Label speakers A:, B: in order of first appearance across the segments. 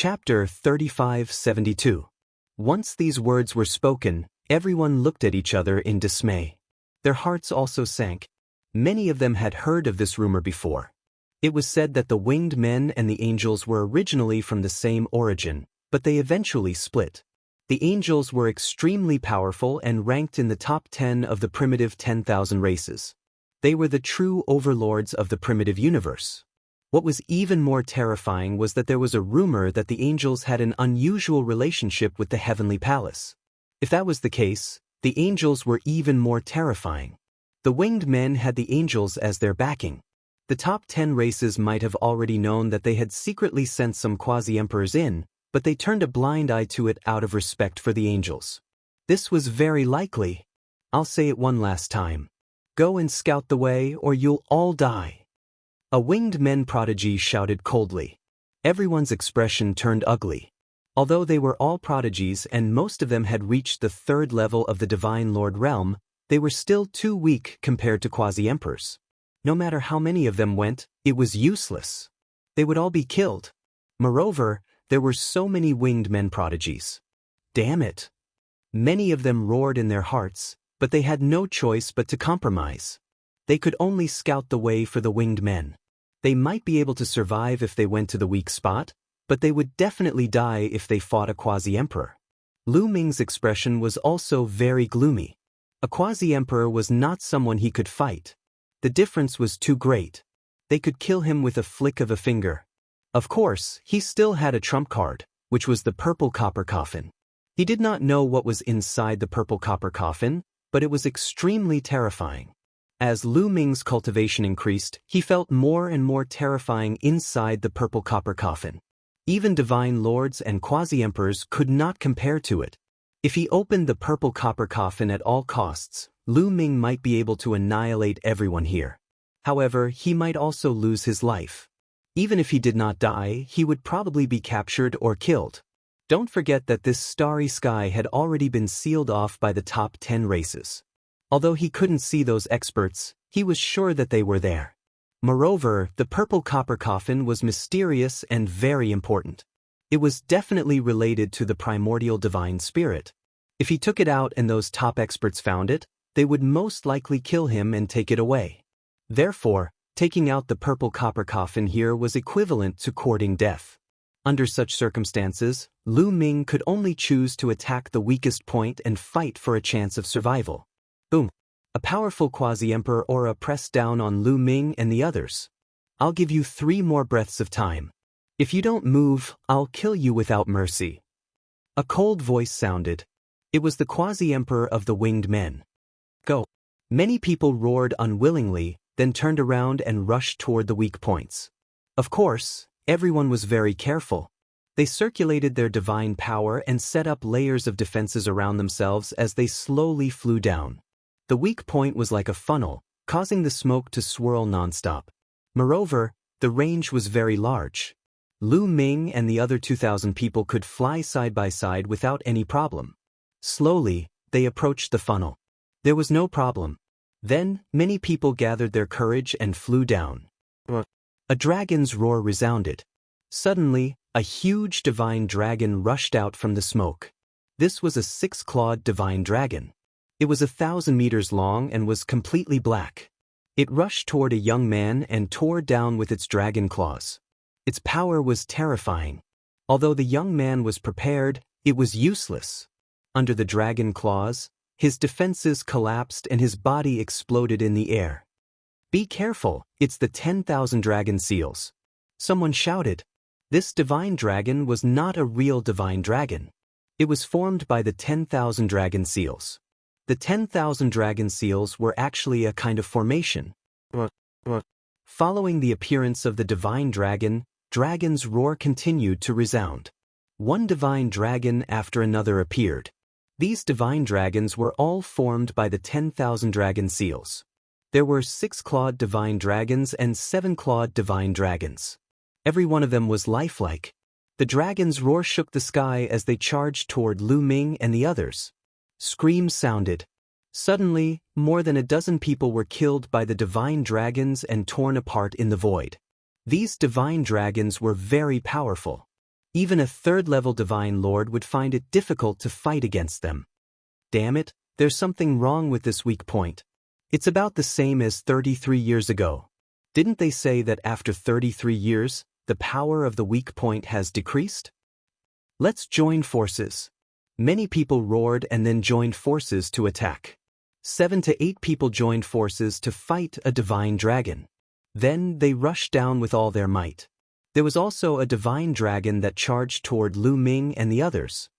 A: Chapter 3572. Once these words were spoken, everyone looked at each other in dismay. Their hearts also sank. Many of them had heard of this rumor before. It was said that the winged men and the angels were originally from the same origin, but they eventually split. The angels were extremely powerful and ranked in the top 10 of the primitive 10,000 races. They were the true overlords of the primitive universe. What was even more terrifying was that there was a rumor that the angels had an unusual relationship with the heavenly palace. If that was the case, the angels were even more terrifying. The winged men had the angels as their backing. The top 10 races might have already known that they had secretly sent some quasi-emperors in, but they turned a blind eye to it out of respect for the angels. This was very likely. I'll say it one last time. Go and scout the way, or you'll all die. A winged men prodigy shouted coldly. Everyone's expression turned ugly. Although they were all prodigies and most of them had reached the 3rd level of the Divine Lord realm, they were still too weak compared to quasi-emperors. No matter how many of them went, it was useless. They would all be killed. Moreover, there were so many winged men prodigies. Damn it! Many of them roared in their hearts, but they had no choice but to compromise. They could only scout the way for the winged men. They might be able to survive if they went to the weak spot, but they would definitely die if they fought a quasi-emperor. Lu Ming's expression was also very gloomy. A quasi-emperor was not someone he could fight. The difference was too great. They could kill him with a flick of a finger. Of course, he still had a trump card, which was the purple copper coffin. He did not know what was inside the purple copper coffin, but it was extremely terrifying. As Lu Ming's cultivation increased, he felt more and more terrifying inside the purple copper coffin. Even divine lords and quasi-emperors could not compare to it. If he opened the purple copper coffin at all costs, Lu Ming might be able to annihilate everyone here. However, he might also lose his life. Even if he did not die, he would probably be captured or killed. Don't forget that this starry sky had already been sealed off by the top 10 races. Although he couldn't see those experts, he was sure that they were there. Moreover, the purple copper coffin was mysterious and very important. It was definitely related to the primordial divine spirit. If he took it out and those top experts found it, they would most likely kill him and take it away. Therefore, taking out the purple copper coffin here was equivalent to courting death. Under such circumstances, Lu Ming could only choose to attack the weakest point and fight for a chance of survival. Boom. A powerful quasi-emperor aura pressed down on Lu Ming and the others. I'll give you 3 more breaths of time. If you don't move, I'll kill you without mercy. A cold voice sounded. It was the quasi-emperor of the winged men. Go. Many people roared unwillingly, then turned around and rushed toward the weak points. Of course, everyone was very careful. They circulated their divine power and set up layers of defenses around themselves as they slowly flew down. The weak point was like a funnel, causing the smoke to swirl nonstop. Moreover, the range was very large. Lu Ming and the other 2,000 people could fly side by side without any problem. Slowly, they approached the funnel. There was no problem. Then, many people gathered their courage and flew down. A dragon's roar resounded. Suddenly, a huge divine dragon rushed out from the smoke. This was a 6-clawed divine dragon. It was 1,000 meters long and was completely black. It rushed toward a young man and tore down with its dragon claws. Its power was terrifying. Although the young man was prepared, it was useless. Under the dragon claws, his defenses collapsed and his body exploded in the air. Be careful, it's the 10,000 dragon seals. Someone shouted. This divine dragon was not a real divine dragon. It was formed by the 10,000 dragon seals. The 10,000 dragon seals were actually a kind of formation. Following the appearance of the divine dragon, dragon's roar continued to resound. One divine dragon after another appeared. These divine dragons were all formed by the 10,000 dragon seals. There were 6-clawed divine dragons and 7-clawed divine dragons. Every one of them was lifelike. The dragon's roar shook the sky as they charged toward Lu Ming and the others. Screams sounded. Suddenly, more than a dozen people were killed by the divine dragons and torn apart in the void. These divine dragons were very powerful. Even a third-level Divine Lord would find it difficult to fight against them. Damn it, there's something wrong with this weak point. It's about the same as 33 years ago. Didn't they say that after 33 years, the power of the weak point has decreased? Let's join forces. Many people roared and then joined forces to attack. 7 to 8 people joined forces to fight a divine dragon. Then they rushed down with all their might. There was also a divine dragon that charged toward Lu Ming and the others.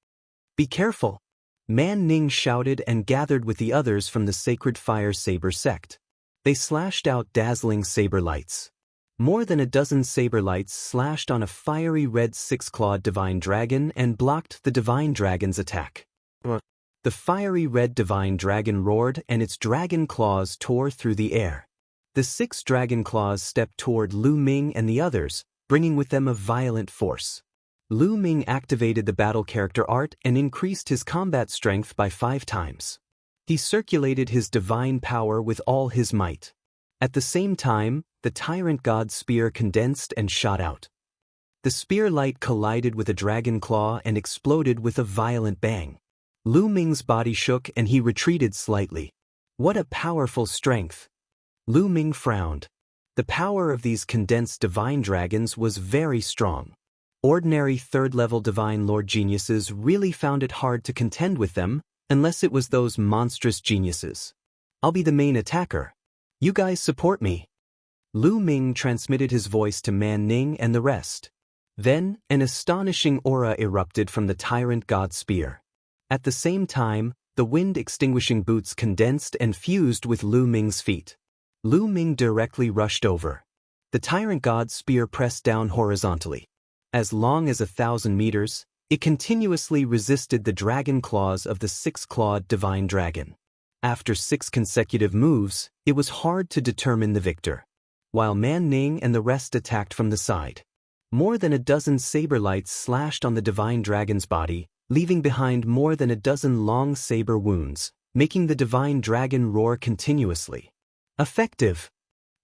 A: Be careful! Man Ning shouted and gathered with the others from the Sacred Fire Saber sect. They slashed out dazzling saber lights. More than a dozen saber lights slashed on a fiery red six-clawed divine dragon and blocked the divine dragon's attack. The fiery red divine dragon roared and its dragon claws tore through the air. The 6 dragon claws stepped toward Lu Ming and the others, bringing with them a violent force. Lu Ming activated the battle character art and increased his combat strength by 5 times. He circulated his divine power with all his might. At the same time, the Tyrant God's spear condensed and shot out. The spear light collided with a dragon claw and exploded with a violent bang. Lu Ming's body shook and he retreated slightly. What a powerful strength! Lu Ming frowned. The power of these condensed divine dragons was very strong. Ordinary third-level Divine Lord geniuses really found it hard to contend with them, unless it was those monstrous geniuses. I'll be the main attacker. You guys support me. Lu Ming transmitted his voice to Man Ning and the rest. Then, an astonishing aura erupted from the Tyrant God spear. At the same time, the wind-extinguishing boots condensed and fused with Lu Ming's feet. Lu Ming directly rushed over. The Tyrant God's spear pressed down horizontally. As long as 1,000 meters, it continuously resisted the dragon claws of the 6-clawed divine dragon. After 6 consecutive moves, it was hard to determine the victor. While Man Ning and the rest attacked from the side. More than a dozen saber lights slashed on the divine dragon's body, leaving behind more than a dozen long saber wounds, making the divine dragon roar continuously. Effective!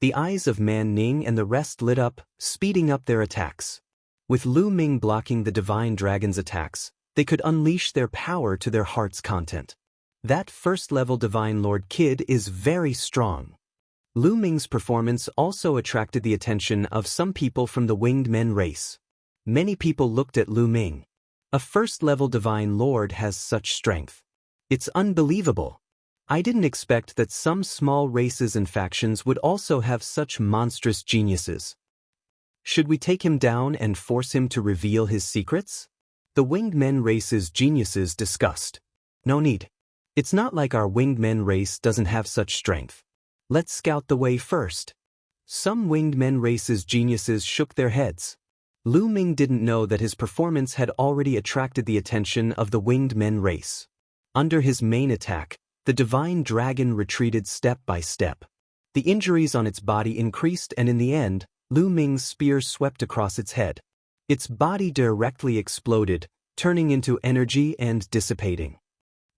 A: The eyes of Man Ning and the rest lit up, speeding up their attacks. With Lu Ming blocking the divine dragon's attacks, they could unleash their power to their heart's content. That first-level Divine Lord kid is very strong. Lu Ming's performance also attracted the attention of some people from the Winged Men race. Many people looked at Lu Ming. A first-level Divine Lord has such strength. It's unbelievable. I didn't expect that some small races and factions would also have such monstrous geniuses. Should we take him down and force him to reveal his secrets? The Winged Men race's geniuses discussed. No need. It's not like our Winged Men race doesn't have such strength. Let's scout the way first. Some Winged Men race's geniuses shook their heads. Lu Ming didn't know that his performance had already attracted the attention of the Winged Men race. Under his main attack, the divine dragon retreated step by step. The injuries on its body increased and in the end, Lu Ming's spear swept across its head. Its body directly exploded, turning into energy and dissipating.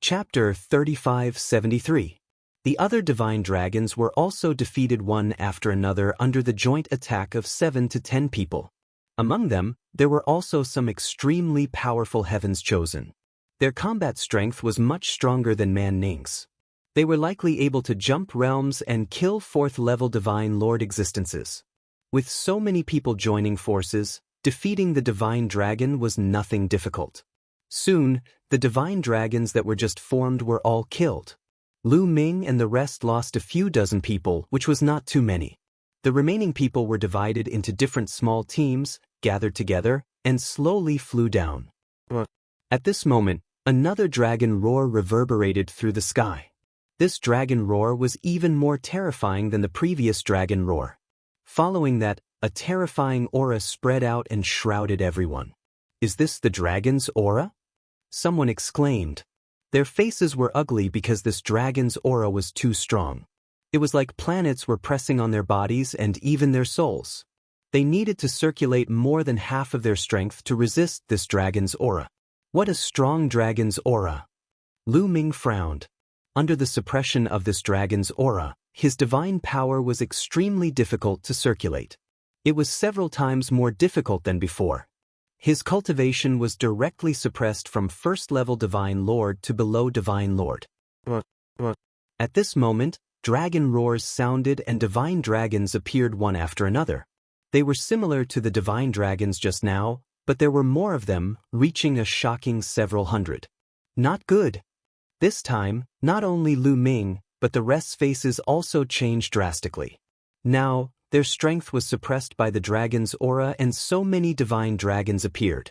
A: Chapter 3573. The other divine dragons were also defeated one after another under the joint attack of 7 to 10 people. Among them, there were also some extremely powerful Heavens Chosen. Their combat strength was much stronger than Man Ning's. They were likely able to jump realms and kill 4th-level Divine Lord existences. With so many people joining forces, defeating the divine dragon was nothing difficult. Soon, the divine dragons that were just formed were all killed. Lu Ming and the rest lost a few dozen people, which was not too many. The remaining people were divided into different small teams, gathered together, and slowly flew down. At this moment, another dragon roar reverberated through the sky. This dragon roar was even more terrifying than the previous dragon roar. Following that, a terrifying aura spread out and shrouded everyone. Is this the dragon's aura? Someone exclaimed. Their faces were ugly because this dragon's aura was too strong. It was like planets were pressing on their bodies and even their souls. They needed to circulate more than half of their strength to resist this dragon's aura. What a strong dragon's aura! Lu Ming frowned. Under the suppression of this dragon's aura, his divine power was extremely difficult to circulate. It was several times more difficult than before. His cultivation was directly suppressed from first-level Divine Lord to below Divine Lord. At this moment, dragon roars sounded and divine dragons appeared one after another. They were similar to the divine dragons just now, but there were more of them, reaching a shocking several hundred. Not good. This time, not only Lu Ming, but the rest's faces also changed drastically. Now, their strength was suppressed by the dragon's aura and so many divine dragons appeared.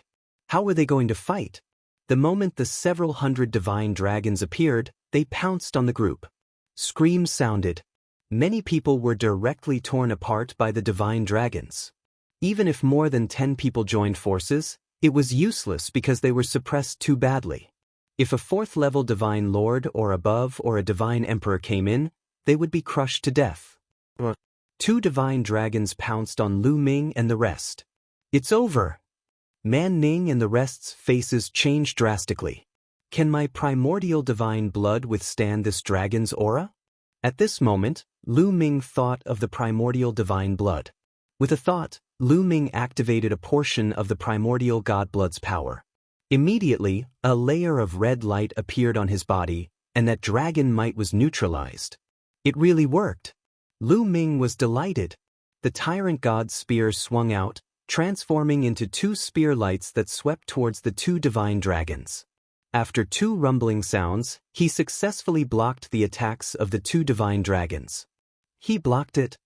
A: How were they going to fight? The moment the several hundred divine dragons appeared, they pounced on the group. Screams sounded. Many people were directly torn apart by the divine dragons. Even if more than 10 people joined forces, it was useless because they were suppressed too badly. If a fourth-level divine lord or above or a divine emperor came in, they would be crushed to death. 2 divine dragons pounced on Lu Ming and the rest. It's over. Man Ning and the rest's faces changed drastically. Can my primordial divine blood withstand this dragon's aura? At this moment, Lu Ming thought of the primordial divine blood. With a thought, Lu Ming activated a portion of the primordial god blood's power. Immediately, a layer of red light appeared on his body, and that dragon might was neutralized. It really worked. Lu Ming was delighted. The tyrant god's spear swung out, transforming into 2 spear lights that swept towards the 2 divine dragons. After 2 rumbling sounds, he successfully blocked the attacks of the 2 divine dragons. He blocked it.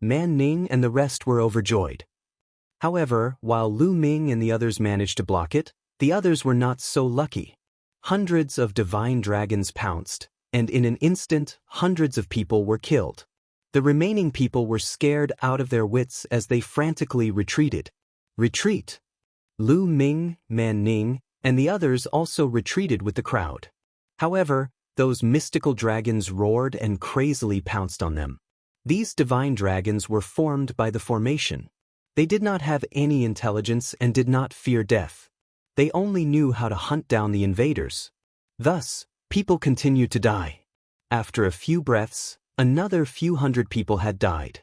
A: Man Ning and the rest were overjoyed. However, while Lu Ming and the others managed to block it, the others were not so lucky. Hundreds of divine dragons pounced, and in an instant, hundreds of people were killed. The remaining people were scared out of their wits as they frantically retreated. Retreat! Lu Ming, Man Ning, and the others also retreated with the crowd. However, those mystical dragons roared and crazily pounced on them. These divine dragons were formed by the formation. They did not have any intelligence and did not fear death. They only knew how to hunt down the invaders. Thus, people continued to die. After a few breaths, another few hundred people had died.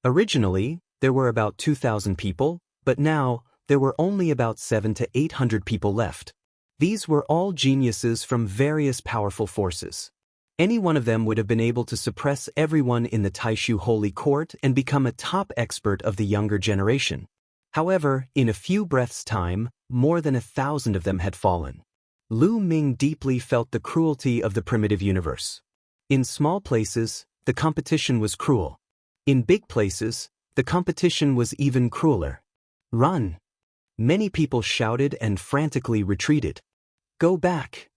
A: Originally, there were about 2,000 people, but now, there were only about 700 to 800 people left. These were all geniuses from various powerful forces. Any one of them would have been able to suppress everyone in the Taishu Holy Court and become a top expert of the younger generation. However, in a few breaths' time, more than 1,000 of them had fallen. Lu Ming deeply felt the cruelty of the primitive universe. In small places, the competition was cruel. In big places, the competition was even crueler. Run! Many people shouted and frantically retreated. Go back!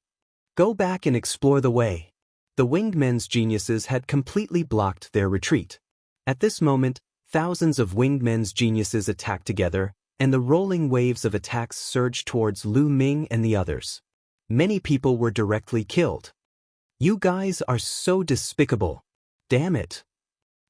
A: Go back and explore the way. The winged men's geniuses had completely blocked their retreat. At this moment, thousands of winged men's geniuses attacked together, and the rolling waves of attacks surged towards Lu Ming and the others. Many people were directly killed. You guys are so despicable. Damn it!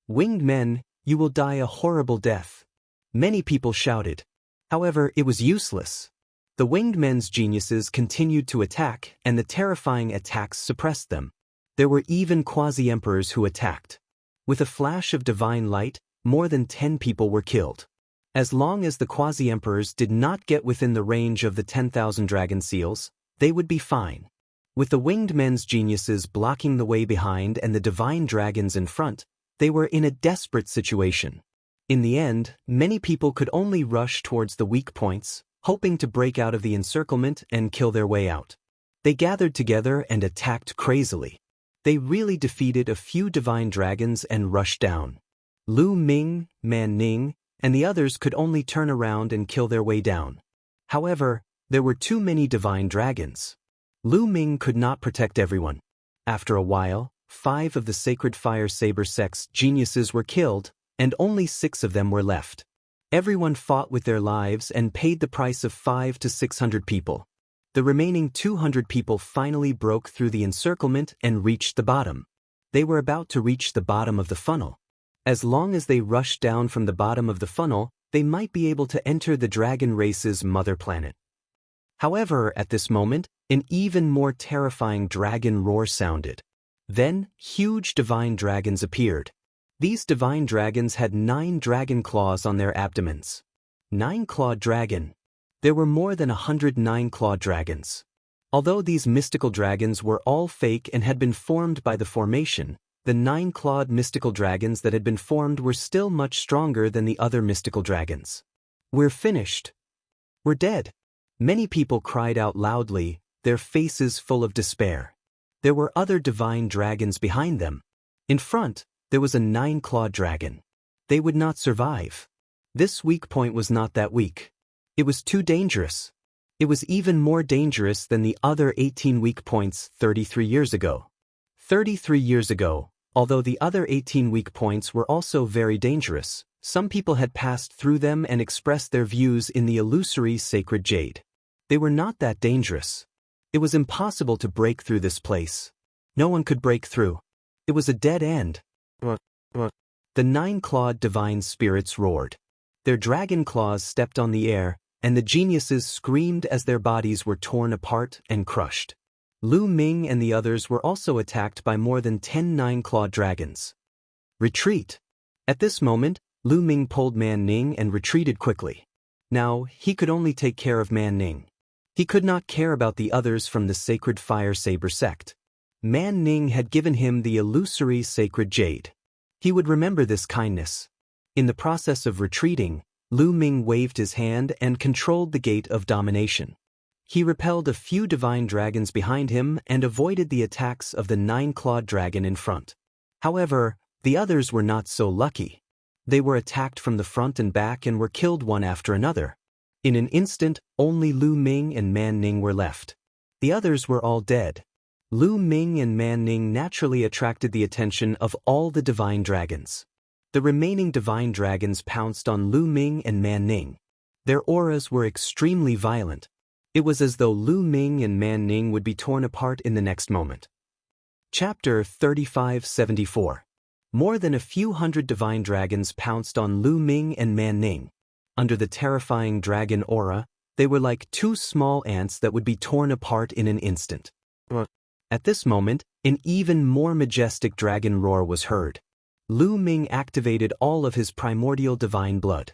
A: Winged men, you will die a horrible death. Many people shouted. However, it was useless. The winged men's geniuses continued to attack, and the terrifying attacks suppressed them. There were even quasi-emperors who attacked. With a flash of divine light, more than 10 people were killed. As long as the quasi-emperors did not get within the range of the 10,000 dragon seals, they would be fine. With the winged men's geniuses blocking the way behind and the divine dragons in front, they were in a desperate situation. In the end, many people could only rush towards the weak points, hoping to break out of the encirclement and kill their way out. They gathered together and attacked crazily. They really defeated a few divine dragons and rushed down. Lu Ming, Man Ning, and the others could only turn around and kill their way down. However, there were too many divine dragons. Lu Ming could not protect everyone. After a while, 5 of the Sacred Fire Saber sect's geniuses were killed, and only 6 of them were left. Everyone fought with their lives and paid the price of 500 to 600 people. The remaining 200 people finally broke through the encirclement and reached the bottom. They were about to reach the bottom of the funnel. As long as they rushed down from the bottom of the funnel, they might be able to enter the dragon race's mother planet. However, at this moment, an even more terrifying dragon roar sounded. Then, huge divine dragons appeared. These divine dragons had 9 dragon claws on their abdomens. 9-clawed dragon. There were more than 109-clawed dragons. Although these mystical dragons were all fake and had been formed by the formation, the 9-clawed mystical dragons that had been formed were still much stronger than the other mystical dragons. "We're finished. We're dead." Many people cried out loudly, their faces full of despair. There were other divine dragons behind them. In front, there was a 9-clawed dragon. They would not survive. This weak point was not that weak. It was too dangerous. It was even more dangerous than the other 18 weak points 33 years ago. 33 years ago, although the other 18 weak points were also very dangerous, some people had passed through them and expressed their views in the illusory sacred jade. They were not that dangerous. It was impossible to break through this place. No one could break through. It was a dead end. The 9-clawed divine spirits roared. Their dragon claws stepped on the air, and the geniuses screamed as their bodies were torn apart and crushed. Lu Ming and the others were also attacked by more than 10 9-clawed dragons. Retreat! At this moment, Lu Ming pulled Man Ning and retreated quickly. Now, he could only take care of Man Ning. He could not care about the others from the sacred fire saber sect. Man Ning had given him the illusory sacred jade. He would remember this kindness. In the process of retreating, Lu Ming waved his hand and controlled the gate of domination. He repelled a few divine dragons behind him and avoided the attacks of the 9-clawed dragon in front. However, the others were not so lucky. They were attacked from the front and back and were killed one after another. In an instant, only Lu Ming and Man Ning were left. The others were all dead. Lu Ming and Man Ning naturally attracted the attention of all the divine dragons. The remaining divine dragons pounced on Lu Ming and Man Ning. Their auras were extremely violent. It was as though Lu Ming and Man Ning would be torn apart in the next moment. Chapter 3574. More than a few hundred divine dragons pounced on Lu Ming and Man Ning. Under the terrifying dragon aura, they were like 2 small ants that would be torn apart in an instant. At this moment, an even more majestic dragon roar was heard. Lu Ming activated all of his primordial divine blood.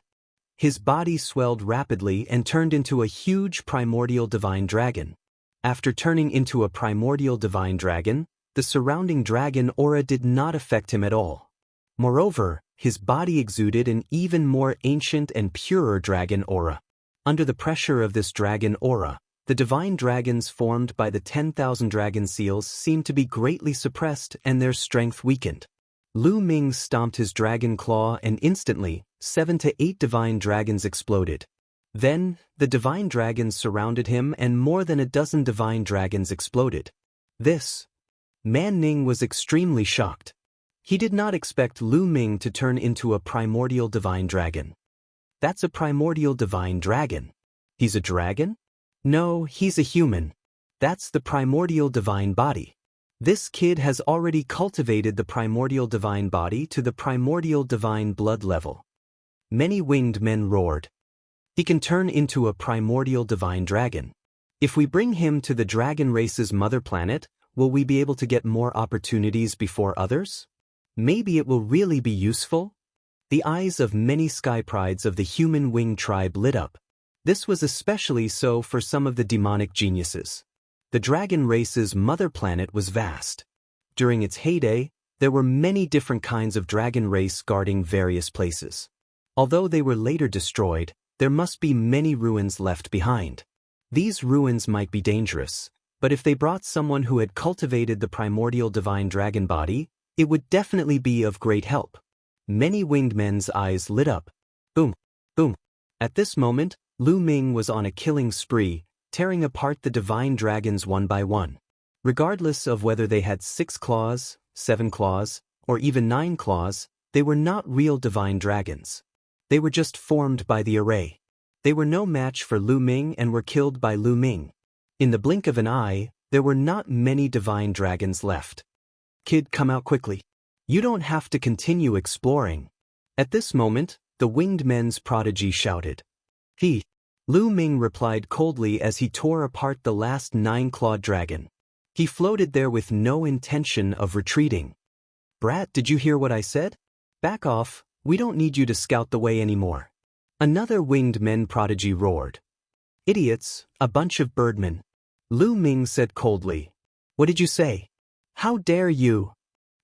A: His body swelled rapidly and turned into a huge primordial divine dragon. After turning into a primordial divine dragon, the surrounding dragon aura did not affect him at all. Moreover, his body exuded an even more ancient and purer dragon aura. Under the pressure of this dragon aura, the divine dragons formed by the 10,000 dragon seals seemed to be greatly suppressed and their strength weakened. Lu Ming stomped his dragon claw and instantly, 7 to 8 divine dragons exploded. Then, the divine dragons surrounded him and more than a dozen divine dragons exploded. Man Ning was extremely shocked. He did not expect Lu Ming to turn into a primordial divine dragon. That's a primordial divine dragon. He's a dragon? No, he's a human. That's the primordial divine body. This kid has already cultivated the primordial divine body to the primordial divine blood level. Many winged men roared. He can turn into a primordial divine dragon. If we bring him to the dragon race's mother planet, will we be able to get more opportunities before others? Maybe it will really be useful? The eyes of many sky prides of the human winged tribe lit up. This was especially so for some of the demonic geniuses. The dragon race's mother planet was vast. During its heyday, there were many different kinds of dragon race guarding various places. Although they were later destroyed, there must be many ruins left behind. These ruins might be dangerous, but if they brought someone who had cultivated the primordial divine dragon body, it would definitely be of great help. Many winged men's eyes lit up. Boom, boom. At this moment, Lu Ming was on a killing spree, tearing apart the divine dragons one by one. Regardless of whether they had 6 claws, 7 claws, or even 9 claws, they were not real divine dragons. They were just formed by the array. They were no match for Lu Ming and were killed by Lu Ming. In the blink of an eye, there were not many divine dragons left. Kid, come out quickly. You don't have to continue exploring. At this moment, the winged men's prodigy shouted. Lu Ming replied coldly as he tore apart the last 9-clawed dragon. He floated there with no intention of retreating. Brat, did you hear what I said? Back off, we don't need you to scout the way anymore. Another winged men prodigy roared. Idiots, a bunch of birdmen. Lu Ming said coldly. What did you say? How dare you?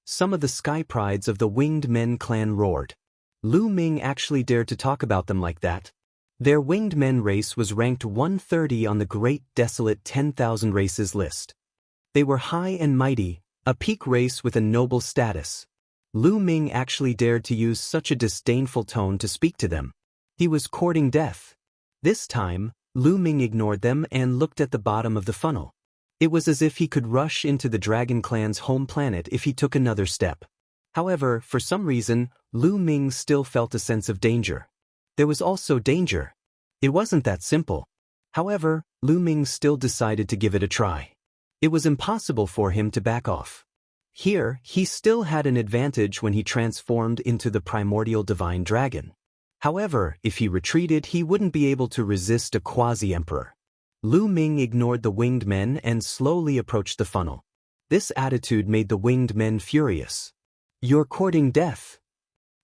A: Some of the sky prides of the Winged Men clan roared. Lu Ming actually dared to talk about them like that. Their Winged Men race was ranked 130 on the Great Desolate 10,000 Races list. They were high and mighty, a peak race with a noble status. Lu Ming actually dared to use such a disdainful tone to speak to them. He was courting death. This time, Lu Ming ignored them and looked at the bottom of the funnel. It was as if he could rush into the Dragon Clan's home planet if he took another step. However, for some reason, Lu Ming still felt a sense of danger. There was also danger. It wasn't that simple. However, Lu Ming still decided to give it a try. It was impossible for him to back off. Here, he still had an advantage when he transformed into the primordial divine dragon. However, if he retreated, he wouldn't be able to resist a quasi-emperor. Lu Ming ignored the Winged Men and slowly approached the funnel. This attitude made the Winged Men furious. You're courting death.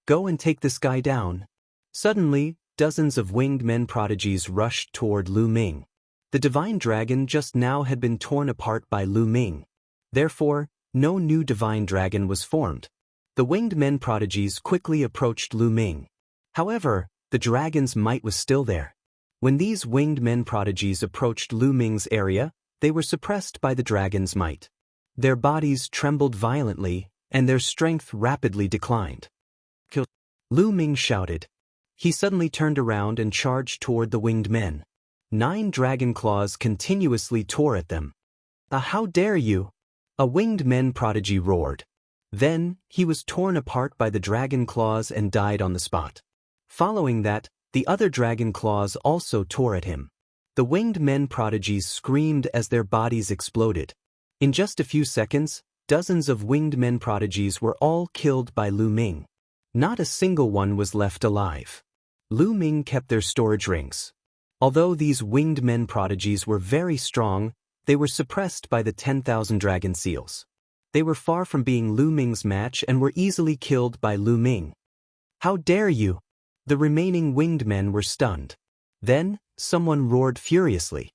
A: Go and take this guy down. Suddenly, dozens of Winged Men prodigies rushed toward Lu Ming. The divine dragon just now had been torn apart by Lu Ming. Therefore, no new divine dragon was formed. The Winged Men prodigies quickly approached Lu Ming. However, the dragon's might was still there. When these Winged Men prodigies approached Lu Ming's area, they were suppressed by the dragon's might. Their bodies trembled violently, and their strength rapidly declined. Kill! Lu Ming shouted. He suddenly turned around and charged toward the Winged Men. 9 dragon claws continuously tore at them. How dare you! A Winged Men prodigy roared. Then, he was torn apart by the dragon claws and died on the spot. Following that, the other dragon claws also tore at him. The Winged Men prodigies screamed as their bodies exploded. In just a few seconds, dozens of Winged Men prodigies were all killed by Lu Ming. Not a single one was left alive. Lu Ming kept their storage rings. Although these Winged Men prodigies were very strong, they were suppressed by the 10,000 dragon seals. They were far from being Lu Ming's match and were easily killed by Lu Ming. How dare you! The remaining Winged Men were stunned. Then, someone roared furiously.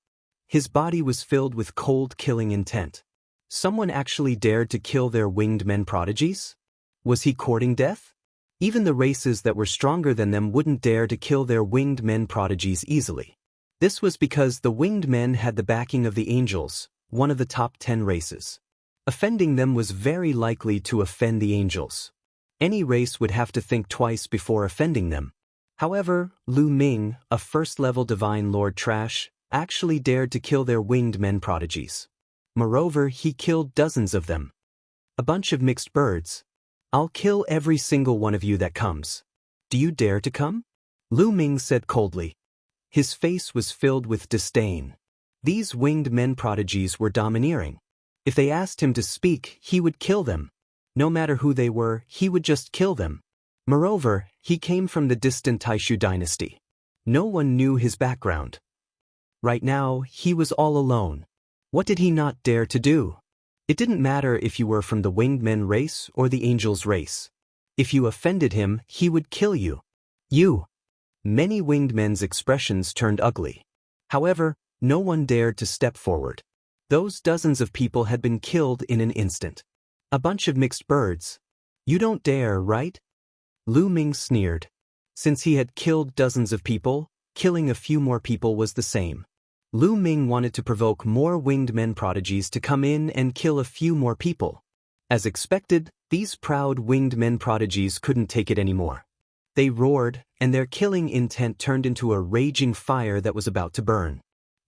A: His body was filled with cold killing intent. Someone actually dared to kill their Winged Men prodigies? Was he courting death? Even the races that were stronger than them wouldn't dare to kill their Winged Men prodigies easily. This was because the Winged Men had the backing of the angels, one of the top 10 races. Offending them was very likely to offend the angels. Any race would have to think twice before offending them. However, Lu Ming, a first-level Divine Lord Trash, actually dared to kill their Winged Men prodigies. Moreover, he killed dozens of them. A bunch of mixed birds. I'll kill every single one of you that comes. Do you dare to come? Lu Ming said coldly. His face was filled with disdain. These Winged Men prodigies were domineering. If they asked him to speak, he would kill them. No matter who they were, he would just kill them. Moreover, he came from the distant Taishu dynasty. No one knew his background. Right now, he was all alone. What did he not dare to do? It didn't matter if you were from the Winged Men race or the Angels race. If you offended him, he would kill you. You! Many Winged Men's expressions turned ugly. However, no one dared to step forward. Those dozens of people had been killed in an instant. A bunch of mixed birds. You don't dare, right? Lu Ming sneered. Since he had killed dozens of people, killing a few more people was the same. Lu Ming wanted to provoke more Winged Men prodigies to come in and kill a few more people. As expected, these proud Winged Men prodigies couldn't take it anymore. They roared, and their killing intent turned into a raging fire that was about to burn.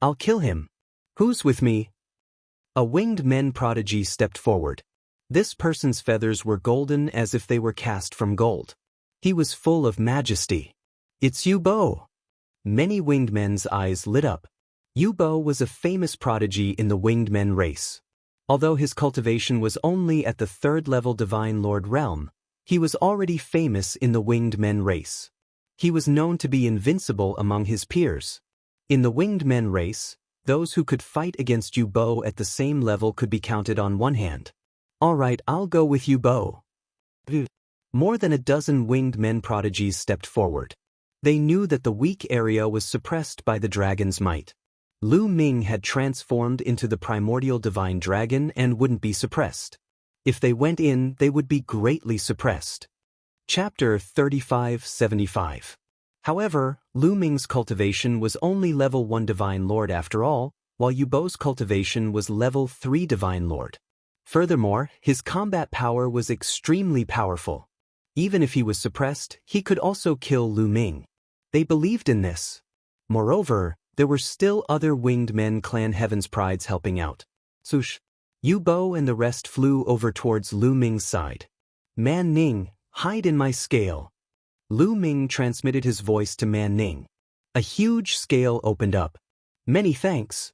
A: I'll kill him. Who's with me? A Winged Men prodigy stepped forward. This person's feathers were golden as if they were cast from gold. He was full of majesty. It's Yu Bo. Many Winged Men's eyes lit up. Yu Bo was a famous prodigy in the Winged Men race. Although his cultivation was only at the 3rd-level Divine Lord realm, he was already famous in the Winged Men race. He was known to be invincible among his peers. In the Winged Men race, those who could fight against Yu Bo at the same level could be counted on one hand. Alright, I'll go with Yu Bo. More than a dozen Winged Men prodigies stepped forward. They knew that the weak area was suppressed by the dragon's might. Lu Ming had transformed into the primordial divine dragon and wouldn't be suppressed. If they went in, they would be greatly suppressed. Chapter 3575. However, Lu Ming's cultivation was only level 1 Divine Lord after all, while Yubo's cultivation was level 3 Divine Lord. Furthermore, his combat power was extremely powerful. Even if he was suppressed, he could also kill Lu Ming. They believed in this. Moreover, there were still other winged men clan Heaven's Prides helping out. Sush. Yubo and the rest flew over towards Lu Ming's side. Man Ning, hide in my scale. Lu Ming transmitted his voice to Man Ning. A huge scale opened up. Many thanks.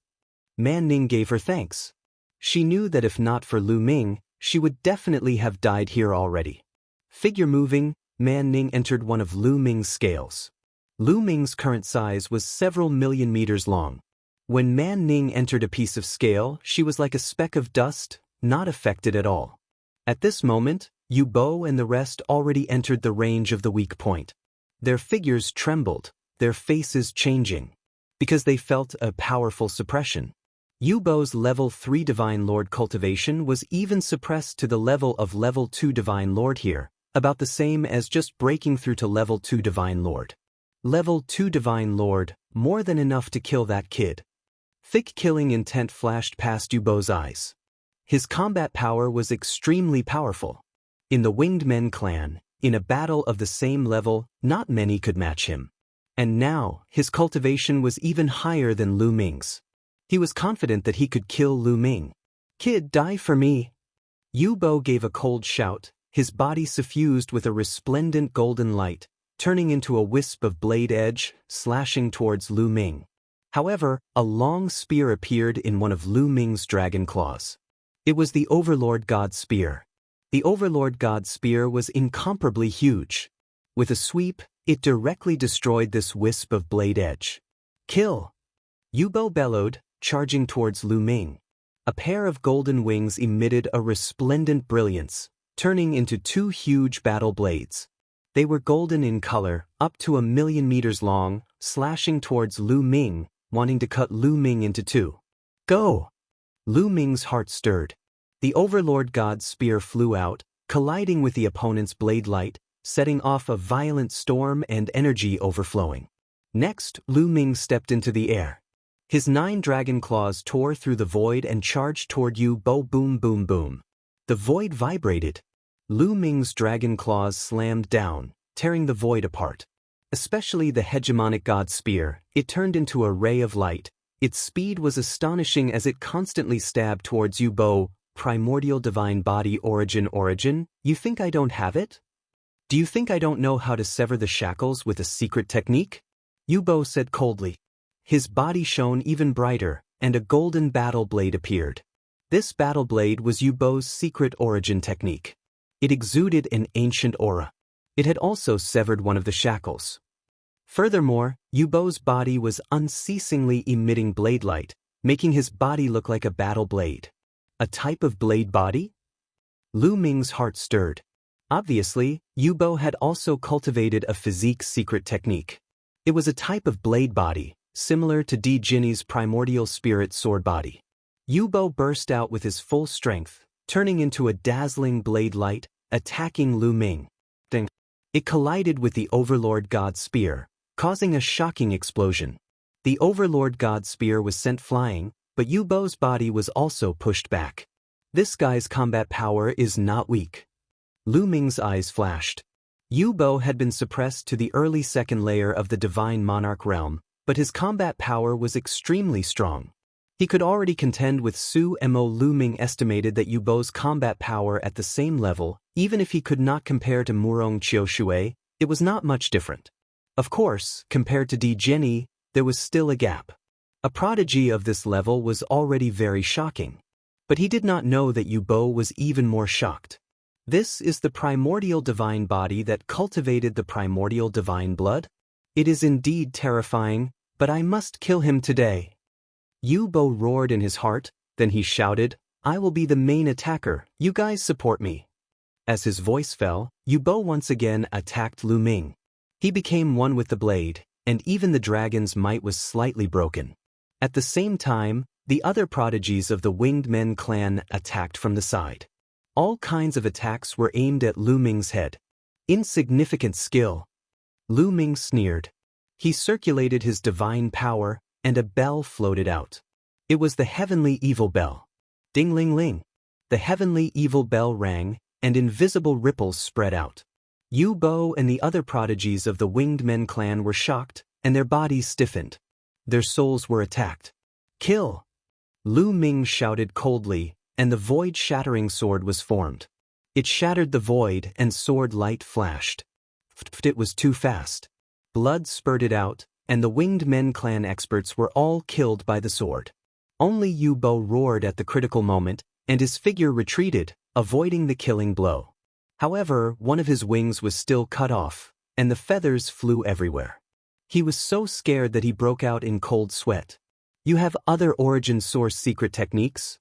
A: Man Ning gave her thanks. She knew that if not for Lu Ming, she would definitely have died here already. Figure moving, Man Ning entered one of Lu Ming's scales. Lu Ming's current size was several million meters long. When Man Ning entered a piece of scale, she was like a speck of dust, not affected at all. At this moment, Yubo and the rest already entered the range of the weak point. Their figures trembled, their faces changing, because they felt a powerful suppression. Yubo's level 3 Divine Lord cultivation was even suppressed to the level of level 2 Divine Lord here, about the same as just breaking through to level 2 Divine Lord. Level 2 Divine Lord, more than enough to kill that kid. Thick killing intent flashed past Yubo's eyes. His combat power was extremely powerful. In the Winged Men clan, in a battle of the same level, not many could match him. And now, his cultivation was even higher than Lu Ming's. He was confident that he could kill Lu Ming. Kid, die for me. Yubo gave a cold shout, his body suffused with a resplendent golden light, turning into a wisp of blade edge, slashing towards Lu Ming. However, a long spear appeared in one of Lu Ming's dragon claws. It was the Overlord God Spear. The Overlord God Spear was incomparably huge. With a sweep, it directly destroyed this wisp of blade edge. Kill! Yubo bellowed, charging towards Lu Ming. A pair of golden wings emitted a resplendent brilliance, turning into two huge battle blades. They were golden in color, up to 1,000,000 meters long, slashing towards Lu Ming, wanting to cut Lu Ming into two. Go! Lu Ming's heart stirred. The Overlord God's spear flew out, colliding with the opponent's blade light, setting off a violent storm and energy overflowing. Next, Lu Ming stepped into the air. His 9 dragon claws tore through the void and charged toward Yubo. Boom boom boom. The void vibrated. Lu Ming's dragon claws slammed down, tearing the void apart. Especially the hegemonic God Spear, it turned into a ray of light. Its speed was astonishing as it constantly stabbed towards Yubo. Primordial divine body origin, you think I don't have it? Do you think I don't know how to sever the shackles with a secret technique? Yubo said coldly. His body shone even brighter, and a golden battle blade appeared. This battle blade was Yubo's secret origin technique. It exuded an ancient aura. It had also severed one of the shackles. Furthermore, Yubo's body was unceasingly emitting blade light, making his body look like a battle blade. A type of blade body? Lu Ming's heart stirred. Obviously, Yubo had also cultivated a physique secret technique. It was a type of blade body, similar to Di Jinni's primordial spirit sword body. Yubo burst out with his full strength, turning into a dazzling blade light, attacking Lu Ming. Ding! It collided with the Overlord God Spear, causing a shocking explosion. The Overlord God Spear was sent flying, but Yubo's body was also pushed back. This guy's combat power is not weak. Lu Ming's eyes flashed. Yubo had been suppressed to the early second layer of the Divine Monarch realm, but his combat power was extremely strong. He could already contend with Su Mo. Lu Ming estimated that Yubo's combat power at the same level, even if he could not compare to Murong Qiushui, it was not much different. Of course, compared to Di Jinni, there was still a gap. A prodigy of this level was already very shocking. But he did not know that Yubo was even more shocked. This is the primordial divine body that cultivated the primordial divine blood? It is indeed terrifying, but I must kill him today. Yubo roared in his heart, then he shouted, I will be the main attacker, you guys support me. As his voice fell, Yubo once again attacked Lu Ming. He became one with the blade, and even the dragon's might was slightly broken. At the same time, the other prodigies of the Winged Men clan attacked from the side. All kinds of attacks were aimed at Lu Ming's head. Insignificant skill. Lu Ming sneered. He circulated his divine power, and a bell floated out. It was the heavenly evil bell. Ding-ling-ling. The heavenly evil bell rang, and invisible ripples spread out. Yu Bo and the other prodigies of the Winged Men clan were shocked, and their bodies stiffened. Their souls were attacked. Kill! Lu Ming shouted coldly, and the void-shattering sword was formed. It shattered the void, and sword light flashed. It was too fast. Blood spurted out, and the Winged Men clan experts were all killed by the sword. Only Yu Bo roared at the critical moment, and his figure retreated, avoiding the killing blow. However, one of his wings was still cut off, and the feathers flew everywhere. He was so scared that he broke out in cold sweat. You have other origin source secret techniques?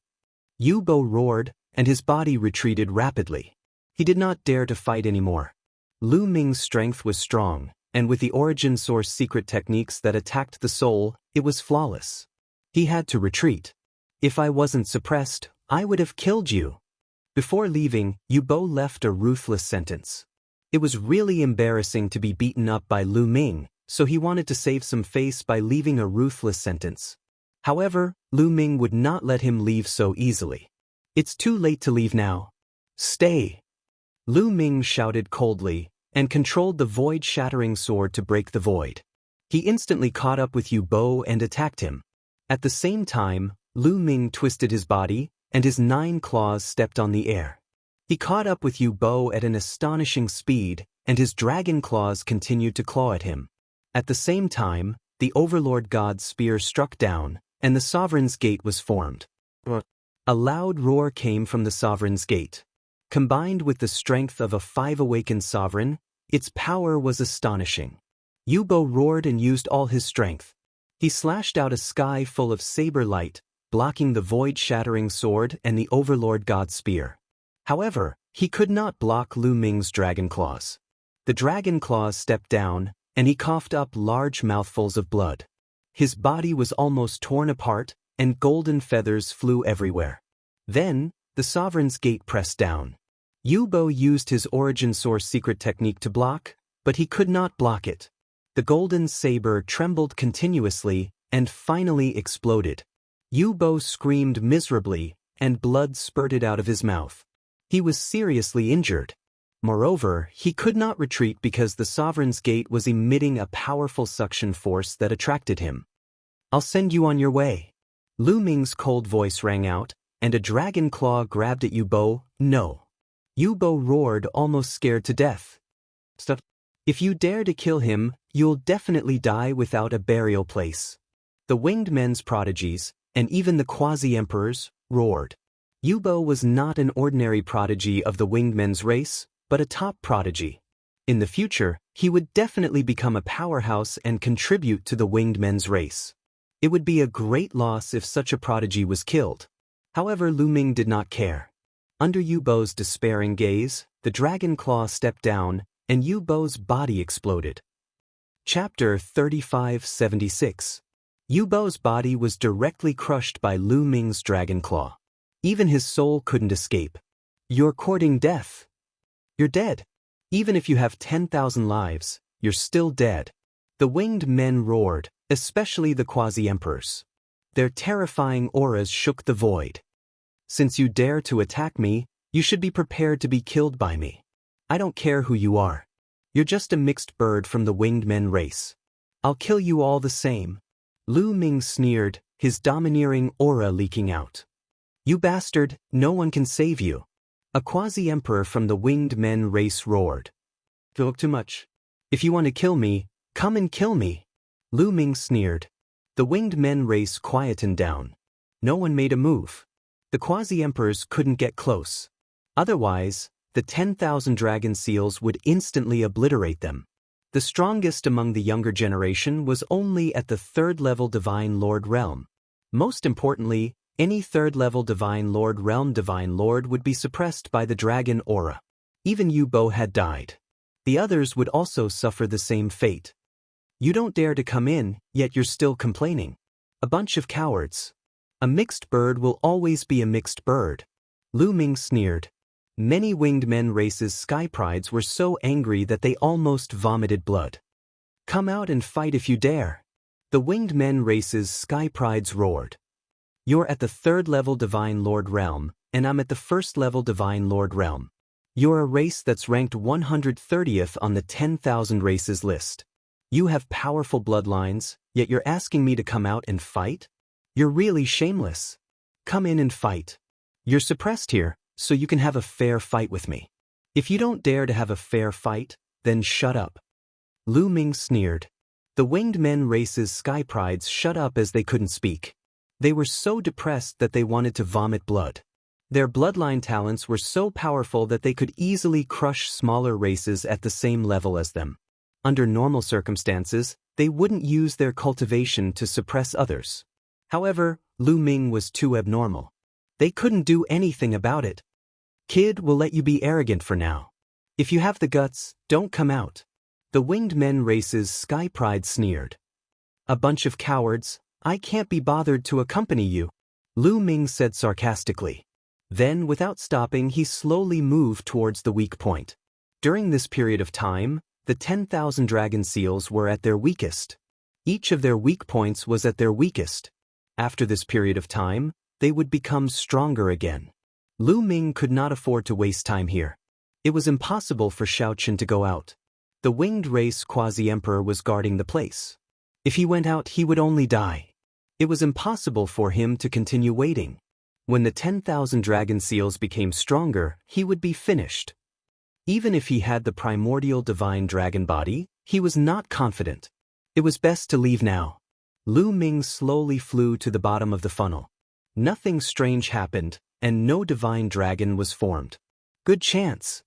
A: Yu Bo roared, and his body retreated rapidly. He did not dare to fight anymore. Lu Ming's strength was strong, and with the origin source secret techniques that attacked the soul, it was flawless. He had to retreat. If I wasn't suppressed, I would have killed you. Before leaving, Yu Bo left a ruthless sentence. It was really embarrassing to be beaten up by Lu Ming, so he wanted to save some face by leaving a ruthless sentence. However, Lu Ming would not let him leave so easily. It's too late to leave now. Stay! Lu Ming shouted coldly, and controlled the void-shattering sword to break the void. He instantly caught up with Yu Bo and attacked him. At the same time, Lu Ming twisted his body, and his 9 claws stepped on the air. He caught up with Yu Bo at an astonishing speed, and his dragon claws continued to claw at him. At the same time, the Overlord God's spear struck down, and the Sovereign's Gate was formed. A loud roar came from the Sovereign's Gate. Combined with the strength of a 5 awakened sovereign, its power was astonishing. Yu Bo roared and used all his strength. He slashed out a sky full of saber light, blocking the void-shattering sword and the Overlord God's spear. However, he could not block Lu Ming's dragon claws. The dragon claws stepped down, and he coughed up large mouthfuls of blood. His body was almost torn apart, and golden feathers flew everywhere. Then, the Sovereign's Gate pressed down. Yu Bo used his origin source secret technique to block, but he could not block it. The golden saber trembled continuously, and finally exploded. Yu Bo screamed miserably, and blood spurted out of his mouth. He was seriously injured. Moreover, he could not retreat because the Sovereign's Gate was emitting a powerful suction force that attracted him. I'll send you on your way. Lu Ming's cold voice rang out, and a dragon claw grabbed at Yu Bo. No. Yu Bo roared, almost scared to death. Stop. If you dare to kill him, you'll definitely die without a burial place. The Winged Men's prodigies, and even the quasi-emperors, roared. Yu Bo was not an ordinary prodigy of the Winged Men's race, but a top prodigy. In the future, he would definitely become a powerhouse and contribute to the Winged Men's race. It would be a great loss if such a prodigy was killed. However, Lu Ming did not care. Under Yu Bo's despairing gaze, the dragon claw stepped down, and Yu Bo's body exploded. Chapter 3576. Yu Bo's body was directly crushed by Lu Ming's dragon claw. Even his soul couldn't escape. You're courting death. You're dead. Even if you have 10,000 lives, you're still dead. The Winged Men roared, especially the quasi-emperors. Their terrifying auras shook the void. Since you dare to attack me, you should be prepared to be killed by me. I don't care who you are. You're just a mixed bird from the Winged Men race. I'll kill you all the same. Lu Ming sneered, his domineering aura leaking out. You bastard, no one can save you. A quasi-emperor from the Winged Men race roared. Talk too much. If you want to kill me, come and kill me. Lu Ming sneered. The Winged Men race quietened down. No one made a move. The quasi-emperors couldn't get close. Otherwise, the 10,000 dragon seals would instantly obliterate them. The strongest among the younger generation was only at the 3rd-level Divine Lord realm. Most importantly, any 3rd-level Divine Lord realm Divine Lord would be suppressed by the dragon aura. Even Yu Bo had died. The others would also suffer the same fate. You don't dare to come in, yet you're still complaining. A bunch of cowards. A mixed bird will always be a mixed bird. Lu Ming sneered. Many winged men races' sky prides were so angry that they almost vomited blood. Come out and fight if you dare. The winged men races' sky prides roared. You're at the 3rd level Divine Lord realm, and I'm at the 1st level Divine Lord realm. You're a race that's ranked 130th on the 10,000 races list. You have powerful bloodlines, yet you're asking me to come out and fight? You're really shameless. Come in and fight. You're suppressed here, so you can have a fair fight with me. If you don't dare to have a fair fight, then shut up. Lu Ming sneered. The winged men races' sky prides shut up as they couldn't speak. They were so depressed that they wanted to vomit blood. Their bloodline talents were so powerful that they could easily crush smaller races at the same level as them. Under normal circumstances, they wouldn't use their cultivation to suppress others. However, Lu Ming was too abnormal. They couldn't do anything about it. Kid, we'll let you be arrogant for now. If you have the guts, don't come out. The winged men races' sky pride sneered. A bunch of cowards, I can't be bothered to accompany you, Lu Ming said sarcastically. Then, without stopping, he slowly moved towards the weak point. During this period of time, the 10,000 dragon seals were at their weakest. Each of their weak points was at their weakest. After this period of time, they would become stronger again. Lu Ming could not afford to waste time here. It was impossible for Xiaochen to go out. The winged race quasi-emperor was guarding the place. If he went out, he would only die. It was impossible for him to continue waiting. When the 10,000 dragon seals became stronger, he would be finished. Even if he had the primordial divine dragon body, he was not confident. It was best to leave now. Lu Ming slowly flew to the bottom of the funnel. Nothing strange happened, and no divine dragon was formed. Good chance.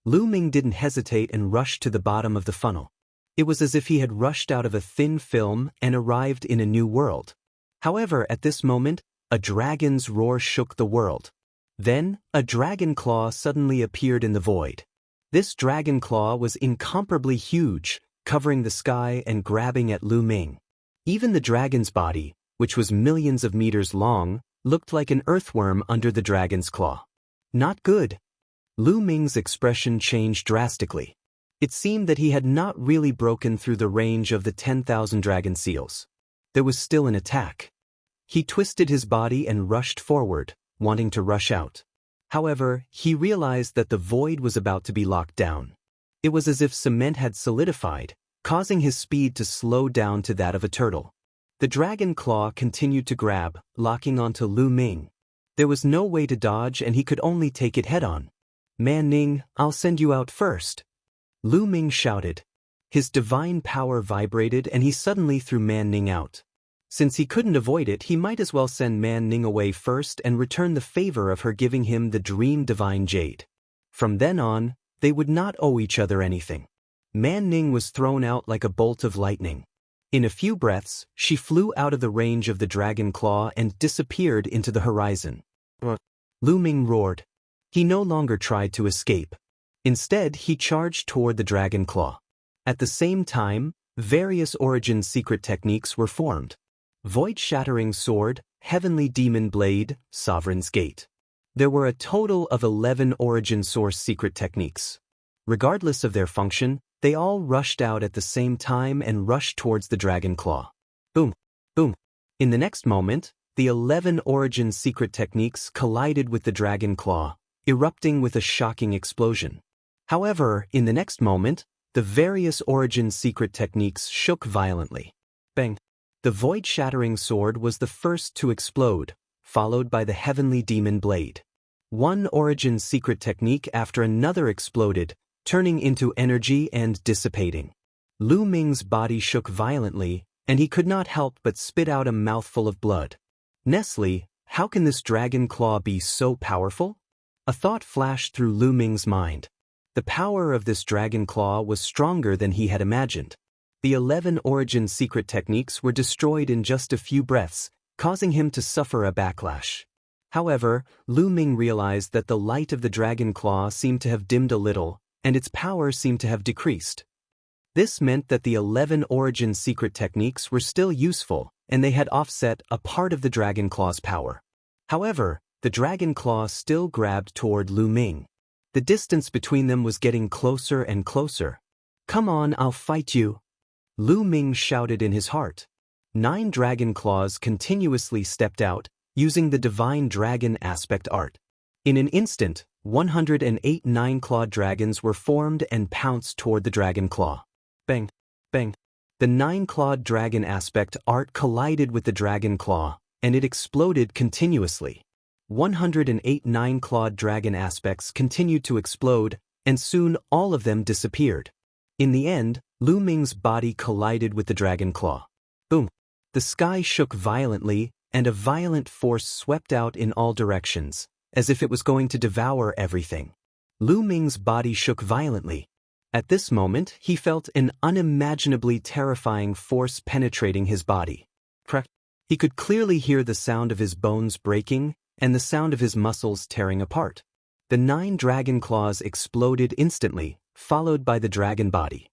A: Lu Ming didn't hesitate and rushed to the bottom of the funnel. It was as if he had rushed out of a thin film and arrived in a new world. However, at this moment, a dragon's roar shook the world. Then, a dragon claw suddenly appeared in the void. This dragon claw was incomparably huge, covering the sky and grabbing at Lu Ming. Even the dragon's body, which was millions of meters long, looked like an earthworm under the dragon's claw. Not good. Lu Ming's expression changed drastically. It seemed that he had not really broken through the range of the 10,000 dragon seals. There was still an attack. He twisted his body and rushed forward, wanting to rush out. However, he realized that the void was about to be locked down. It was as if cement had solidified, causing his speed to slow down to that of a turtle. The dragon claw continued to grab, locking onto Lu Ming. There was no way to dodge and he could only take it head-on. Man Ning, I'll send you out first. Lu Ming shouted. His divine power vibrated and he suddenly threw Man Ning out. Since he couldn't avoid it, he might as well send Man Ning away first and return the favor of her giving him the dream divine jade. From then on, they would not owe each other anything. Man Ning was thrown out like a bolt of lightning. In a few breaths, she flew out of the range of the dragon claw and disappeared into the horizon. Lu Ming roared. He no longer tried to escape. Instead, he charged toward the dragon claw. At the same time, various origin secret techniques were formed. Void-shattering sword, heavenly demon blade, sovereign's gate. There were a total of 11 origin source secret techniques. Regardless of their function, they all rushed out at the same time and rushed towards the dragon claw. Boom, boom. In the next moment, the 11 origin secret techniques collided with the dragon claw, erupting with a shocking explosion. However, in the next moment, the various origin secret techniques shook violently. Bang! The void-shattering sword was the first to explode, followed by the heavenly demon blade. One origin secret technique after another exploded, turning into energy and dissipating. Lu Ming's body shook violently, and he could not help but spit out a mouthful of blood. Nestle, how can this dragon claw be so powerful? A thought flashed through Lu Ming's mind. The power of this dragon claw was stronger than he had imagined. The 11 origin secret techniques were destroyed in just a few breaths, causing him to suffer a backlash. However, Lu Ming realized that the light of the dragon claw seemed to have dimmed a little, and its power seemed to have decreased. This meant that the 11 origin secret techniques were still useful, and they had offset a part of the Dragon Claw's power. However, the Dragon Claw still grabbed toward Lu Ming. The distance between them was getting closer and closer. "Come on, I'll fight you," Lu Ming shouted in his heart. 9 dragon claws continuously stepped out, using the divine dragon aspect art. In an instant, 108 9-clawed dragons were formed and pounced toward the dragon claw. Bang! Bang! The 9-clawed dragon aspect art collided with the dragon claw, and it exploded continuously. 108 9-clawed dragon aspects continued to explode, and soon all of them disappeared. In the end, Lu Ming's body collided with the dragon claw. Boom! The sky shook violently, and a violent force swept out in all directions, as if it was going to devour everything. Lu Ming's body shook violently. At this moment, he felt an unimaginably terrifying force penetrating his body. Crack! He could clearly hear the sound of his bones breaking, and the sound of his muscles tearing apart. The 9 dragon claws exploded instantly, followed by the dragon body.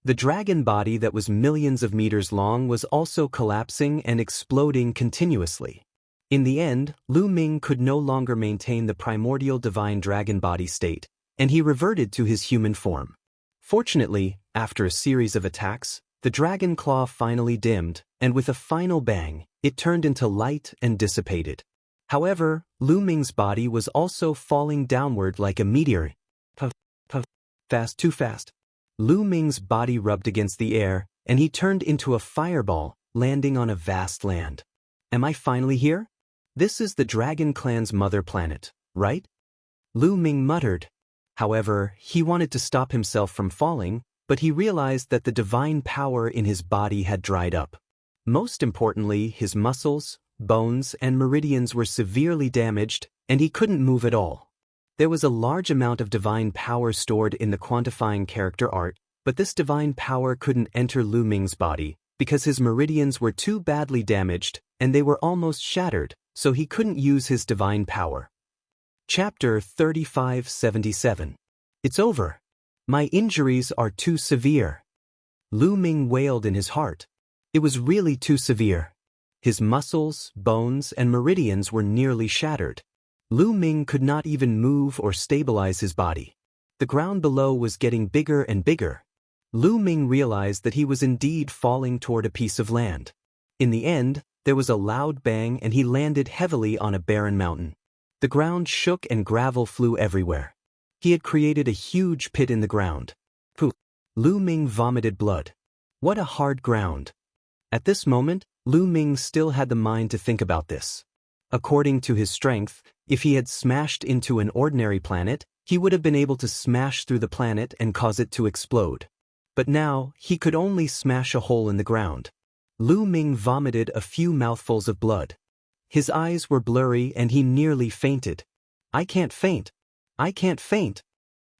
A: The dragon body that was millions of meters long was also collapsing and exploding continuously. In the end, Lu Ming could no longer maintain the primordial divine dragon body state, and he reverted to his human form. Fortunately, after a series of attacks, the dragon claw finally dimmed, and with a final bang, it turned into light and dissipated. However, Lu Ming's body was also falling downward like a meteor. Puff, puff, fast, too fast. Lu Ming's body rubbed against the air, and he turned into a fireball, landing on a vast land. Am I finally here? This is the Dragon Clan's mother planet, right? Lu Ming muttered. However, he wanted to stop himself from falling, but he realized that the divine power in his body had dried up. Most importantly, his muscles, bones, and meridians were severely damaged, and he couldn't move at all. There was a large amount of divine power stored in the quantifying character art, but this divine power couldn't enter Lu Ming's body because his meridians were too badly damaged and they were almost shattered, so he couldn't use his divine power. Chapter 3577. It's over. My injuries are too severe. Lu Ming wailed in his heart. It was really too severe. His muscles, bones, and meridians were nearly shattered. Lu Ming could not even move or stabilize his body. The ground below was getting bigger and bigger. Lu Ming realized that he was indeed falling toward a piece of land. In the end, there was a loud bang and he landed heavily on a barren mountain. The ground shook and gravel flew everywhere. He had created a huge pit in the ground. Pooh! Lu Ming vomited blood. What a hard ground. At this moment, Lu Ming still had the mind to think about this. According to his strength, if he had smashed into an ordinary planet, he would have been able to smash through the planet and cause it to explode. But now, he could only smash a hole in the ground. Lu Ming vomited a few mouthfuls of blood. His eyes were blurry and he nearly fainted. I can't faint. I can't faint.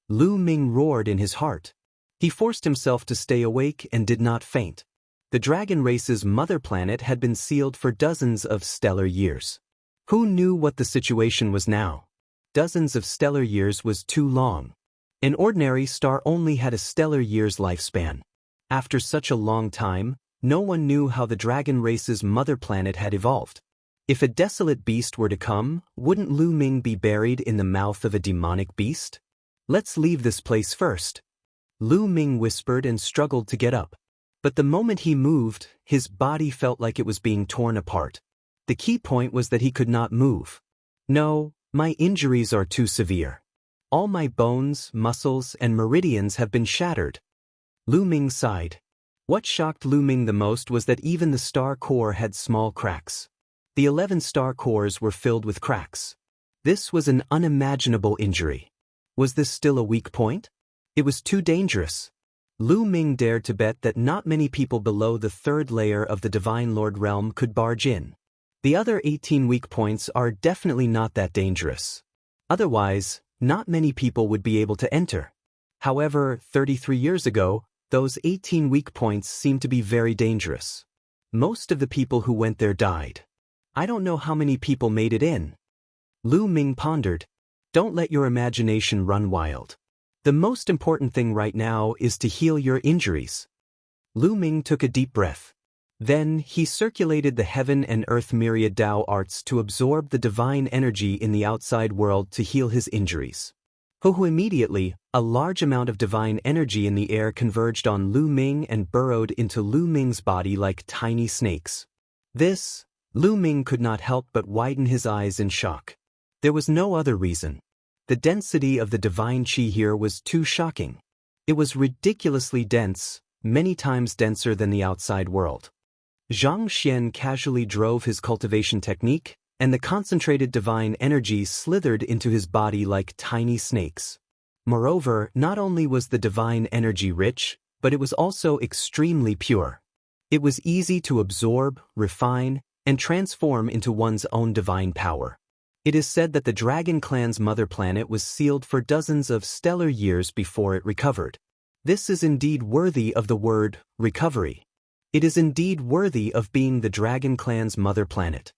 A: Lu Ming roared in his heart. He forced himself to stay awake and did not faint. The dragon race's mother planet had been sealed for dozens of stellar years. Who knew what the situation was now? Dozens of stellar years was too long. An ordinary star only had a stellar year's lifespan. After such a long time, no one knew how the dragon race's mother planet had evolved. If a desolate beast were to come, wouldn't Lu Ming be buried in the mouth of a demonic beast? Let's leave this place first. Lu Ming whispered and struggled to get up. But the moment he moved, his body felt like it was being torn apart. The key point was that he could not move. No, my injuries are too severe. All my bones, muscles, and meridians have been shattered. Lu Ming sighed. What shocked Lu Ming the most was that even the star core had small cracks. The 11 star cores were filled with cracks. This was an unimaginable injury. Was this still a weak point? It was too dangerous. Lu Ming dared to bet that not many people below the 3rd layer of the Divine Lord realm could barge in. The other 18 weak points are definitely not that dangerous. Otherwise, not many people would be able to enter. However, 33 years ago, those 18 weak points seemed to be very dangerous. Most of the people who went there died. I don't know how many people made it in. Lu Ming pondered. Don't let your imagination run wild. The most important thing right now is to heal your injuries. Lu Ming took a deep breath. Then, he circulated the heaven and earth myriad Dao arts to absorb the divine energy in the outside world to heal his injuries. Immediately, a large amount of divine energy in the air converged on Lu Ming and burrowed into Lu Ming's body like tiny snakes. Lu Ming could not help but widen his eyes in shock. There was no other reason. The density of the divine qi here was too shocking. It was ridiculously dense, many times denser than the outside world. Zhang Xian casually drove his cultivation technique, and the concentrated divine energy slithered into his body like tiny snakes. Moreover, not only was the divine energy rich, but it was also extremely pure. It was easy to absorb, refine, and transform into one's own divine power. It is said that the Dragon Clan's mother planet was sealed for dozens of stellar years before it recovered. This is indeed worthy of the word recovery. It is indeed worthy of being the Dragon Clan's mother planet.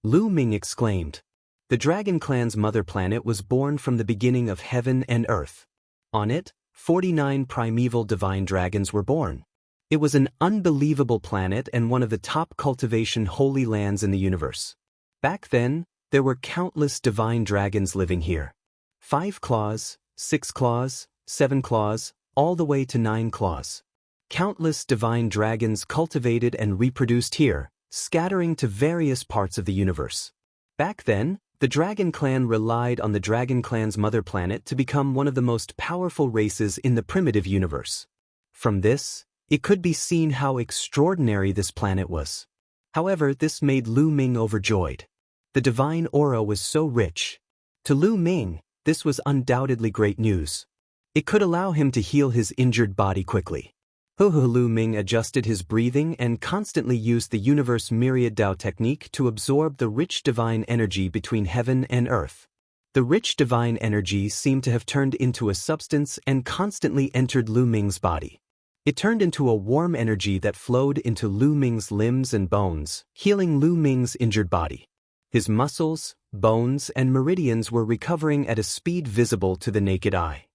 A: Lu Ming exclaimed. The Dragon Clan's mother planet was born from the beginning of heaven and earth. On it, 49 primeval divine dragons were born. It was an unbelievable planet and one of the top cultivation holy lands in the universe. Back then, there were countless divine dragons living here. 5 claws, 6 claws, 7 claws, all the way to 9 claws. Countless divine dragons cultivated and reproduced here, scattering to various parts of the universe. Back then, the Dragon Clan relied on the Dragon Clan's mother planet to become one of the most powerful races in the primitive universe. From this, it could be seen how extraordinary this planet was. However, this made Lu Ming overjoyed. The divine aura was so rich. To Lu Ming, this was undoubtedly great news. It could allow him to heal his injured body quickly. Lu Ming adjusted his breathing and constantly used the universe myriad Dao technique to absorb the rich divine energy between heaven and earth. The rich divine energy seemed to have turned into a substance and constantly entered Lu Ming's body. It turned into a warm energy that flowed into Lu Ming's limbs and bones, healing Lu Ming's injured body. His muscles, bones, and meridians were recovering at a speed visible to the naked eye.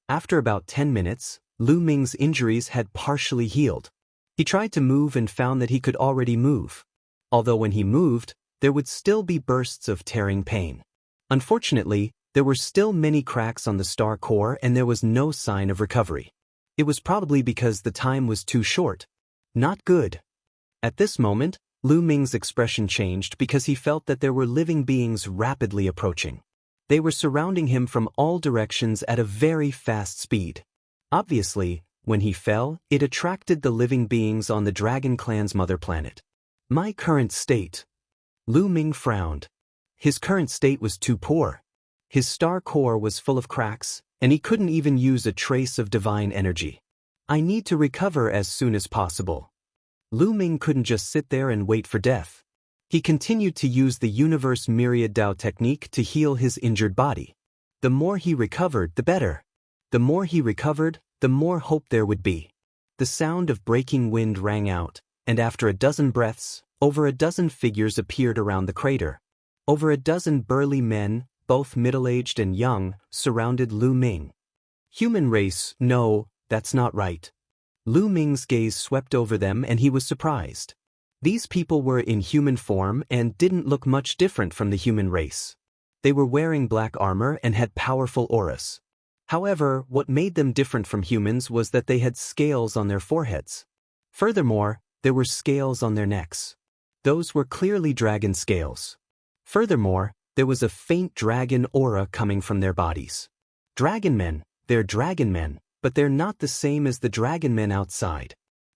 A: After about 10 minutes, Lu Ming's injuries had partially healed. He tried to move and found that he could already move. Although when he moved, there would still be bursts of tearing pain. Unfortunately, there were still many cracks on the star core and there was no sign of recovery. It was probably because the time was too short. Not good. At this moment, Lu Ming's expression changed because he felt that there were living beings rapidly approaching. They were surrounding him from all directions at a very fast speed. Obviously, when he fell, it attracted the living beings on the Dragon Clan's mother planet. My current state. Lu Ming frowned. His current state was too poor. His star core was full of cracks, and he couldn't even use a trace of divine energy. I need to recover as soon as possible. Lu Ming couldn't just sit there and wait for death. He continued to use the universe myriad Dao technique to heal his injured body. The more he recovered, the better. The more he recovered, the more hope there would be. The sound of breaking wind rang out, and after a dozen breaths, over a dozen figures appeared around the crater. Over a dozen burly men, both middle-aged and young, surrounded Lu Ming. Human race, no, that's not right. Lu Ming's gaze swept over them and he was surprised. These people were in human form and didn't look much different from the human race. They were wearing black armor and had powerful auras. However, what made them different from humans was that they had scales on their foreheads. Furthermore, there were scales on their necks. Those were clearly dragon scales. Furthermore, there was a faint dragon aura coming from their bodies. Dragon men, they're dragon men, but they're not the same as the dragon men outside.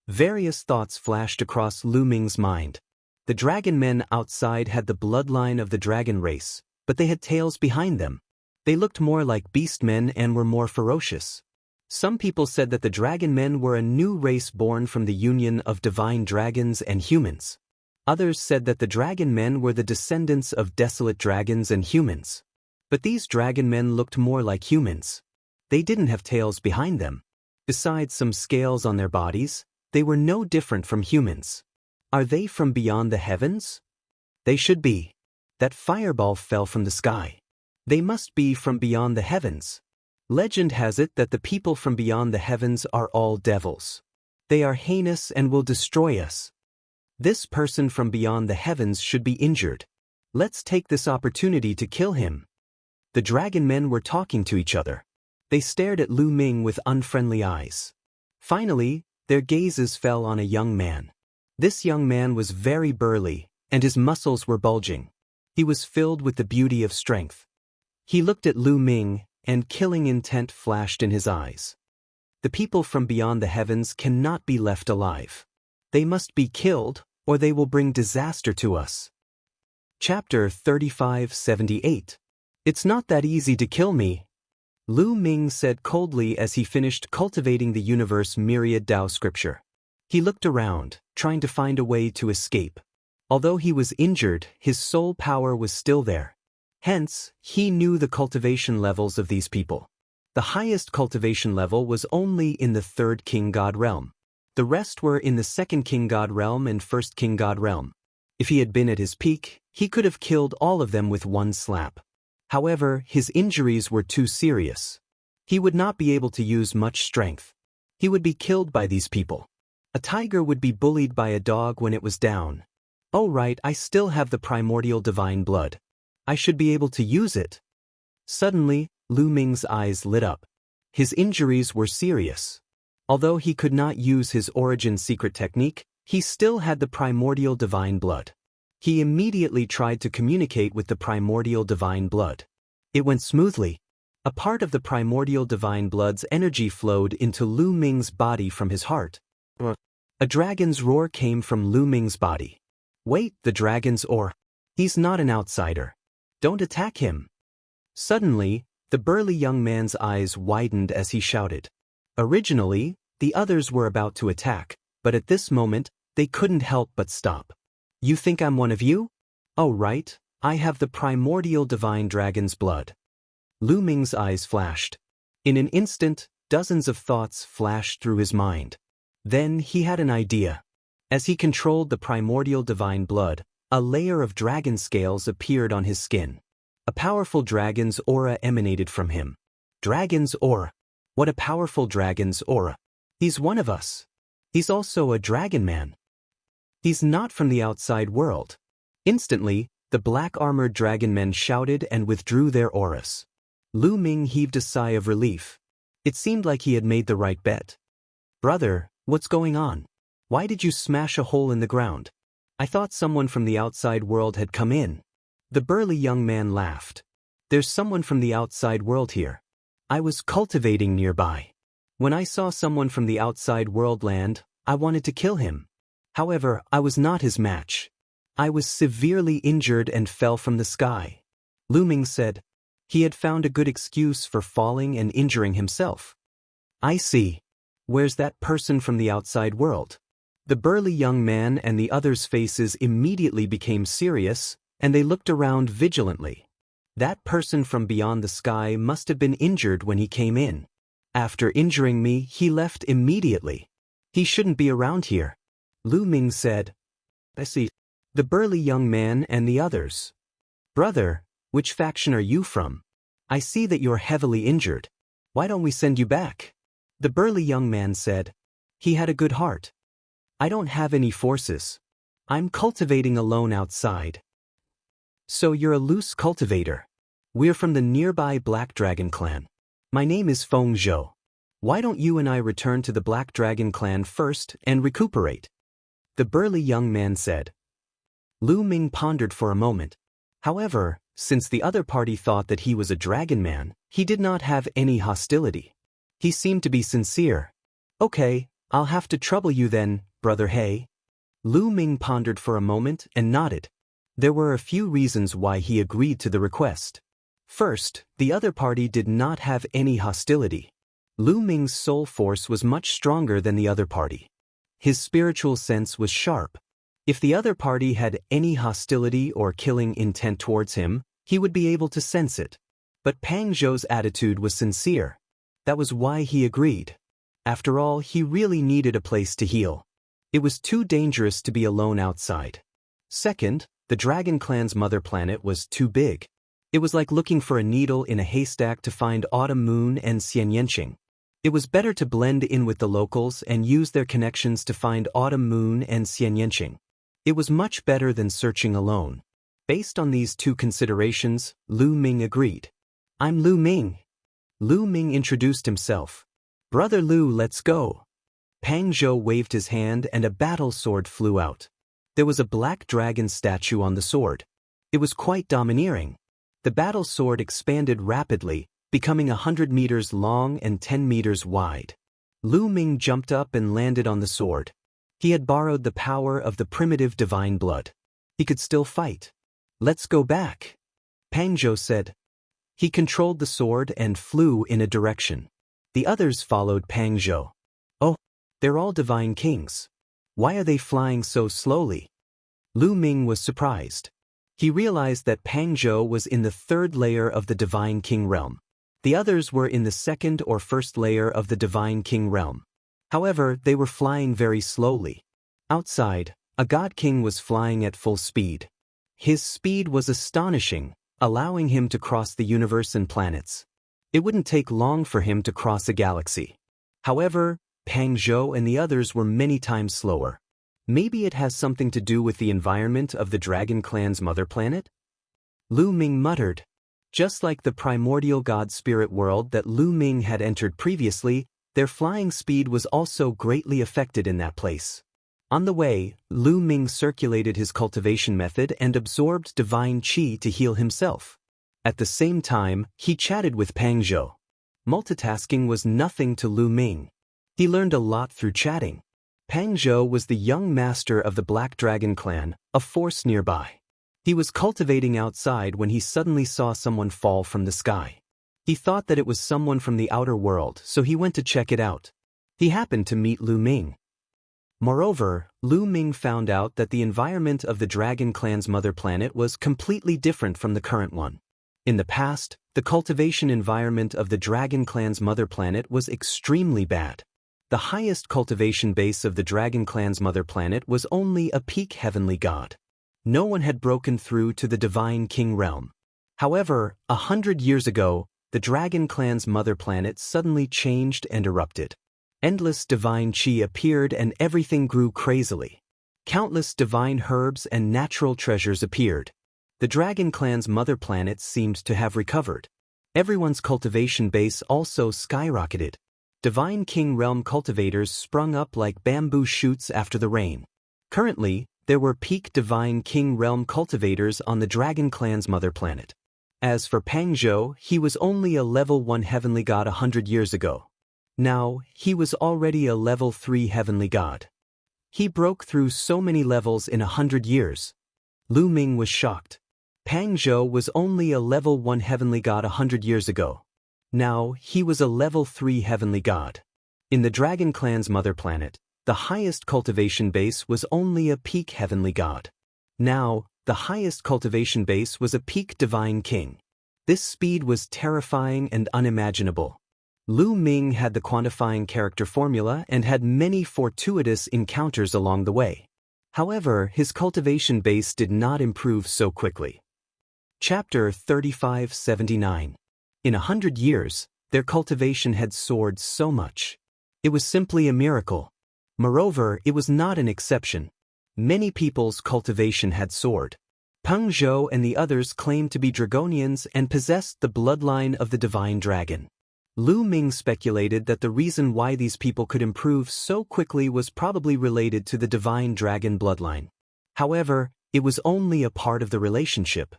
A: Various thoughts flashed across Lu Ming's mind. The dragon men outside had the bloodline of the dragon race, but they had tails behind them. They looked more like beast men and were more ferocious. Some people said that the dragon men were a new race born from the union of divine dragons and humans. Others said that the dragon men were the descendants of desolate dragons and humans. But these dragon men looked more like humans. They didn't have tails behind them. Besides some scales on their bodies, they were no different from humans. Are they from beyond the heavens? They should be. That fireball fell from the sky. They must be from beyond the heavens. Legend has it that the people from beyond the heavens are all devils. They are heinous and will destroy us. This person from beyond the heavens should be injured. Let's take this opportunity to kill him. The dragon men were talking to each other. They stared at Lu Ming with unfriendly eyes. Finally, their gazes fell on a young man. This young man was very burly, and his muscles were bulging. He was filled with the beauty of strength. He looked at Lu Ming, and killing intent flashed in his eyes. The people from beyond the heavens cannot be left alive. They must be killed, or they will bring disaster to us. Chapter 3578. It's not that easy to kill me, Lu Ming said coldly as he finished cultivating the universe myriad Dao scripture. He looked around, trying to find a way to escape. Although he was injured, his soul power was still there. Hence, he knew the cultivation levels of these people. The highest cultivation level was only in the third king god realm. The rest were in the second king god realm and first king god realm. If he had been at his peak, he could have killed all of them with one slap. However, his injuries were too serious. He would not be able to use much strength. He would be killed by these people. A tiger would be bullied by a dog when it was down. Oh right, I still have the primordial divine blood. I should be able to use it. Suddenly, Lu Ming's eyes lit up. His injuries were serious. Although he could not use his origin secret technique, he still had the primordial divine blood. He immediately tried to communicate with the primordial divine blood. It went smoothly. A part of the primordial divine blood's energy flowed into Lu Ming's body from his heart. A dragon's roar came from Lu Ming's body. Wait, the dragon's roar. He's not an outsider. Don't attack him. Suddenly, the burly young man's eyes widened as he shouted. Originally, the others were about to attack, but at this moment, they couldn't help but stop. You think I'm one of you? Oh right, I have the primordial divine dragon's blood. Lu Ming's eyes flashed. In an instant, dozens of thoughts flashed through his mind. Then he had an idea. As he controlled the primordial divine blood, a layer of dragon scales appeared on his skin. A powerful dragon's aura emanated from him. Dragon's aura. What a powerful dragon's aura. He's one of us. He's also a dragon man. He's not from the outside world. Instantly, the black-armored dragon men shouted and withdrew their auras. Lu Ming heaved a sigh of relief. It seemed like he had made the right bet. Brother, what's going on? Why did you smash a hole in the ground? I thought someone from the outside world had come in. The burly young man laughed. There's someone from the outside world here. I was cultivating nearby. When I saw someone from the outside world land, I wanted to kill him. However, I was not his match. I was severely injured and fell from the sky. Lu Ming said. He had found a good excuse for falling and injuring himself. I see. Where's that person from the outside world? The burly young man and the others' faces immediately became serious, and they looked around vigilantly. That person from beyond the sky must have been injured when he came in. After injuring me, he left immediately. He shouldn't be around here. Lu Ming said. I see. The burly young man and the others. Brother, which faction are you from? I see that you're heavily injured. Why don't we send you back? The burly young man said. He had a good heart. I don't have any forces. I'm cultivating alone outside. So you're a loose cultivator. We're from the nearby Black Dragon clan. My name is Feng Zhou. Why don't you and I return to the Black Dragon clan first and recuperate? The burly young man said. Lu Ming pondered for a moment. However, since the other party thought that he was a dragon man, he did not have any hostility. He seemed to be sincere. Okay, I'll have to trouble you then, brother He. Lu Ming pondered for a moment and nodded. There were a few reasons why he agreed to the request. First, the other party did not have any hostility. Lu Ming's soul force was much stronger than the other party. His spiritual sense was sharp. If the other party had any hostility or killing intent towards him, he would be able to sense it. But Pang Zhou's attitude was sincere. That was why he agreed. After all, he really needed a place to heal. It was too dangerous to be alone outside. Second, the Dragon Clan's mother planet was too big. It was like looking for a needle in a haystack to find Autumn Moon and Xianxia. It was better to blend in with the locals and use their connections to find Autumn Moon and Xianxia. It was much better than searching alone. Based on these two considerations, Lu Ming agreed. I'm Lu Ming. Lu Ming introduced himself. Brother Lu, let's go. Pang Zhou waved his hand and a battle sword flew out. There was a black dragon statue on the sword. It was quite domineering. The battle sword expanded rapidly, becoming 100 meters long and 10 meters wide. Lu Ming jumped up and landed on the sword. He had borrowed the power of the primitive divine blood. He could still fight. Let's go back, Pang Zhou said. He controlled the sword and flew in a direction. The others followed Pang Zhou. Oh, they're all divine kings. Why are they flying so slowly? Lu Ming was surprised. He realized that Pang Zhou was in the third layer of the divine king realm. The others were in the second or first layer of the divine king realm. However, they were flying very slowly. Outside, a god king was flying at full speed. His speed was astonishing, allowing him to cross the universe and planets. It wouldn't take long for him to cross a galaxy. However, Pang Zhou and the others were many times slower. Maybe it has something to do with the environment of the Dragon Clan's mother planet? Lu Ming muttered. Just like the primordial god spirit world that Lu Ming had entered previously, their flying speed was also greatly affected in that place. On the way, Lu Ming circulated his cultivation method and absorbed divine qi to heal himself. At the same time, he chatted with Pang Zhou. Multitasking was nothing to Lu Ming. He learned a lot through chatting. Pang Zhou was the young master of the Black Dragon Clan, a force nearby. He was cultivating outside when he suddenly saw someone fall from the sky. He thought that it was someone from the outer world, so he went to check it out. He happened to meet Lu Ming. Moreover, Lu Ming found out that the environment of the Dragon Clan's mother planet was completely different from the current one. In the past, the cultivation environment of the Dragon Clan's mother planet was extremely bad. The highest cultivation base of the Dragon Clan's mother planet was only a peak heavenly god. No one had broken through to the divine king realm. However, 100 years ago, the Dragon Clan's mother planet suddenly changed and erupted. Endless divine qi appeared and everything grew crazily. Countless divine herbs and natural treasures appeared. The Dragon Clan's mother planet seemed to have recovered. Everyone's cultivation base also skyrocketed. Divine King Realm cultivators sprung up like bamboo shoots after the rain. Currently, there were peak Divine King Realm cultivators on the Dragon Clan's mother planet. As for Pang Zhou, he was only a level 1 heavenly god 100 years ago. Now, he was already a level 3 heavenly god. He broke through so many levels in 100 years. Lu Ming was shocked. Pang Zhou was only a level 1 heavenly god 100 years ago. Now, he was a level 3 heavenly god. In the Dragon Clan's mother planet, the highest cultivation base was only a peak heavenly god. Now, the highest cultivation base was a peak divine king. This speed was terrifying and unimaginable. Lu Ming had the quantifying character formula and had many fortuitous encounters along the way. However, his cultivation base did not improve so quickly. Chapter 3579. In 100 years, their cultivation had soared so much. It was simply a miracle. Moreover, it was not an exception. Many people's cultivation had soared. Pang Zhou and the others claimed to be Dragonians and possessed the bloodline of the divine dragon. Lu Ming speculated that the reason why these people could improve so quickly was probably related to the divine dragon bloodline. However, it was only a part of the relationship.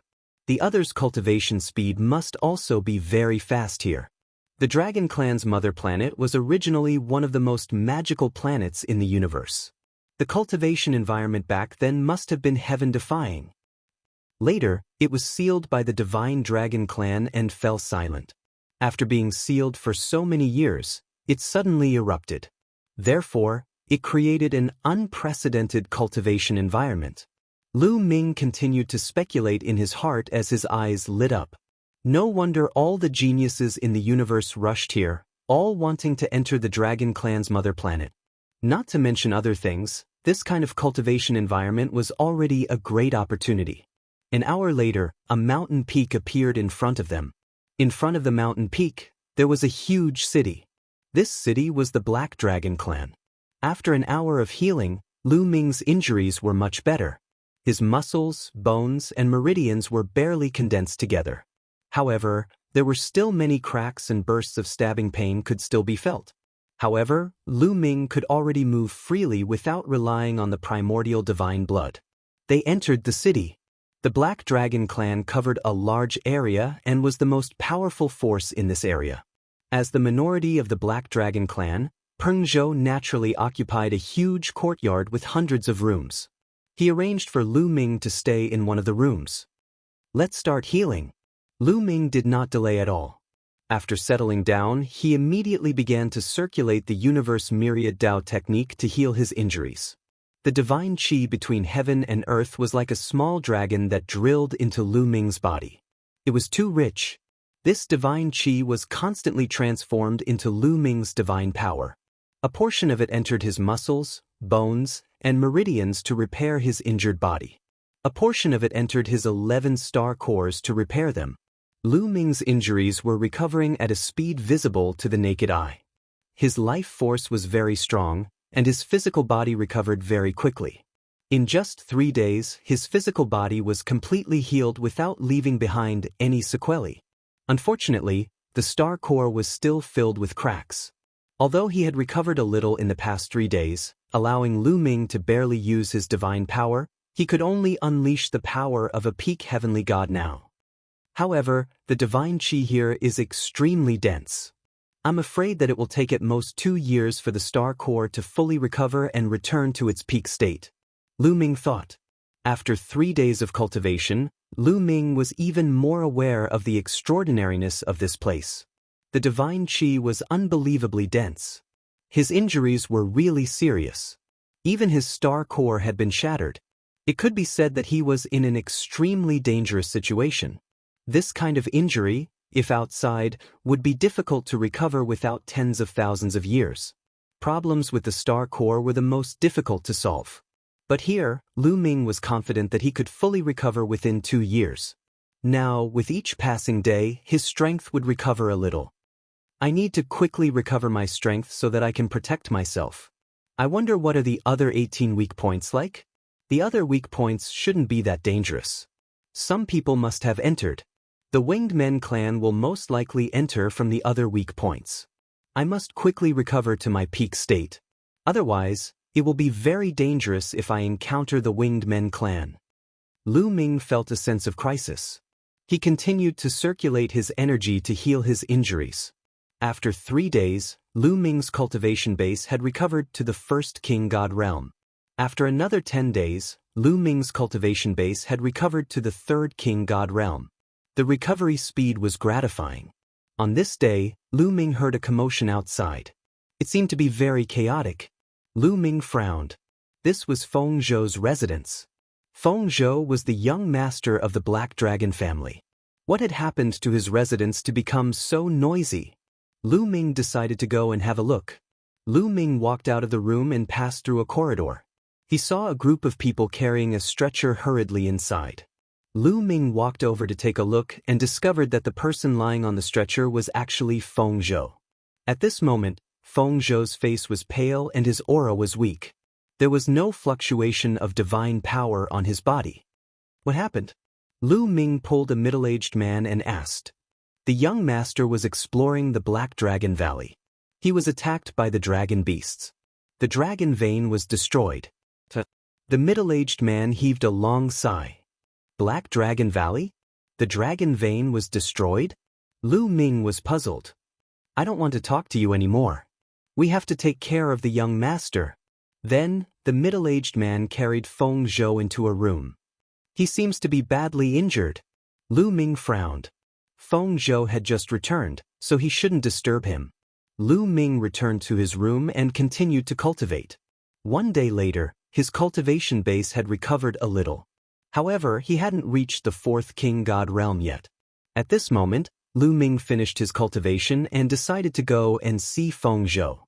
A: The others' cultivation speed must also be very fast here. The Dragon Clan's mother planet was originally one of the most magical planets in the universe. The cultivation environment back then must have been heaven-defying. Later, it was sealed by the Divine Dragon Clan and fell silent. After being sealed for so many years, it suddenly erupted. Therefore, it created an unprecedented cultivation environment. Lu Ming continued to speculate in his heart as his eyes lit up. No wonder all the geniuses in the universe rushed here, all wanting to enter the Dragon Clan's mother planet. Not to mention other things, this kind of cultivation environment was already a great opportunity. An hour later, a mountain peak appeared in front of them. In front of the mountain peak, there was a huge city. This city was the Black Dragon Clan. After an hour of healing, Lu Ming's injuries were much better. His muscles, bones, and meridians were barely condensed together. However, there were still many cracks and bursts of stabbing pain could still be felt. However, Lu Ming could already move freely without relying on the primordial divine blood. They entered the city. The Black Dragon clan covered a large area and was the most powerful force in this area. As the minority of the Black Dragon clan, Peng Zhou naturally occupied a huge courtyard with hundreds of rooms. He arranged for Lu Ming to stay in one of the rooms. "Let's start healing." Lu Ming did not delay at all. After settling down, he immediately began to circulate the universe myriad Dao technique to heal his injuries. The divine qi between heaven and earth was like a small dragon that drilled into Lu Ming's body. It was too rich. This divine qi was constantly transformed into Lu Ming's divine power. A portion of it entered his muscles, bones, and meridians to repair his injured body. A portion of it entered his 11 star cores to repair them. Lu Ming's injuries were recovering at a speed visible to the naked eye. His life force was very strong, and his physical body recovered very quickly. In just 3 days, his physical body was completely healed without leaving behind any sequelae. Unfortunately, the star core was still filled with cracks. Although he had recovered a little in the past 3 days, allowing Lu Ming to barely use his divine power, he could only unleash the power of a peak heavenly god now. However, the divine qi here is extremely dense. I'm afraid that it will take at most 2 years for the star core to fully recover and return to its peak state. Lu Ming thought. After 3 days of cultivation, Lu Ming was even more aware of the extraordinariness of this place. The divine qi was unbelievably dense. His injuries were really serious. Even his star core had been shattered. It could be said that he was in an extremely dangerous situation. This kind of injury, if outside, would be difficult to recover without tens of thousands of years. Problems with the star core were the most difficult to solve. But here, Lu Ming was confident that he could fully recover within 2 years. Now, with each passing day, his strength would recover a little. I need to quickly recover my strength so that I can protect myself. I wonder what are the other 18 weak points like? The other weak points shouldn't be that dangerous. Some people must have entered. The Winged Men clan will most likely enter from the other weak points. I must quickly recover to my peak state. Otherwise, it will be very dangerous if I encounter the Winged Men clan. Lu Ming felt a sense of crisis. He continued to circulate his energy to heal his injuries. After 3 days, Lu Ming's cultivation base had recovered to the first King God realm. After another 10 days, Lu Ming's cultivation base had recovered to the third King God realm. The recovery speed was gratifying. On this day, Lu Ming heard a commotion outside. It seemed to be very chaotic. Lu Ming frowned. This was Feng Zhou's residence. Feng Zhou was the young master of the Black Dragon family. What had happened to his residence to become so noisy? Lu Ming decided to go and have a look. Lu Ming walked out of the room and passed through a corridor. He saw a group of people carrying a stretcher hurriedly inside. Lu Ming walked over to take a look and discovered that the person lying on the stretcher was actually Feng Zhou. At this moment, Feng Zhou's face was pale and his aura was weak. There was no fluctuation of divine power on his body. What happened? Lu Ming pulled a middle-aged man and asked. The young master was exploring the Black Dragon Valley. He was attacked by the dragon beasts. The dragon vein was destroyed. The middle-aged man heaved a long sigh. Black Dragon Valley? The dragon vein was destroyed? Lu Ming was puzzled. I don't want to talk to you anymore. We have to take care of the young master. Then, the middle-aged man carried Feng Zhou into a room. He seems to be badly injured. Lu Ming frowned. Feng Zhou had just returned, so he shouldn't disturb him. Lu Ming returned to his room and continued to cultivate. 1 day later, his cultivation base had recovered a little. However, he hadn't reached the 4th King God realm yet. At this moment, Lu Ming finished his cultivation and decided to go and see Feng Zhou.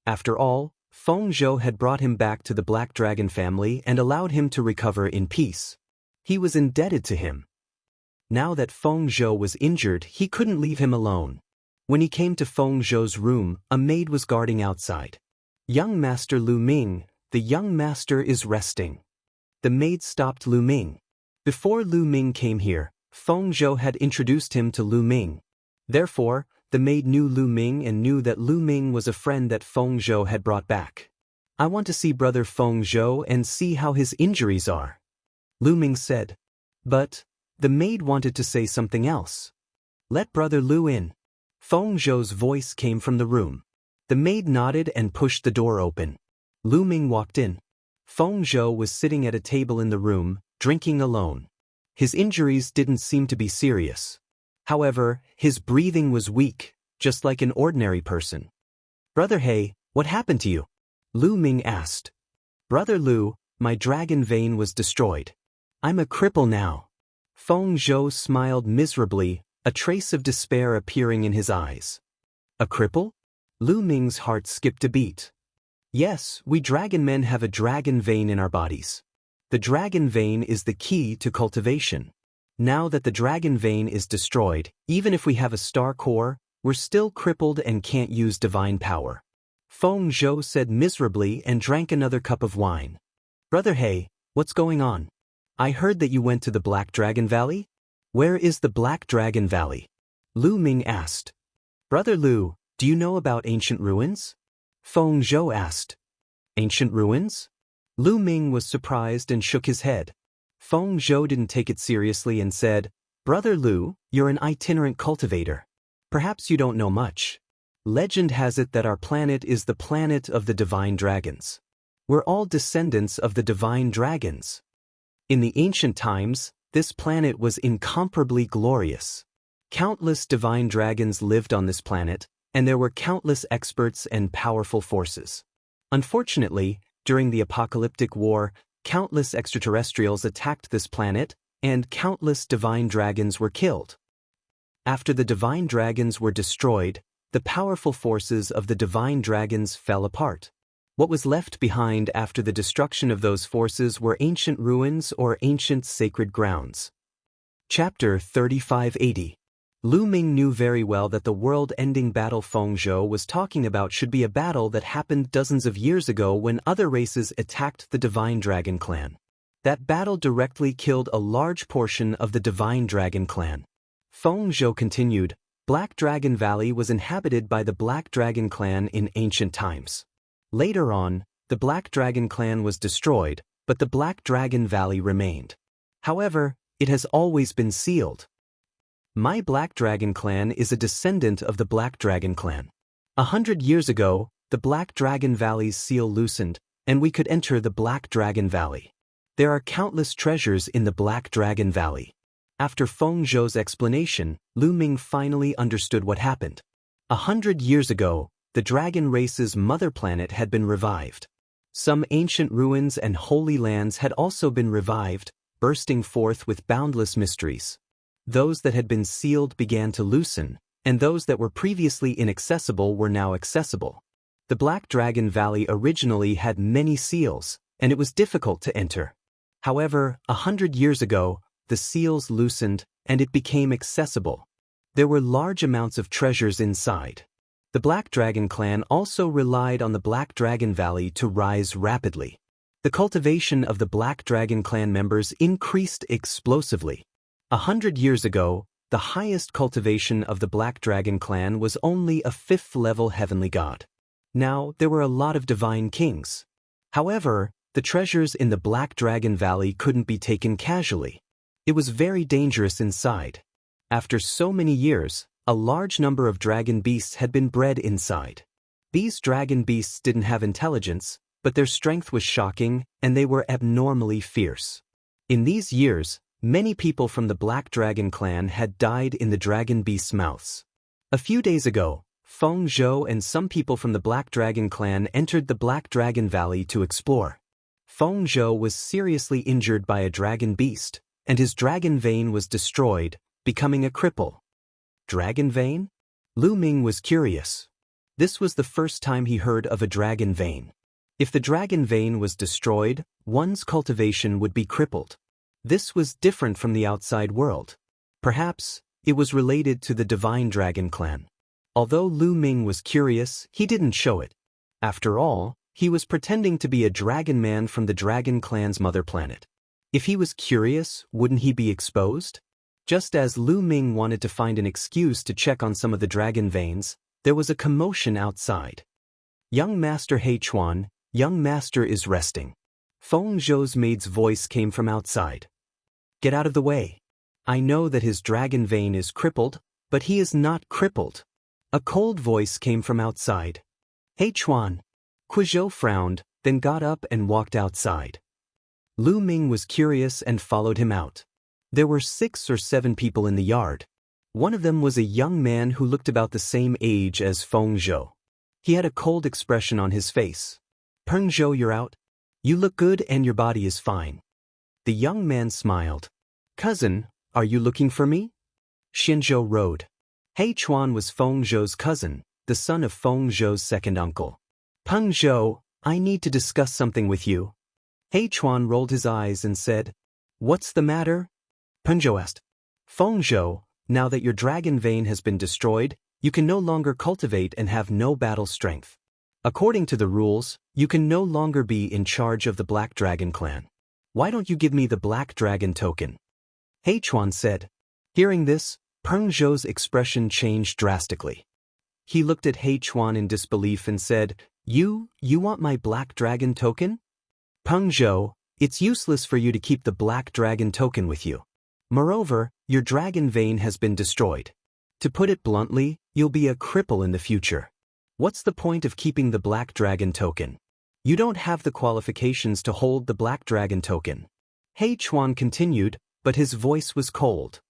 A: After all, Feng Zhou had brought him back to the Black Dragon family and allowed him to recover in peace. He was indebted to him. Now that Feng Zhou was injured, he couldn't leave him alone. When he came to Feng Zhou's room, a maid was guarding outside. Young Master Lu Ming, the young master is resting. The maid stopped Lu Ming. Before Lu Ming came here, Feng Zhou had introduced him to Lu Ming. Therefore, the maid knew Lu Ming and knew that Lu Ming was a friend that Feng Zhou had brought back. I want to see brother Feng Zhou and see how his injuries are, Lu Ming said. But the maid wanted to say something else. Let brother Lu in. Feng Zhou's voice came from the room. The maid nodded and pushed the door open. Lu Ming walked in. Feng Zhou was sitting at a table in the room, drinking alone. His injuries didn't seem to be serious. However, his breathing was weak, just like an ordinary person. Brother He, what happened to you? Lu Ming asked. Brother Lu, my dragon vein was destroyed. I'm a cripple now. Feng Zhou smiled miserably, a trace of despair appearing in his eyes. A cripple? Lu Ming's heart skipped a beat. Yes, we dragon men have a dragon vein in our bodies. The dragon vein is the key to cultivation. Now that the dragon vein is destroyed, even if we have a star core, we're still crippled and can't use divine power. Feng Zhou said miserably and drank another cup of wine. Brother He, what's going on? I heard that you went to the Black Dragon Valley? Where is the Black Dragon Valley? Lu Ming asked. Brother Lu, do you know about ancient ruins? Feng Zhou asked. Ancient ruins? Lu Ming was surprised and shook his head. Feng Zhou didn't take it seriously and said, Brother Lu, you're an itinerant cultivator. Perhaps you don't know much. Legend has it that our planet is the planet of the divine dragons. We're all descendants of the divine dragons. In the ancient times, this planet was incomparably glorious. Countless divine dragons lived on this planet, and there were countless experts and powerful forces. Unfortunately, during the apocalyptic war, countless extraterrestrials attacked this planet, and countless divine dragons were killed. After the divine dragons were destroyed, the powerful forces of the divine dragons fell apart. What was left behind after the destruction of those forces were ancient ruins or ancient sacred grounds. Chapter 3580. Lu Ming knew very well that the world-ending battle Feng Zhou was talking about should be a battle that happened dozens of years ago when other races attacked the Divine Dragon Clan. That battle directly killed a large portion of the Divine Dragon Clan. Feng Zhou continued, Black Dragon Valley was inhabited by the Black Dragon Clan in ancient times. Later on, the Black Dragon Clan was destroyed, but the Black Dragon Valley remained. However, it has always been sealed. My Black Dragon Clan is a descendant of the Black Dragon Clan. 100 years ago, the Black Dragon Valley's seal loosened, and we could enter the Black Dragon Valley. There are countless treasures in the Black Dragon Valley. After Feng Zhou's explanation, Lu Ming finally understood what happened. 100 years ago, the dragon race's mother planet had been revived. Some ancient ruins and holy lands had also been revived, bursting forth with boundless mysteries. Those that had been sealed began to loosen, and those that were previously inaccessible were now accessible. The Black Dragon Valley originally had many seals, and it was difficult to enter. However, 100 years ago, the seals loosened, and it became accessible. There were large amounts of treasures inside. The Black Dragon Clan also relied on the Black Dragon Valley to rise rapidly. The cultivation of the Black Dragon Clan members increased explosively. 100 years ago, the highest cultivation of the Black Dragon Clan was only a 5th-level heavenly god. Now, there were a lot of divine kings. However, the treasures in the Black Dragon Valley couldn't be taken casually. It was very dangerous inside. After so many years, a large number of dragon beasts had been bred inside. These dragon beasts didn't have intelligence, but their strength was shocking, and they were abnormally fierce. In these years, many people from the Black Dragon Clan had died in the dragon beasts' mouths. A few days ago, Feng Zhou and some people from the Black Dragon Clan entered the Black Dragon Valley to explore. Feng Zhou was seriously injured by a dragon beast, and his dragon vein was destroyed, becoming a cripple. Dragon vein? Lu Ming was curious. This was the first time he heard of a dragon vein. If the dragon vein was destroyed, one's cultivation would be crippled. This was different from the outside world. Perhaps, it was related to the Divine Dragon Clan. Although Lu Ming was curious, he didn't show it. After all, He was pretending to be a dragon man from the dragon clan's mother planet. If he was curious, wouldn't he be exposed? Just as Lu Ming wanted to find an excuse to check on some of the dragon veins, there was a commotion outside. Young Master He Chuan, young master is resting. Feng Zhou's maid's voice came from outside. Get out of the way. I know that his dragon vein is crippled, but he is not crippled. A cold voice came from outside. He Chuan. Zhou frowned, then got up and walked outside. Lu Ming was curious and followed him out. There were 6 or 7 people in the yard. One of them was a young man who looked about the same age as Feng Zhou. He had a cold expression on his face. Feng Zhou, you're out? You look good and your body is fine. The young man smiled. Cousin, are you looking for me? Xianzhou rode. He Chuan was Feng Zhou's cousin, the son of Feng Zhou's second uncle. Feng Zhou, I need to discuss something with you. He Chuan rolled his eyes and said, What's the matter? Feng Zhou asked. Feng Zhou, now that your dragon vein has been destroyed, you can no longer cultivate and have no battle strength. According to the rules, you can no longer be in charge of the Black Dragon clan. Why don't you give me the Black Dragon token? He Chuan said. Hearing this, Feng Zhou's expression changed drastically. He looked at He Chuan in disbelief and said, You want my Black Dragon token? Feng Zhou, it's useless for you to keep the Black Dragon token with you. Moreover, your dragon vein has been destroyed. To put it bluntly, you'll be a cripple in the future. What's the point of keeping the Black Dragon token? You don't have the qualifications to hold the Black Dragon token. He Chuan continued, but his voice was cold.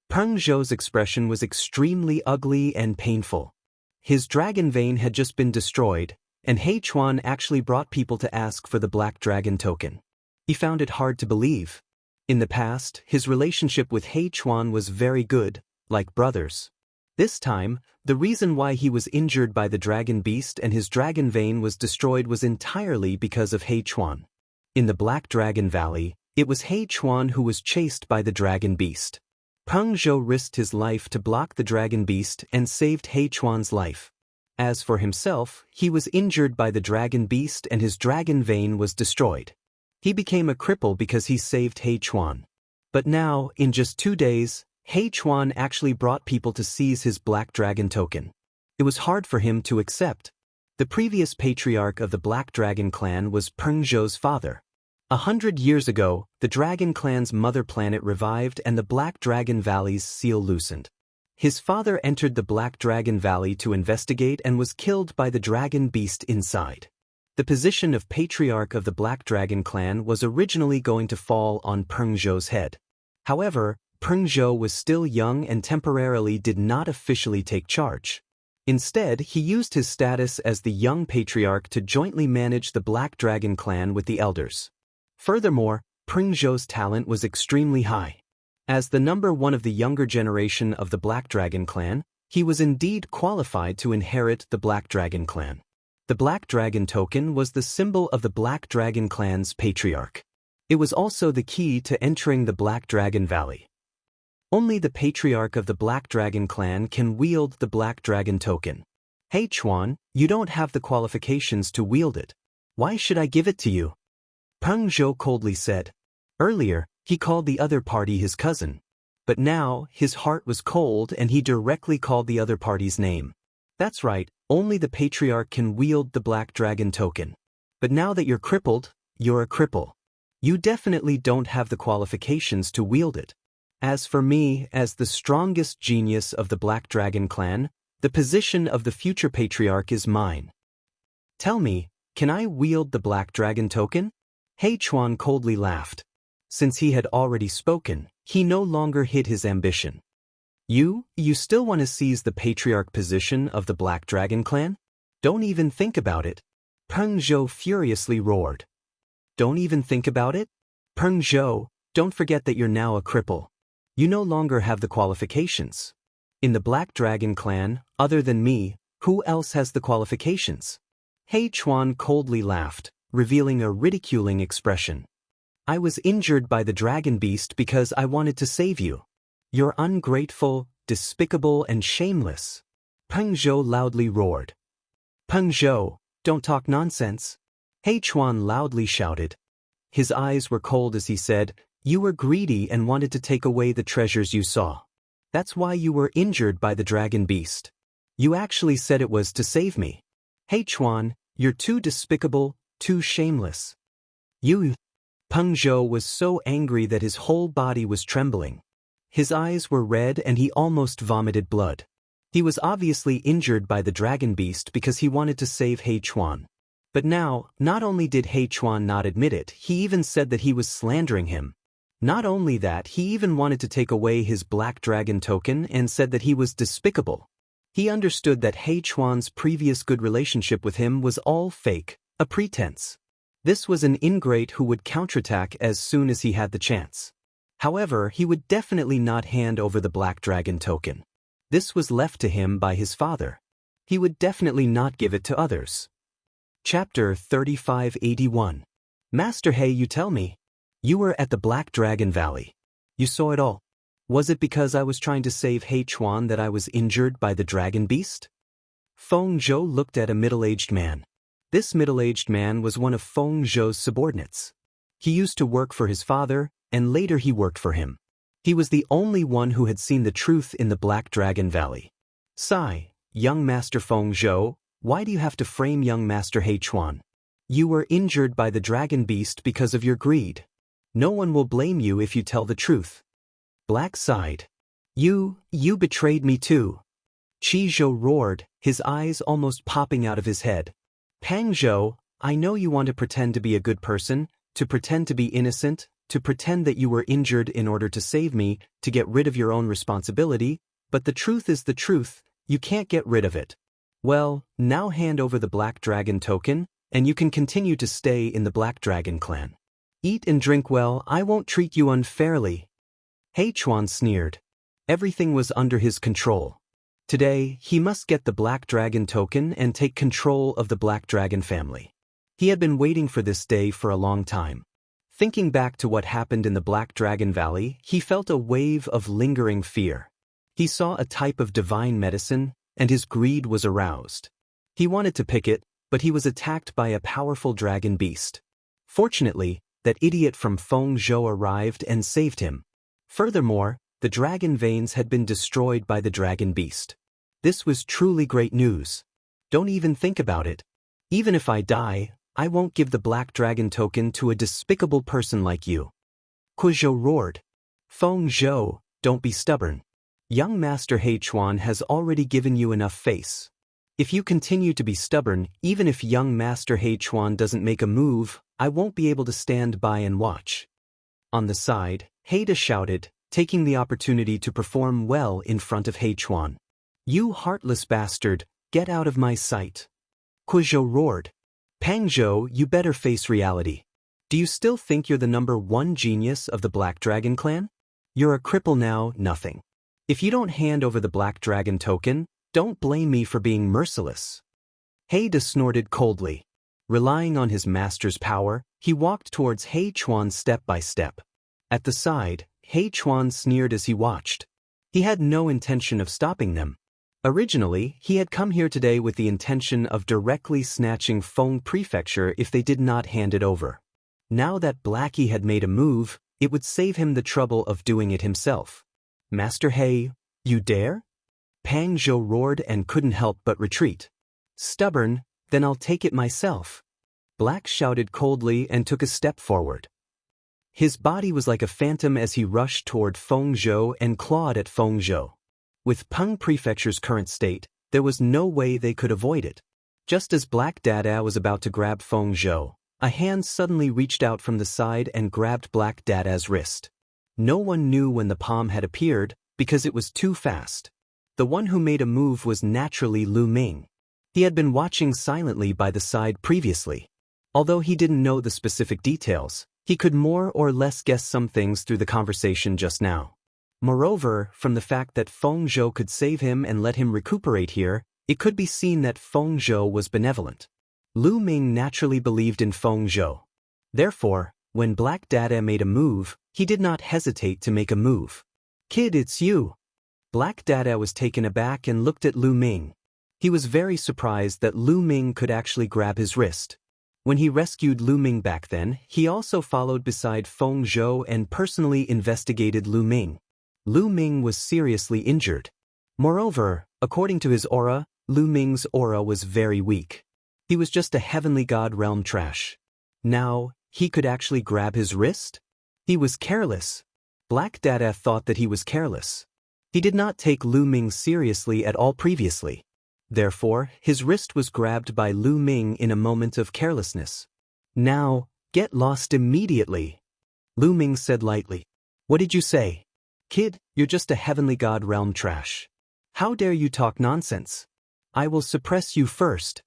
A: Feng Zhou's expression was extremely ugly and painful. His dragon vein had just been destroyed, and He Chuan actually brought people to ask for the Black Dragon token. He found it hard to believe. In the past, his relationship with He Chuan was very good, like brothers. This time, the reason why he was injured by the dragon beast and his dragon vein was destroyed was entirely because of He Chuan. In the Black Dragon Valley, it was He Chuan who was chased by the dragon beast. Feng Zhou risked his life to block the dragon beast and saved He Chuan's life. As for himself, he was injured by the dragon beast and his dragon vein was destroyed. He became a cripple because he saved He Chuan. But now, in just 2 days, He Chuan actually brought people to seize his Black Dragon token. It was hard for him to accept. The previous patriarch of the Black Dragon clan was Feng Zhou's father. 100 years ago, the Dragon clan's mother planet revived and the Black Dragon Valley's seal loosened. His father entered the Black Dragon Valley to investigate and was killed by the dragon beast inside. The position of patriarch of the Black Dragon clan was originally going to fall on Feng Zhou's head. However, Feng Zhou was still young and temporarily did not officially take charge. Instead, he used his status as the young patriarch to jointly manage the Black Dragon clan with the elders. Furthermore, Feng Zhou's talent was extremely high. As the number 1 of the younger generation of the Black Dragon clan, he was indeed qualified to inherit the Black Dragon clan. The Black Dragon token was the symbol of the Black Dragon clan's patriarch. It was also the key to entering the Black Dragon Valley. Only the patriarch of the Black Dragon clan can wield the Black Dragon token. He Chuan, you don't have the qualifications to wield it. Why should I give it to you? Feng Zhou coldly said. Earlier, he called the other party his cousin. But now, his heart was cold and he directly called the other party's name. That's right, only the patriarch can wield the Black Dragon token. But now that you're crippled, you're a cripple. You definitely don't have the qualifications to wield it. As for me, as the strongest genius of the Black Dragon clan, the position of the future patriarch is mine. Tell me, can I wield the Black Dragon token? He Chuan coldly laughed. Since he had already spoken, he no longer hid his ambition. You still want to seize the patriarch position of the Black Dragon clan? Don't even think about it. Feng Zhou furiously roared. Don't even think about it? Feng Zhou, don't forget that you're now a cripple. You no longer have the qualifications. In the Black Dragon clan, other than me, who else has the qualifications? He Chuan coldly laughed, revealing a ridiculing expression. I was injured by the dragon beast because I wanted to save you. You're ungrateful, despicable, and shameless. Feng Zhou loudly roared. Feng Zhou, don't talk nonsense. He Chuan loudly shouted. His eyes were cold as he said, "You were greedy and wanted to take away the treasures you saw. That's why you were injured by the dragon beast. You actually said it was to save me. He Chuan, you're too despicable, too shameless. You." Peng Zhou was so angry that his whole body was trembling. His eyes were red and he almost vomited blood. He was obviously injured by the dragon beast because he wanted to save He Chuan. But now, not only did He Chuan not admit it, he even said that he was slandering him. Not only that, he even wanted to take away his black dragon token and said that he was despicable. He understood that He Chuan's previous good relationship with him was all fake, a pretense. This was an ingrate who would counterattack as soon as he had the chance. However, he would definitely not hand over the black dragon token. This was left to him by his father. He would definitely not give it to others. Chapter 3581. Master He, you tell me. You were at the Black Dragon Valley. You saw it all. Was it because I was trying to save He Chuan that I was injured by the dragon beast? Feng Zhou looked at a middle-aged man. This middle-aged man was one of Feng Zhou's subordinates. He used to work for his father, and later he worked for him. He was the only one who had seen the truth in the Black Dragon Valley. Sigh, young Master Feng Zhou, why do you have to frame young Master He Chuan? You were injured by the dragon beast because of your greed. No one will blame you if you tell the truth. Black sighed. You betrayed me too. Qi Zhou roared, his eyes almost popping out of his head. Pang Zhou, I know you want to pretend to be a good person, to pretend to be innocent, to pretend that you were injured in order to save me, to get rid of your own responsibility, but the truth is the truth, you can't get rid of it. Well, now hand over the Black Dragon token, and you can continue to stay in the Black Dragon clan. Eat and drink well, I won't treat you unfairly. He Chuan sneered. Everything was under his control. Today, he must get the Black Dragon token and take control of the Black Dragon family. He had been waiting for this day for a long time. Thinking back to what happened in the Black Dragon Valley, he felt a wave of lingering fear. He saw a type of divine medicine, and his greed was aroused. He wanted to pick it, but he was attacked by a powerful dragon beast. Fortunately, that idiot from Feng Zhou arrived and saved him. Furthermore, the dragon veins had been destroyed by the dragon beast. This was truly great news. Don't even think about it. Even if I die, I won't give the Black Dragon token to a despicable person like you. Qi Zhou roared. Feng Zhou, don't be stubborn. Young Master He Chuan has already given you enough face. If you continue to be stubborn, even if young Master He Chuan doesn't make a move, I won't be able to stand by and watch. On the side, Haida shouted, taking the opportunity to perform well in front of He Chuan. You heartless bastard, get out of my sight. Qi Zhou roared. Pang Zhou, you better face reality. Do you still think you're the #1 genius of the Black Dragon clan? You're a cripple now, nothing. If you don't hand over the Black Dragon token, don't blame me for being merciless. Haida snorted coldly. Relying on his master's power, he walked towards He Chuan step by step. At the side, He Chuan sneered as he watched. He had no intention of stopping them. Originally, he had come here today with the intention of directly snatching Feng Prefecture if they did not hand it over. Now that Blackie had made a move, it would save him the trouble of doing it himself. Master He, you dare? Pang Zhou roared and couldn't help but retreat. Stubborn, then I'll take it myself. Black shouted coldly and took a step forward. His body was like a phantom as he rushed toward Feng Zhou and clawed at Feng Zhou. With Peng Prefecture's current state, there was no way they could avoid it. Just as Black Dada was about to grab Feng Zhou, a hand suddenly reached out from the side and grabbed Black Dada's wrist. No one knew when the palm had appeared, because it was too fast. The one who made a move was naturally Lu Ming. He had been watching silently by the side previously. Although he didn't know the specific details, he could more or less guess some things through the conversation just now. Moreover, from the fact that Feng Zhou could save him and let him recuperate here, it could be seen that Feng Zhou was benevolent. Lu Ming naturally believed in Feng Zhou. Therefore, when Black Dada made a move, he did not hesitate to make a move. Kid, it's you. Black Dada was taken aback and looked at Lu Ming. He was very surprised that Lu Ming could actually grab his wrist. When he rescued Lu Ming back then, he also followed beside Feng Zhou and personally investigated Lu Ming. Lu Ming was seriously injured. Moreover, according to his aura, Lu Ming's aura was very weak. He was just a heavenly god realm trash. Now, he could actually grab his wrist? He was careless. Black Dada thought that he was careless. He did not take Lu Ming seriously at all previously. Therefore, his wrist was grabbed by Lu Ming in a moment of carelessness. Now, get lost immediately. Lu Ming said lightly. What did you say? Kid, you're just a heavenly god realm trash. How dare you talk nonsense? I will suppress you first.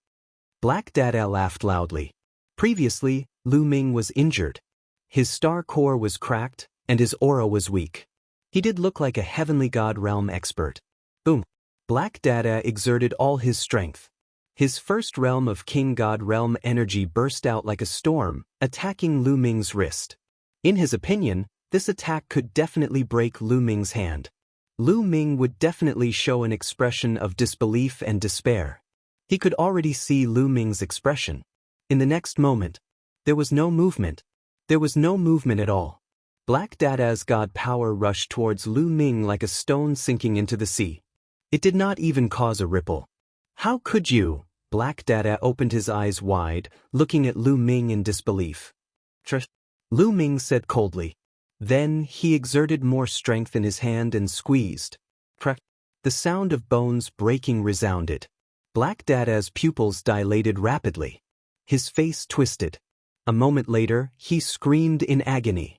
A: Black Dada laughed loudly. Previously, Lu Ming was injured. His star core was cracked, and his aura was weak. He did look like a heavenly god realm expert. Boom. Black Dada exerted all his strength. His first realm of king god realm energy burst out like a storm, attacking Lu Ming's wrist. In his opinion, this attack could definitely break Lu Ming's hand. Lu Ming would definitely show an expression of disbelief and despair. He could already see Lu Ming's expression. In the next moment, there was no movement. There was no movement at all. Black Dada's god power rushed towards Lu Ming like a stone sinking into the sea. It did not even cause a ripple. How could you? Black Dada opened his eyes wide, looking at Lu Ming in disbelief. Lu Ming said coldly. Then he exerted more strength in his hand and squeezed. The sound of bones breaking resounded. Black Dada's pupils dilated rapidly. His face twisted. A moment later, he screamed in agony.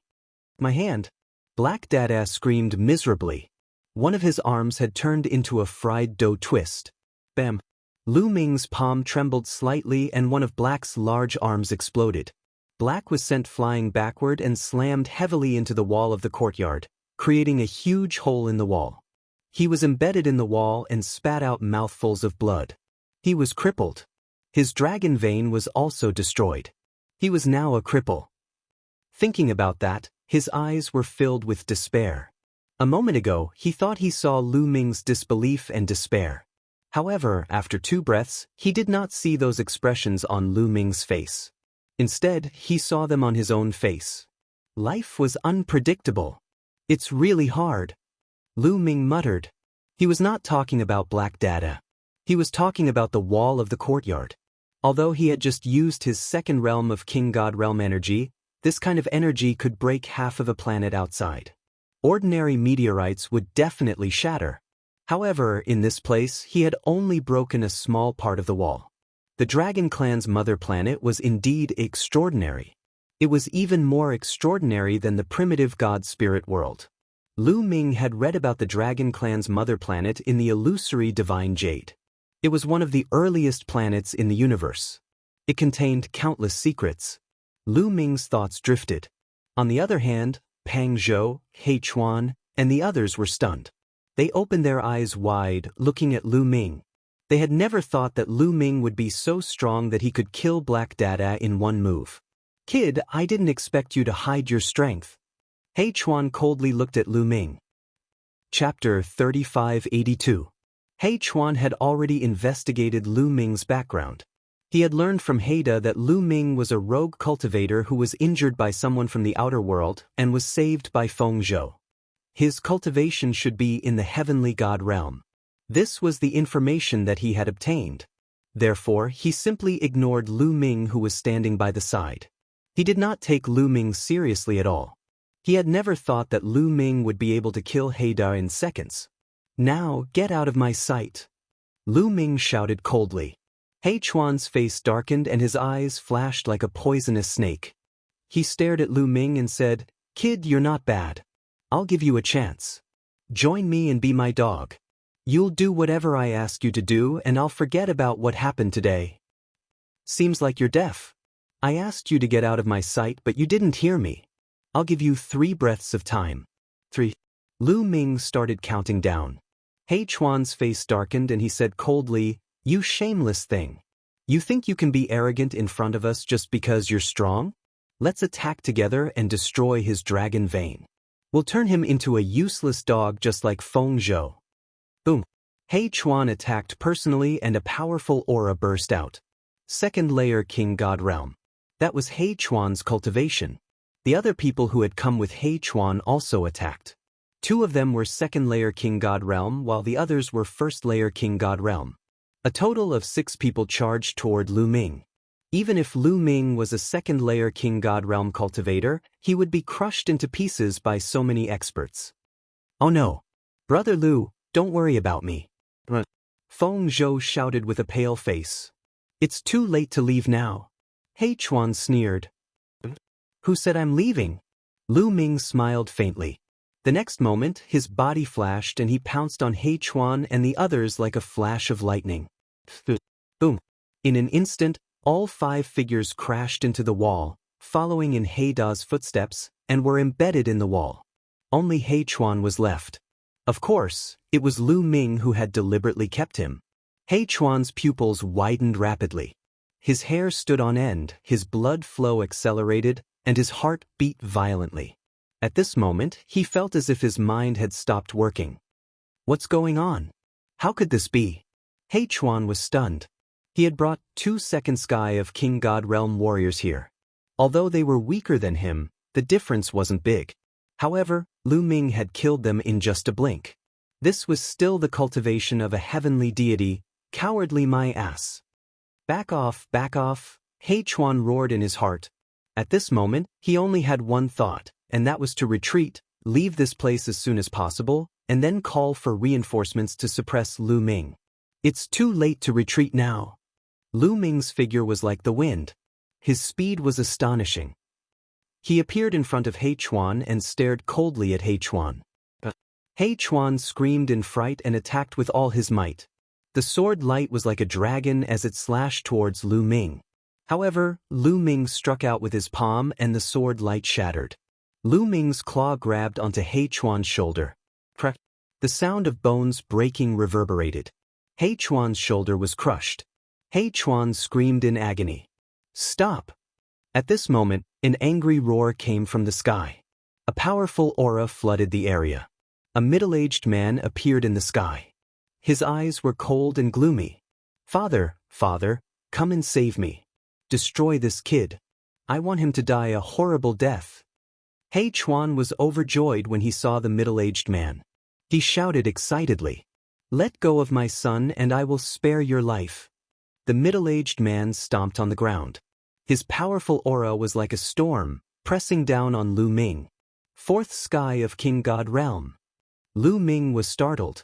A: My hand. Black Dada screamed miserably. One of his arms had turned into a fried dough twist. Bam. Lu Ming's palm trembled slightly and one of Black's large arms exploded. Black was sent flying backward and slammed heavily into the wall of the courtyard, creating a huge hole in the wall. He was embedded in the wall and spat out mouthfuls of blood. He was crippled. His dragon vein was also destroyed. He was now a cripple. Thinking about that, his eyes were filled with despair. A moment ago, he thought he saw Lu Ming's disbelief and despair. However, after 2 breaths, he did not see those expressions on Lu Ming's face. Instead, he saw them on his own face. Life was unpredictable. It's really hard. Lu Ming muttered. He was not talking about Black Dada. He was talking about the wall of the courtyard. Although he had just used his second realm of King God realm energy, this kind of energy could break half of a planet outside. Ordinary meteorites would definitely shatter. However, in this place, he had only broken a small part of the wall. The Dragon Clan's mother planet was indeed extraordinary. It was even more extraordinary than the primitive god spirit world. Lu Ming had read about the Dragon Clan's mother planet in the illusory Divine Jade. It was one of the earliest planets in the universe. It contained countless secrets. Lu Ming's thoughts drifted. On the other hand, Pang Zhou, He Chuan, and the others were stunned. They opened their eyes wide, looking at Lu Ming. They had never thought that Lu Ming would be so strong that he could kill Black Dada in one move. Kid, I didn't expect you to hide your strength. He Chuan coldly looked at Lu Ming. Chapter 3582. He Chuan had already investigated Lu Ming's background. He had learned from Heida that Lu Ming was a rogue cultivator who was injured by someone from the outer world and was saved by Feng Zhou. His cultivation should be in the heavenly god realm. This was the information that he had obtained. Therefore, he simply ignored Lu Ming, who was standing by the side. He did not take Lu Ming seriously at all. He had never thought that Lu Ming would be able to kill Heida in seconds. Now, get out of my sight. Lu Ming shouted coldly. He Chuan's face darkened and his eyes flashed like a poisonous snake. He stared at Lu Ming and said, Kid, you're not bad. I'll give you a chance. Join me and be my dog. You'll do whatever I ask you to do and I'll forget about what happened today. Seems like you're deaf. I asked you to get out of my sight but you didn't hear me. I'll give you 3 breaths of time. 3. Lu Ming started counting down. He Chuan's face darkened and he said coldly, You shameless thing. You think you can be arrogant in front of us just because you're strong? Let's attack together and destroy his dragon vein. We'll turn him into a useless dog just like Feng Zhou. Boom. He Chuan attacked personally and a powerful aura burst out. Second layer King God Realm. That was He Chuan's cultivation. The other people who had come with He Chuan also attacked. 2 of them were second layer King God Realm while the others were first layer King God Realm. A total of 6 people charged toward Lu Ming. Even if Lu Ming was a second layer King God Realm cultivator, he would be crushed into pieces by so many experts. Oh no. Brother Lu, don't worry about me. Feng Zhou shouted with a pale face. It's too late to leave now. He Chuan sneered. Who said I'm leaving? Lu Ming smiled faintly. The next moment, his body flashed and he pounced on He Chuan and the others like a flash of lightning. Boom. In an instant, all 5 figures crashed into the wall, following in He Da's footsteps, and were embedded in the wall. Only He Chuan was left. Of course, it was Lu Ming who had deliberately kept him. He Chuan's pupils widened rapidly. His hair stood on end, his blood flow accelerated, and his heart beat violently. At this moment, he felt as if his mind had stopped working. What's going on? How could this be? He Chuan was stunned. He had brought 2 second sky of King God Realm warriors here. Although they were weaker than him, the difference wasn't big. However, Lu Ming had killed them in just a blink. This was still the cultivation of a heavenly deity. Cowardly my ass. Back off, He Chuan roared in his heart. At this moment, he only had one thought, and that was to retreat, leave this place as soon as possible, and then call for reinforcements to suppress Lu Ming. It's too late to retreat now. Lu Ming's figure was like the wind. His speed was astonishing. He appeared in front of He Chuan and stared coldly at He Chuan. He Chuan screamed in fright and attacked with all his might. The sword light was like a dragon as it slashed towards Lu Ming. However, Lu Ming struck out with his palm and the sword light shattered. Lu Ming's claw grabbed onto He Chuan's shoulder. Crack! The sound of bones breaking reverberated. He Chuan's shoulder was crushed. He Chuan screamed in agony. Stop! At this moment, an angry roar came from the sky. A powerful aura flooded the area. A middle-aged man appeared in the sky. His eyes were cold and gloomy. Father, come and save me. Destroy this kid. I want him to die a horrible death. He Chuan was overjoyed when he saw the middle-aged man. He shouted excitedly. Let go of my son and I will spare your life. The middle-aged man stomped on the ground. His powerful aura was like a storm, pressing down on Lu Ming. 4th sky of King God Realm. Lu Ming was startled.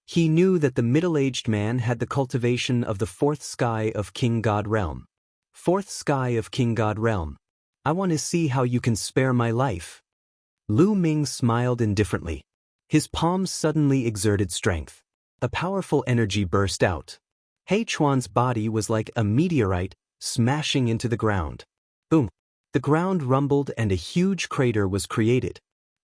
A: He knew that the middle-aged man had the cultivation of the 4th sky of King God Realm. 4th sky of King God Realm. I want to see how you can spare my life. Lu Ming smiled indifferently. His palms suddenly exerted strength. A powerful energy burst out. He Chuan's body was like a meteorite, smashing into the ground. Boom! The ground rumbled and a huge crater was created.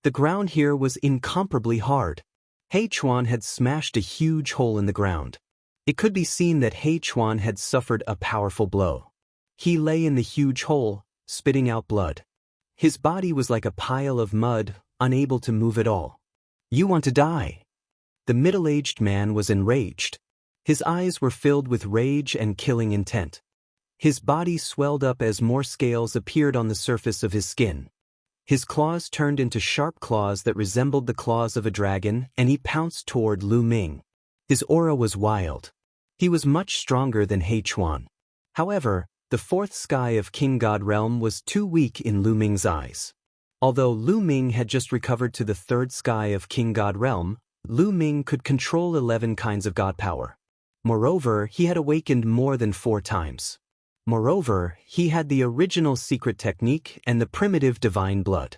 A: The ground here was incomparably hard. He Chuan had smashed a huge hole in the ground. It could be seen that He Chuan had suffered a powerful blow. He lay in the huge hole, spitting out blood. His body was like a pile of mud, unable to move at all. You want to die? The middle-aged man was enraged. His eyes were filled with rage and killing intent. His body swelled up as more scales appeared on the surface of his skin. His claws turned into sharp claws that resembled the claws of a dragon, and he pounced toward Lu Ming. His aura was wild. He was much stronger than He Chuan. However, the 4th sky of King God Realm was too weak in Lu Ming's eyes. Although Lu Ming had just recovered to the 3rd sky of King God Realm, Lu Ming could control 11 kinds of god power. Moreover, he had awakened more than 4 times. Moreover, he had the original secret technique and the primitive divine blood.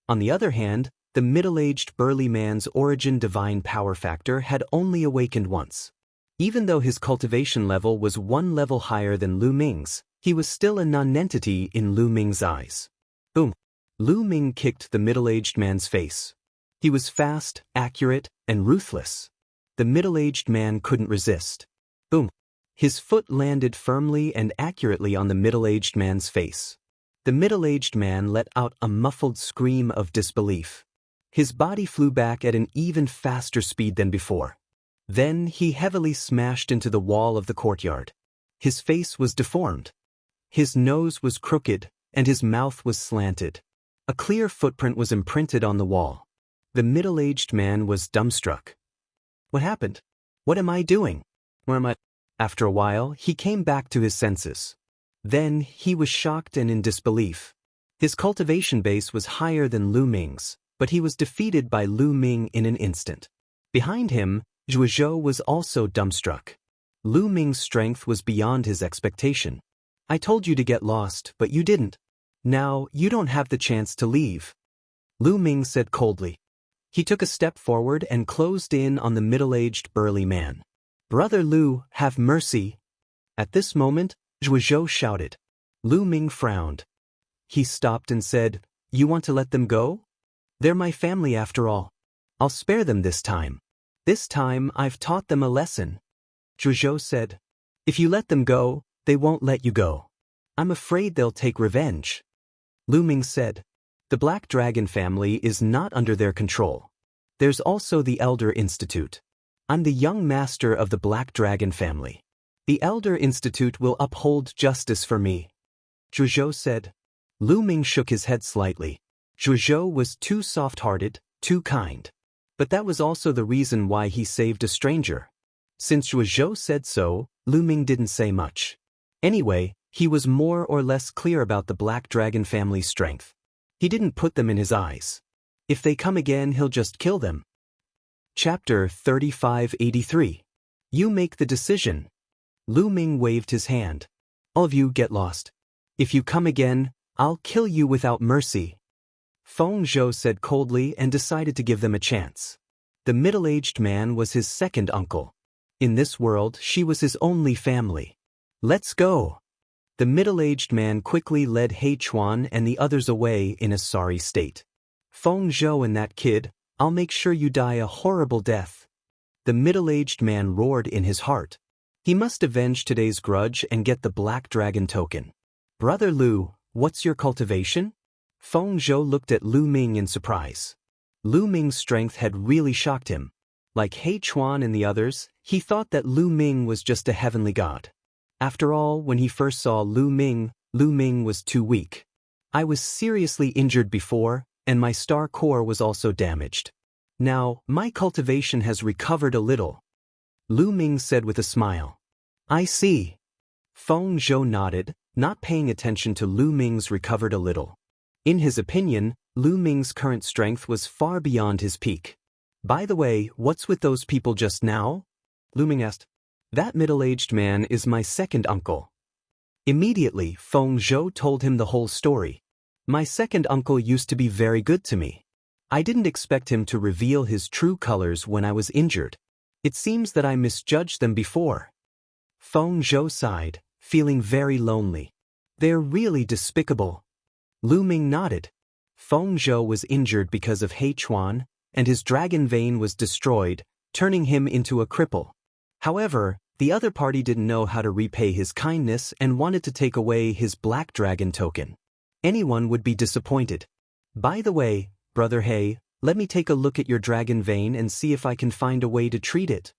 A: On the other hand, the middle-aged burly man's origin divine power factor had only awakened once. Even though his cultivation level was 1 level higher than Lu Ming's, he was still a nonentity in Lu Ming's eyes. Boom! Lu Ming kicked the middle-aged man's face. He was fast, accurate, and ruthless. The middle-aged man couldn't resist. Boom! His foot landed firmly and accurately on the middle-aged man's face. The middle-aged man let out a muffled scream of disbelief. His body flew back at an even faster speed than before. Then he heavily smashed into the wall of the courtyard. His face was deformed. His nose was crooked, and his mouth was slanted. A clear footprint was imprinted on the wall. The middle-aged man was dumbstruck. What happened? What am I doing? Where am I? After a while, he came back to his senses. Then he was shocked and in disbelief. His cultivation base was higher than Lu Ming's, but he was defeated by Lu Ming in an instant. Behind him, Zhuozhou was also dumbstruck. Lu Ming's strength was beyond his expectation. I told you to get lost, but you didn't. Now, you don't have the chance to leave. Lu Ming said coldly. He took a step forward and closed in on the middle-aged burly man. Brother Lu, have mercy. At this moment, Zhuozhou shouted. Lu Ming frowned. He stopped and said, You want to let them go? They're my family after all. I'll spare them this time. This time I've taught them a lesson. Zhuozhou said, If you let them go, they won't let you go. I'm afraid they'll take revenge. Lu Ming said, The Black Dragon family is not under their control. There's also the Elder Institute. I'm the young master of the Black Dragon family. The Elder Institute will uphold justice for me. Zhuozhou said. Lu Ming shook his head slightly. Zhuozhou was too soft-hearted, too kind. But that was also the reason why he saved a stranger. Since Zhuozhou said so, Lu Ming didn't say much. Anyway, he was more or less clear about the Black Dragon family's strength. He didn't put them in his eyes. If they come again, he'll just kill them. Chapter 3583. You make the decision. Lu Ming waved his hand. All of you get lost. If you come again, I'll kill you without mercy. Feng Zhou said coldly and decided to give them a chance. The middle-aged man was his second uncle. In this world, she was his only family. Let's go. The middle-aged man quickly led He Chuan and the others away in a sorry state. Feng Zhou and that kid, I'll make sure you die a horrible death. The middle-aged man roared in his heart. He must avenge today's grudge and get the Black Dragon token. Brother Lu, what's your cultivation? Feng Zhou looked at Lu Ming in surprise. Lu Ming's strength had really shocked him. Like He Chuan and the others, he thought that Lu Ming was just a heavenly god. After all, when he first saw Lu Ming was too weak. I was seriously injured before, and my star core was also damaged. Now, my cultivation has recovered a little. Lu Ming said with a smile. I see. Feng Zhou nodded, not paying attention to Lu Ming's recovered a little. In his opinion, Lu Ming's current strength was far beyond his peak. By the way, what's with those people just now? Lu Ming asked. That middle-aged man is my second uncle. Immediately, Feng Zhou told him the whole story. My second uncle used to be very good to me. I didn't expect him to reveal his true colors when I was injured. It seems that I misjudged them before. Feng Zhou sighed, feeling very lonely. They're really despicable. Lu Ming nodded. Feng Zhou was injured because of He Chuan, and his dragon vein was destroyed, turning him into a cripple. However, the other party didn't know how to repay his kindness and wanted to take away his Black Dragon token. Anyone would be disappointed. By the way, Brother He, let me take a look at your dragon vein and see if I can find a way to treat it.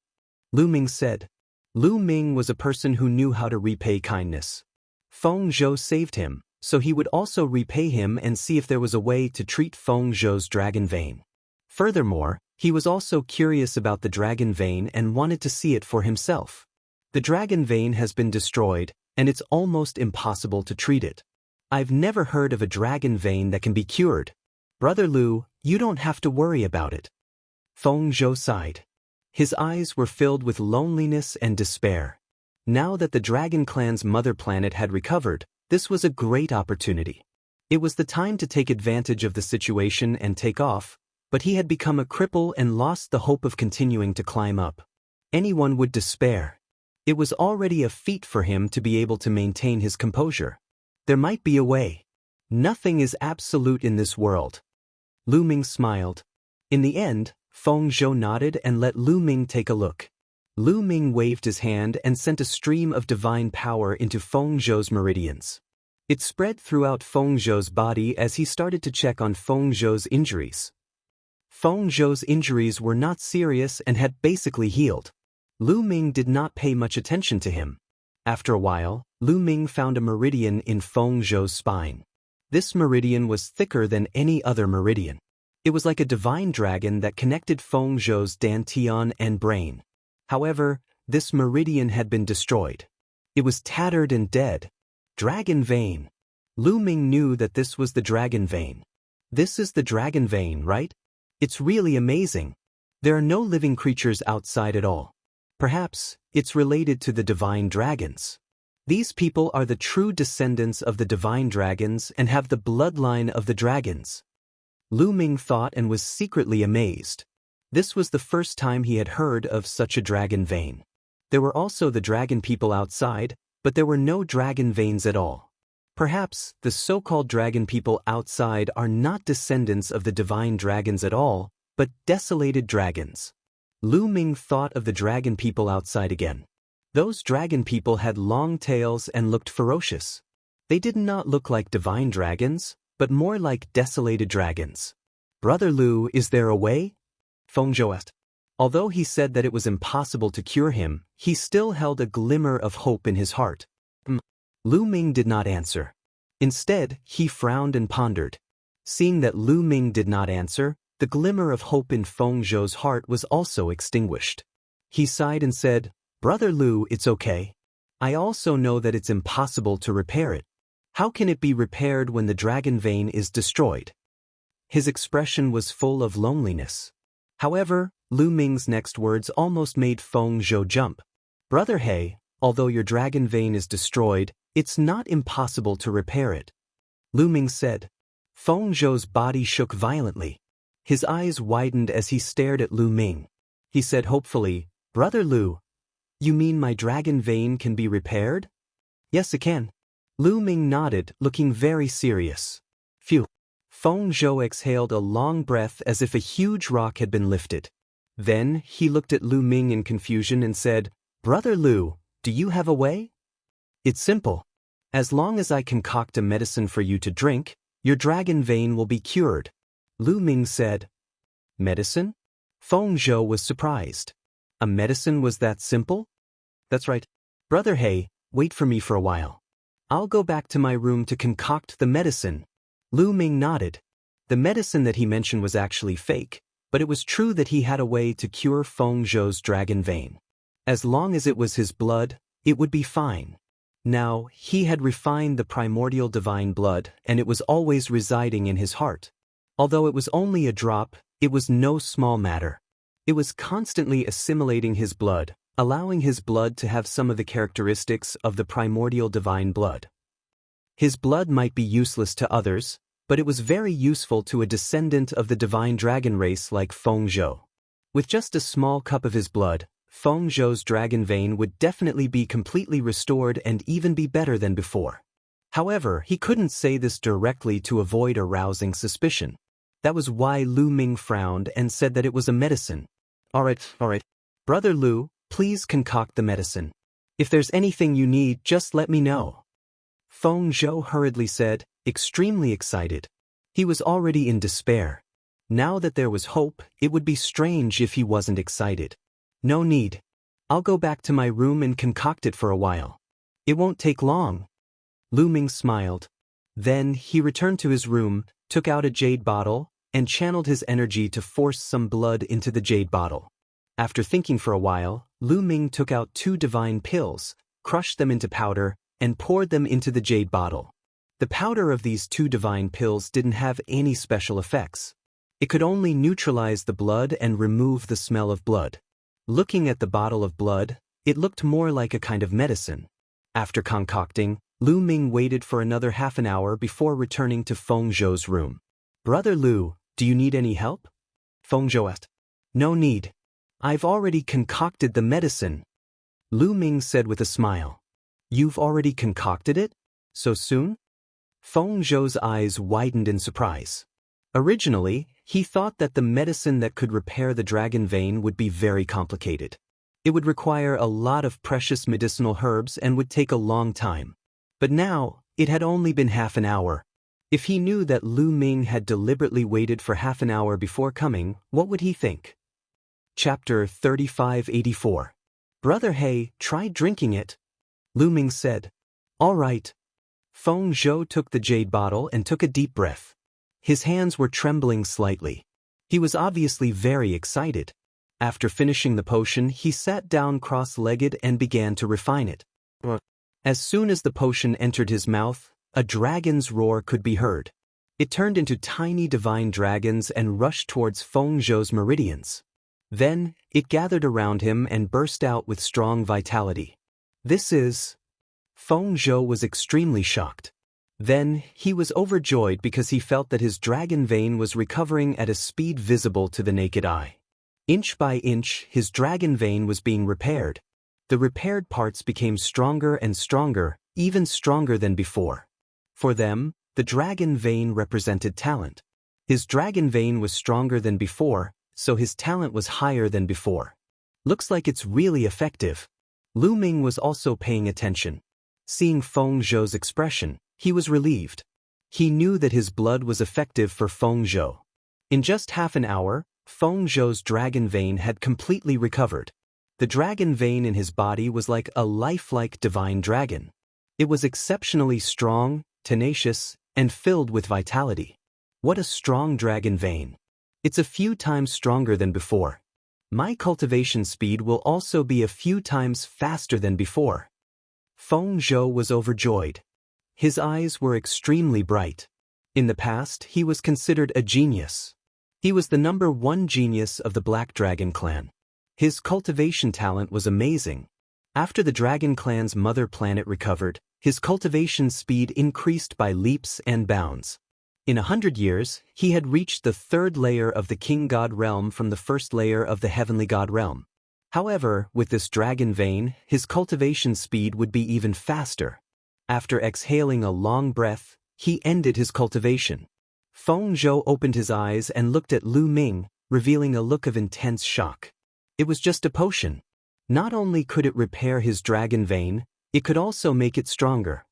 A: Lu Ming said. Lu Ming was a person who knew how to repay kindness. Feng Zhou saved him, so he would also repay him and see if there was a way to treat Feng Zhou's dragon vein. Furthermore, he was also curious about the dragon vein and wanted to see it for himself. The dragon vein has been destroyed, and it's almost impossible to treat it. I've never heard of a dragon vein that can be cured. Brother Lu, you don't have to worry about it. Feng Zhou sighed. His eyes were filled with loneliness and despair. Now that the Dragon Clan's mother planet had recovered, this was a great opportunity. It was the time to take advantage of the situation and take off, but he had become a cripple and lost the hope of continuing to climb up. Anyone would despair. It was already a feat for him to be able to maintain his composure. There might be a way. Nothing is absolute in this world. Lu Ming smiled. In the end, Feng Zhou nodded and let Lu Ming take a look. Lu Ming waved his hand and sent a stream of divine power into Feng Zhou's meridians. It spread throughout Feng Zhou's body as he started to check on Feng Zhou's injuries. Feng Zhou's injuries were not serious and had basically healed. Lu Ming did not pay much attention to him. After a while, Lu Ming found a meridian in Feng Zhou's spine. This meridian was thicker than any other meridian. It was like a divine dragon that connected Feng Zhou's dantian and brain. However, this meridian had been destroyed. It was tattered and dead. Dragon vein. Lu Ming knew that this was the dragon vein. This is the dragon vein, right? It's really amazing. There are no living creatures outside at all. Perhaps it's related to the divine dragons. These people are the true descendants of the divine dragons and have the bloodline of the dragons. Lu Ming thought and was secretly amazed. This was the first time he had heard of such a dragon vein. There were also the dragon people outside, but there were no dragon veins at all. Perhaps the so-called dragon people outside are not descendants of the divine dragons at all, but desolated dragons. Lu Ming thought of the dragon people outside again. Those dragon people had long tails and looked ferocious. They did not look like divine dragons, but more like desolated dragons. Brother Lu, is there a way? Feng Zhou asked. Although he said that it was impossible to cure him, he still held a glimmer of hope in his heart. Lu Ming did not answer. Instead, he frowned and pondered. Seeing that Lu Ming did not answer, the glimmer of hope in Feng Zhou's heart was also extinguished. He sighed and said, Brother Lu, it's okay. I also know that it's impossible to repair it. How can it be repaired when the dragon vein is destroyed? His expression was full of loneliness. However, Lu Ming's next words almost made Feng Zhou jump. Brother He, although your dragon vein is destroyed, it's not impossible to repair it. Lu Ming said. Feng Zhou's body shook violently. His eyes widened as he stared at Lu Ming. He said hopefully, Brother Lu, you mean my dragon vein can be repaired? Yes, it can. Lu Ming nodded, looking very serious. Phew. Feng Zhou exhaled a long breath as if a huge rock had been lifted. Then, he looked at Lu Ming in confusion and said, Brother Lu, do you have a way? It's simple. As long as I concoct a medicine for you to drink, your dragon vein will be cured. Lu Ming said. Medicine? Feng Zhou was surprised. A medicine was that simple? That's right. Brother He, wait for me for a while. I'll go back to my room to concoct the medicine. Lu Ming nodded. The medicine that he mentioned was actually fake, but it was true that he had a way to cure Feng Zhou's dragon vein. As long as it was his blood, it would be fine. Now, he had refined the primordial divine blood, and it was always residing in his heart. Although it was only a drop, it was no small matter. It was constantly assimilating his blood, allowing his blood to have some of the characteristics of the primordial divine blood. His blood might be useless to others, but it was very useful to a descendant of the divine dragon race like Feng Zhou. With just a small cup of his blood, Feng Zhou's dragon vein would definitely be completely restored and even be better than before. However, he couldn't say this directly to avoid arousing suspicion. That was why Lu Ming frowned and said that it was a medicine. All right. Brother Lu, please concoct the medicine. If there's anything you need, just let me know. Feng Zhou hurriedly said, extremely excited. He was already in despair. Now that there was hope, it would be strange if he wasn't excited. No need. I'll go back to my room and concoct it for a while. It won't take long. Lu Ming smiled. Then he returned to his room, took out a jade bottle, and channeled his energy to force some blood into the jade bottle. After thinking for a while, Lu Ming took out 2 divine pills, crushed them into powder, and poured them into the jade bottle. The powder of these 2 divine pills didn't have any special effects. It could only neutralize the blood and remove the smell of blood. Looking at the bottle of blood, it looked more like a kind of medicine. After concocting, Lu Ming waited for another half an hour before returning to Feng Zhou's room. Brother Lu, do you need any help? Feng Zhou asked. No need. I've already concocted the medicine. Lu Ming said with a smile. You've already concocted it? So soon? Feng Zhou's eyes widened in surprise. Originally, he thought that the medicine that could repair the dragon vein would be very complicated. It would require a lot of precious medicinal herbs and would take a long time. But now, it had only been half an hour. If he knew that Lu Ming had deliberately waited for half an hour before coming, what would he think? Chapter 3584. Brother He, try drinking it. Lu Ming said. All right. Feng Zhou took the jade bottle and took a deep breath. His hands were trembling slightly. He was obviously very excited. After finishing the potion, he sat down cross-legged and began to refine it. As soon as the potion entered his mouth, a dragon's roar could be heard. It turned into tiny divine dragons and rushed towards Feng Zhou's meridians. Then, it gathered around him and burst out with strong vitality. This is... Feng Zhou was extremely shocked. Then, he was overjoyed because he felt that his dragon vein was recovering at a speed visible to the naked eye. Inch by inch, his dragon vein was being repaired. The repaired parts became stronger and stronger, even stronger than before. For them, the dragon vein represented talent. His dragon vein was stronger than before, so his talent was higher than before. Looks like it's really effective. Lu Ming was also paying attention. Seeing Feng Zhou's expression, he was relieved. He knew that his blood was effective for Feng Zhou. In just half an hour, Feng Zhou's dragon vein had completely recovered. The dragon vein in his body was like a lifelike divine dragon. It was exceptionally strong, tenacious, and filled with vitality. What a strong dragon vein. It's a few times stronger than before. My cultivation speed will also be a few times faster than before. Feng Zhou was overjoyed. His eyes were extremely bright. In the past, he was considered a genius. He was the #1 genius of the Black Dragon clan. His cultivation talent was amazing. After the Dragon clan's mother planet recovered, his cultivation speed increased by leaps and bounds. In 100 years, he had reached the 3rd layer of the King God realm from the 1st layer of the Heavenly God realm. However, with this dragon vein, his cultivation speed would be even faster. After exhaling a long breath, he ended his cultivation. Feng Zhou opened his eyes and looked at Lu Ming, revealing a look of intense shock. It was just a potion. Not only could it repair his dragon vein, it could also make it stronger.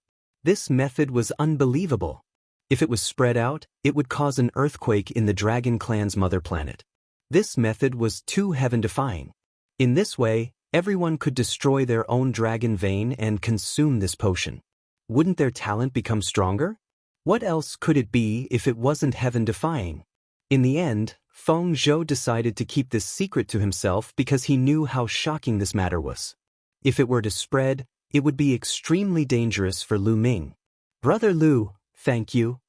A: This method was unbelievable. If it was spread out, it would cause an earthquake in the Dragon clan's mother planet. This method was too heaven-defying. In this way, everyone could destroy their own dragon vein and consume this potion. Wouldn't their talent become stronger? What else could it be if it wasn't heaven-defying? In the end, Feng Zhou decided to keep this secret to himself because he knew how shocking this matter was. If it were to spread, it would be extremely dangerous for Lu Ming. Brother Lu, thank you.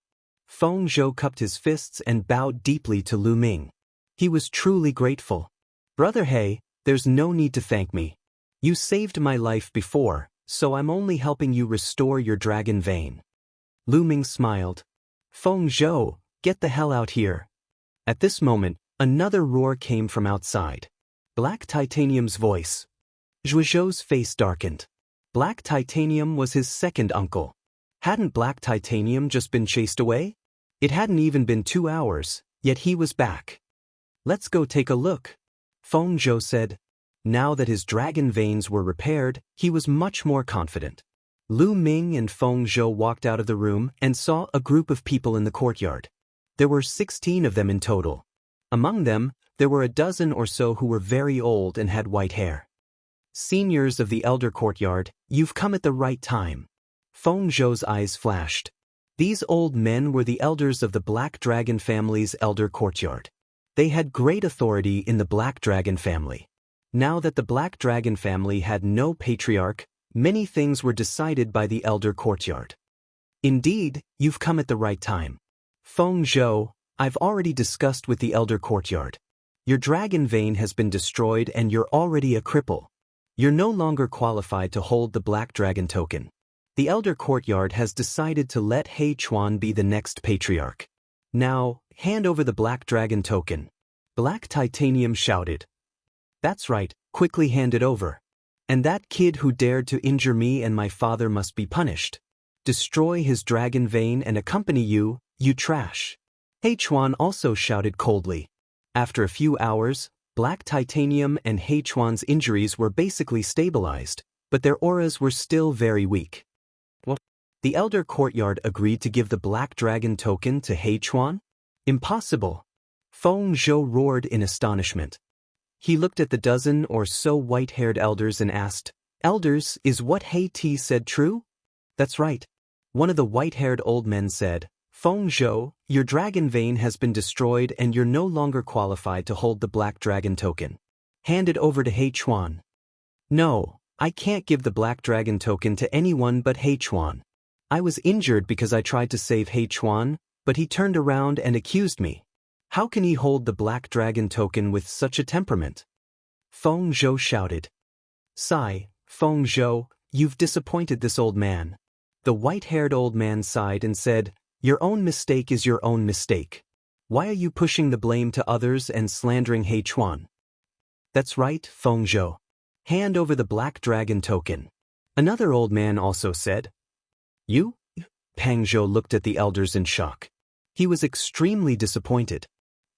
A: Feng Zhou cupped his fists and bowed deeply to Lu Ming. He was truly grateful. Brother He, there's no need to thank me. You saved my life before, so I'm only helping you restore your dragon vein. Lu Ming smiled. Feng Zhou, get the hell out here. At this moment, another roar came from outside. Black Titanium's voice. Zhuozhou's face darkened. Black Titanium was his second uncle. Hadn't Black Titanium just been chased away? It hadn't even been 2 hours, yet he was back. Let's go take a look. Feng Zhou said. Now that his dragon veins were repaired, he was much more confident. Lu Ming and Feng Zhou walked out of the room and saw a group of people in the courtyard. There were 16 of them in total. Among them, there were a dozen or so who were very old and had white hair. Seniors of the elder courtyard, you've come at the right time. Feng Zhou's eyes flashed. These old men were the elders of the Black Dragon family's elder courtyard. They had great authority in the Black Dragon family. Now that the Black Dragon family had no patriarch, many things were decided by the elder courtyard. Indeed, you've come at the right time. Feng Zhou, I've already discussed with the elder courtyard. Your dragon vein has been destroyed and you're already a cripple. You're no longer qualified to hold the Black Dragon token. The elder courtyard has decided to let He Chuan be the next patriarch. Now, hand over the Black Dragon token. Black Titanium shouted. That's right, quickly hand it over. And that kid who dared to injure me and my father must be punished. Destroy his dragon vein and accompany you, you trash. He Chuan also shouted coldly. After a few hours, Black Titanium and He Chuan's injuries were basically stabilized, but their auras were still very weak. What? The elder courtyard agreed to give the Black Dragon token to He Chuan? Impossible. Feng Zhou roared in astonishment. He looked at the dozen or so white-haired elders and asked, "Elders, is what He said true?" "That's right." One of the white-haired old men said, "Feng Zhou, your dragon vein has been destroyed and you're no longer qualified to hold the black dragon token. Hand it over to He Chuan." "No, I can't give the black dragon token to anyone but He Chuan. I was injured because I tried to save He Chuan, but he turned around and accused me. How can he hold the black dragon token with such a temperament?" Feng Zhou shouted. "Sigh, Feng Zhou, you've disappointed this old man." The white-haired old man sighed and said, "Your own mistake is your own mistake. Why are you pushing the blame to others and slandering He Chuan?" "That's right, Feng Zhou. Hand over the black dragon token." Another old man also said, "You?" Pang Zhou looked at the elders in shock. He was extremely disappointed.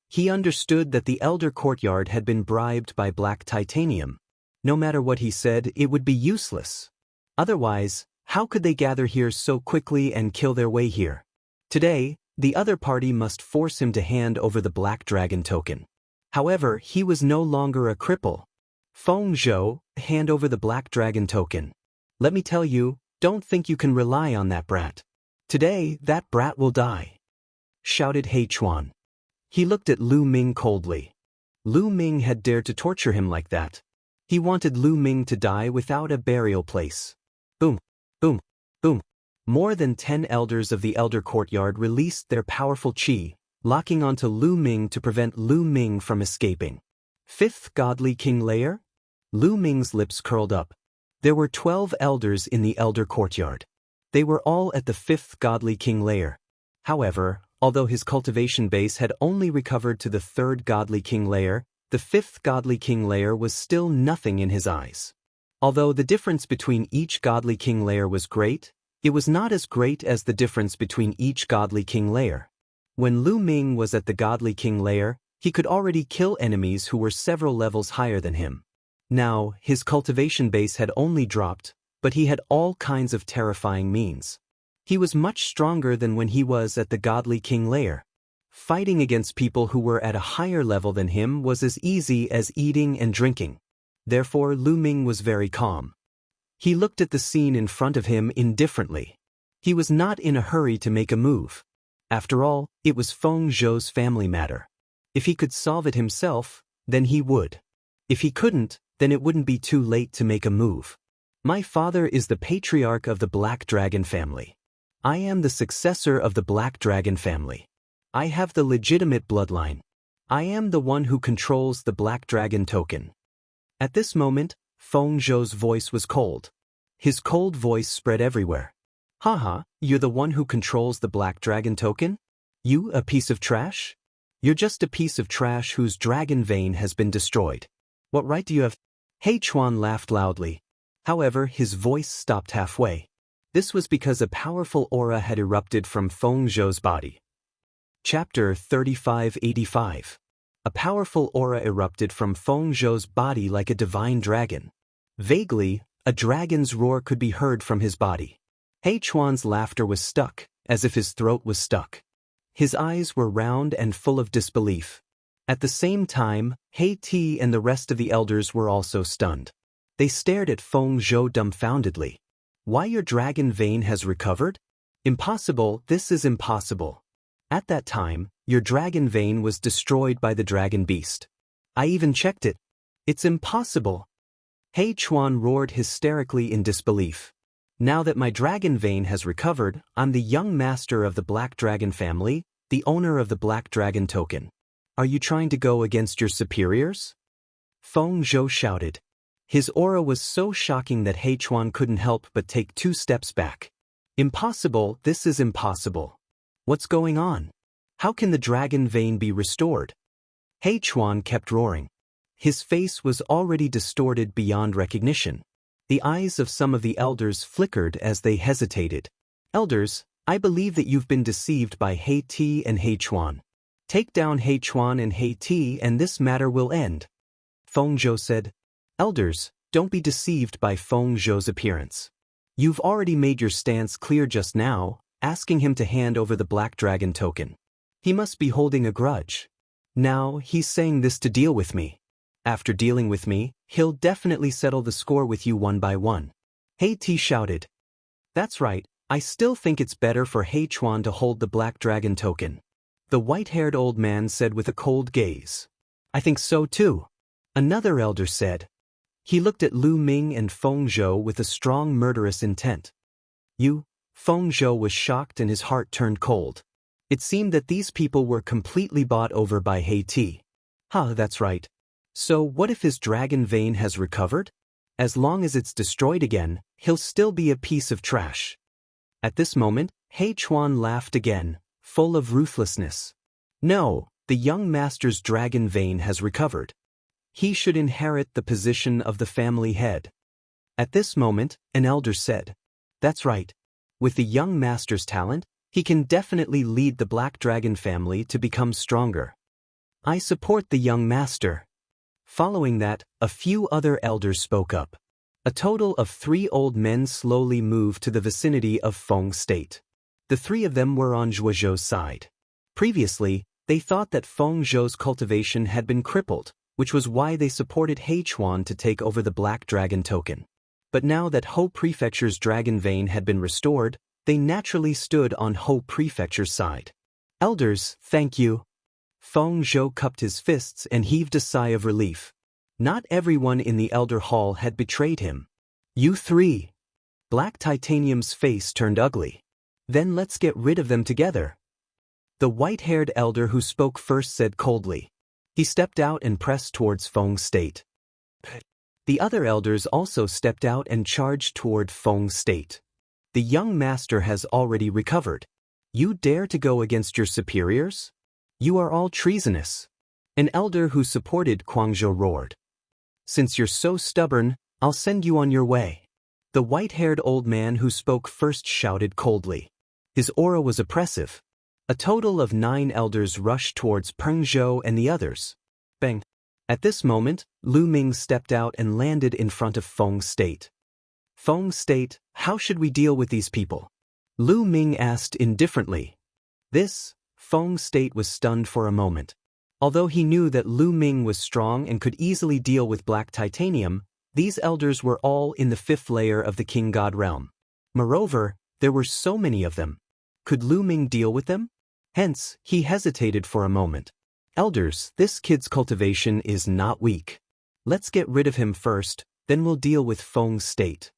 A: He understood that the elder courtyard had been bribed by black titanium. No matter what he said, it would be useless. Otherwise, how could they gather here so quickly and kill their way here? Today, the other party must force him to hand over the black dragon token. However, he was no longer a cripple. "Feng Zhou, hand over the black dragon token. Let me tell you, don't think you can rely on that brat. Today, that brat will die," shouted He Chuan. He looked at Lu Ming coldly. Lu Ming had dared to torture him like that. He wanted Lu Ming to die without a burial place. Boom, boom, boom. More than 10 elders of the elder courtyard released their powerful qi, locking onto Lu Ming to prevent Lu Ming from escaping. Fifth Godly King Layer? Lu Ming's lips curled up. There were 12 elders in the elder courtyard. They were all at the 5th Godly King Layer. However, although his cultivation base had only recovered to the 3rd Godly King Layer, the 5th Godly King Layer was still nothing in his eyes. Although the difference between each Godly King Layer was great, it was not as great as the difference between each Godly King Layer. When Lu Ming was at the Godly King Layer, he could already kill enemies who were several levels higher than him. Now, his cultivation base had only dropped, but he had all kinds of terrifying means. He was much stronger than when he was at the Godly King Layer. Fighting against people who were at a higher level than him was as easy as eating and drinking. Therefore, Lu Ming was very calm. He looked at the scene in front of him indifferently. He was not in a hurry to make a move. After all, it was Feng Zhou's family matter. If he could solve it himself, then he would. If he couldn't, then it wouldn't be too late to make a move. My father is the patriarch of the Black Dragon family. I am the successor of the Black Dragon family. I have the legitimate bloodline. I am the one who controls the Black Dragon token. At this moment, Feng Zhou's voice was cold. His cold voice spread everywhere. Haha, you're the one who controls the Black Dragon token? You, a piece of trash? You're just a piece of trash whose dragon vein has been destroyed. What right do you have? He Chuan laughed loudly. However, his voice stopped halfway. This was because a powerful aura had erupted from Feng Zhou's body. Chapter 3585. A powerful aura erupted from Feng Zhou's body like a divine dragon. Vaguely, a dragon's roar could be heard from his body. He Chuan's laughter was stuck, as if his throat was stuck. His eyes were round and full of disbelief. At the same time, He Ti and the rest of the elders were also stunned. They stared at Feng Zhou dumbfoundedly. Why your dragon vein has recovered? Impossible, this is impossible. At that time, your dragon vein was destroyed by the dragon beast. I even checked it. It's impossible. He Chuan roared hysterically in disbelief. Now that my dragon vein has recovered, I'm the young master of the Black Dragon family, the owner of the Black Dragon token. Are you trying to go against your superiors? Feng Zhou shouted. His aura was so shocking that He Chuan couldn't help but take 2 steps back. Impossible, this is impossible. What's going on? How can the dragon vein be restored? He Chuan kept roaring. His face was already distorted beyond recognition. The eyes of some of the elders flickered as they hesitated. Elders, I believe that you've been deceived by He Ti and He Chuan. Take down He Chuan and He Ti and this matter will end. Feng Zhou said. Elders, don't be deceived by Feng Zhou's appearance. You've already made your stance clear just now, asking him to hand over the Black Dragon token. He must be holding a grudge. Now, he's saying this to deal with me. After dealing with me, he'll definitely settle the score with you one by one. He Ti shouted. That's right, I still think it's better for He Chuan to hold the black dragon token. The white-haired old man said with a cold gaze. I think so too. Another elder said. He looked at Lu Ming and Feng Zhou with a strong murderous intent. Feng Zhou was shocked and his heart turned cold. It seemed that these people were completely bought over by He Ti. That's right. So what if his dragon vein has recovered? As long as it's destroyed again, he'll still be a piece of trash. At this moment, He Chuan laughed again, full of ruthlessness. No, the young master's dragon vein has recovered. He should inherit the position of the family head. At this moment, an elder said. That's right. With the young master's talent, he can definitely lead the Black Dragon family to become stronger. I support the young master. Following that, a few other elders spoke up. A total of 3 old men slowly moved to the vicinity of Feng State. The 3 of them were on Zhuozhou's side. Previously, they thought that Feng Zhou's cultivation had been crippled, which was why they supported He Chuan to take over the Black Dragon token. But now that Ho Prefecture's dragon vein had been restored, they naturally stood on Ho Prefecture's side. Elders, thank you. Feng Zhou cupped his fists and heaved a sigh of relief. Not everyone in the Elder Hall had betrayed him. You 3. Black Titanium's face turned ugly. Then let's get rid of them together. The white-haired elder who spoke first said coldly. He stepped out and pressed towards Feng State. The other elders also stepped out and charged toward Feng State. The young master has already recovered. You dare to go against your superiors? You are all treasonous. An elder who supported Guangzhou roared. Since you're so stubborn, I'll send you on your way. The white-haired old man who spoke first shouted coldly. His aura was oppressive. A total of 9 elders rushed towards Peng Zhou and the others. Bang. At this moment, Lu Ming stepped out and landed in front of Feng State. Feng State, how should we deal with these people? Lu Ming asked indifferently. Feng State was stunned for a moment. Although he knew that Lu Ming was strong and could easily deal with Black Titanium, these elders were all in the 5th layer of the King God realm. Moreover, there were so many of them. Could Lu Ming deal with them? Hence, he hesitated for a moment. Elders, this kid's cultivation is not weak. Let's get rid of him first, then we'll deal with Feng State.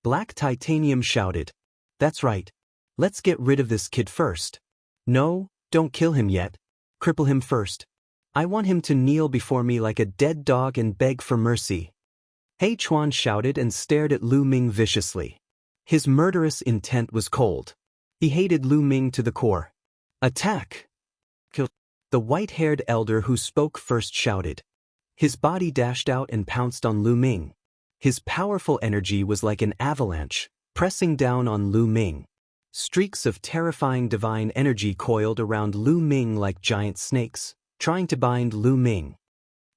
A: Black Titanium shouted. That's right. Let's get rid of this kid first. No, don't kill him yet. Cripple him first. I want him to kneel before me like a dead dog and beg for mercy. He Chuan shouted and stared at Lu Ming viciously. His murderous intent was cold. He hated Lu Ming to the core. Attack! Kill! The white-haired elder who spoke first shouted. His body dashed out and pounced on Lu Ming. His powerful energy was like an avalanche, pressing down on Lu Ming. Streaks of terrifying divine energy coiled around Lu Ming like giant snakes, trying to bind Lu Ming.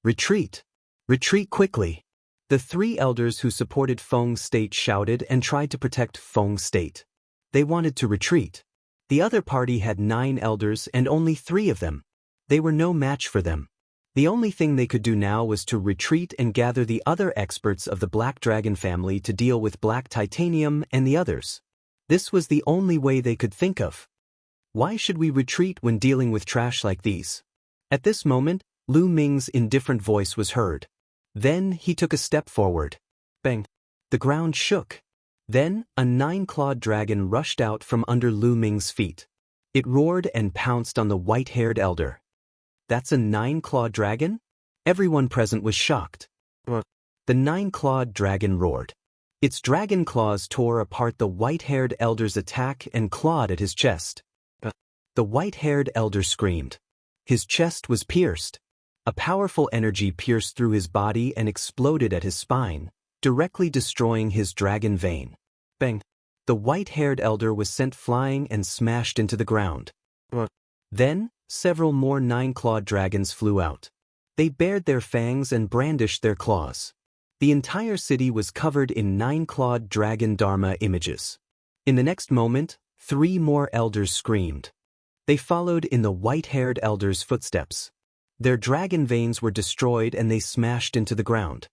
A: Retreat! Retreat quickly! The 3 elders who supported Feng State shouted and tried to protect Feng State. They wanted to retreat. The other party had 9 elders and only 3 of them. They were no match for them. The only thing they could do now was to retreat and gather the other experts of the Black Dragon family to deal with Black Titanium and the others. This was the only way they could think of. Why should we retreat when dealing with trash like these? At this moment, Lu Ming's indifferent voice was heard. Then he took a step forward. Bang! The ground shook. Then, a 9-clawed dragon rushed out from under Lu Ming's feet. It roared and pounced on the white-haired elder. That's a 9-clawed dragon? Everyone present was shocked. The 9-clawed dragon roared. Its dragon claws tore apart the white-haired elder's attack and clawed at his chest. The white-haired elder screamed. His chest was pierced. A powerful energy pierced through his body and exploded at his spine, directly destroying his dragon vein. Bang! The white-haired elder was sent flying and smashed into the ground. Then, several more 9-clawed dragons flew out. They bared their fangs and brandished their claws. The entire city was covered in 9-clawed dragon Dharma images. In the next moment, 3 more elders screamed. They followed in the white-haired elder's footsteps. Their dragon veins were destroyed and they smashed into the ground.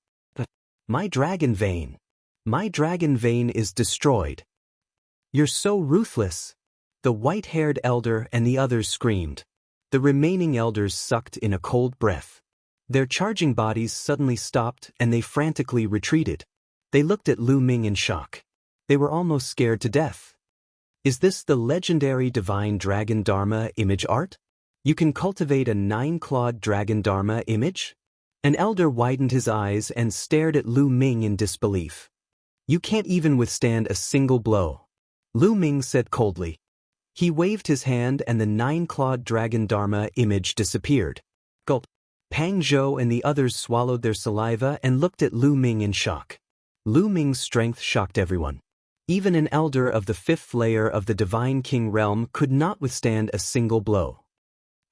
A: My dragon vein. My dragon vein is destroyed. You're so ruthless. The white-haired elder and the others screamed. The remaining elders sucked in a cold breath. Their charging bodies suddenly stopped and they frantically retreated. They looked at Lu Ming in shock. They were almost scared to death. Is this the legendary divine dragon Dharma image art? You can cultivate a 9-clawed dragon Dharma image? An elder widened his eyes and stared at Lu Ming in disbelief. You can't even withstand a single blow. Lu Ming said coldly. He waved his hand and the 9-clawed dragon Dharma image disappeared. Gulp. Pang Zhou and the others swallowed their saliva and looked at Lu Ming in shock. Lu Ming's strength shocked everyone. Even an elder of the 5th layer of the Divine King realm could not withstand a single blow.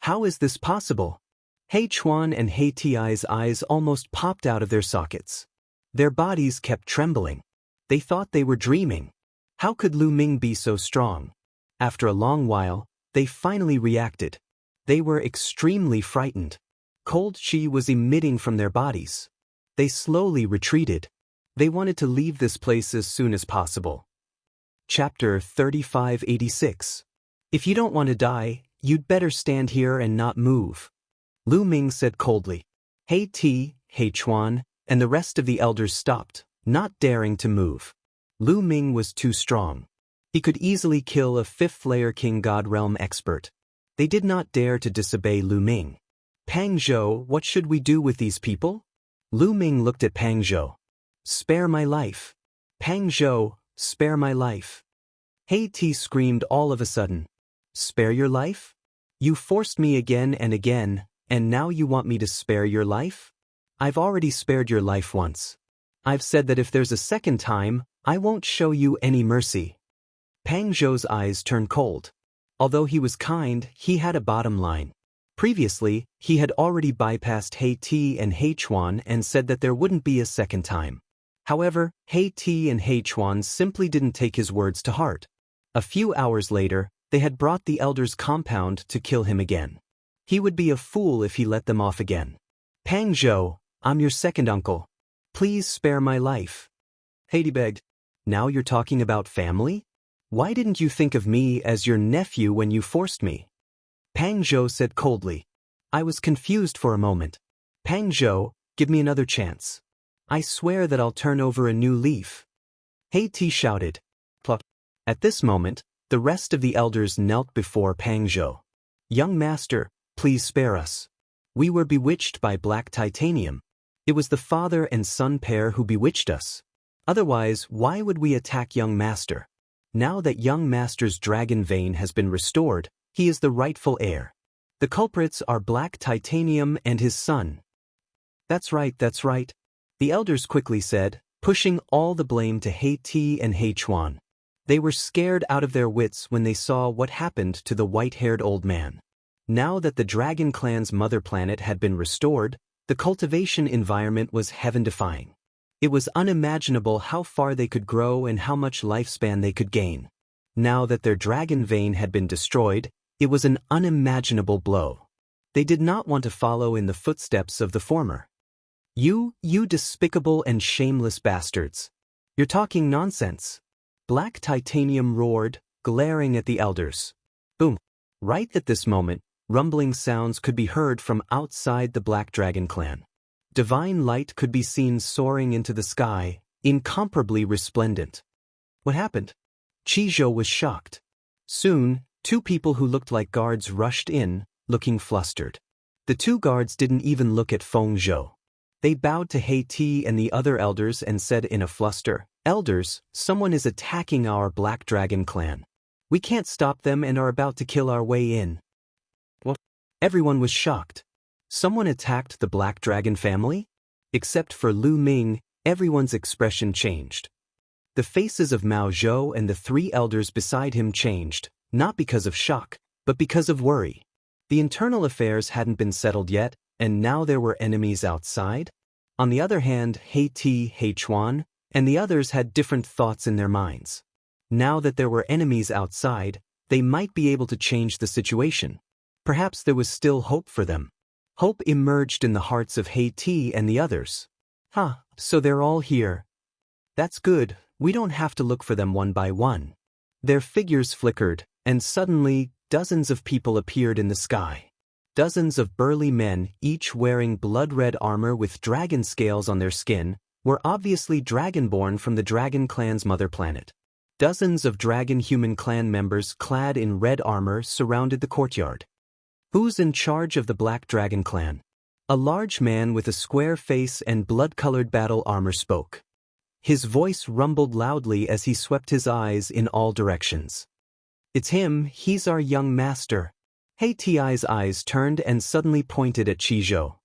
A: How is this possible? He Chuan and He Ti's eyes almost popped out of their sockets. Their bodies kept trembling. They thought they were dreaming. How could Lu Ming be so strong? After a long while, they finally reacted. They were extremely frightened. Cold chi was emitting from their bodies. They slowly retreated. They wanted to leave this place as soon as possible. Chapter 3586. If you don't want to die, you'd better stand here and not move. Lu Ming said coldly. He Ti, He Chuan, and the rest of the elders stopped, not daring to move. Lu Ming was too strong. He could easily kill a 5th-layer King God Realm expert. They did not dare to disobey Lu Ming. Pang Zhou, what should we do with these people? Lu Ming looked at Pang Zhou. Spare my life. Pang Zhou, spare my life. He Ti screamed all of a sudden. Spare your life? You forced me again and again, and now you want me to spare your life? I've already spared your life once. I've said that if there's a second time, I won't show you any mercy. Pang Zhou's eyes turned cold. Although he was kind, he had a bottom line. Previously, he had already bypassed He Ti and He Chuan and said that there wouldn't be a second time. However, He Ti and He Chuan simply didn't take his words to heart. A few hours later, they had brought the elder's compound to kill him again. He would be a fool if he let them off again. Pang Zhou, I'm your second uncle. Please spare my life. He begged. Now you're talking about family? Why didn't you think of me as your nephew when you forced me? Pang Zhou said coldly. I was confused for a moment. Pang Zhou, give me another chance. I swear that I'll turn over a new leaf. He Ti shouted. Pluck. At this moment, the rest of the elders knelt before Pang Zhou. Young master, please spare us. We were bewitched by black titanium. It was the father and son pair who bewitched us. Otherwise, why would we attack young master? Now that young master's dragon vein has been restored, he is the rightful heir. The culprits are black titanium and his son. That's right, that's right. The elders quickly said, pushing all the blame to He Ti and He Chuan. They were scared out of their wits when they saw what happened to the white-haired old man. Now that the Dragon Clan's mother planet had been restored, the cultivation environment was heaven-defying. It was unimaginable how far they could grow and how much lifespan they could gain. Now that their dragon vein had been destroyed, it was an unimaginable blow. They did not want to follow in the footsteps of the former. You despicable and shameless bastards. You're talking nonsense. Black Titanium roared, glaring at the elders. Boom. Right at this moment, rumbling sounds could be heard from outside the Black Dragon Clan. Divine light could be seen soaring into the sky, incomparably resplendent. What happened? Qizhou was shocked. Soon, two people who looked like guards rushed in, looking flustered. The two guards didn't even look at Feng Zhou. They bowed to He Ti and the other elders and said in a fluster, Elders, someone is attacking our Black Dragon Clan. We can't stop them and are about to kill our way in. What? Everyone was shocked. Someone attacked the Black Dragon family? Except for Lu Ming, everyone's expression changed. The faces of Mao Zhou and the three elders beside him changed, not because of shock, but because of worry. The internal affairs hadn't been settled yet, and now there were enemies outside. On the other hand, He Ti, He Chuan, and the others had different thoughts in their minds. Now that there were enemies outside, they might be able to change the situation. Perhaps there was still hope for them. Hope emerged in the hearts of Haiti and the others. Huh, so they're all here. That's good, we don't have to look for them one by one. Their figures flickered, and suddenly, dozens of people appeared in the sky. Dozens of burly men, each wearing blood-red armor with dragon scales on their skin, were obviously dragonborn from the Dragon Clan's mother planet. Dozens of dragon-human clan members clad in red armor surrounded the courtyard. Who's in charge of the Black Dragon Clan? A large man with a square face and blood-colored battle armor spoke. His voice rumbled loudly as he swept his eyes in all directions. It's him, he's our young master. Haiti's eyes turned and suddenly pointed at Chizhou.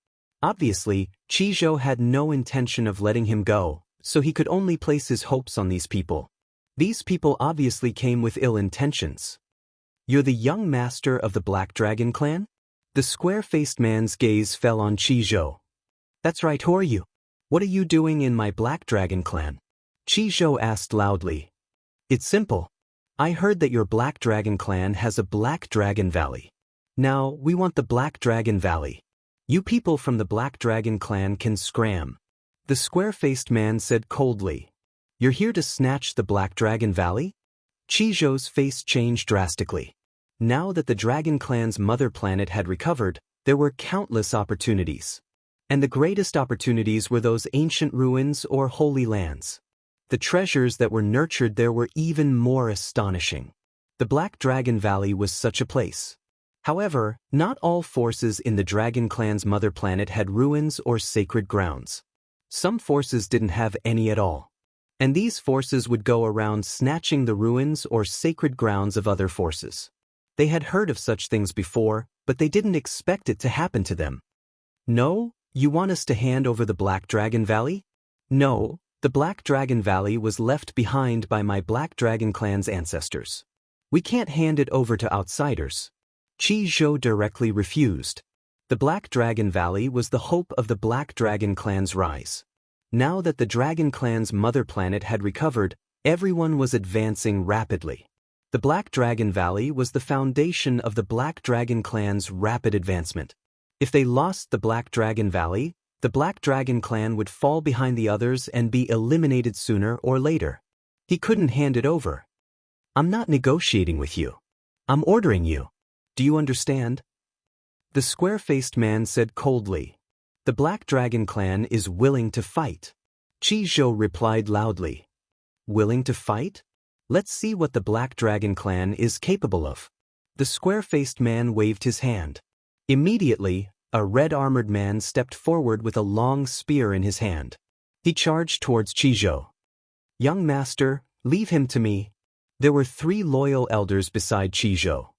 A: Obviously, Chizhou had no intention of letting him go, so he could only place his hopes on these people. These people obviously came with ill intentions. You're the young master of the Black Dragon Clan? The square-faced man's gaze fell on Chizhou. That's right, who are you? What are you doing in my Black Dragon Clan? Chizhou asked loudly. It's simple. I heard that your Black Dragon Clan has a Black Dragon Valley. Now, we want the Black Dragon Valley. You people from the Black Dragon Clan can scram. The square-faced man said coldly. You're here to snatch the Black Dragon Valley? Chizhou's face changed drastically. Now that the Dragon Clan's mother planet had recovered, there were countless opportunities. And the greatest opportunities were those ancient ruins or holy lands. The treasures that were nurtured there were even more astonishing. The Black Dragon Valley was such a place. However, not all forces in the Dragon Clan's mother planet had ruins or sacred grounds. Some forces didn't have any at all. And these forces would go around snatching the ruins or sacred grounds of other forces. They had heard of such things before, but they didn't expect it to happen to them. No, you want us to hand over the Black Dragon Valley? No, the Black Dragon Valley was left behind by my Black Dragon Clan's ancestors. We can't hand it over to outsiders. Chizhou directly refused. The Black Dragon Valley was the hope of the Black Dragon Clan's rise. Now that the Dragon Clan's mother planet had recovered, everyone was advancing rapidly. The Black Dragon Valley was the foundation of the Black Dragon Clan's rapid advancement. If they lost the Black Dragon Valley, the Black Dragon Clan would fall behind the others and be eliminated sooner or later. He couldn't hand it over. I'm not negotiating with you. I'm ordering you. Do you understand? The square-faced man said coldly. The Black Dragon Clan is willing to fight. Chizhou replied loudly. Willing to fight? Let's see what the Black Dragon Clan is capable of. The square-faced man waved his hand. Immediately, a red-armored man stepped forward with a long spear in his hand. He charged towards Chizhou. Young master, leave him to me. There were 3 loyal elders beside Chizhou.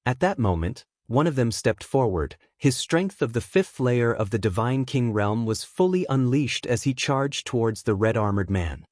A: At that moment, one of them stepped forward. His strength of the 5th layer of the Divine King realm was fully unleashed as he charged towards the red-armored man.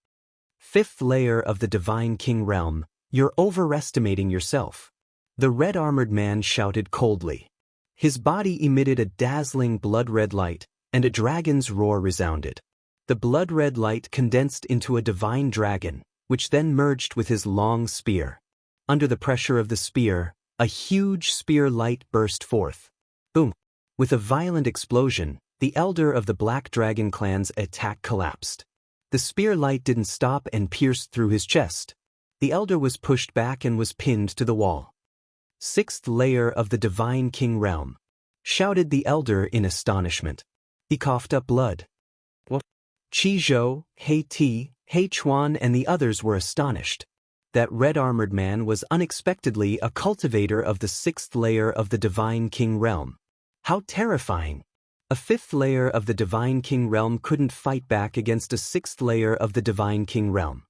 A: 5th layer of the Divine King realm, you're overestimating yourself. The red-armored man shouted coldly. His body emitted a dazzling blood-red light, and a dragon's roar resounded. The blood-red light condensed into a divine dragon, which then merged with his long spear. Under the pressure of the spear, a huge spear light burst forth. Boom! With a violent explosion, the elder of the Black Dragon Clan's attack collapsed. The spear light didn't stop and pierced through his chest. The elder was pushed back and was pinned to the wall. 6th layer of the Divine King realm, shouted the elder in astonishment. He coughed up blood. What? Chizhou, Haiti, Heichuan and the others were astonished. That red-armored man was unexpectedly a cultivator of the 6th layer of the Divine King realm. How terrifying! A 5th layer of the Divine King realm couldn't fight back against a 6th layer of the Divine King realm.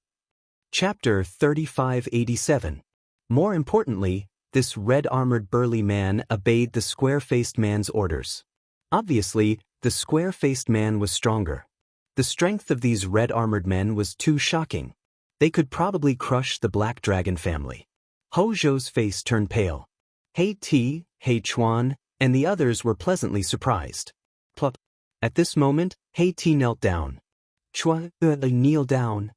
A: Chapter 3587. More importantly, this red-armored burly man obeyed the square-faced man's orders. Obviously, the square-faced man was stronger. The strength of these red-armored men was too shocking. They could probably crush the Black Dragon family. Hozhou's face turned pale. Haiti, Heichuan, and the others were pleasantly surprised. Plop. At this moment, Haiti knelt down. Chua, kneel down.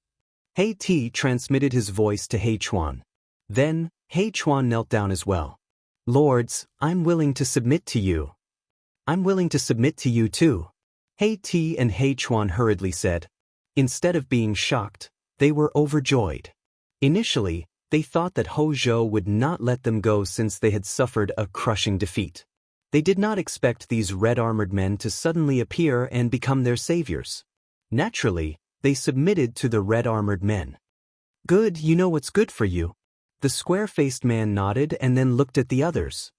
A: Haiti transmitted his voice to Heichuan. Then, Heichuan knelt down as well. Lords, I'm willing to submit to you. I'm willing to submit to you too. He Ti and He Chuan hurriedly said. Instead of being shocked, they were overjoyed. Initially, they thought that Ho Zhou would not let them go since they had suffered a crushing defeat. They did not expect these red-armored men to suddenly appear and become their saviors. Naturally, they submitted to the red-armored men. Good, you know what's good for you. The square-faced man nodded and then looked at the others.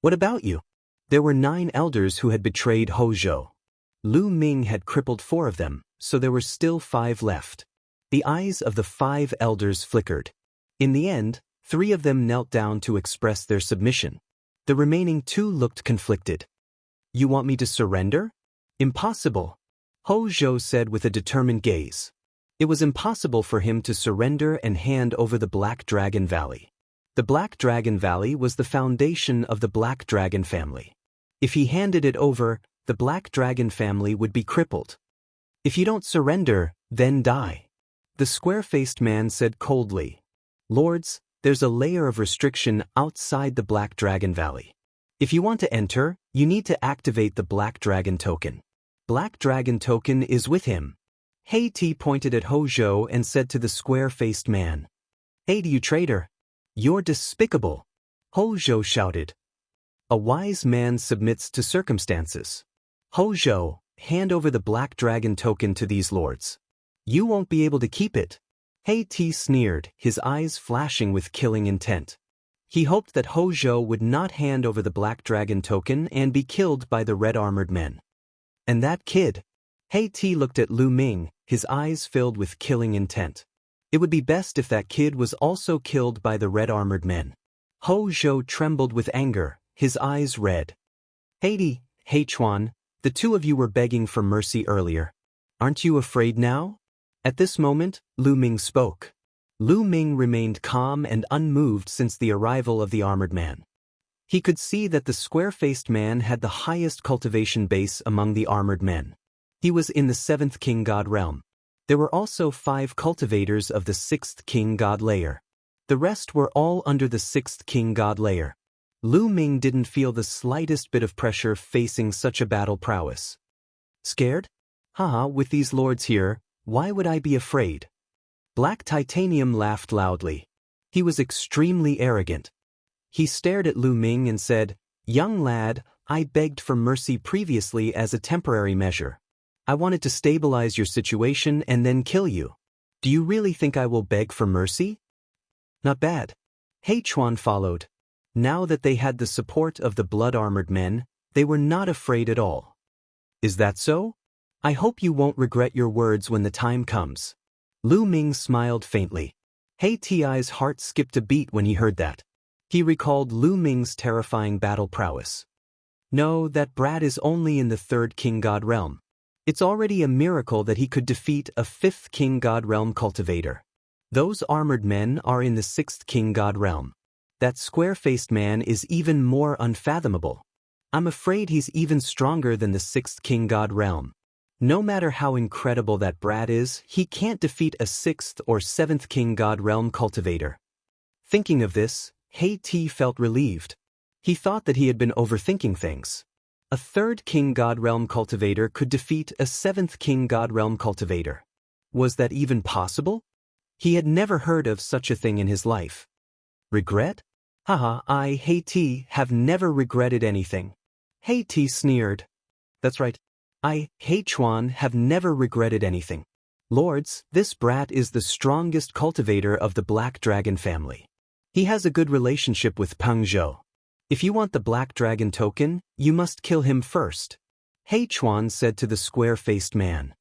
A: What about you? There were 9 elders who had betrayed Ho Zhou. Lu Ming had crippled 4 of them, so there were still 5 left. The eyes of the 5 elders flickered. In the end, 3 of them knelt down to express their submission. The remaining 2 looked conflicted. You want me to surrender? Impossible. Ho Zhou said with a determined gaze. It was impossible for him to surrender and hand over the Black Dragon Valley. The Black Dragon Valley was the foundation of the Black Dragon family. If he handed it over, the Black Dragon family would be crippled. If you don't surrender, then die. The square-faced man said coldly. Lords, there's a layer of restriction outside the Black Dragon Valley. If you want to enter, you need to activate the Black Dragon token. Black Dragon token is with him. He Ti pointed at Ho Zhou and said to the square-faced man. Hey, you traitor! You're despicable! Ho Zhou shouted. A wise man submits to circumstances. Ho Zhou, hand over the Black Dragon token to these lords. You won't be able to keep it. He Ti sneered, his eyes flashing with killing intent. He hoped that Ho Zhou would not hand over the Black Dragon token and be killed by the red-armored men. And that kid? He Ti looked at Lu Ming, his eyes filled with killing intent. It would be best if that kid was also killed by the red-armored men. Ho Zhou trembled with anger, his eyes red. He Ti, He Chuan, the 2 of you were begging for mercy earlier. Aren't you afraid now? At this moment, Lu Ming spoke. Lu Ming remained calm and unmoved since the arrival of the armored man. He could see that the square-faced man had the highest cultivation base among the armored men. He was in the 7th King God realm. There were also 5 cultivators of the 6th King God layer. The rest were all under the 6th King God layer. Lu Ming didn't feel the slightest bit of pressure facing such a battle prowess. Scared? Haha, with these lords here, why would I be afraid? Black Titanium laughed loudly. He was extremely arrogant. He stared at Lu Ming and said, Young lad, I begged for mercy previously as a temporary measure. I wanted to stabilize your situation and then kill you. Do you really think I will beg for mercy? Not bad. He Chuan followed. Now that they had the support of the blood-armored men, they were not afraid at all. Is that so? I hope you won't regret your words when the time comes. Lu Ming smiled faintly. He Ti's heart skipped a beat when he heard that. He recalled Lu Ming's terrifying battle prowess. No, that brat is only in the 3rd King God realm. It's already a miracle that he could defeat a 5th King God realm cultivator. Those armored men are in the 6th King God realm. That square-faced man is even more unfathomable. I'm afraid he's even stronger than the 6th King God realm. No matter how incredible that brat is, he can't defeat a 6th or 7th King God realm cultivator. Thinking of this, He Ti felt relieved. He thought that he had been overthinking things. A 3rd King God realm cultivator could defeat a 7th King God realm cultivator. Was that even possible? He had never heard of such a thing in his life. Regret? Haha, I, He Ti, have never regretted anything. He Ti sneered. That's right. I, He Chuan, have never regretted anything. Lords, this brat is the strongest cultivator of the Black Dragon family. He has a good relationship with Peng Zhou. If you want the Black Dragon token, you must kill him first. He Chuan said to the square-faced man.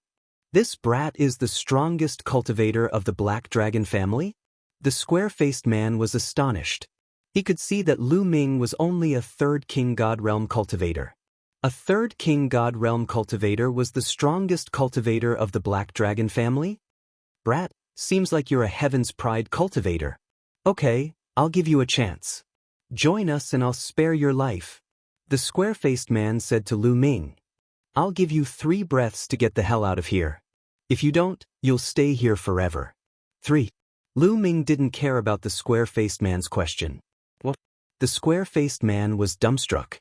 A: This brat is the strongest cultivator of the Black Dragon family? The square-faced man was astonished. He could see that Lu Ming was only a 3rd King God realm cultivator. A 3rd King God realm cultivator was the strongest cultivator of the Black Dragon family? Brat, seems like you're a Heaven's Pride cultivator. Okay, I'll give you a chance. Join us and I'll spare your life. The square-faced man said to Lu Ming. I'll give you 3 breaths to get the hell out of here. If you don't, you'll stay here forever. 3. Lu Ming didn't care about the square-faced man's question. What? The square-faced man was dumbstruck.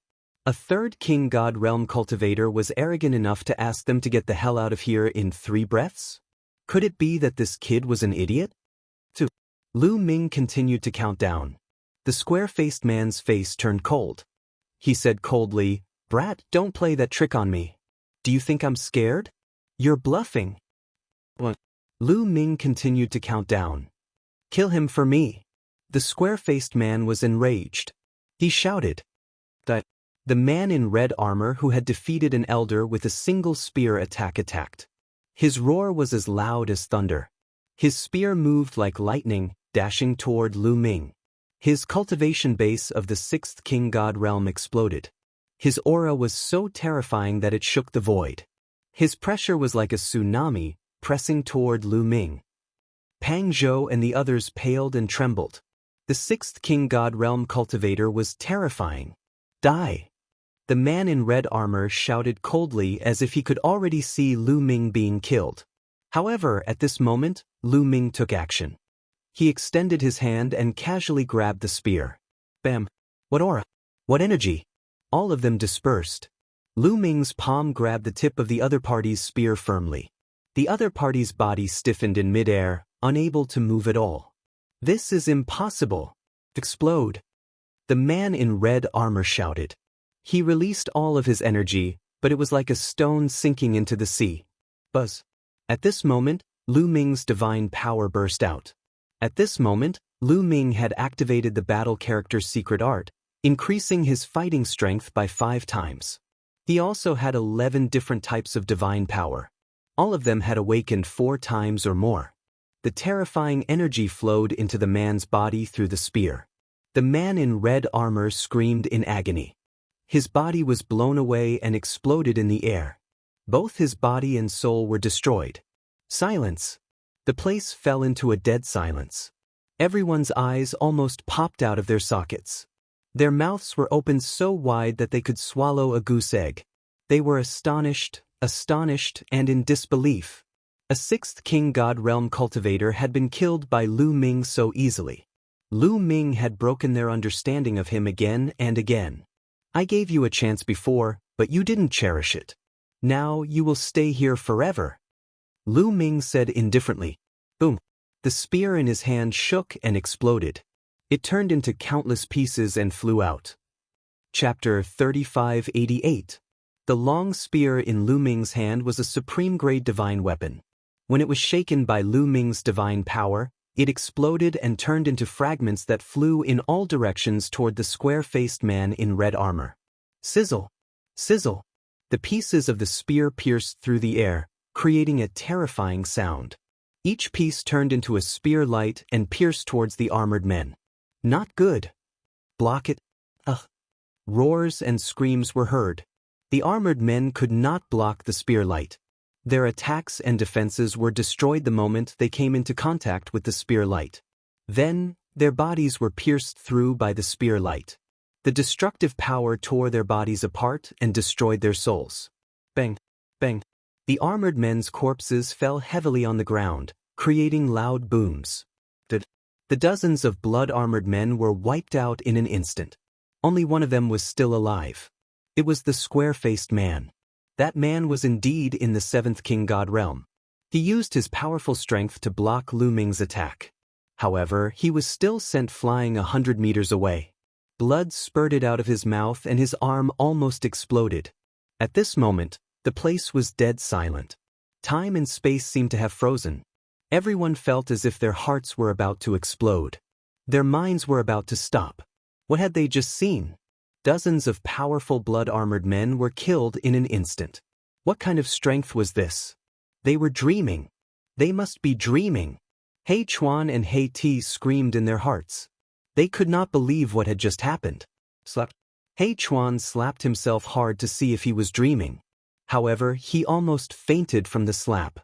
A: A third King God Realm cultivator was arrogant enough to ask them to get the hell out of here in 3 breaths? Could it be that this kid was an idiot? 2. Lu Ming continued to count down. The square-faced man's face turned cold. He said coldly, "Brat, don't play that trick on me. Do you think I'm scared? You're bluffing." 1. Lu Ming continued to count down. "Kill him for me." The square-faced man was enraged. He shouted that the man in red armor who had defeated an elder with a single spear attacked. His roar was as loud as thunder. His spear moved like lightning, dashing toward Lu Ming. His cultivation base of the 6th King God Realm exploded. His aura was so terrifying that it shook the void. His pressure was like a tsunami, pressing toward Lu Ming. Pang Zhou and the others paled and trembled. The 6th King God Realm cultivator was terrifying. "Die!" The man in red armor shouted coldly as if he could already see Lu Ming being killed. However, at this moment, Lu Ming took action. He extended his hand and casually grabbed the spear. Bam! What aura! What energy! All of them dispersed. Lu Ming's palm grabbed the tip of the other party's spear firmly. The other party's body stiffened in midair, unable to move at all. "This is impossible! Explode!" The man in red armor shouted. He released all of his energy, but it was like a stone sinking into the sea. Buzz! At this moment, Lu Ming's divine power burst out. At this moment, Lu Ming had activated the battle character's secret art, increasing his fighting strength by 5 times. He also had 11 different types of divine power. All of them had awakened 4 times or more. The terrifying energy flowed into the man's body through the spear. The man in red armor screamed in agony. His body was blown away and exploded in the air. Both his body and soul were destroyed. Silence. The place fell into a dead silence. Everyone's eyes almost popped out of their sockets. Their mouths were opened so wide that they could swallow a goose egg. They were astonished, and in disbelief. A 6th King God Realm cultivator had been killed by Lu Ming so easily. Lu Ming had broken their understanding of him again and again. "I gave you a chance before, but you didn't cherish it. Now you will stay here forever," Lu Ming said indifferently. Boom! The spear in his hand shook and exploded. It turned into countless pieces and flew out. Chapter 3588. The long spear in Lu Ming's hand was a supreme-grade divine weapon. When it was shaken by Lu Ming's divine power, it exploded and turned into fragments that flew in all directions toward the square-faced man in red armor. Sizzle! Sizzle! The pieces of the spear pierced through the air, creating a terrifying sound. Each piece turned into a spear light and pierced towards the armored men. "Not good. Block it." Ugh. Roars and screams were heard. The armored men could not block the spear light. Their attacks and defenses were destroyed the moment they came into contact with the spear light. Then, their bodies were pierced through by the spear light. The destructive power tore their bodies apart and destroyed their souls. Bang! Bang! The armored men's corpses fell heavily on the ground, creating loud booms. The dozens of blood-armored men were wiped out in an instant. Only one of them was still alive. It was the square-faced man. That man was indeed in the 7th King God Realm. He used his powerful strength to block Lu Ming's attack. However, he was still sent flying 100 meters away. Blood spurted out of his mouth and his arm almost exploded. At this moment, the place was dead silent. Time and space seemed to have frozen. Everyone felt as if their hearts were about to explode. Their minds were about to stop. What had they just seen? Dozens of powerful blood-armored men were killed in an instant. What kind of strength was this? They were dreaming. They must be dreaming. He Chuan and He Ti screamed in their hearts. They could not believe what had just happened. Slap. He Chuan slapped himself hard to see if he was dreaming. However, he almost fainted from the slap.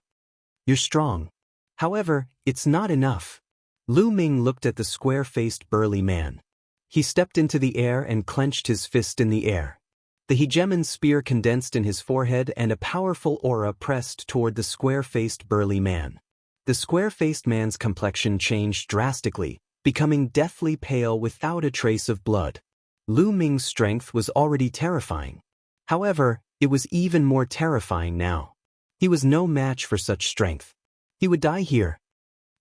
A: "You're strong. However, it's not enough." Lu Ming looked at the square-faced burly man. He stepped into the air and clenched his fist in the air. The hegemon spear condensed in his forehead and a powerful aura pressed toward the square-faced burly man. The square-faced man's complexion changed drastically, becoming deathly pale without a trace of blood. Lu Ming's strength was already terrifying. However, it was even more terrifying now. He was no match for such strength. He would die here.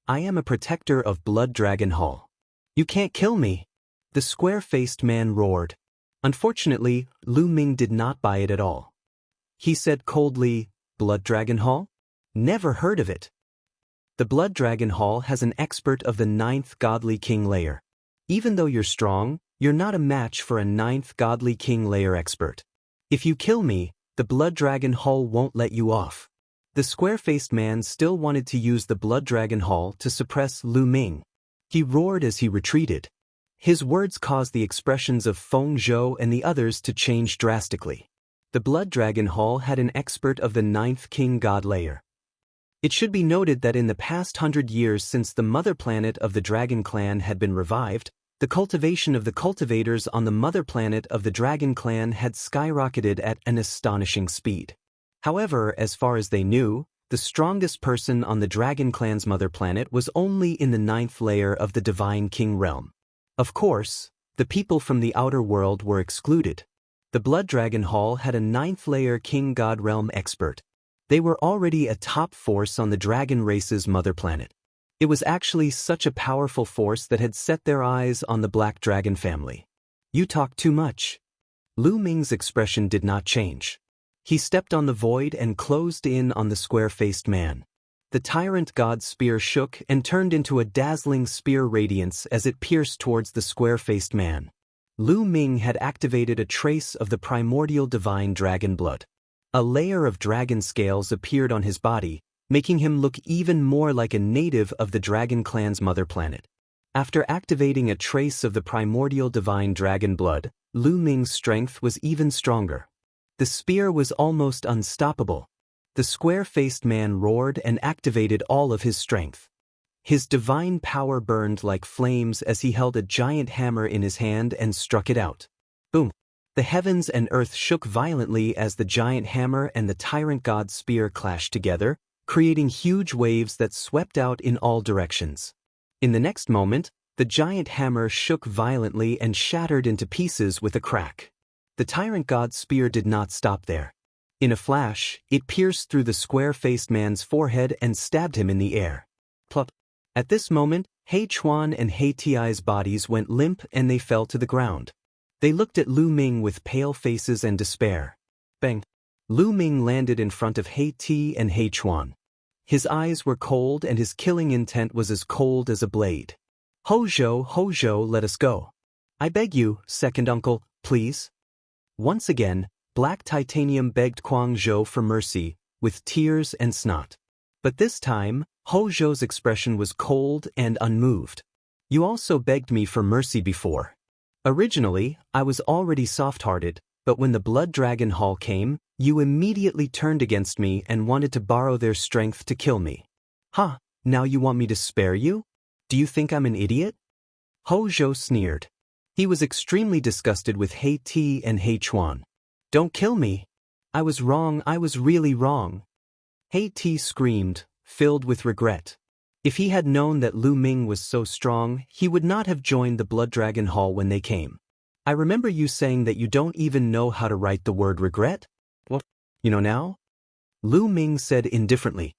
A: I am a protector of Blood Dragon Hall. You can't kill me. The square-faced man roared. Unfortunately, Lu Ming did not buy it at all. He said coldly, Blood Dragon Hall? Never heard of it. The Blood Dragon Hall has an expert of the 9th Godly King layer. Even though you're strong, you're not a match for a 9th Godly King layer expert. If you kill me, the Blood Dragon Hall won't let you off. The square-faced man still wanted to use the Blood Dragon Hall to suppress Lu Ming. He roared as he retreated. His words caused the expressions of Feng Zhou and the others to change drastically. The Blood Dragon Hall had an expert of the 9th King God layer. It should be noted that in the past 100 years since the mother planet of the Dragon Clan had been revived, the cultivation of the cultivators on the mother planet of the Dragon Clan had skyrocketed at an astonishing speed. However, as far as they knew, the strongest person on the Dragon Clan's mother planet was only in the 9th layer of the Divine King realm. Of course, the people from the outer world were excluded. The Blood Dragon Hall had a 9th layer King God realm expert. They were already a top force on the dragon race's mother planet. It was actually such a powerful force that had set their eyes on the Black Dragon family. You talk too much. Lu Ming's expression did not change. He stepped on the void and closed in on the square-faced man. The tyrant god's spear shook and turned into a dazzling spear radiance as it pierced towards the square-faced man. Lu Ming had activated a trace of the primordial divine dragon blood. A layer of dragon scales appeared on his body, making him look even more like a native of the Dragon Clan's mother planet. After activating a trace of the primordial divine dragon blood, Lu Ming's strength was even stronger. The spear was almost unstoppable. The square-faced man roared and activated all of his strength. His divine power burned like flames as he held a giant hammer in his hand and struck it out. Boom! The heavens and earth shook violently as the giant hammer and the tyrant god's spear clashed together, creating huge waves that swept out in all directions. In the next moment, the giant hammer shook violently and shattered into pieces with a crack. The tyrant god's spear did not stop there. In a flash, it pierced through the square-faced man's forehead and stabbed him in the air. Plop! At this moment, He Chuan and He Ti's bodies went limp and they fell to the ground. They looked at Lu Ming with pale faces and despair. Bang! Lu Ming landed in front of He Ti and He Chuan. His eyes were cold and his killing intent was as cold as a blade. Ho-zhou, let us go. I beg you, second uncle, please. Once again, Black Titanium begged Guang Zhou for mercy, with tears and snot. But this time, Ho-zhou's expression was cold and unmoved. You also begged me for mercy before. Originally, I was already soft-hearted, but when the Blood Dragon Hall came, you immediately turned against me and wanted to borrow their strength to kill me. Huh, now you want me to spare you? Do you think I'm an idiot? Ho-zhou sneered. He was extremely disgusted with He Ti and He Chuan. Don't kill me. I was wrong, I was really wrong. He Ti screamed, filled with regret. If he had known that Lu Ming was so strong, he would not have joined the Blood Dragon Hall when they came. I remember you saying that you don't even know how to write the word regret? What? You know now? Lu Ming said indifferently.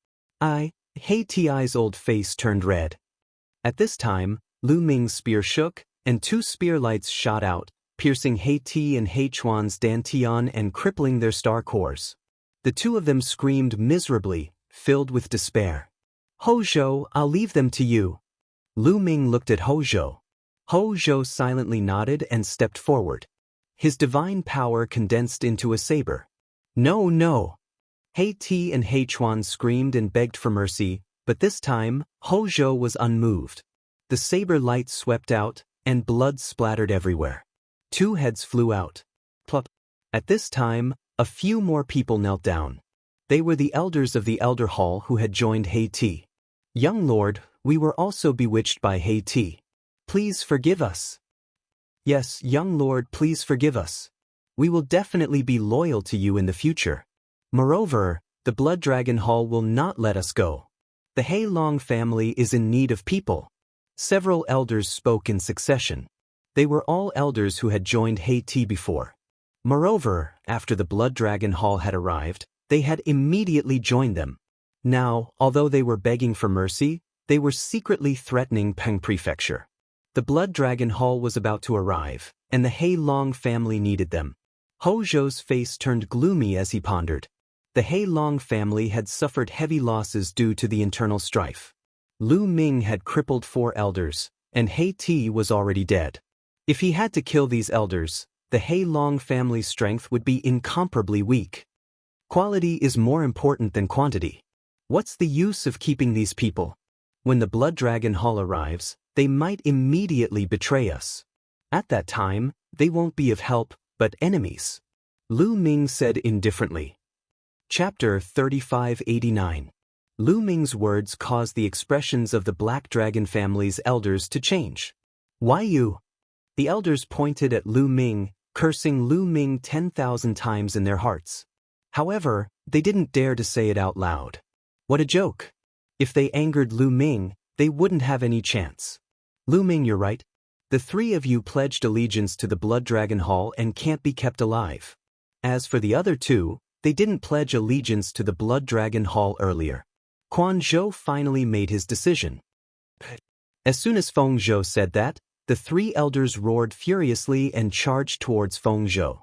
A: He Ti's old face turned red. At this time, Lu Ming's spear shook, and two spear lights shot out, piercing He Ti and He Chuan's dantian and crippling their star cores. The two of them screamed miserably, filled with despair. Ho-zhou, I'll leave them to you. Lu Ming looked at Ho-zhou. Ho-zhou silently nodded and stepped forward. His divine power condensed into a saber. No, no. He Ti and He Chuan screamed and begged for mercy, but this time, Ho-zhou was unmoved. The saber light swept out, and blood splattered everywhere. Two heads flew out. Plop. At this time, a few more people knelt down. They were the elders of the Elder Hall who had joined He Ti. Young Lord, we were also bewitched by He Ti. Please forgive us. Yes, young Lord, please forgive us. We will definitely be loyal to you in the future. Moreover, the Blood Dragon Hall will not let us go. The He Long family is in need of people. Several elders spoke in succession. They were all elders who had joined Haiti before. Moreover, after the Blood Dragon Hall had arrived, they had immediately joined them. Now, although they were begging for mercy, they were secretly threatening Peng Prefecture. The Blood Dragon Hall was about to arrive, and the He Long family needed them. Ho Zhou's face turned gloomy as he pondered. The He Long family had suffered heavy losses due to the internal strife. Lu Ming had crippled 4 elders, and Haiti was already dead. If he had to kill these elders, the He Long family's strength would be incomparably weak. Quality is more important than quantity. What's the use of keeping these people? When the Blood Dragon Hall arrives, they might immediately betray us. At that time, they won't be of help, but enemies. Lu Ming said indifferently. Chapter 3589. Lu Ming's words caused the expressions of the Black Dragon family's elders to change. Why you? The elders pointed at Lu Ming, cursing Lu Ming 10,000 times in their hearts. However, they didn't dare to say it out loud. What a joke! If they angered Lu Ming, they wouldn't have any chance. Lu Ming, you're right. The 3 of you pledged allegiance to the Blood Dragon Hall and can't be kept alive. As for the other 2, they didn't pledge allegiance to the Blood Dragon Hall earlier. Quan Zhou finally made his decision. As soon as Feng Zhou said that, the 3 elders roared furiously and charged towards Feng Zhou.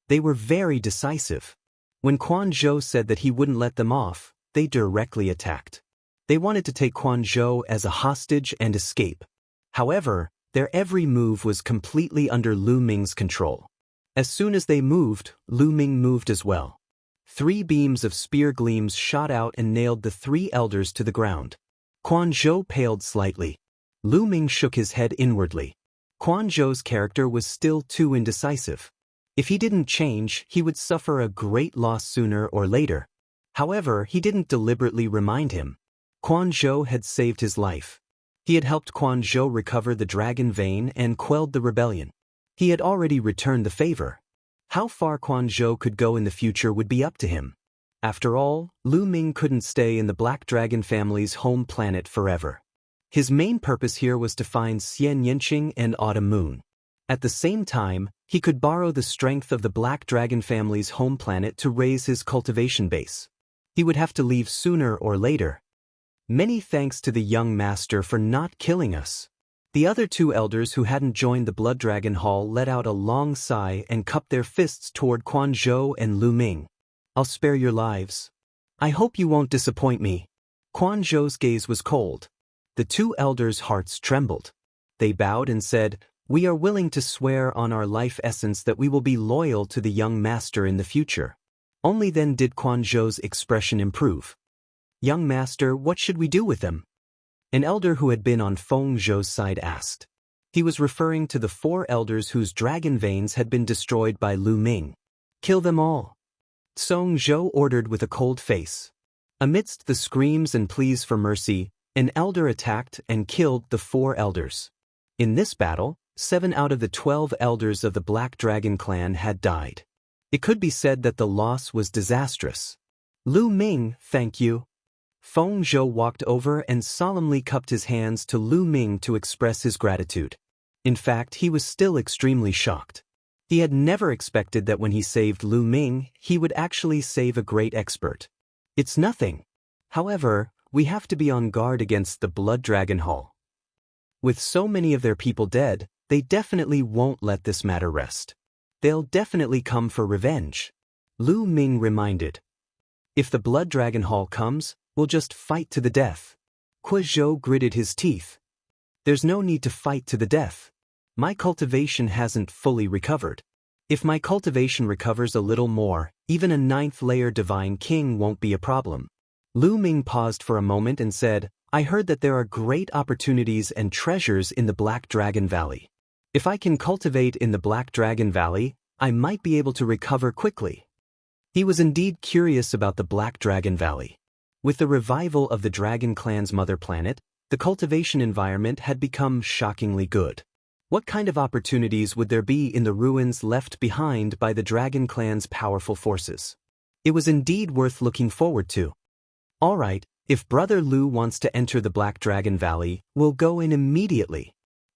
A: They were very decisive. When Quan Zhou said that he wouldn't let them off, they directly attacked. They wanted to take Quan Zhou as a hostage and escape. However, their every move was completely under Lu Ming's control. As soon as they moved, Lu Ming moved as well. 3 beams of spear gleams shot out and nailed the 3 elders to the ground. Quan Zhou paled slightly. Lu Ming shook his head inwardly. Quan Zhou's character was still too indecisive. If he didn't change, he would suffer a great loss sooner or later. However, he didn't deliberately remind him. Quan Zhou had saved his life. He had helped Quan Zhou recover the dragon vein and quelled the rebellion. He had already returned the favor. How far Quan Zhou could go in the future would be up to him. After all, Lu Ming couldn't stay in the Black Dragon family's home planet forever. His main purpose here was to find Xianxia and Autumn Moon. At the same time, he could borrow the strength of the Black Dragon family's home planet to raise his cultivation base. He would have to leave sooner or later. Many thanks to the young master for not killing us. The other 2 elders who hadn't joined the Blood Dragon Hall let out a long sigh and cupped their fists toward Quan Zhou and Lu Ming. I'll spare your lives. I hope you won't disappoint me. Quan Zhou's gaze was cold. The 2 elders' hearts trembled. They bowed and said, "We are willing to swear on our life essence that we will be loyal to the young master in the future." Only then did Quan Zhou's expression improve. "Young master, what should we do with them?" An elder who had been on Feng Zhou's side asked. He was referring to the 4 elders whose dragon veins had been destroyed by Lu Ming. "Kill them all," Feng Zhou ordered with a cold face. Amidst the screams and pleas for mercy, an elder attacked and killed the 4 elders. In this battle, 7 out of the 12 elders of the Black Dragon clan had died. It could be said that the loss was disastrous. "Lu Ming, thank you." Feng Zhou walked over and solemnly cupped his hands to Lu Ming to express his gratitude. In fact, he was still extremely shocked. He had never expected that when he saved Lu Ming, he would actually save a great expert. It's nothing. However, we have to be on guard against the Blood Dragon Hall. With so many of their people dead, they definitely won't let this matter rest. They'll definitely come for revenge. Lu Ming reminded. If the Blood Dragon Hall comes, we'll just fight to the death. Quan Zhou gritted his teeth. There's no need to fight to the death. My cultivation hasn't fully recovered. If my cultivation recovers a little more, even a 9th layer Divine King won't be a problem. Lu Ming paused for a moment and said, I heard that there are great opportunities and treasures in the Black Dragon Valley. If I can cultivate in the Black Dragon Valley, I might be able to recover quickly. He was indeed curious about the Black Dragon Valley. With the revival of the Dragon Clan's mother planet, the cultivation environment had become shockingly good. What kind of opportunities would there be in the ruins left behind by the Dragon Clan's powerful forces? It was indeed worth looking forward to. All right, if Brother Lu wants to enter the Black Dragon Valley, we'll go in immediately.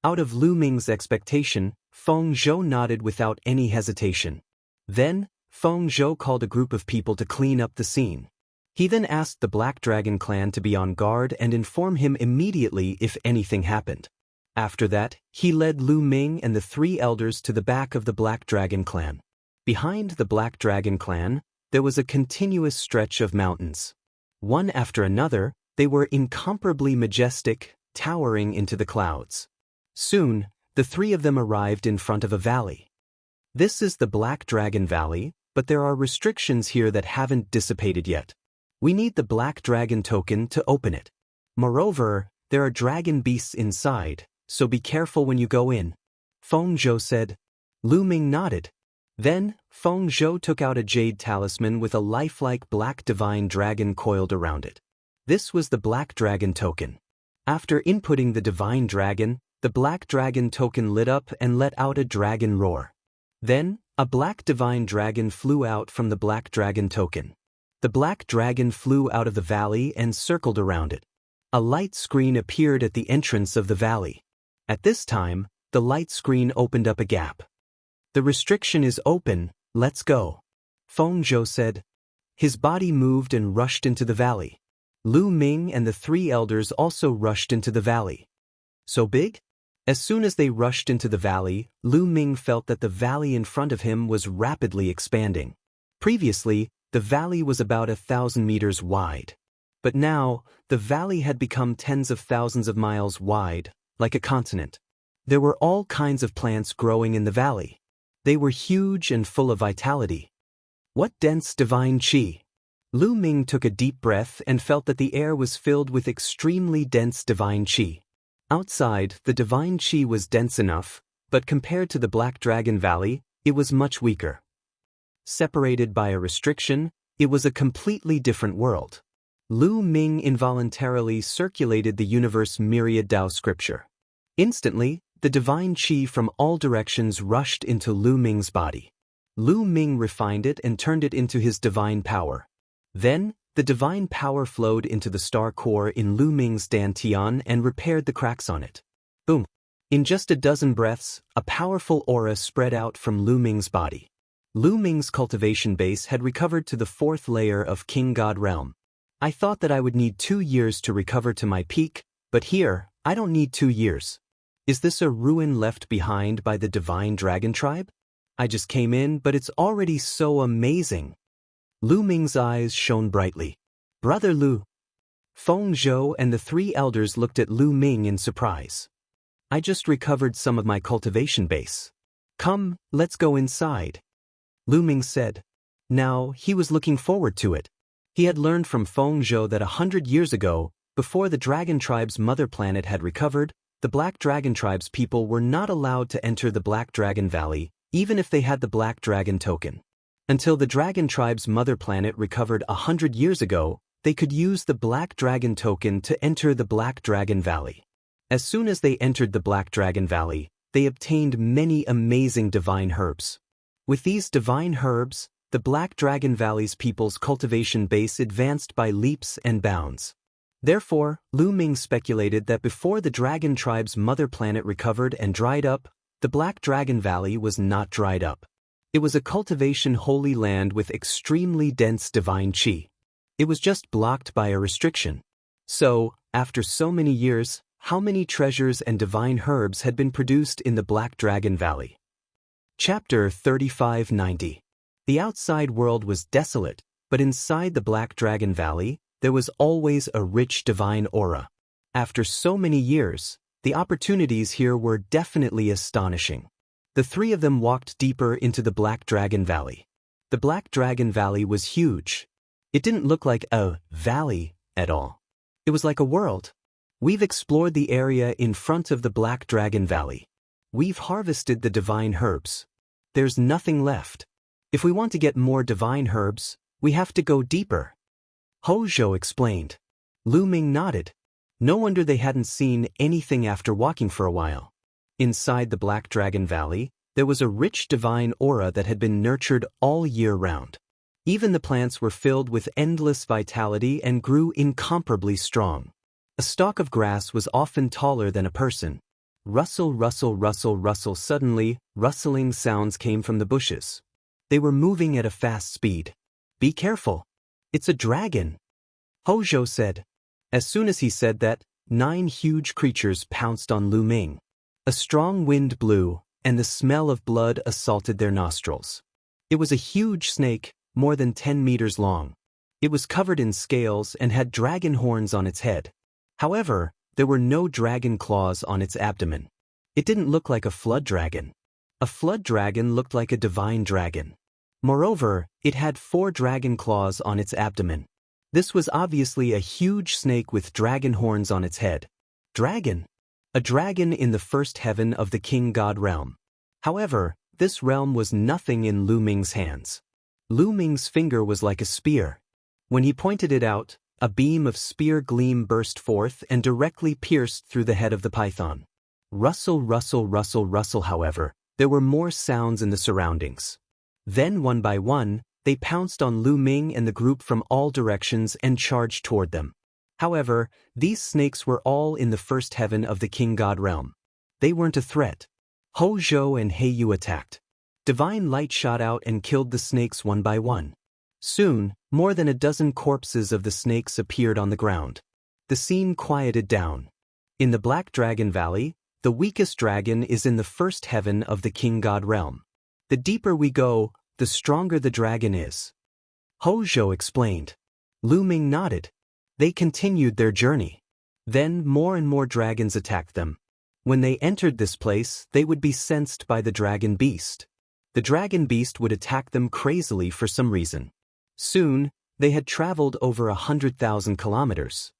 A: Out of Lu Ming's expectation, Feng Zhou nodded without any hesitation. Then, Feng Zhou called a group of people to clean up the scene. He then asked the Black Dragon clan to be on guard and inform him immediately if anything happened. After that, he led Lu Ming and the 3 elders to the back of the Black Dragon clan. Behind the Black Dragon clan, there was a continuous stretch of mountains. One after another, they were incomparably majestic, towering into the clouds. Soon, the 3 of them arrived in front of a valley. This is the Black Dragon Valley, but there are restrictions here that haven't dissipated yet. We need the Black Dragon token to open it. Moreover, there are dragon beasts inside, so be careful when you go in. Feng Zhou said. Lu Ming nodded. Then, Feng Zhou took out a jade talisman with a lifelike black divine dragon coiled around it. This was the Black Dragon token. After inputting the divine dragon, the Black Dragon token lit up and let out a dragon roar. Then, a black divine dragon flew out from the Black Dragon token. The black dragon flew out of the valley and circled around it. A light screen appeared at the entrance of the valley. At this time, the light screen opened up a gap. The restriction is open, let's go. Feng Zhou said. His body moved and rushed into the valley. Lu Ming and the 3 elders also rushed into the valley. So big? As soon as they rushed into the valley, Lu Ming felt that the valley in front of him was rapidly expanding. Previously, the valley was about 1,000 meters wide. But now, the valley had become tens of thousands of miles wide, like a continent. There were all kinds of plants growing in the valley. They were huge and full of vitality. What dense divine qi! Lu Ming took a deep breath and felt that the air was filled with extremely dense divine qi. Outside, the divine qi was dense enough, but compared to the Black Dragon Valley, it was much weaker. Separated by a restriction, it was a completely different world. Lu Ming involuntarily circulated the universe myriad Dao scripture. Instantly, the divine qi from all directions rushed into Lu Ming's body. Lu Ming refined it and turned it into his divine power. Then, the divine power flowed into the star core in Lu Ming's dantian and repaired the cracks on it. Boom! In just a dozen breaths, a powerful aura spread out from Lu Ming's body. Lu Ming's cultivation base had recovered to the 4th layer of King God realm. I thought that I would need 2 years to recover to my peak, but here, I don't need 2 years. Is this a ruin left behind by the divine dragon tribe? I just came in, but it's already so amazing. Lu Ming's eyes shone brightly. Brother Lu. Feng Zhou and the 3 elders looked at Lu Ming in surprise. I just recovered some of my cultivation base. Come, let's go inside. Lu Ming said. Now, he was looking forward to it. He had learned from Feng Zhou that 100 years ago, before the Dragon Tribe's mother planet had recovered, the Black Dragon Tribe's people were not allowed to enter the Black Dragon Valley, even if they had the Black Dragon token. Until the Dragon Tribe's mother planet recovered 100 years ago, they could use the Black Dragon token to enter the Black Dragon Valley. As soon as they entered the Black Dragon Valley, they obtained many amazing divine herbs. With these divine herbs, the Black Dragon Valley's people's cultivation base advanced by leaps and bounds. Therefore, Lu Ming speculated that before the Dragon Tribe's mother planet recovered and dried up, the Black Dragon Valley was not dried up. It was a cultivation holy land with extremely dense divine qi. It was just blocked by a restriction. So, after so many years, how many treasures and divine herbs had been produced in the Black Dragon Valley? Chapter 3590. The outside world was desolate, but inside the Black Dragon Valley, there was always a rich divine aura. After so many years, the opportunities here were definitely astonishing. The 3 of them walked deeper into the Black Dragon Valley. The Black Dragon Valley was huge. It didn't look like a valley at all. It was like a world. We've explored the area in front of the Black Dragon Valley. We've harvested the divine herbs. There's nothing left. If we want to get more divine herbs, we have to go deeper. Houzhou explained. Lu Ming nodded. No wonder they hadn't seen anything after walking for a while. Inside the Black Dragon Valley, there was a rich divine aura that had been nurtured all year round. Even the plants were filled with endless vitality and grew incomparably strong. A stalk of grass was often taller than a person. Rustle, rustle, rustle, rustle. Suddenly, rustling sounds came from the bushes. They were moving at a fast speed. Be careful. It's a dragon, Hojo said. As soon as he said that, 9 huge creatures pounced on Lu Ming. A strong wind blew, and the smell of blood assaulted their nostrils. It was a huge snake, more than 10 meters long. It was covered in scales and had dragon horns on its head. However, there were no dragon claws on its abdomen. It didn't look like a flood dragon. A flood dragon looked like a divine dragon. Moreover, it had 4 dragon claws on its abdomen. This was obviously a huge snake with dragon horns on its head. Dragon. A dragon in the first heaven of the king god realm. However, this realm was nothing in Lu Ming's hands. Lu Ming's finger was like a spear. When he pointed it out, a beam of spear gleam burst forth and directly pierced through the head of the python. Rustle, rustle, rustle, rustle. However, there were more sounds in the surroundings. Then, one by one, they pounced on Lu Ming and the group from all directions and charged toward them. However, these snakes were all in the first heaven of the king god realm. They weren't a threat. Hojo and Heiyu attacked. Divine light shot out and killed the snakes one by one. Soon, more than a dozen corpses of the snakes appeared on the ground. The scene quieted down. In the Black Dragon Valley, the weakest dragon is in the first heaven of the king god realm. The deeper we go, the stronger the dragon is. Hojo explained. Lu Ming nodded. They continued their journey. Then more and more dragons attacked them. When they entered this place, they would be sensed by the dragon beast. The dragon beast would attack them crazily for some reason. Soon, they had traveled over 100,000 kilometers.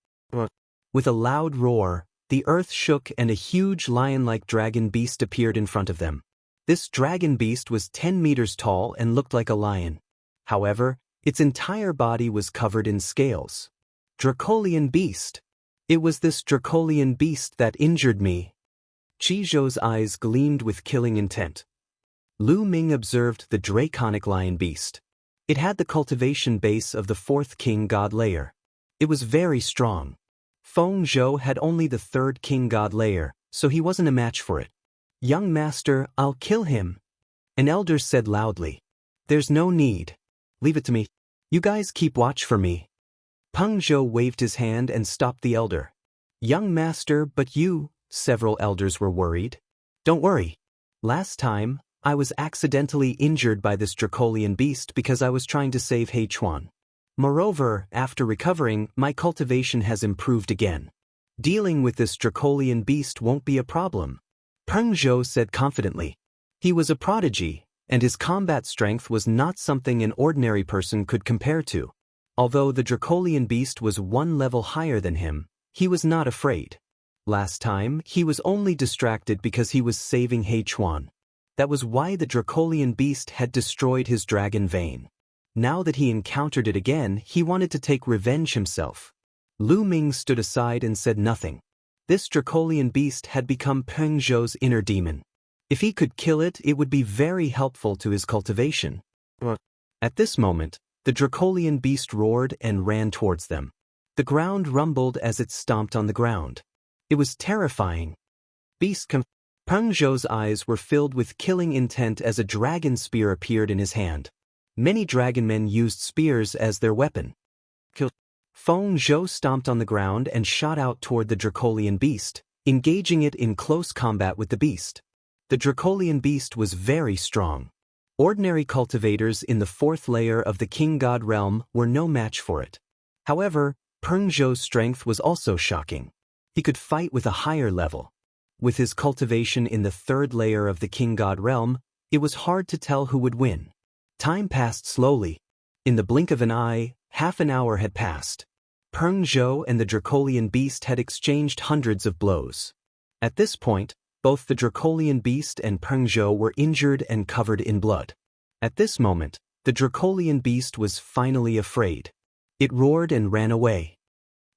A: With a loud roar, the earth shook and a huge lion-like dragon beast appeared in front of them. This dragon beast was 10 meters tall and looked like a lion. However, its entire body was covered in scales. Dracolian beast. It was this Dracolian beast that injured me. Chizhou's eyes gleamed with killing intent. Lu Ming observed the draconic lion beast. It had the cultivation base of the 4th king god layer. It was very strong. Feng Zhou had only the 3rd king god layer, so he wasn't a match for it. Young master, I'll kill him. An elder said loudly. There's no need. Leave it to me. You guys keep watch for me. Peng Zhou waved his hand and stopped the elder. Young master, but you, several elders were worried. Don't worry. Last time, I was accidentally injured by this Dracolian beast because I was trying to save He Chuan. Moreover, after recovering, my cultivation has improved again. Dealing with this Dracolian beast won't be a problem. Peng Zhou said confidently. He was a prodigy, and his combat strength was not something an ordinary person could compare to. Although the Dracolian beast was 1 level higher than him, he was not afraid. Last time, he was only distracted because he was saving He Chuan. That was why the Dracolian beast had destroyed his dragon vein. Now that he encountered it again, he wanted to take revenge himself. Lu Ming stood aside and said nothing. This Dracolian beast had become Peng Zhou's inner demon. If he could kill it, it would be very helpful to his cultivation. At this moment, the Dracolian beast roared and ran towards them. The ground rumbled as it stomped on the ground. It was terrifying. Peng Zhou's eyes were filled with killing intent as a dragon spear appeared in his hand. Many dragon men used spears as their weapon. Feng Zhou stomped on the ground and shot out toward the Dracolian beast, engaging it in close combat with the beast. The Dracolian beast was very strong. Ordinary cultivators in the 4th layer of the king god realm were no match for it. However, Peng Zhou's strength was also shocking. He could fight with a higher level. With his cultivation in the 3rd layer of the king god realm, it was hard to tell who would win. Time passed slowly. In the blink of an eye, half an hour had passed. Peng Zhou and the Dracolian beast had exchanged hundreds of blows. At this point, both the Dracolian beast and Peng Zhou were injured and covered in blood. At this moment, the Dracolian beast was finally afraid. It roared and ran away.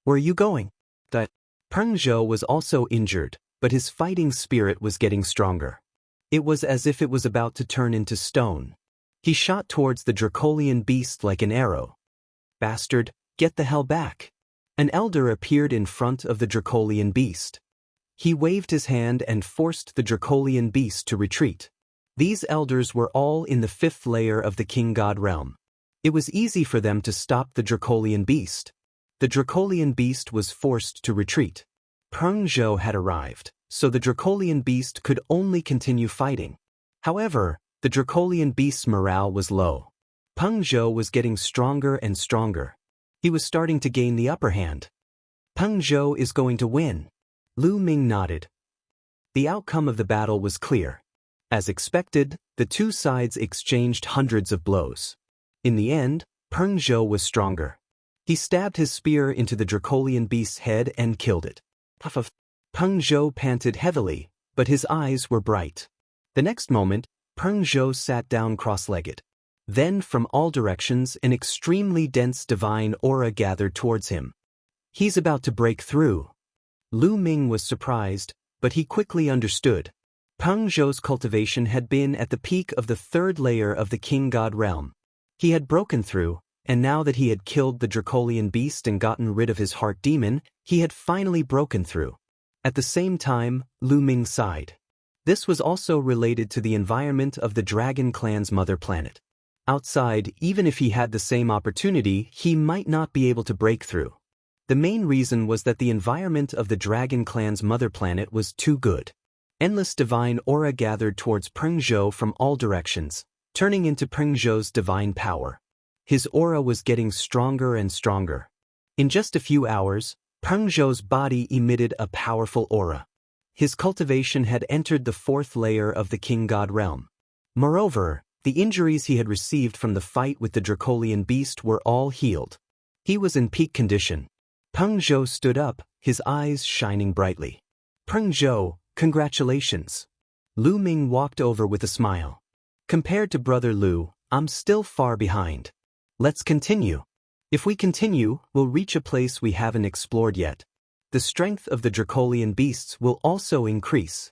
A: Where are you going? Peng Zhou was also injured, but his fighting spirit was getting stronger. It was as if it was about to turn into stone. He shot towards the Dracolian beast like an arrow. Bastard, get the hell back. An elder appeared in front of the Dracolian beast. He waved his hand and forced the Dracolian beast to retreat. These elders were all in the 5th layer of the king god realm. It was easy for them to stop the Dracolian beast. The Dracolian beast was forced to retreat. Peng Zhou had arrived, so the Dracolian beast could only continue fighting. However, the Dracolian beast's morale was low. Peng Zhou was getting stronger and stronger. He was starting to gain the upper hand. Peng Zhou is going to win. Lu Ming nodded. The outcome of the battle was clear. As expected, the two sides exchanged hundreds of blows. In the end, Peng Zhou was stronger. He stabbed his spear into the Dracolian beast's head and killed it. Peng Zhou panted heavily, but his eyes were bright. The next moment, Peng Zhou sat down cross-legged. Then, from all directions, an extremely dense divine aura gathered towards him. He's about to break through. Lu Ming was surprised, but he quickly understood. Peng Zhou's cultivation had been at the peak of the 3rd layer of the king god realm. He had broken through, and now that he had killed the Dracolian beast and gotten rid of his heart demon, he had finally broken through. At the same time, Lu Ming sighed. This was also related to the environment of the Dragon Clan's mother planet. Outside, even if he had the same opportunity, he might not be able to break through. The main reason was that the environment of the Dragon Clan's mother planet was too good. Endless divine aura gathered towards Peng Zhou from all directions, turning into Peng Zhou's divine power. His aura was getting stronger and stronger. In just a few hours, Peng Zhou's body emitted a powerful aura. His cultivation had entered the 4th layer of the king god realm. Moreover, the injuries he had received from the fight with the Dracolian beast were all healed. He was in peak condition. Peng Zhou stood up, his eyes shining brightly. Peng Zhou, congratulations. Lu Ming walked over with a smile. Compared to Brother Lu, I'm still far behind. Let's continue. If we continue, we'll reach a place we haven't explored yet. The strength of the Dracolian beasts will also increase.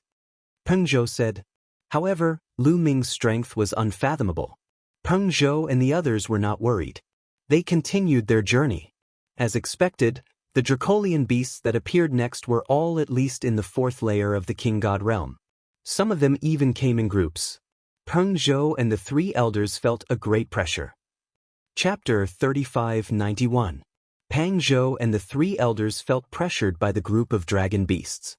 A: Peng Zhou said. However, Lu Ming's strength was unfathomable. Peng Zhou and the others were not worried. They continued their journey. As expected, the Dracolian beasts that appeared next were all at least in the 4th layer of the king god realm. Some of them even came in groups. Peng Zhou and the 3 elders felt a great pressure. Chapter 3591. Peng Zhou and the 3 elders felt pressured by the group of dragon beasts.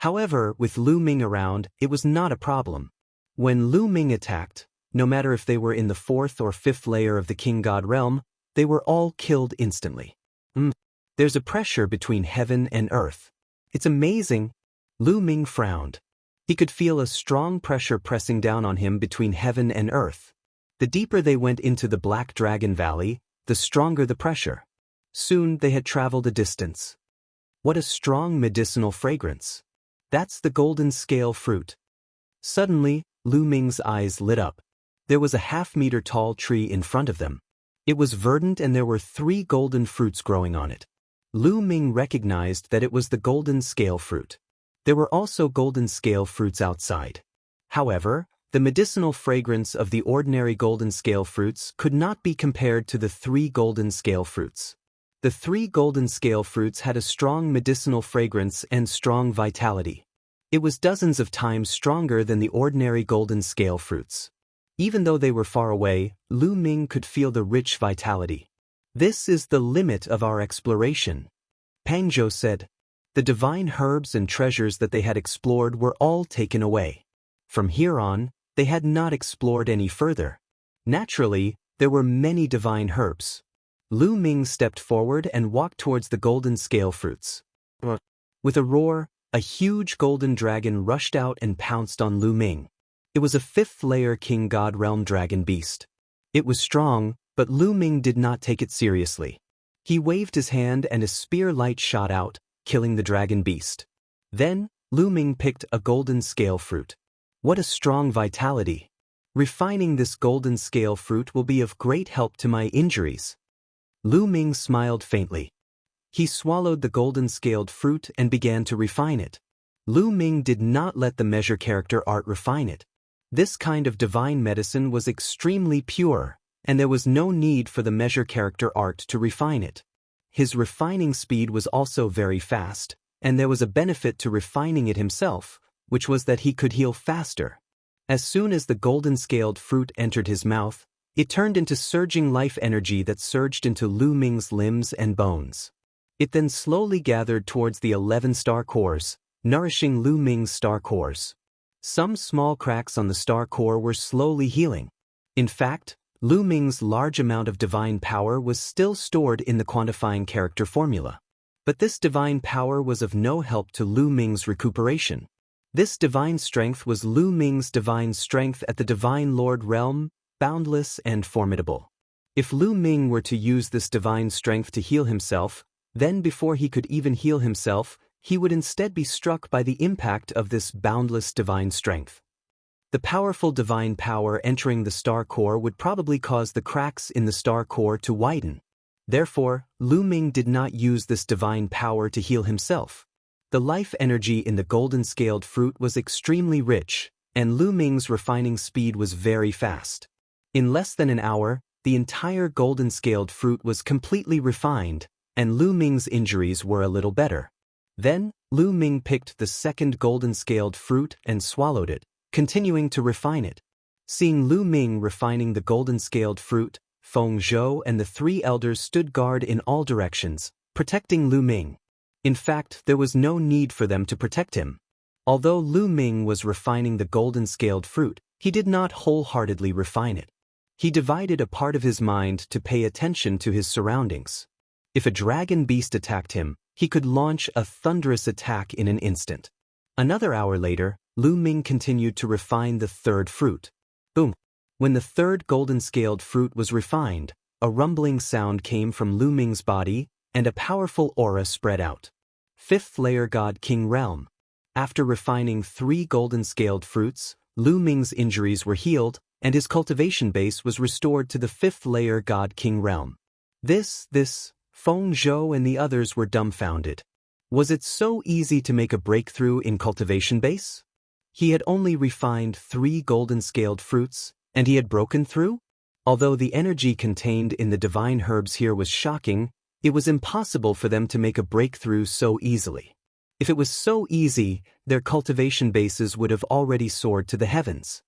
A: However, with Lu Ming around, it was not a problem. When Lu Ming attacked, no matter if they were in the 4th or 5th layer of the king god realm, they were all killed instantly. There's a pressure between heaven and earth. It's amazing. Lu Ming frowned. He could feel a strong pressure pressing down on him between heaven and earth. The deeper they went into the Black Dragon Valley, the stronger the pressure. Soon they had traveled a distance. What a strong medicinal fragrance. That's the golden scale fruit. Suddenly, Lu Ming's eyes lit up. There was a half-meter tall tree in front of them. It was verdant and there were 3 golden fruits growing on it. Lu Ming recognized that it was the golden scale fruit. There were also golden scale fruits outside. However, the medicinal fragrance of the ordinary golden scale fruits could not be compared to the 3 golden scale fruits. The 3 golden scale fruits had a strong medicinal fragrance and strong vitality. It was dozens of times stronger than the ordinary golden scale fruits. Even though they were far away, Lu Ming could feel the rich vitality. This is the limit of our exploration. Peng Zhou said. The divine herbs and treasures that they had explored were all taken away. From here on, they had not explored any further. Naturally, there were many divine herbs. Lu Ming stepped forward and walked towards the golden scale fruits. With a roar, a huge golden dragon rushed out and pounced on Lu Ming. It was a 5th layer king god realm dragon beast. It was strong, but Lu Ming did not take it seriously. He waved his hand and a spear light shot out, killing the dragon beast. Then, Lu Ming picked a golden scale fruit. What a strong vitality. Refining this golden scale fruit will be of great help to my injuries. Lu Ming smiled faintly. He swallowed the golden scaled fruit and began to refine it. Lu Ming did not let the measure character art refine it. This kind of divine medicine was extremely pure, and there was no need for the measure character art to refine it. His refining speed was also very fast, and there was a benefit to refining it himself, which was that he could heal faster. As soon as the golden-scaled fruit entered his mouth, it turned into surging life energy that surged into Lu Ming's limbs and bones. It then slowly gathered towards the 11 star cores, nourishing Lu Ming's star cores. Some small cracks on the star core were slowly healing. In fact, Lu Ming's large amount of divine power was still stored in the quantifying character formula. But this divine power was of no help to Lu Ming's recuperation. This divine strength was Lu Ming's divine strength at the Divine Lord realm, boundless and formidable. If Lu Ming were to use this divine strength to heal himself, then before he could even heal himself, he would instead be struck by the impact of this boundless divine strength. The powerful divine power entering the star core would probably cause the cracks in the star core to widen. Therefore, Lu Ming did not use this divine power to heal himself. The life energy in the golden-scaled fruit was extremely rich, and Lu Ming's refining speed was very fast. In less than an hour, the entire golden-scaled fruit was completely refined, and Lu Ming's injuries were a little better. Then, Lu Ming picked the second golden-scaled fruit and swallowed it, continuing to refine it. Seeing Lu Ming refining the golden-scaled fruit, Feng Zhou and the 3 elders stood guard in all directions, protecting Lu Ming. In fact, there was no need for them to protect him. Although Lu Ming was refining the golden-scaled fruit, he did not wholeheartedly refine it. He divided a part of his mind to pay attention to his surroundings. If a dragon beast attacked him, he could launch a thunderous attack in an instant. Another hour later, Lu Ming continued to refine the third fruit. Boom! When the third golden-scaled fruit was refined, a rumbling sound came from Lu Ming's body, and a powerful aura spread out. 5th layer God King Realm. After refining 3 golden-scaled fruits, Lu Ming's injuries were healed, and his cultivation base was restored to the 5th layer God King Realm. Feng Zhou and the others were dumbfounded. Was it so easy to make a breakthrough in cultivation base? He had only refined 3 golden-scaled fruits, and he had broken through? Although the energy contained in the divine herbs here was shocking, it was impossible for them to make a breakthrough so easily. If it was so easy, their cultivation bases would have already soared to the heavens.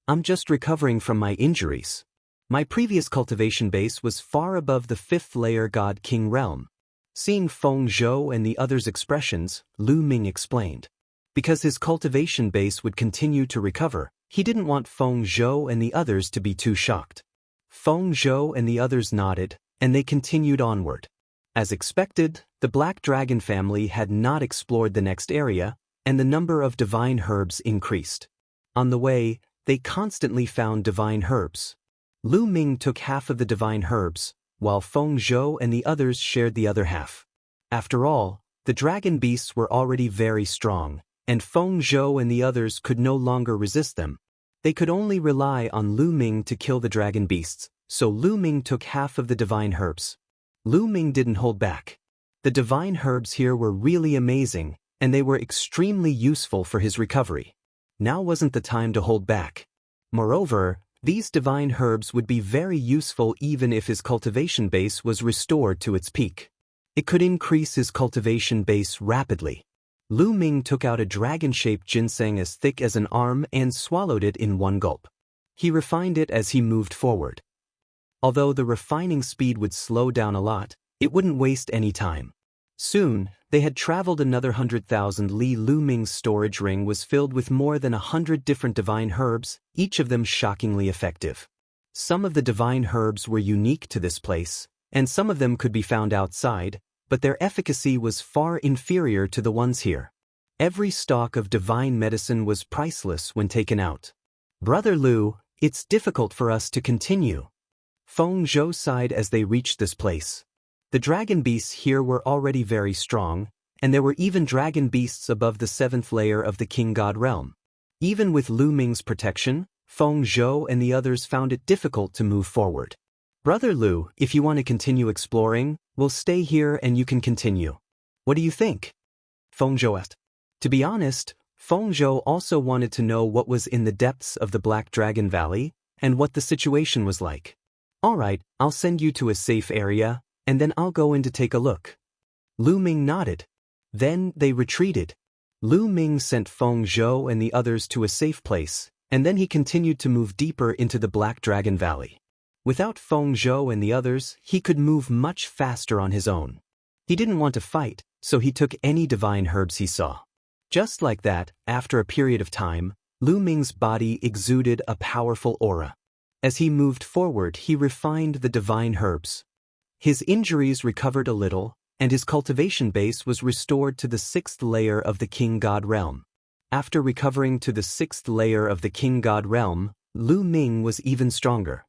A: I'm just recovering from my injuries. My previous cultivation base was far above the 5th layer God King Realm. Seeing Feng Zhou and the others' expressions, Lu Ming explained. Because his cultivation base would continue to recover, he didn't want Feng Zhou and the others to be too shocked. Feng Zhou and the others nodded, and they continued onward. As expected, the Black Dragon family had not explored the next area, and the number of divine herbs increased. On the way, they constantly found divine herbs. Lu Ming took half of the divine herbs, while Feng Zhou and the others shared the other half. After all, the dragon beasts were already very strong, and Feng Zhou and the others could no longer resist them. They could only rely on Lu Ming to kill the dragon beasts, so Lu Ming took half of the divine herbs. Lu Ming didn't hold back. The divine herbs here were really amazing, and they were extremely useful for his recovery. Now wasn't the time to hold back. Moreover, these divine herbs would be very useful even if his cultivation base was restored to its peak. It could increase his cultivation base rapidly. Lu Ming took out a dragon-shaped ginseng as thick as an arm and swallowed it in one gulp. He refined it as he moved forward. Although the refining speed would slow down a lot, it wouldn't waste any time. Soon, they had traveled another 100,000 li. Lu Ming's storage ring was filled with more than 100 different divine herbs, each of them shockingly effective. Some of the divine herbs were unique to this place, and some of them could be found outside, but their efficacy was far inferior to the ones here. Every stalk of divine medicine was priceless when taken out. Brother Lu, it's difficult for us to continue. Feng Zhou sighed as they reached this place. The dragon beasts here were already very strong, and there were even dragon beasts above the 7th layer of the King God realm. Even with Lu Ming's protection, Feng Zhou and the others found it difficult to move forward. Brother Lu, if you want to continue exploring, we'll stay here and you can continue. What do you think? Feng Zhou asked. To be honest, Feng Zhou also wanted to know what was in the depths of the Black Dragon Valley, and what the situation was like. Alright, I'll send you to a safe area, and then I'll go in to take a look. Lu Ming nodded. Then they retreated. Lu Ming sent Feng Zhou and the others to a safe place, and then he continued to move deeper into the Black Dragon Valley. Without Feng Zhou and the others, he could move much faster on his own. He didn't want to fight, so he took any divine herbs he saw. Just like that, after a period of time, Lu Ming's body exuded a powerful aura. As he moved forward, he refined the divine herbs. His injuries recovered a little, and his cultivation base was restored to the 6th layer of the King God realm. After recovering to the 6th layer of the King God realm, Lu Ming was even stronger.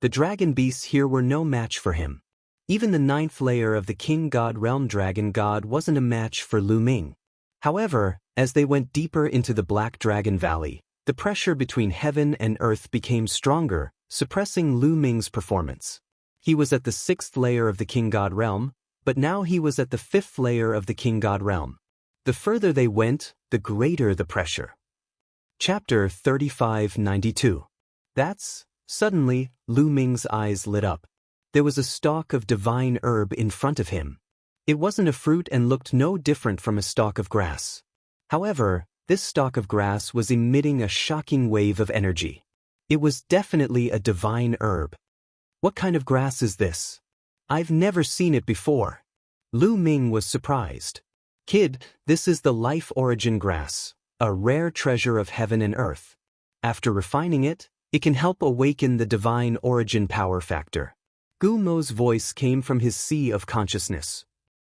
A: The dragon beasts here were no match for him. Even the 9th layer of the King God realm dragon god wasn't a match for Lu Ming. However, as they went deeper into the Black Dragon Valley, the pressure between heaven and earth became stronger, suppressing Lu Ming's performance. He was at the 6th layer of the King God realm, but now he was at the 5th layer of the King God realm. The further they went, the greater the pressure. Chapter 3592. Suddenly, Lu Ming's eyes lit up. There was a stalk of divine herb in front of him. It wasn't a fruit and looked no different from a stalk of grass. However, this stalk of grass was emitting a shocking wave of energy. It was definitely a divine herb. What kind of grass is this? I've never seen it before. Lu Ming was surprised. Kid, this is the life origin grass, a rare treasure of heaven and earth. After refining it, it can help awaken the divine origin power factor. Gu Mo's voice came from his sea of consciousness.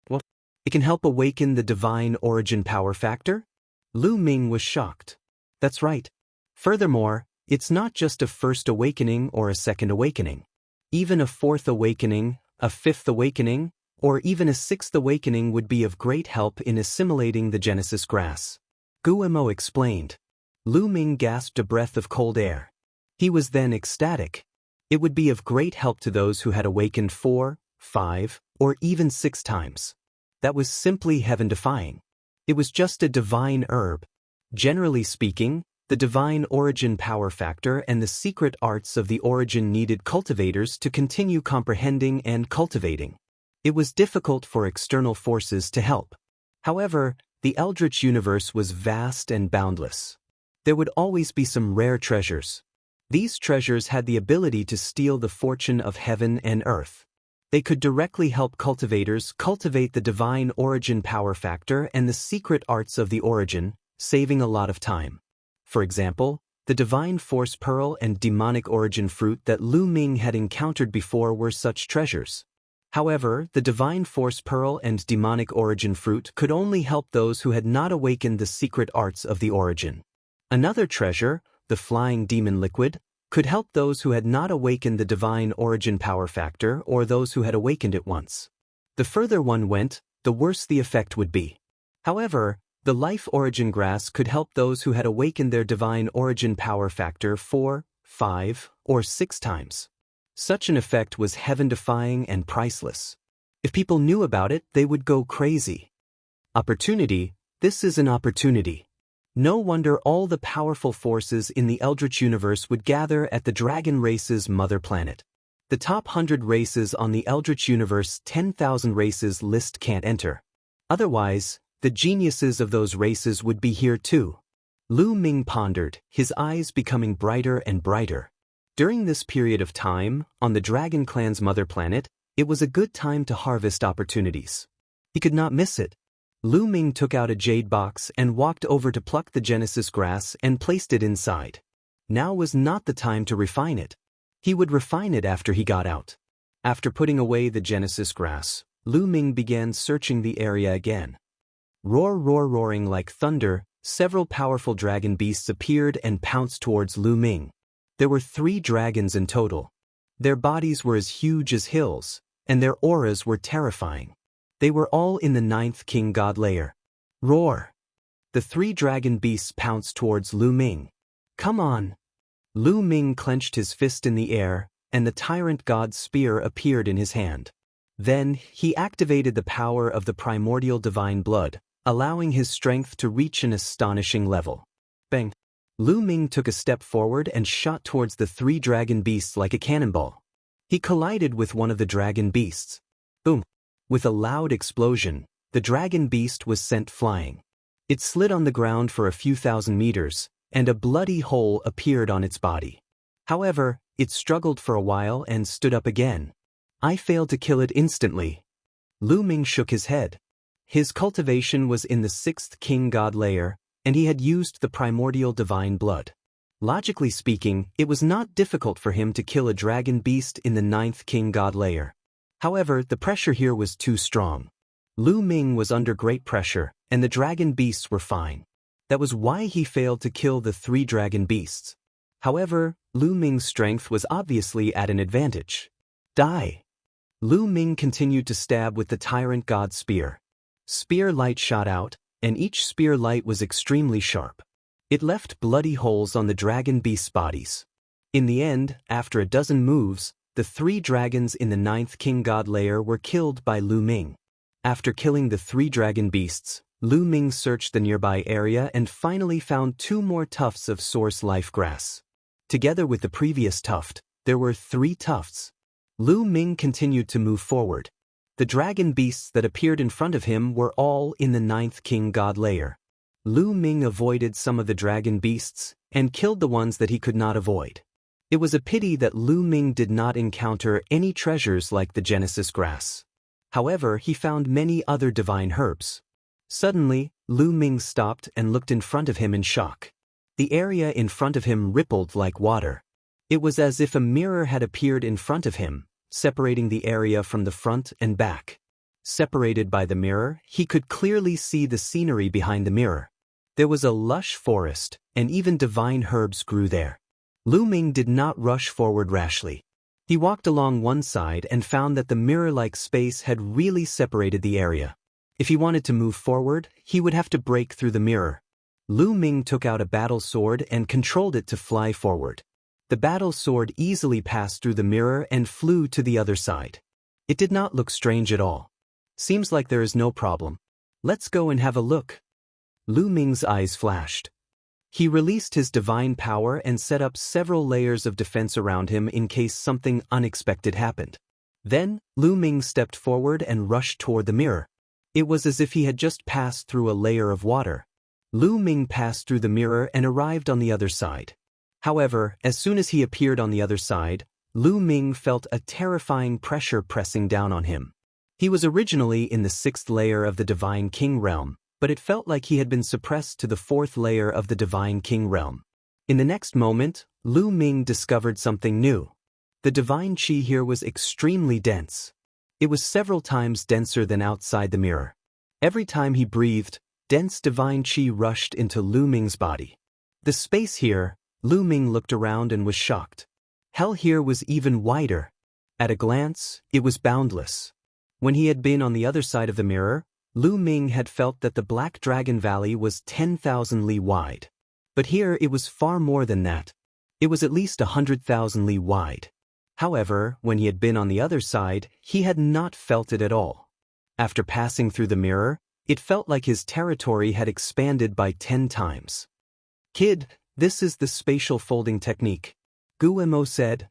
A: What? It can help awaken the divine origin power factor? Lu Ming was shocked. That's right. Furthermore, it's not just a first awakening or a second awakening. Even a 4th awakening, a 5th awakening, or even a 6th awakening would be of great help in assimilating the Genesis grass. Gu Mo explained. Lu Ming gasped a breath of cold air. He was then ecstatic. It would be of great help to those who had awakened 4, 5, or even 6 times. That was simply heaven-defying. It was just a divine herb. Generally speaking, the divine origin power factor and the secret arts of the origin needed cultivators to continue comprehending and cultivating. It was difficult for external forces to help. However, the Eldritch universe was vast and boundless. There would always be some rare treasures. These treasures had the ability to steal the fortune of heaven and earth. They could directly help cultivators cultivate the divine origin power factor and the secret arts of the origin, saving a lot of time. For example, the divine force pearl and demonic origin fruit that Lu Ming had encountered before were such treasures. However, the divine force pearl and demonic origin fruit could only help those who had not awakened the secret arts of the origin. Another treasure, the flying demon liquid, could help those who had not awakened the divine origin power factor or those who had awakened it once. The further one went, the worse the effect would be. However, the life origin grass could help those who had awakened their divine origin power factor 4, 5, or 6 times. Such an effect was heaven-defying and priceless. If people knew about it, they would go crazy. Opportunity, this is an opportunity. No wonder all the powerful forces in the Eldritch universe would gather at the dragon race's mother planet. The top 100 races on the Eldritch universe 10,000 races list can't enter. Otherwise, the geniuses of those races would be here too. Lu Ming pondered, his eyes becoming brighter and brighter. During this period of time, on the Dragon Clan's mother planet, it was a good time to harvest opportunities. He could not miss it. Lu Ming took out a jade box and walked over to pluck the Genesis grass and placed it inside. Now was not the time to refine it. He would refine it after he got out. After putting away the Genesis grass, Lu Ming began searching the area again. Roaring like thunder, several powerful dragon beasts appeared and pounced towards Lu Ming. There were 3 dragons in total. Their bodies were as huge as hills, and their auras were terrifying. They were all in the 9th King God layer. Roar! The 3 dragon beasts pounced towards Lu Ming. Come on! Lu Ming clenched his fist in the air, and the tyrant god's spear appeared in his hand. Then, he activated the power of the primordial divine blood, allowing his strength to reach an astonishing level. Bang! Lu Ming took a step forward and shot towards the 3 dragon beasts like a cannonball. He collided with one of the dragon beasts. Boom! With a loud explosion, the dragon beast was sent flying. It slid on the ground for a few thousand meters, and a bloody hole appeared on its body. However, it struggled for a while and stood up again. I failed to kill it instantly. Lu Ming shook his head. His cultivation was in the 6th king god layer, and he had used the primordial divine blood. Logically speaking, it was not difficult for him to kill a dragon beast in the 9th king god layer. However, the pressure here was too strong. Lu Ming was under great pressure, and the dragon beasts were fine. That was why he failed to kill the 3 dragon beasts. However, Lu Ming's strength was obviously at an advantage. Die! Lu Ming continued to stab with the tyrant god's spear. Spear light shot out, and each spear light was extremely sharp. It left bloody holes on the dragon beasts' bodies. In the end, after a dozen moves, the 3 dragons in the 9th king god layer were killed by Lu Ming. After killing the 3 dragon beasts, Lu Ming searched the nearby area and finally found 2 more tufts of source life grass. Together with the previous tuft, there were 3 tufts. Lu Ming continued to move forward. The dragon beasts that appeared in front of him were all in the 9th king god layer. Lu Ming avoided some of the dragon beasts and killed the ones that he could not avoid. It was a pity that Lu Ming did not encounter any treasures like the Genesis grass. However, he found many other divine herbs. Suddenly, Lu Ming stopped and looked in front of him in shock. The area in front of him rippled like water. It was as if a mirror had appeared in front of him, separating the area from the front and back. Separated by the mirror, he could clearly see the scenery behind the mirror. There was a lush forest, and even divine herbs grew there. Lu Ming did not rush forward rashly. He walked along one side and found that the mirror-like space had really separated the area. If he wanted to move forward, he would have to break through the mirror. Lu Ming took out a battle sword and controlled it to fly forward. The battle sword easily passed through the mirror and flew to the other side. It did not look strange at all. Seems like there is no problem. Let's go and have a look. Lu Ming's eyes flashed. He released his divine power and set up several layers of defense around him in case something unexpected happened. Then, Lu Ming stepped forward and rushed toward the mirror. It was as if he had just passed through a layer of water. Lu Ming passed through the mirror and arrived on the other side. However, as soon as he appeared on the other side, Lu Ming felt a terrifying pressure pressing down on him. He was originally in the 6th layer of the Divine King realm, but it felt like he had been suppressed to the 4th layer of the Divine King realm. In the next moment, Lu Ming discovered something new. The divine qi here was extremely dense. It was several times denser than outside the mirror. Every time he breathed, dense divine qi rushed into Lu Ming's body. The space here, Lu Ming looked around and was shocked. Hell here was even wider. At a glance, it was boundless. When he had been on the other side of the mirror, Lu Ming had felt that the Black Dragon Valley was 10,000 li wide. But here it was far more than that. It was at least 100,000 li wide. However, when he had been on the other side, he had not felt it at all. After passing through the mirror, it felt like his territory had expanded by 10 times. Kid, this is the spatial folding technique. Guemo said.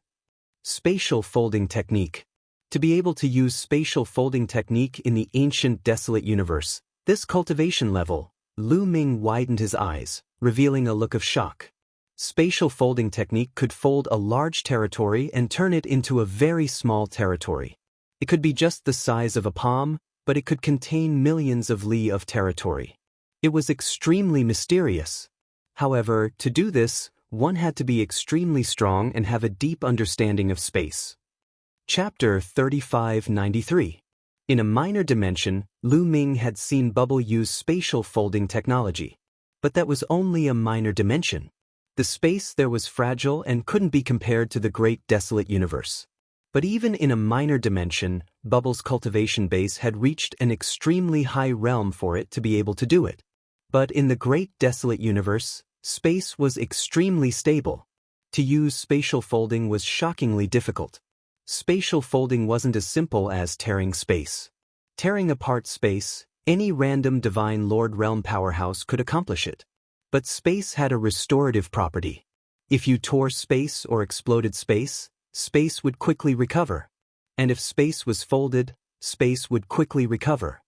A: Spatial folding technique. To be able to use spatial folding technique in the ancient desolate universe, this cultivation level, Lu Ming widened his eyes, revealing a look of shock. Spatial folding technique could fold a large territory and turn it into a very small territory. It could be just the size of a palm, but it could contain millions of li of territory. It was extremely mysterious. However, to do this, one had to be extremely strong and have a deep understanding of space. Chapter 3593. In a minor dimension, Lu Ming had seen Bubble use spatial folding technology. But that was only a minor dimension. The space there was fragile and couldn't be compared to the great desolate universe. But even in a minor dimension, Bubble's cultivation base had reached an extremely high realm for it to be able to do it. But in the great desolate universe, space was extremely stable. To use spatial folding was shockingly difficult. Spatial folding wasn't as simple as tearing space. Tearing apart space, any random Divine Lord realm powerhouse could accomplish it. But space had a restorative property. If you tore space or exploded space, space would quickly recover. And if space was folded, space would quickly recover.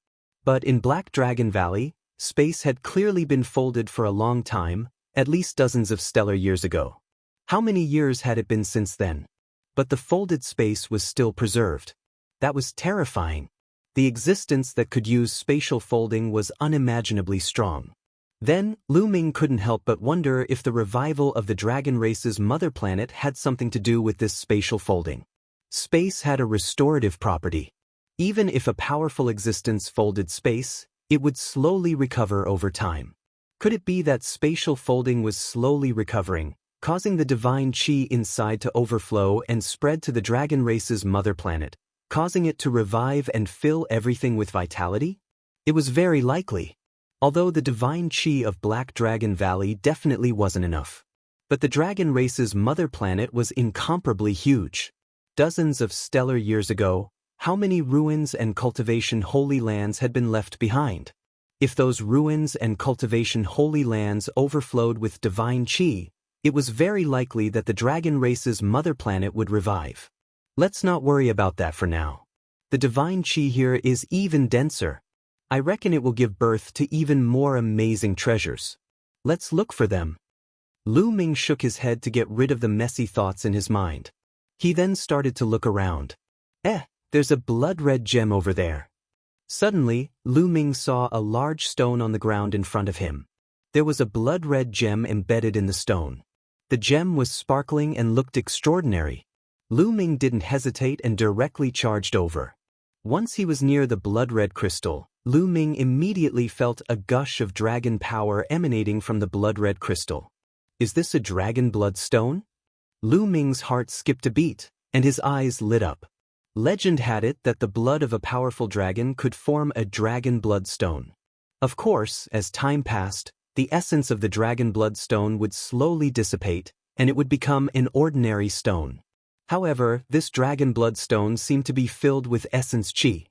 A: But in Black Dragon Valley, space had clearly been folded for a long time, at least dozens of stellar years ago. How many years had it been since then? But the folded space was still preserved. That was terrifying. The existence that could use spatial folding was unimaginably strong. Then, Lu Ming couldn't help but wonder if the revival of the dragon race's mother planet had something to do with this spatial folding. Space had a restorative property. Even if a powerful existence folded space, it would slowly recover over time. Could it be that spatial folding was slowly recovering, causing the divine qi inside to overflow and spread to the dragon race's mother planet, causing it to revive and fill everything with vitality? It was very likely. Although the divine qi of Black Dragon Valley definitely wasn't enough. But the dragon race's mother planet was incomparably huge. Dozens of stellar years ago, how many ruins and cultivation holy lands had been left behind? If those ruins and cultivation holy lands overflowed with divine qi, it was very likely that the dragon race's mother planet would revive. Let's not worry about that for now. The divine qi here is even denser. I reckon it will give birth to even more amazing treasures. Let's look for them. Lu Ming shook his head to get rid of the messy thoughts in his mind. He then started to look around. There's a blood-red gem over there. Suddenly, Lu Ming saw a large stone on the ground in front of him. There was a blood-red gem embedded in the stone. The gem was sparkling and looked extraordinary. Lu Ming didn't hesitate and directly charged over. Once he was near the blood-red crystal, Lu Ming immediately felt a gush of dragon power emanating from the blood-red crystal. Is this a dragon blood stone? Lu Ming's heart skipped a beat, and his eyes lit up. Legend had it that the blood of a powerful dragon could form a dragon blood stone. Of course, as time passed, the essence of the dragon blood stone would slowly dissipate, and it would become an ordinary stone. However, this dragon blood stone seemed to be filled with essence qi.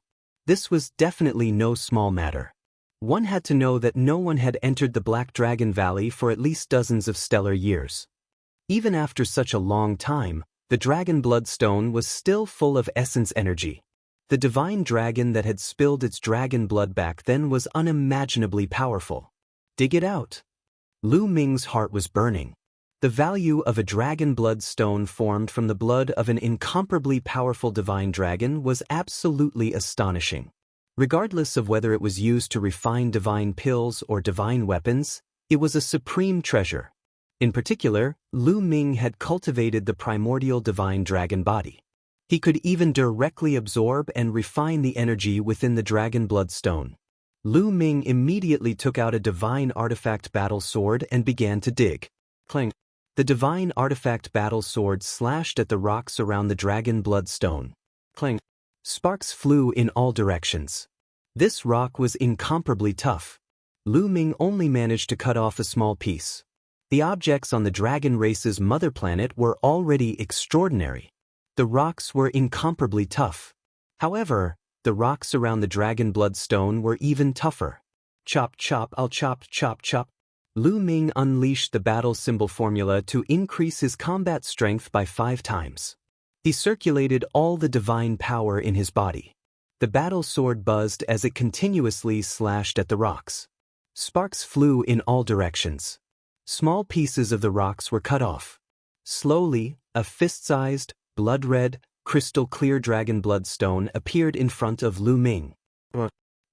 A: This was definitely no small matter. One had to know that no one had entered the Black Dragon Valley for at least dozens of stellar years. Even after such a long time, the dragon blood stone was still full of essence energy. The divine dragon that had spilled its dragon blood back then was unimaginably powerful. Dig it out. Lu Ming's heart was burning. The value of a dragon blood stone formed from the blood of an incomparably powerful divine dragon was absolutely astonishing. Regardless of whether it was used to refine divine pills or divine weapons, it was a supreme treasure. In particular, Lu Ming had cultivated the primordial divine dragon body. He could even directly absorb and refine the energy within the dragon blood stone. Lu Ming immediately took out a divine artifact battle sword and began to dig. Clang. The divine artifact battle sword slashed at the rocks around the dragon blood stone. Clang. Sparks flew in all directions. This rock was incomparably tough. Lu Ming only managed to cut off a small piece. The objects on the dragon race's mother planet were already extraordinary. The rocks were incomparably tough. However, the rocks around the dragon blood stone were even tougher. Chop chop, I'll chop chop chop. Lu Ming unleashed the battle symbol formula to increase his combat strength by 5 times. He circulated all the divine power in his body. The battle sword buzzed as it continuously slashed at the rocks. Sparks flew in all directions. Small pieces of the rocks were cut off. Slowly, a fist-sized, blood-red, crystal-clear dragon blood stone appeared in front of Lu Ming.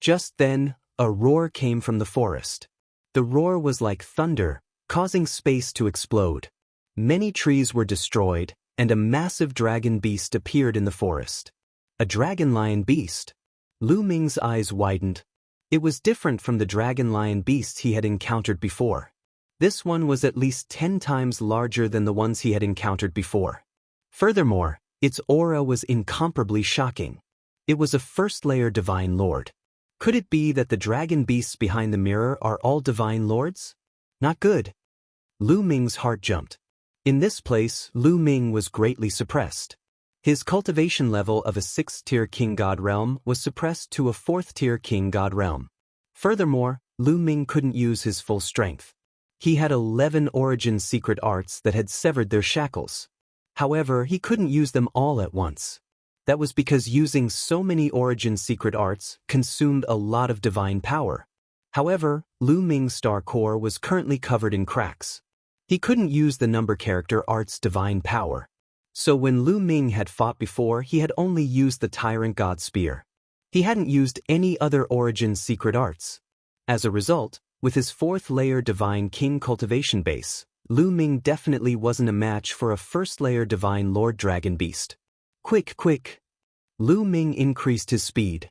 A: Just then, a roar came from the forest. The roar was like thunder, causing space to explode. Many trees were destroyed, and a massive dragon beast appeared in the forest. A dragon lion beast. Lu Ming's eyes widened. It was different from the dragon lion beasts he had encountered before. This one was at least 10 times larger than the ones he had encountered before. Furthermore, its aura was incomparably shocking. It was a first-layer divine lord. Could it be that the dragon beasts behind the mirror are all divine lords? Not good. Lu Ming's heart jumped. In this place, Lu Ming was greatly suppressed. His cultivation level of a 6th-tier king god realm was suppressed to a 4th-tier king god realm. Furthermore, Lu Ming couldn't use his full strength. He had 11 origin secret arts that had severed their shackles. However, he couldn't use them all at once. That was because using so many origin secret arts consumed a lot of divine power. However, Lu Ming's star core was currently covered in cracks. He couldn't use the number character art's divine power. So when Lu Ming had fought before, he had only used the Tyrant God Spear. He hadn't used any other origin secret arts. As a result, with his 4th layer Divine King Cultivation base, Lu Ming definitely wasn't a match for a 1st layer Divine Lord Dragon Beast. Quick, quick! Lu Ming increased his speed.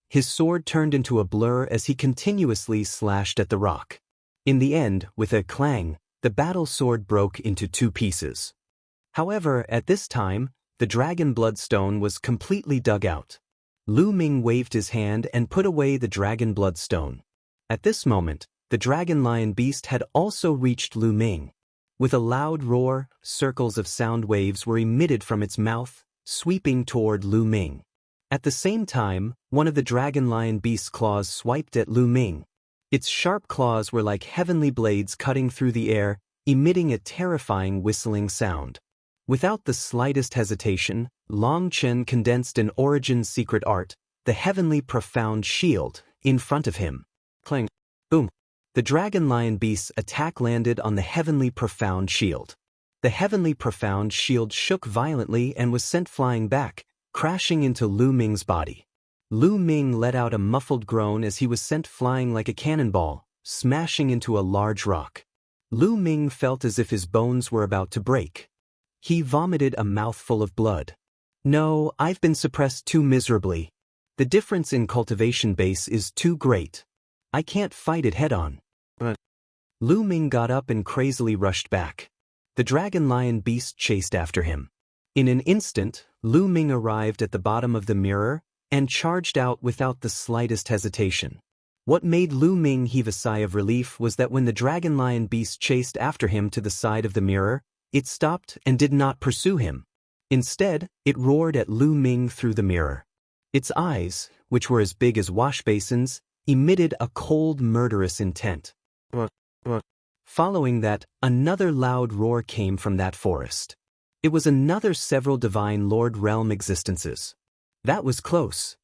A: His sword turned into a blur as he continuously slashed at the rock. In the end, with a clang, the battle sword broke into 2 pieces. However, at this time, the Dragon Bloodstone was completely dug out. Lu Ming waved his hand and put away the Dragon Bloodstone. At this moment, the Dragon Lion Beast had also reached Lu Ming. With a loud roar, circles of sound waves were emitted from its mouth, sweeping toward Lu Ming. At the same time, one of the Dragon Lion Beast's claws swiped at Lu Ming. Its sharp claws were like heavenly blades cutting through the air, emitting a terrifying whistling sound. Without the slightest hesitation, Long Chen condensed an origin secret art, the Heavenly Profound Shield, in front of him. Clang! Boom! The Dragon Lion Beast's attack landed on the Heavenly Profound Shield. The Heavenly Profound Shield shook violently and was sent flying back, crashing into Lu Ming's body. Lu Ming let out a muffled groan as he was sent flying like a cannonball, smashing into a large rock. Lu Ming felt as if his bones were about to break. He vomited a mouthful of blood. No, I've been suppressed too miserably. The difference in cultivation base is too great. I can't fight it head-on. Lu Ming got up and crazily rushed back. The Dragon Lion Beast chased after him. In an instant, Lu Ming arrived at the bottom of the mirror and charged out without the slightest hesitation. What made Lu Ming heave a sigh of relief was that when the Dragon Lion Beast chased after him to the side of the mirror, it stopped and did not pursue him. Instead, it roared at Lu Ming through the mirror. Its eyes, which were as big as wash basins, emitted a cold, murderous intent. Following that, another loud roar came from that forest. It was another several Divine Lord Realm existences. That was close.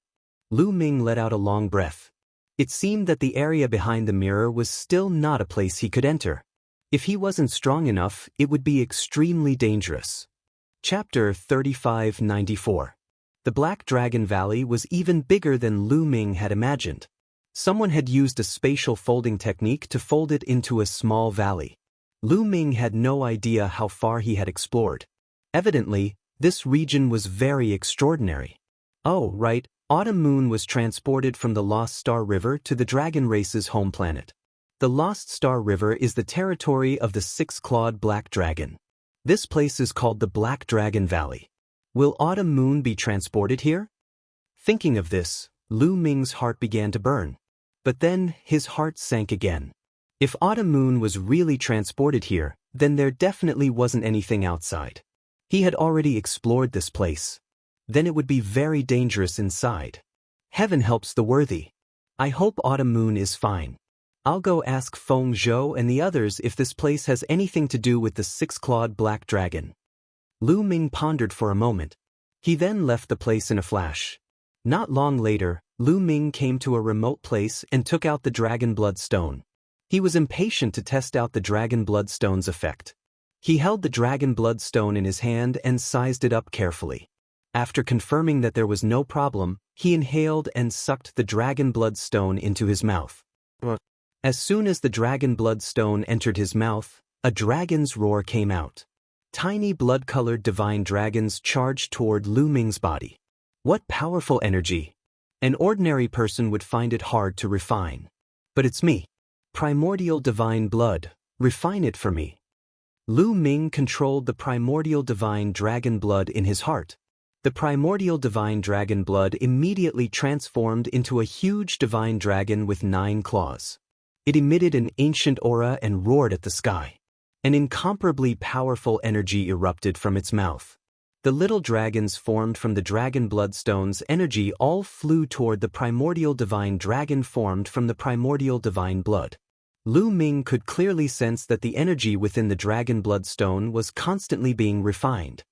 A: Lu Ming let out a long breath. It seemed that the area behind the mirror was still not a place he could enter. If he wasn't strong enough, it would be extremely dangerous. Chapter 3594. The Black Dragon Valley was even bigger than Lu Ming had imagined. Someone had used a spatial folding technique to fold it into a small valley. Lu Ming had no idea how far he had explored. Evidently, this region was very extraordinary. Oh, right, Autumn Moon was transported from the Lost Star River to the dragon race's home planet. The Lost Star River is the territory of the 6-clawed Black Dragon. This place is called the Black Dragon Valley. Will Autumn Moon be transported here? Thinking of this, Lu Ming's heart began to burn. But then, his heart sank again. If Autumn Moon was really transported here, then there definitely wasn't anything outside. He had already explored this place. Then it would be very dangerous inside. Heaven helps the worthy. I hope Autumn Moon is fine. I'll go ask Feng Zhou and the others if this place has anything to do with the 6-clawed Black Dragon. Lu Ming pondered for a moment. He then left the place in a flash. Not long later, Lu Ming came to a remote place and took out the Dragon Blood Stone. He was impatient to test out the Dragon Blood Stone's effect. He held the Dragon Blood Stone in his hand and sized it up carefully. After confirming that there was no problem, he inhaled and sucked the Dragon Blood Stone into his mouth. As soon as the Dragon Blood Stone entered his mouth, a dragon's roar came out. Tiny blood-colored divine dragons charged toward Lu Ming's body. What powerful energy! An ordinary person would find it hard to refine. But it's me. Primordial divine blood, refine it for me. Lu Ming controlled the primordial divine dragon blood in his heart. The primordial divine dragon blood immediately transformed into a huge divine dragon with 9 claws. It emitted an ancient aura and roared at the sky. An incomparably powerful energy erupted from its mouth. The little dragons formed from the Dragon Bloodstone's energy all flew toward the primordial divine dragon formed from the primordial divine blood. Lu Ming could clearly sense that the energy within the Dragon Bloodstone was constantly being refined.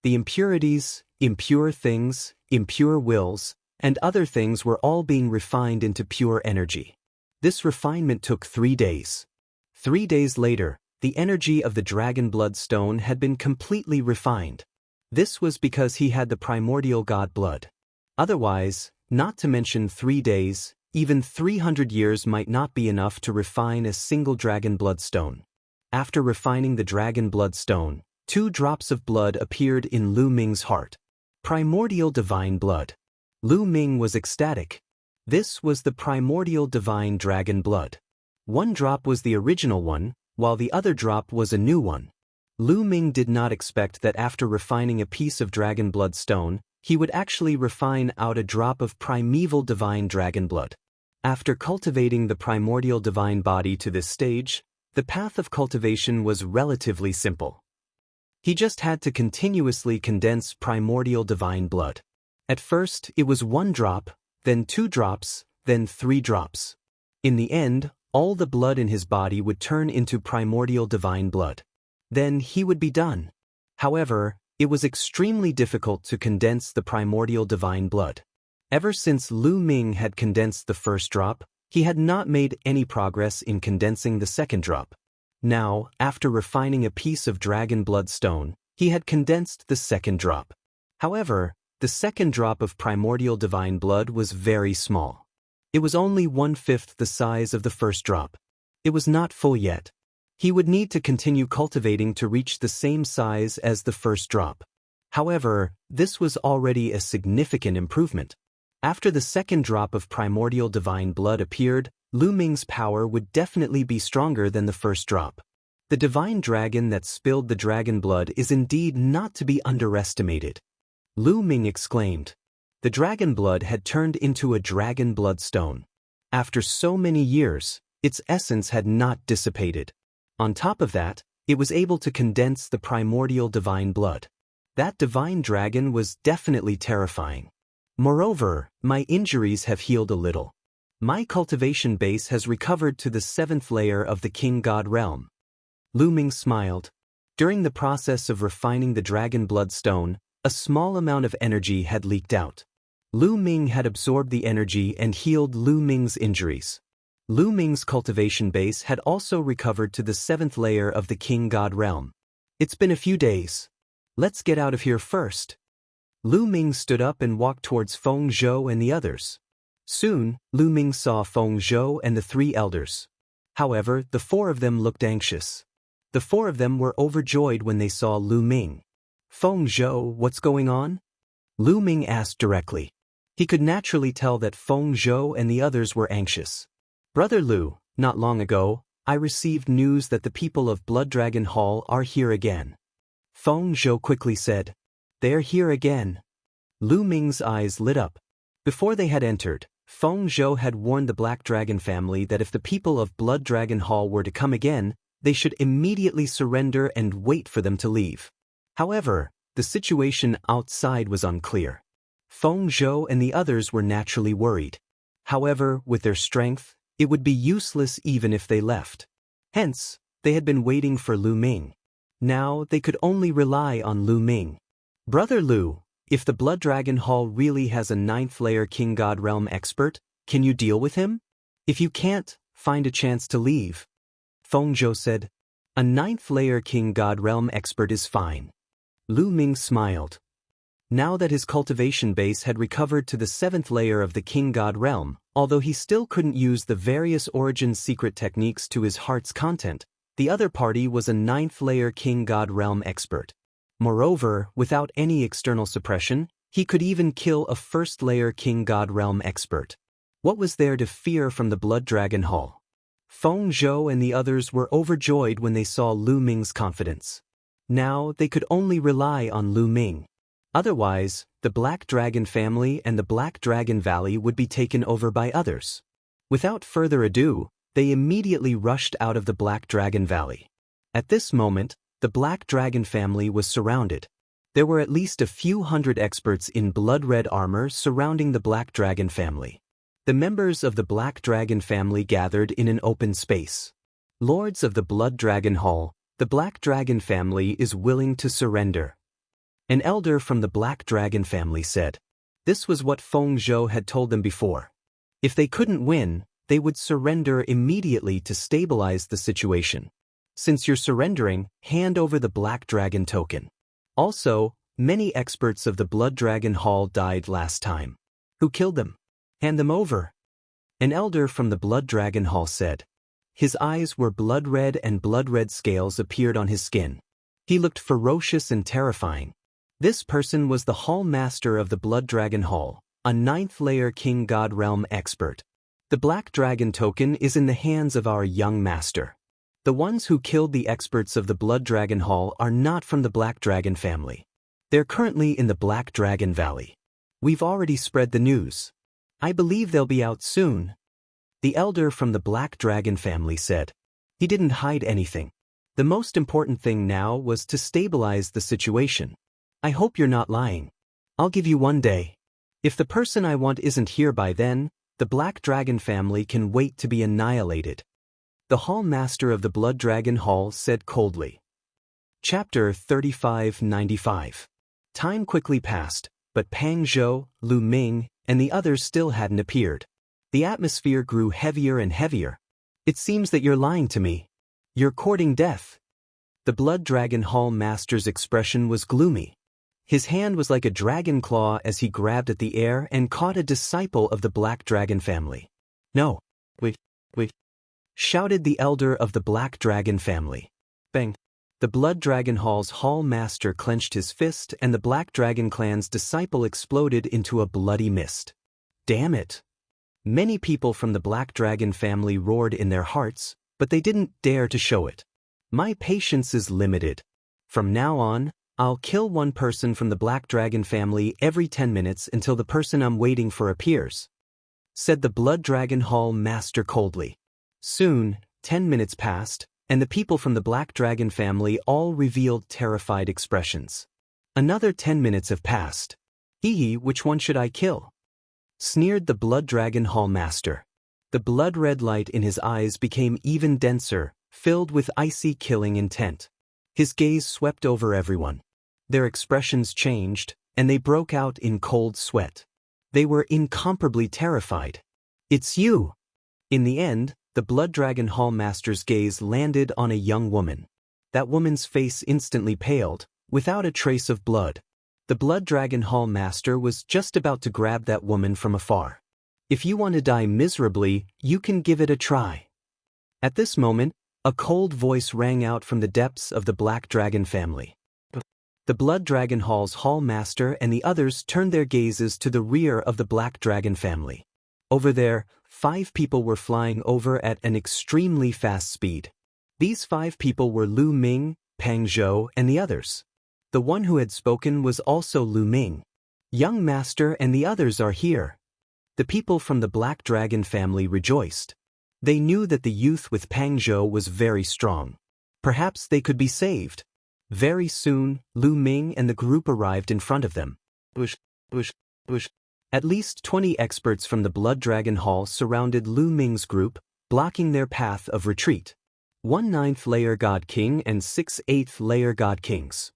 A: The impurities, impure things, impure wills, and other things were all being refined into pure energy. This refinement took 3 days. 3 days later, the energy of the dragon blood stone had been completely refined. This was because he had the primordial god blood. Otherwise, not to mention 3 days, even 300 years might not be enough to refine a single dragon blood stone. After refining the dragon blood stone, 2 drops of blood appeared in Lu Ming's heart. Primordial divine blood. Lu Ming was ecstatic. This was the primordial divine dragon blood. 1 drop was the original one, while the other drop was a new one. Lu Ming did not expect that after refining a piece of dragon blood stone, he would actually refine out a drop of primeval divine dragon blood. After cultivating the primordial divine body to this stage, the path of cultivation was relatively simple. He just had to continuously condense primordial divine blood. At first, it was 1 drop, then 2 drops, then 3 drops. In the end, all the blood in his body would turn into primordial divine blood. Then he would be done. However, it was extremely difficult to condense the primordial divine blood. Ever since Lu Ming had condensed the first drop, he had not made any progress in condensing the second drop. Now, after refining a piece of dragon blood stone, he had condensed the second drop. However, the second drop of primordial divine blood was very small. It was only 1/5 the size of the first drop. It was not full yet. He would need to continue cultivating to reach the same size as the first drop. However, this was already a significant improvement. After the second drop of primordial divine blood appeared, Lu Ming's power would definitely be stronger than the first drop. The divine dragon that spilled the dragon blood is indeed not to be underestimated. Lu Ming exclaimed. The dragon blood had turned into a dragon blood stone. After so many years, its essence had not dissipated. On top of that, it was able to condense the primordial divine blood. That divine dragon was definitely terrifying. Moreover, my injuries have healed a little. My cultivation base has recovered to the 7th layer of the King God realm. Lu Ming smiled. During the process of refining the dragon blood stone, a small amount of energy had leaked out. Lu Ming had absorbed the energy and healed Lu Ming's injuries. Lu Ming's cultivation base had also recovered to the 7th layer of the King God realm. It's been a few days. Let's get out of here first. Lu Ming stood up and walked towards Feng Zhou and the others. Soon, Lu Ming saw Feng Zhou and the 3 elders. However, the 4 of them looked anxious. The 4 of them were overjoyed when they saw Lu Ming. Feng Zhou, what's going on? Lu Ming asked directly. He could naturally tell that Feng Zhou and the others were anxious. Brother Lu, not long ago, I received news that the people of Blood Dragon Hall are here again. Feng Zhou quickly said. They're here again. Lu Ming's eyes lit up. Before they had entered, Feng Zhou had warned the Black Dragon family that if the people of Blood Dragon Hall were to come again, they should immediately surrender and wait for them to leave. However, the situation outside was unclear. Feng Zhou and the others were naturally worried. However, with their strength, it would be useless even if they left. Hence, they had been waiting for Lu Ming. Now, they could only rely on Lu Ming. Brother Lu, if the Blood Dragon Hall really has a 9th layer King God Realm expert, can you deal with him? If you can't, find a chance to leave. Feng Zhou said. A 9th layer King God Realm expert is fine. Lu Ming smiled. Now that his cultivation base had recovered to the 7th layer of the King God Realm, although he still couldn't use the various origin secret techniques to his heart's content, the other party was a 9th layer King God Realm expert. Moreover, without any external suppression, he could even kill a 1st layer King God Realm expert. What was there to fear from the Blood Dragon Hall? Feng Zhou and the others were overjoyed when they saw Lu Ming's confidence. Now they could only rely on Lu Ming. Otherwise, the Black Dragon family and the Black Dragon Valley would be taken over by others. Without further ado, they immediately rushed out of the Black Dragon Valley. At this moment, the Black Dragon family was surrounded. There were at least a few hundred experts in blood-red armor surrounding the Black Dragon family. The members of the Black Dragon family gathered in an open space. Lords of the Blood Dragon Hall, the Black Dragon family is willing to surrender. An elder from the Black Dragon family said. This was what Feng Zhou had told them before. If they couldn't win, they would surrender immediately to stabilize the situation. Since you're surrendering, hand over the Black Dragon token. Also, many experts of the Blood Dragon Hall died last time. Who killed them? Hand them over. An elder from the Blood Dragon Hall said. His eyes were blood red and blood red scales appeared on his skin. He looked ferocious and terrifying. This person was the Hall Master of the Blood Dragon Hall, a 9th layer King God Realm expert. The Black Dragon token is in the hands of our young master. The ones who killed the experts of the Blood Dragon Hall are not from the Black Dragon family. They're currently in the Black Dragon Valley. We've already spread the news. I believe they'll be out soon. The elder from the Black Dragon family said. He didn't hide anything. The most important thing now was to stabilize the situation. I hope you're not lying. I'll give you 1 day. If the person I want isn't here by then, the Black Dragon family can wait to be annihilated. The Hall Master of the Blood Dragon Hall said coldly. Chapter 3595. Time quickly passed, but Pang Zhou, Lu Ming, and the others still hadn't appeared. The atmosphere grew heavier and heavier. It seems that you're lying to me. You're courting death. The Blood Dragon Hall Master's expression was gloomy. His hand was like a dragon claw as he grabbed at the air and caught a disciple of the Black Dragon family. No. Wait. Shouted the elder of the Black Dragon family. Bang. The Blood Dragon Hall's Hall Master clenched his fist and the Black Dragon clan's disciple exploded into a bloody mist. Damn it. Many people from the Black Dragon family roared in their hearts, but they didn't dare to show it. My patience is limited. From now on, I'll kill one person from the Black Dragon family every 10 minutes until the person I'm waiting for appears, said the Blood Dragon Hall Master coldly. Soon, 10 minutes passed, and the people from the Black Dragon family all revealed terrified expressions. Another 10 minutes have passed. Which one should I kill? Sneered the Blood Dragon Hall Master. The blood-red light in his eyes became even denser, filled with icy killing intent. His gaze swept over everyone. Their expressions changed, and they broke out in cold sweat. They were incomparably terrified. It's you! In the end, the Blood Dragon Hall Master's gaze landed on a young woman. That woman's face instantly paled, without a trace of blood. The Blood Dragon Hall Master was just about to grab that woman from afar. If you want to die miserably, you can give it a try. At this moment, a cold voice rang out from the depths of the Black Dragon family. The Blood Dragon Hall's Hall Master and the others turned their gazes to the rear of the Black Dragon family. Over there, 5 people were flying over at an extremely fast speed. These 5 people were Lu Ming, Pang Zhou, and the others. The one who had spoken was also Lu Ming. Young Master and the others are here. The people from the Black Dragon family rejoiced. They knew that the youth with Pang Zhou was very strong. Perhaps they could be saved. Very soon, Lu Ming and the group arrived in front of them. At least 20 experts from the Blood Dragon Hall surrounded Lu Ming's group, blocking their path of retreat. 1 9th layer God King and 6 8th layer God Kings.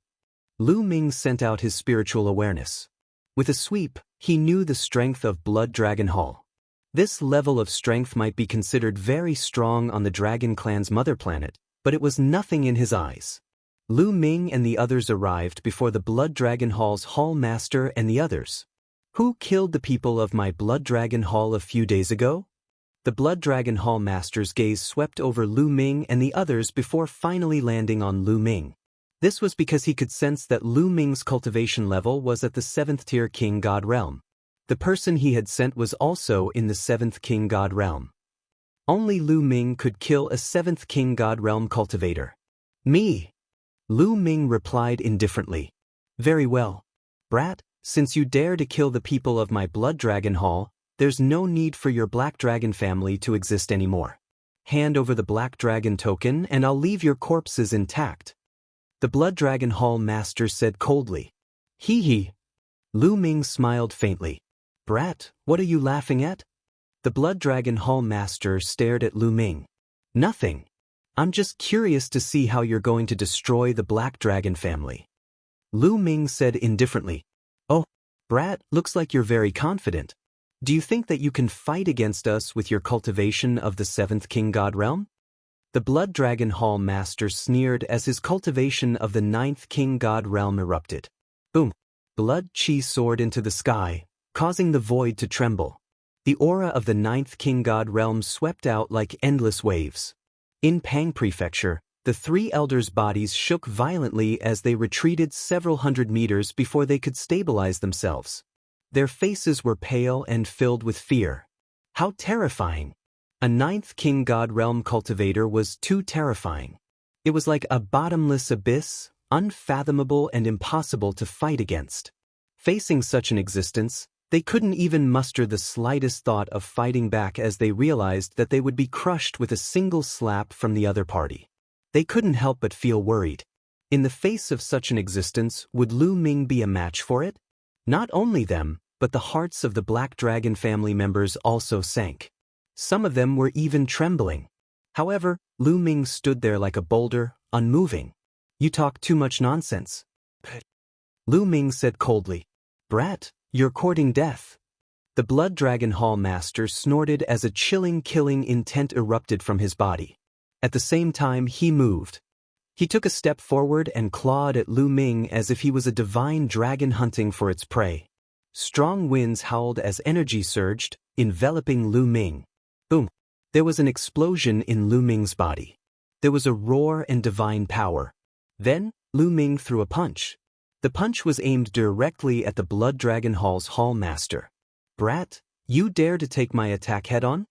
A: Lu Ming sent out his spiritual awareness. With a sweep, he knew the strength of Blood Dragon Hall. This level of strength might be considered very strong on the Dragon Clan's mother planet, but it was nothing in his eyes. Lu Ming and the others arrived before the Blood Dragon Hall's Hall Master and the others. Who killed the people of my Blood Dragon Hall a few days ago? The Blood Dragon Hall Master's gaze swept over Lu Ming and the others before finally landing on Lu Ming. This was because he could sense that Lu Ming's cultivation level was at the 7th tier King God Realm. The person he had sent was also in the 7th King God Realm. Only Lu Ming could kill a 7th King God Realm cultivator. Me! Lu Ming replied indifferently. Very well. Brat, since you dare to kill the people of my Blood Dragon Hall, there's no need for your Black Dragon family to exist anymore. Hand over the Black Dragon token and I'll leave your corpses intact. The Blood Dragon Hall Master said coldly. Hee. Lu Ming smiled faintly. Brat, what are you laughing at? The Blood Dragon Hall Master stared at Lu Ming. Nothing. I'm just curious to see how you're going to destroy the Black Dragon family. Lu Ming said indifferently. Oh, brat, looks like you're very confident. Do you think that you can fight against us with your cultivation of the 7th King God realm? The Blood Dragon Hall Master sneered as his cultivation of the 9th King God realm erupted. Boom! Blood chi soared into the sky, causing the void to tremble. The aura of the 9th King God realm swept out like endless waves. In Pang Prefecture, the 3 elders' bodies shook violently as they retreated several hundred meters before they could stabilize themselves. Their faces were pale and filled with fear. How terrifying! A 9th King God realm cultivator was too terrifying. It was like a bottomless abyss, unfathomable and impossible to fight against. Facing such an existence, they couldn't even muster the slightest thought of fighting back as they realized that they would be crushed with a single slap from the other party. They couldn't help but feel worried. In the face of such an existence, would Lu Ming be a match for it? Not only them, but the hearts of the Black Dragon family members also sank. Some of them were even trembling. However, Lu Ming stood there like a boulder, unmoving. You talk too much nonsense. Lu Ming said coldly. Brat, you're courting death. The Blood Dragon Hall Master snorted as a chilling killing intent erupted from his body. At the same time he moved. He took a step forward and clawed at Lu Ming as if he was a divine dragon hunting for its prey. Strong winds howled as energy surged, enveloping Lu Ming. Boom! There was an explosion in Lu Ming's body. There was a roar and divine power. Then, Lu Ming threw a punch. The punch was aimed directly at the Blood Dragon Hall's Hall Master. Brat, you dare to take my attack head-on?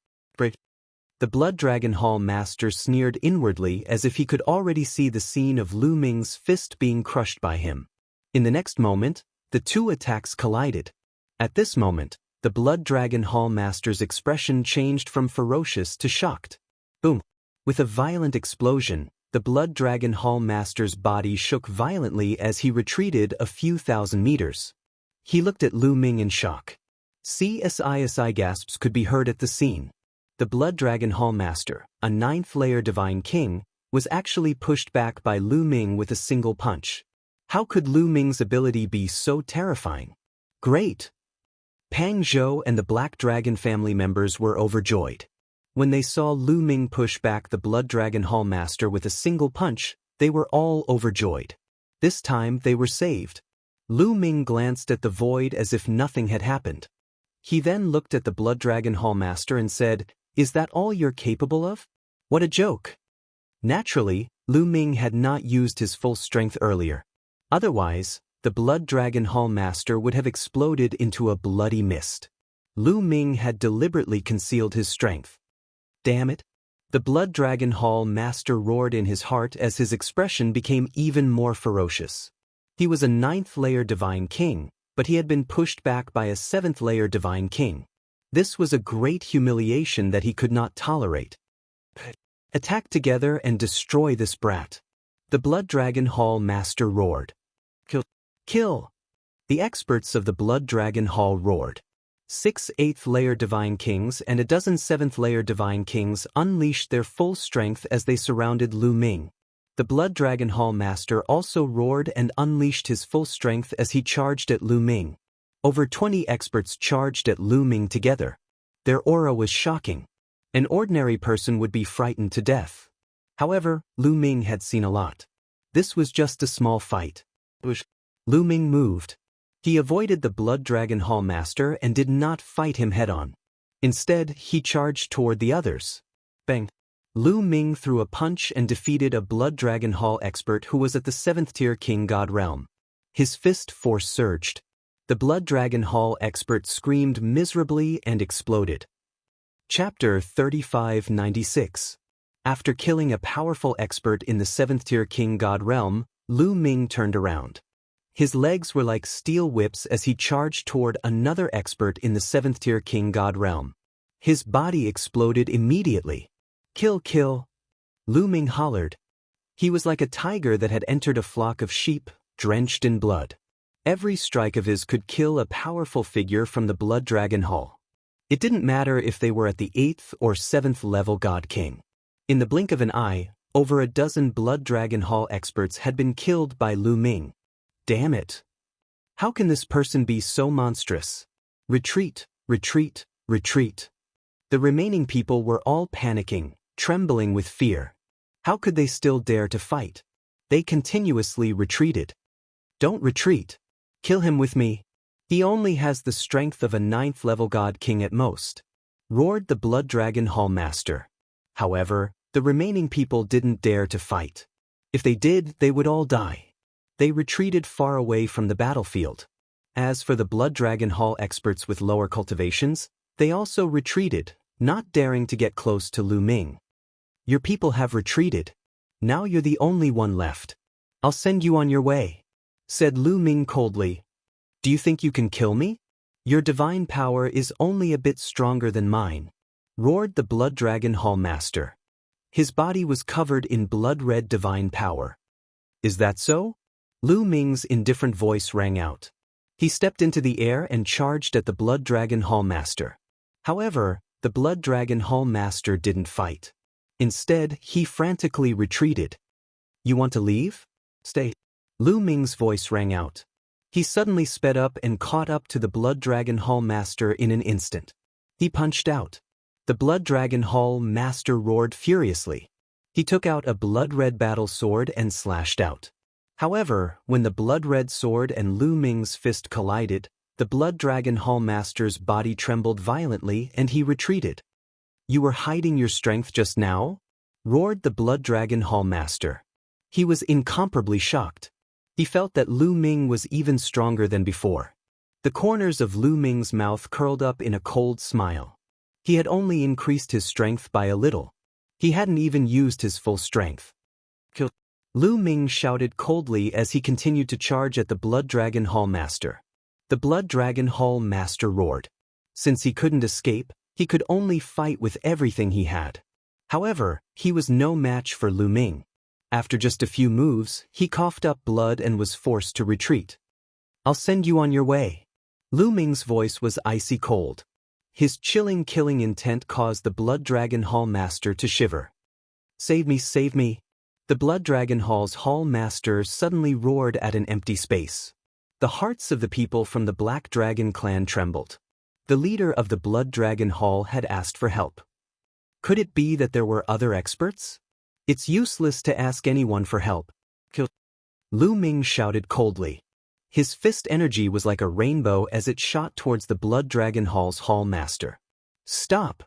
A: The Blood Dragon Hall Master sneered inwardly as if he could already see the scene of Lu Ming's fist being crushed by him. In the next moment, the 2 attacks collided. At this moment, the Blood Dragon Hall Master's expression changed from ferocious to shocked. Boom! With a violent explosion, the Blood Dragon Hall Master's body shook violently as he retreated a few thousand meters. He looked at Lu Ming in shock. CSISI gasps could be heard at the scene. The Blood Dragon Hall Master, a 9th layer Divine King, was actually pushed back by Lu Ming with a single punch. How could Lu Ming's ability be so terrifying? Great! Pang Zhou and the Black Dragon family members were overjoyed. When they saw Lu Ming push back the Blood Dragon Hall Master with a single punch, they were all overjoyed. This time they were saved. Lu Ming glanced at the void as if nothing had happened. He then looked at the Blood Dragon Hall Master and said, "Is that all you're capable of? What a joke!" Naturally, Lu Ming had not used his full strength earlier. Otherwise, the Blood Dragon Hall Master would have exploded into a bloody mist. Lu Ming had deliberately concealed his strength. Damn it! The Blood Dragon Hall Master roared in his heart as his expression became even more ferocious. He was a 9th layer Divine King, but he had been pushed back by a 7th layer Divine King. This was a great humiliation that he could not tolerate. Attack together and destroy this brat. The Blood Dragon Hall Master roared. Kill! Kill! The experts of the Blood Dragon Hall roared. 6 8th layer Divine Kings and a dozen 7th layer Divine Kings unleashed their full strength as they surrounded Lu Ming. The Blood Dragon Hall Master also roared and unleashed his full strength as he charged at Lu Ming. Over 20 experts charged at Lu Ming together. Their aura was shocking. An ordinary person would be frightened to death. However, Lu Ming had seen a lot. This was just a small fight. Lu Ming moved. He avoided the Blood Dragon Hall Master and did not fight him head-on. Instead, he charged toward the others. Bang! Lu Ming threw a punch and defeated a Blood Dragon Hall expert who was at the 7th tier King God realm. His fist force surged. The Blood Dragon Hall expert screamed miserably and exploded. Chapter 3596. After killing a powerful expert in the 7th tier King God realm, Lu Ming turned around. His legs were like steel whips as he charged toward another expert in the 7th tier King God realm. His body exploded immediately. Kill, kill! Lu Ming hollered. He was like a tiger that had entered a flock of sheep, drenched in blood. Every strike of his could kill a powerful figure from the Blood Dragon Hall. It didn't matter if they were at the 8th or 7th level God King. In the blink of an eye, over a dozen Blood Dragon Hall experts had been killed by Lu Ming. damn it. How can this person be so monstrous? Retreat, retreat, retreat. The remaining people were all panicking, trembling with fear. How could they still dare to fight? They continuously retreated. Don't retreat. Kill him with me. He only has the strength of a 9th-level god king at most, roared the Blood Dragon Hall Master. However, the remaining people didn't dare to fight. If they did, they would all die. They retreated far away from the battlefield. As for the Blood Dragon Hall experts with lower cultivations, they also retreated, not daring to get close to Lu Ming. Your people have retreated. Now you're the only one left. I'll send you on your way, said Lu Ming coldly. Do you think you can kill me? Your divine power is only a bit stronger than mine, roared the Blood Dragon Hall Master. His body was covered in blood-red divine power. Is that so? Lu Ming's indifferent voice rang out. He stepped into the air and charged at the Blood Dragon Hall Master. However, the Blood Dragon Hall Master didn't fight. Instead, he frantically retreated. You want to leave? Stay. Lu Ming's voice rang out. He suddenly sped up and caught up to the Blood Dragon Hall Master in an instant. He punched out. The Blood Dragon Hall Master roared furiously. He took out a blood-red battle sword and slashed out. However, when the blood-red sword and Lu Ming's fist collided, the Blood Dragon Hall Master's body trembled violently and he retreated. You were hiding your strength just now? Roared the Blood Dragon Hall Master. He was incomparably shocked. He felt that Lu Ming was even stronger than before. The corners of Lu Ming's mouth curled up in a cold smile. He had only increased his strength by a little. He hadn't even used his full strength. Kill! Lu Ming shouted coldly as he continued to charge at the Blood Dragon Hall Master. The Blood Dragon Hall Master roared. Since he couldn't escape, he could only fight with everything he had. However, he was no match for Lu Ming. After just a few moves, he coughed up blood and was forced to retreat. I'll send you on your way. Lu Ming's voice was icy cold. His chilling killing intent caused the Blood Dragon Hall Master to shiver. Save me, save me. The Blood Dragon Hall's Hall Master suddenly roared at an empty space. The hearts of the people from the Black Dragon clan trembled. The leader of the Blood Dragon Hall had asked for help. Could it be that there were other experts? It's useless to ask anyone for help. Kill! Lu Ming shouted coldly. His fist energy was like a rainbow as it shot towards the Blood Dragon Hall's Hall Master. Stop!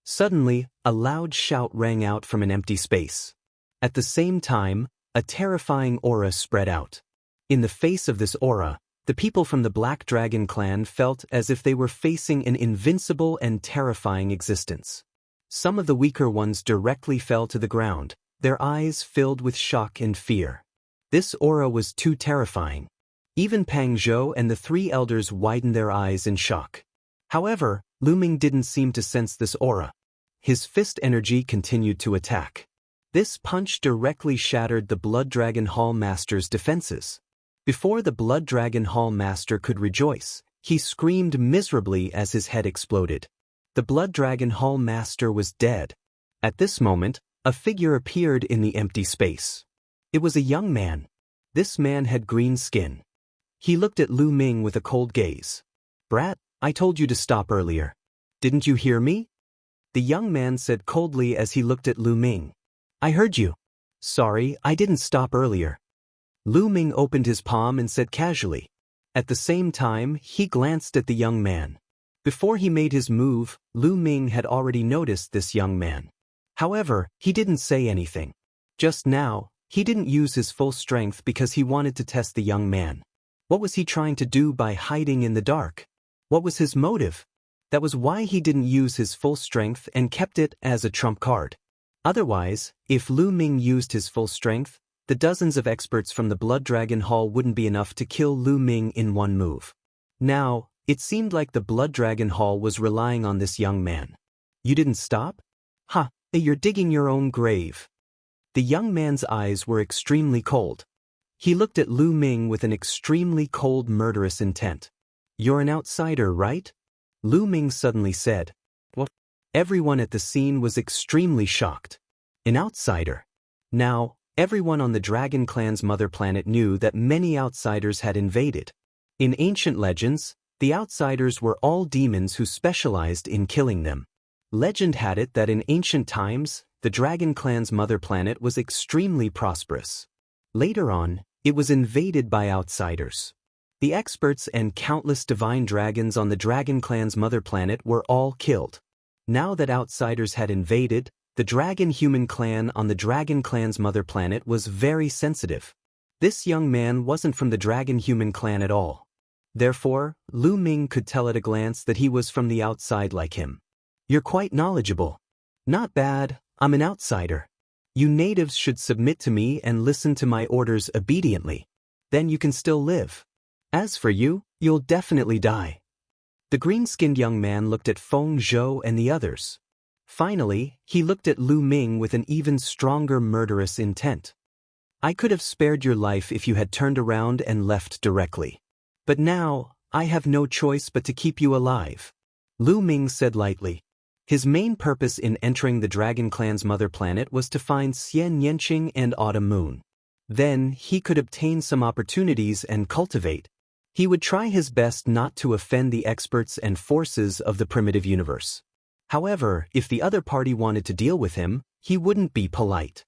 A: Suddenly, a loud shout rang out from an empty space. At the same time, a terrifying aura spread out. In the face of this aura, the people from the Black Dragon clan felt as if they were facing an invincible and terrifying existence. Some of the weaker ones directly fell to the ground, their eyes filled with shock and fear. This aura was too terrifying. Even Pang Zhou and the three elders widened their eyes in shock. However, Lu Ming didn't seem to sense this aura. His fist energy continued to attack. This punch directly shattered the Blood Dragon Hall Master's defenses. Before the Blood Dragon Hall Master could rejoice, he screamed miserably as his head exploded. The Blood Dragon Hall Master was dead. At this moment, a figure appeared in the empty space. It was a young man. This man had green skin. He looked at Lu Ming with a cold gaze. Brat, I told you to stop earlier. Didn't you hear me? The young man said coldly as he looked at Lu Ming. I heard you. Sorry, I didn't stop earlier. Lu Ming opened his palm and said casually. At the same time, he glanced at the young man. Before he made his move, Lu Ming had already noticed this young man. However, he didn't say anything. Just now, he didn't use his full strength because he wanted to test the young man. What was he trying to do by hiding in the dark? What was his motive? That was why he didn't use his full strength and kept it as a trump card. Otherwise, if Lu Ming used his full strength, the dozens of experts from the Blood Dragon Hall wouldn't be enough to kill Lu Ming in one move. Now, it seemed like the Blood Dragon Hall was relying on this young man. You didn't stop? Ha, you're digging your own grave. The young man's eyes were extremely cold. He looked at Lu Ming with an extremely cold, murderous intent. You're an outsider, right? Lu Ming suddenly said. What? Everyone at the scene was extremely shocked. An outsider. Now, Everyone on the Dragon Clan's mother planet knew that many outsiders had invaded. In ancient legends, the outsiders were all demons who specialized in killing them. Legend had it that in ancient times, the Dragon Clan's mother planet was extremely prosperous. Later on, it was invaded by outsiders. The experts and countless divine dragons on the Dragon Clan's mother planet were all killed. Now that outsiders had invaded, the dragon-human clan on the Dragon Clan's mother planet was very sensitive. This young man wasn't from the dragon-human clan at all. Therefore, Lu Ming could tell at a glance that he was from the outside like him. "You're quite knowledgeable." "Not bad, I'm an outsider. You natives should submit to me and listen to my orders obediently. Then you can still live. As for you, you'll definitely die." The green-skinned young man looked at Feng Zhou and the others. Finally, he looked at Lu Ming with an even stronger murderous intent. "I could have spared your life if you had turned around and left directly. But now, I have no choice but to keep you alive," Lu Ming said lightly. His main purpose in entering the Dragon Clan's mother planet was to find Xianxia and Autumn Moon. Then, he could obtain some opportunities and cultivate. He would try his best not to offend the experts and forces of the primitive universe. However, if the other party wanted to deal with him, he wouldn't be polite.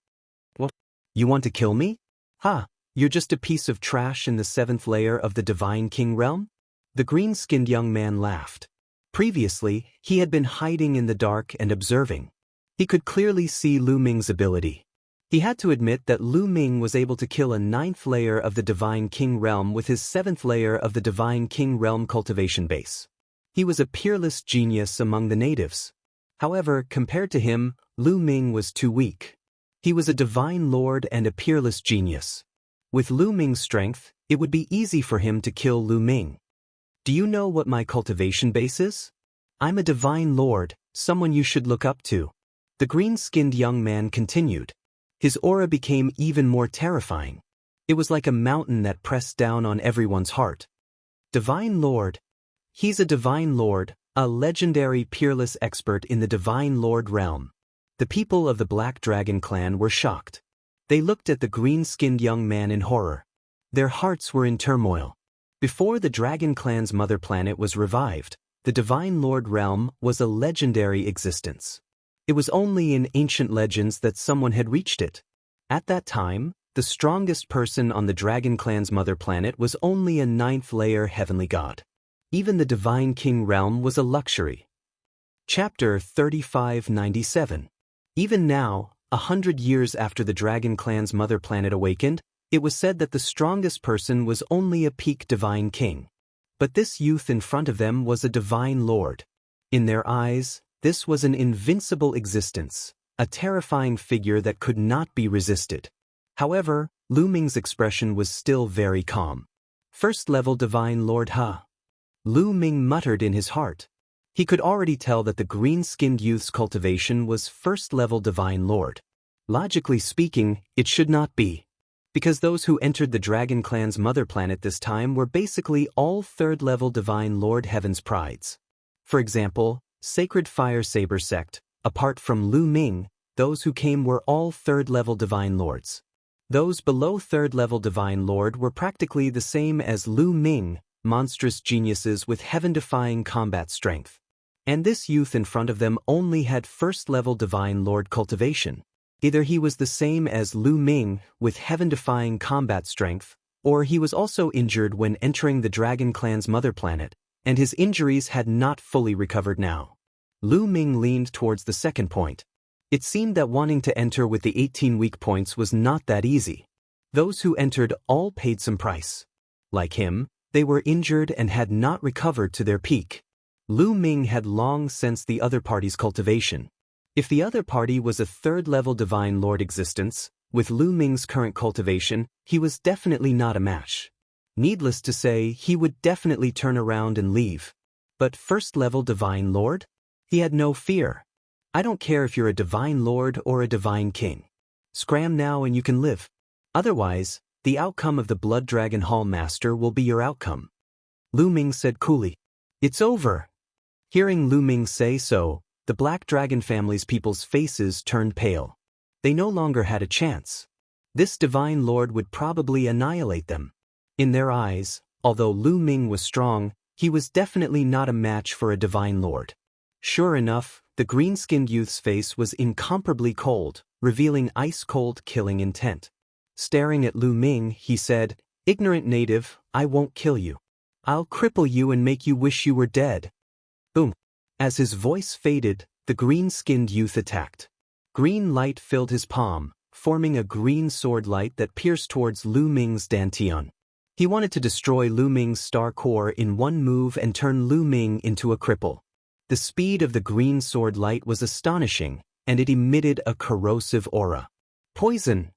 A: "What? You want to kill me? Ha! You're just a piece of trash in the 7th layer of the Divine King realm?" The green-skinned young man laughed. Previously, he had been hiding in the dark and observing. He could clearly see Lu Ming's ability. He had to admit that Lu Ming was able to kill a 9th layer of the Divine King realm with his 7th layer of the Divine King realm cultivation base. He was a peerless genius among the natives. However, compared to him, Lu Ming was too weak. He was a divine lord and a peerless genius. With Lu Ming's strength, it would be easy for him to kill Lu Ming. "Do you know what my cultivation base is? I'm a divine lord, someone you should look up to," the green-skinned young man continued. His aura became even more terrifying. It was like a mountain that pressed down on everyone's heart. "Divine Lord? He's a divine lord, a legendary peerless expert in the divine lord realm." The people of the Black Dragon clan were shocked. They looked at the green-skinned young man in horror. Their hearts were in turmoil. Before the Dragon Clan's mother planet was revived, the Divine Lord realm was a legendary existence. It was only in ancient legends that someone had reached it. At that time, the strongest person on the Dragon Clan's mother planet was only a 9th layer heavenly god. Even the Divine King realm was a luxury. Chapter 3597. Even now, 100 years after the Dragon Clan's mother planet awakened, it was said that the strongest person was only a peak divine king. But this youth in front of them was a divine lord. In their eyes, this was an invincible existence, a terrifying figure that could not be resisted. However, Lu Ming's expression was still very calm. "First-level divine lord Ha," Lu Ming muttered in his heart. He could already tell that the green-skinned youth's cultivation was first-level divine lord. Logically speaking, it should not be, because those who entered the Dragon Clan's mother planet this time were basically all 3rd-level divine lord heaven's prides. For example, Sacred Fire Saber sect, apart from Lu Ming, those who came were all 3rd-level divine lords. Those below 3rd-level divine lord were practically the same as Lu Ming, monstrous geniuses with heaven-defying combat strength. And this youth in front of them only had 1st-level divine lord cultivation. Either he was the same as Lu Ming with heaven-defying combat strength, or he was also injured when entering the Dragon Clan's mother planet, and his injuries had not fully recovered now. Lu Ming leaned towards the second point. It seemed that wanting to enter with the 18 weak points was not that easy. Those who entered all paid some price. Like him, they were injured and had not recovered to their peak. Lu Ming had long sensed the other party's cultivation. If the other party was a 3rd-level divine lord existence, with Lu Ming's current cultivation, he was definitely not a match. Needless to say, he would definitely turn around and leave. But 1st-level divine lord? He had no fear. "I don't care if you're a divine lord or a divine king. Scram now and you can live. Otherwise, the outcome of the Blood Dragon Hall Master will be your outcome," Lu Ming said coolly. "It's over." Hearing Lu Ming say so, the Black Dragon family's people's faces turned pale. They no longer had a chance. This divine lord would probably annihilate them. In their eyes, although Lu Ming was strong, he was definitely not a match for a divine lord. Sure enough, the green-skinned youth's face was incomparably cold, revealing ice-cold killing intent. Staring at Lu Ming, he said, "Ignorant native, I won't kill you. I'll cripple you and make you wish you were dead." Boom. As his voice faded, the green-skinned youth attacked. Green light filled his palm, forming a green sword light that pierced towards Lu Ming's dantian. He wanted to destroy Lu Ming's star core in one move and turn Lu Ming into a cripple. The speed of the green sword light was astonishing, and it emitted a corrosive aura. Poison!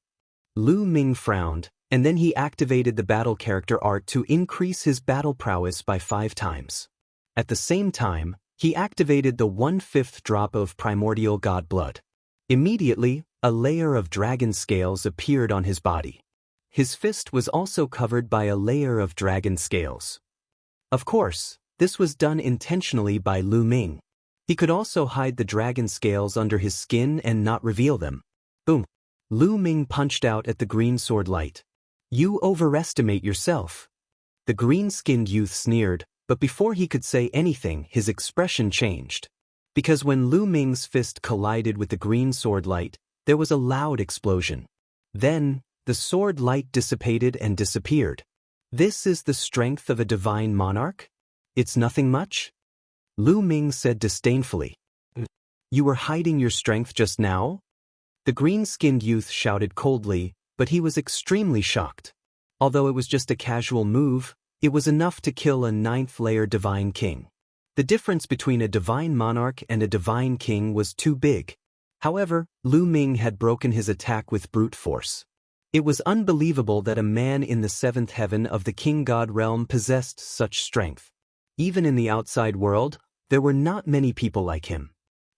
A: Lu Ming frowned, and then he activated the battle character art to increase his battle prowess by 5 times. At the same time, he activated the 1/5 drop of primordial god blood. Immediately, a layer of dragon scales appeared on his body. His fist was also covered by a layer of dragon scales. Of course, this was done intentionally by Lu Ming. He could also hide the dragon scales under his skin and not reveal them. Boom! Lu Ming punched out at the green sword light. "You overestimate yourself." The green-skinned youth sneered, but before he could say anything, his expression changed. Because when Lu Ming's fist collided with the green sword light, there was a loud explosion. Then, the sword light dissipated and disappeared. "This is the strength of a divine monarch? It's nothing much?" Lu Ming said disdainfully. "You were hiding your strength just now?" The green-skinned youth shouted coldly, but he was extremely shocked. Although it was just a casual move, it was enough to kill a 9th-layer divine king. The difference between a divine monarch and a divine king was too big. However, Lu Ming had broken his attack with brute force. It was unbelievable that a man in the 7th heaven of the king-god realm possessed such strength. Even in the outside world, there were not many people like him.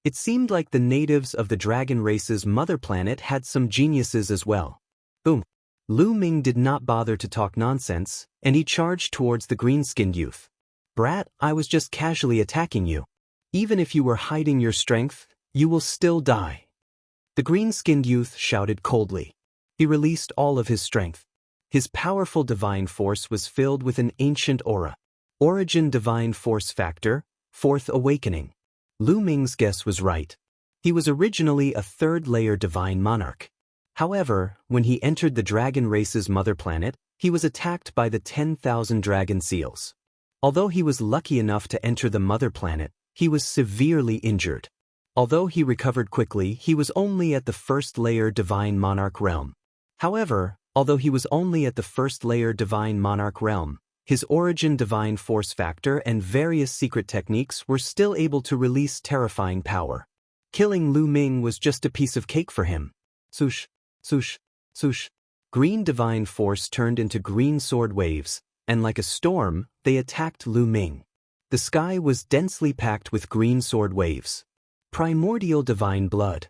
A: It seemed like the natives of the dragon race's mother planet had some geniuses as well. Boom! Lu Ming did not bother to talk nonsense, and he charged towards the green-skinned youth. "Brat, I was just casually attacking you. Even if you were hiding your strength, you will still die." The green-skinned youth shouted coldly. He released all of his strength. His powerful divine force was filled with an ancient aura. Origin Divine Force Factor, 4th Awakening. Lu Ming's guess was right. He was originally a 3rd-layer divine monarch. However, when he entered the dragon race's mother planet, he was attacked by the 10,000 dragon seals. Although he was lucky enough to enter the mother planet, he was severely injured. Although he recovered quickly, he was only at the 1st-layer divine monarch realm. However, although he was only at the 1st-layer divine monarch realm, his origin divine force factor and various secret techniques were still able to release terrifying power. Killing Lu Ming was just a piece of cake for him. Swoosh, swoosh, swoosh. Green divine force turned into green sword waves, and like a storm, they attacked Lu Ming. The sky was densely packed with green sword waves. Primordial divine blood.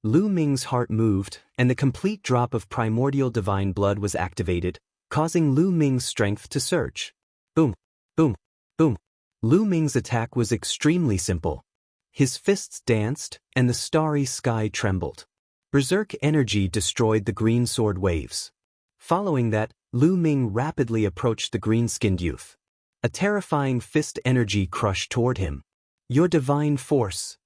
A: Lu Ming's heart moved, and the complete drop of primordial divine blood was activated, causing Lu Ming's strength to surge. Boom, boom, boom. Lu Ming's attack was extremely simple. His fists danced, and the starry sky trembled. Berserk energy destroyed the green sword waves. Following that, Lu Ming rapidly approached the green-skinned youth. A terrifying fist energy crushed toward him. "Your divine force."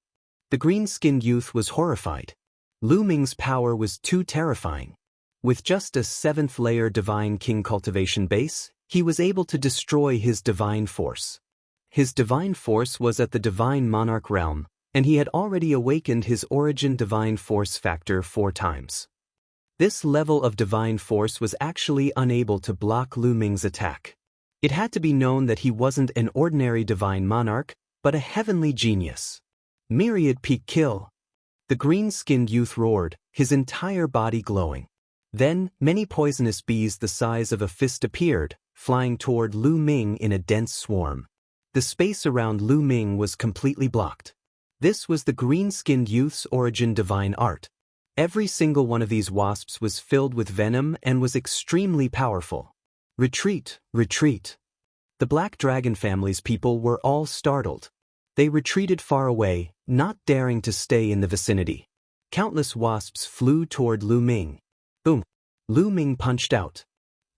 A: The green-skinned youth was horrified. Lu Ming's power was too terrifying. With just a 7th-layer divine king cultivation base, he was able to destroy his divine force. His divine force was at the divine monarch realm, and he had already awakened his origin divine force factor 4 times. This level of divine force was actually unable to block Lu Ming's attack. It had to be known that he wasn't an ordinary divine monarch, but a heavenly genius. Myriad peak kill. The green-skinned youth roared, his entire body glowing. Then, many poisonous bees the size of a fist appeared, flying toward Lu Ming in a dense swarm. The space around Lu Ming was completely blocked. This was the green-skinned youth's origin divine art. Every single one of these wasps was filled with venom and was extremely powerful. Retreat, retreat. The Black Dragon family's people were all startled. They retreated far away, not daring to stay in the vicinity. Countless wasps flew toward Lu Ming. Boom. Lu Ming punched out.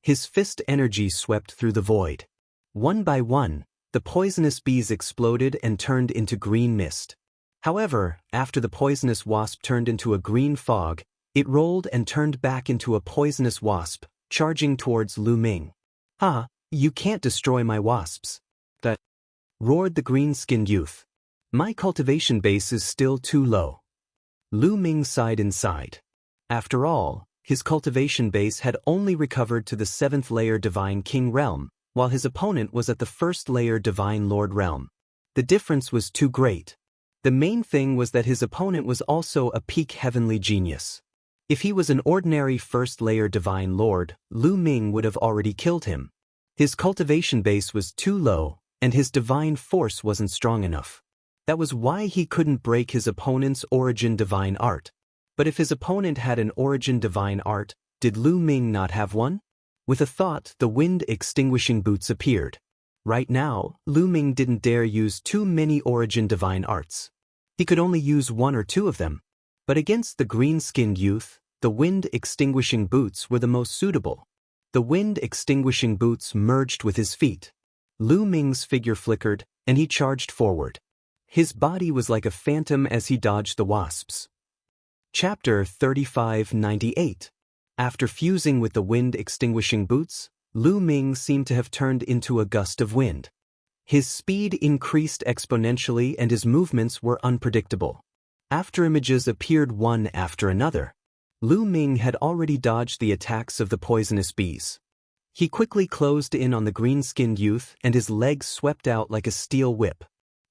A: His fist energy swept through the void. One by one, the poisonous bees exploded and turned into green mist. However, after the poisonous wasp turned into a green fog, it rolled and turned back into a poisonous wasp, charging towards Lu Ming. "Ha, you can't destroy my wasps," that roared the green-skinned youth. "My cultivation base is still too low." Lu Ming sighed inside. After all, his cultivation base had only recovered to the 7th layer Divine King realm, while his opponent was at the 1st layer Divine Lord realm. The difference was too great. The main thing was that his opponent was also a peak heavenly genius. If he was an ordinary 1st layer Divine Lord, Lu Ming would have already killed him. His cultivation base was too low, and his divine force wasn't strong enough. That was why he couldn't break his opponent's origin divine art. But if his opponent had an origin divine art, did Lu Ming not have one? With a thought, the wind-extinguishing boots appeared. Right now, Lu Ming didn't dare use too many origin divine arts. He could only use 1 or 2 of them. But against the green-skinned youth, the wind-extinguishing boots were the most suitable. The wind-extinguishing boots merged with his feet. Lu Ming's figure flickered, and he charged forward. His body was like a phantom as he dodged the wasps. Chapter 3598. After fusing with the wind-extinguishing boots, Lu Ming seemed to have turned into a gust of wind. His speed increased exponentially and his movements were unpredictable. After images appeared one after another, Lu Ming had already dodged the attacks of the poisonous bees. He quickly closed in on the green-skinned youth and his legs swept out like a steel whip.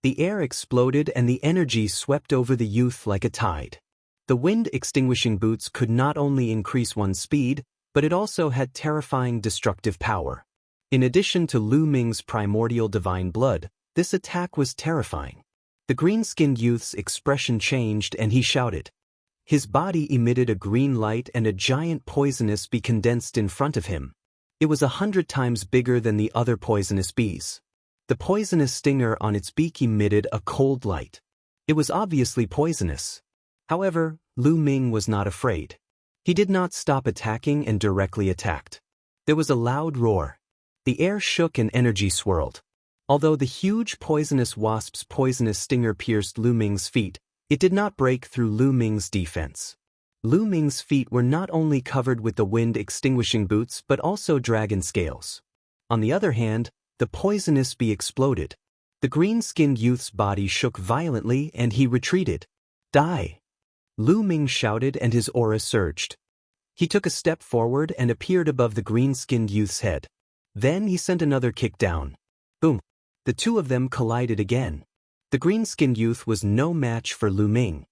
A: The air exploded and the energy swept over the youth like a tide. The wind-extinguishing boots could not only increase one's speed, but it also had terrifying destructive power. In addition to Lu Ming's primordial divine blood, this attack was terrifying. The green-skinned youth's expression changed and he shouted. His body emitted a green light and a giant poisonous bee condensed in front of him. It was 100 times bigger than the other poisonous bees. The poisonous stinger on its beak emitted a cold light. It was obviously poisonous. However, Lu Ming was not afraid. He did not stop attacking and directly attacked. There was a loud roar. The air shook and energy swirled. Although the huge poisonous wasp's poisonous stinger pierced Lu Ming's feet, it did not break through Lu Ming's defense. Lu Ming's feet were not only covered with the wind-extinguishing boots but also dragon scales. On the other hand, the poisonous bee exploded. The green-skinned youth's body shook violently and he retreated. "Die!" Lu Ming shouted and his aura surged. He took a step forward and appeared above the green-skinned youth's head. Then he sent another kick down. Boom! The two of them collided again. The green-skinned youth was no match for Lu Ming.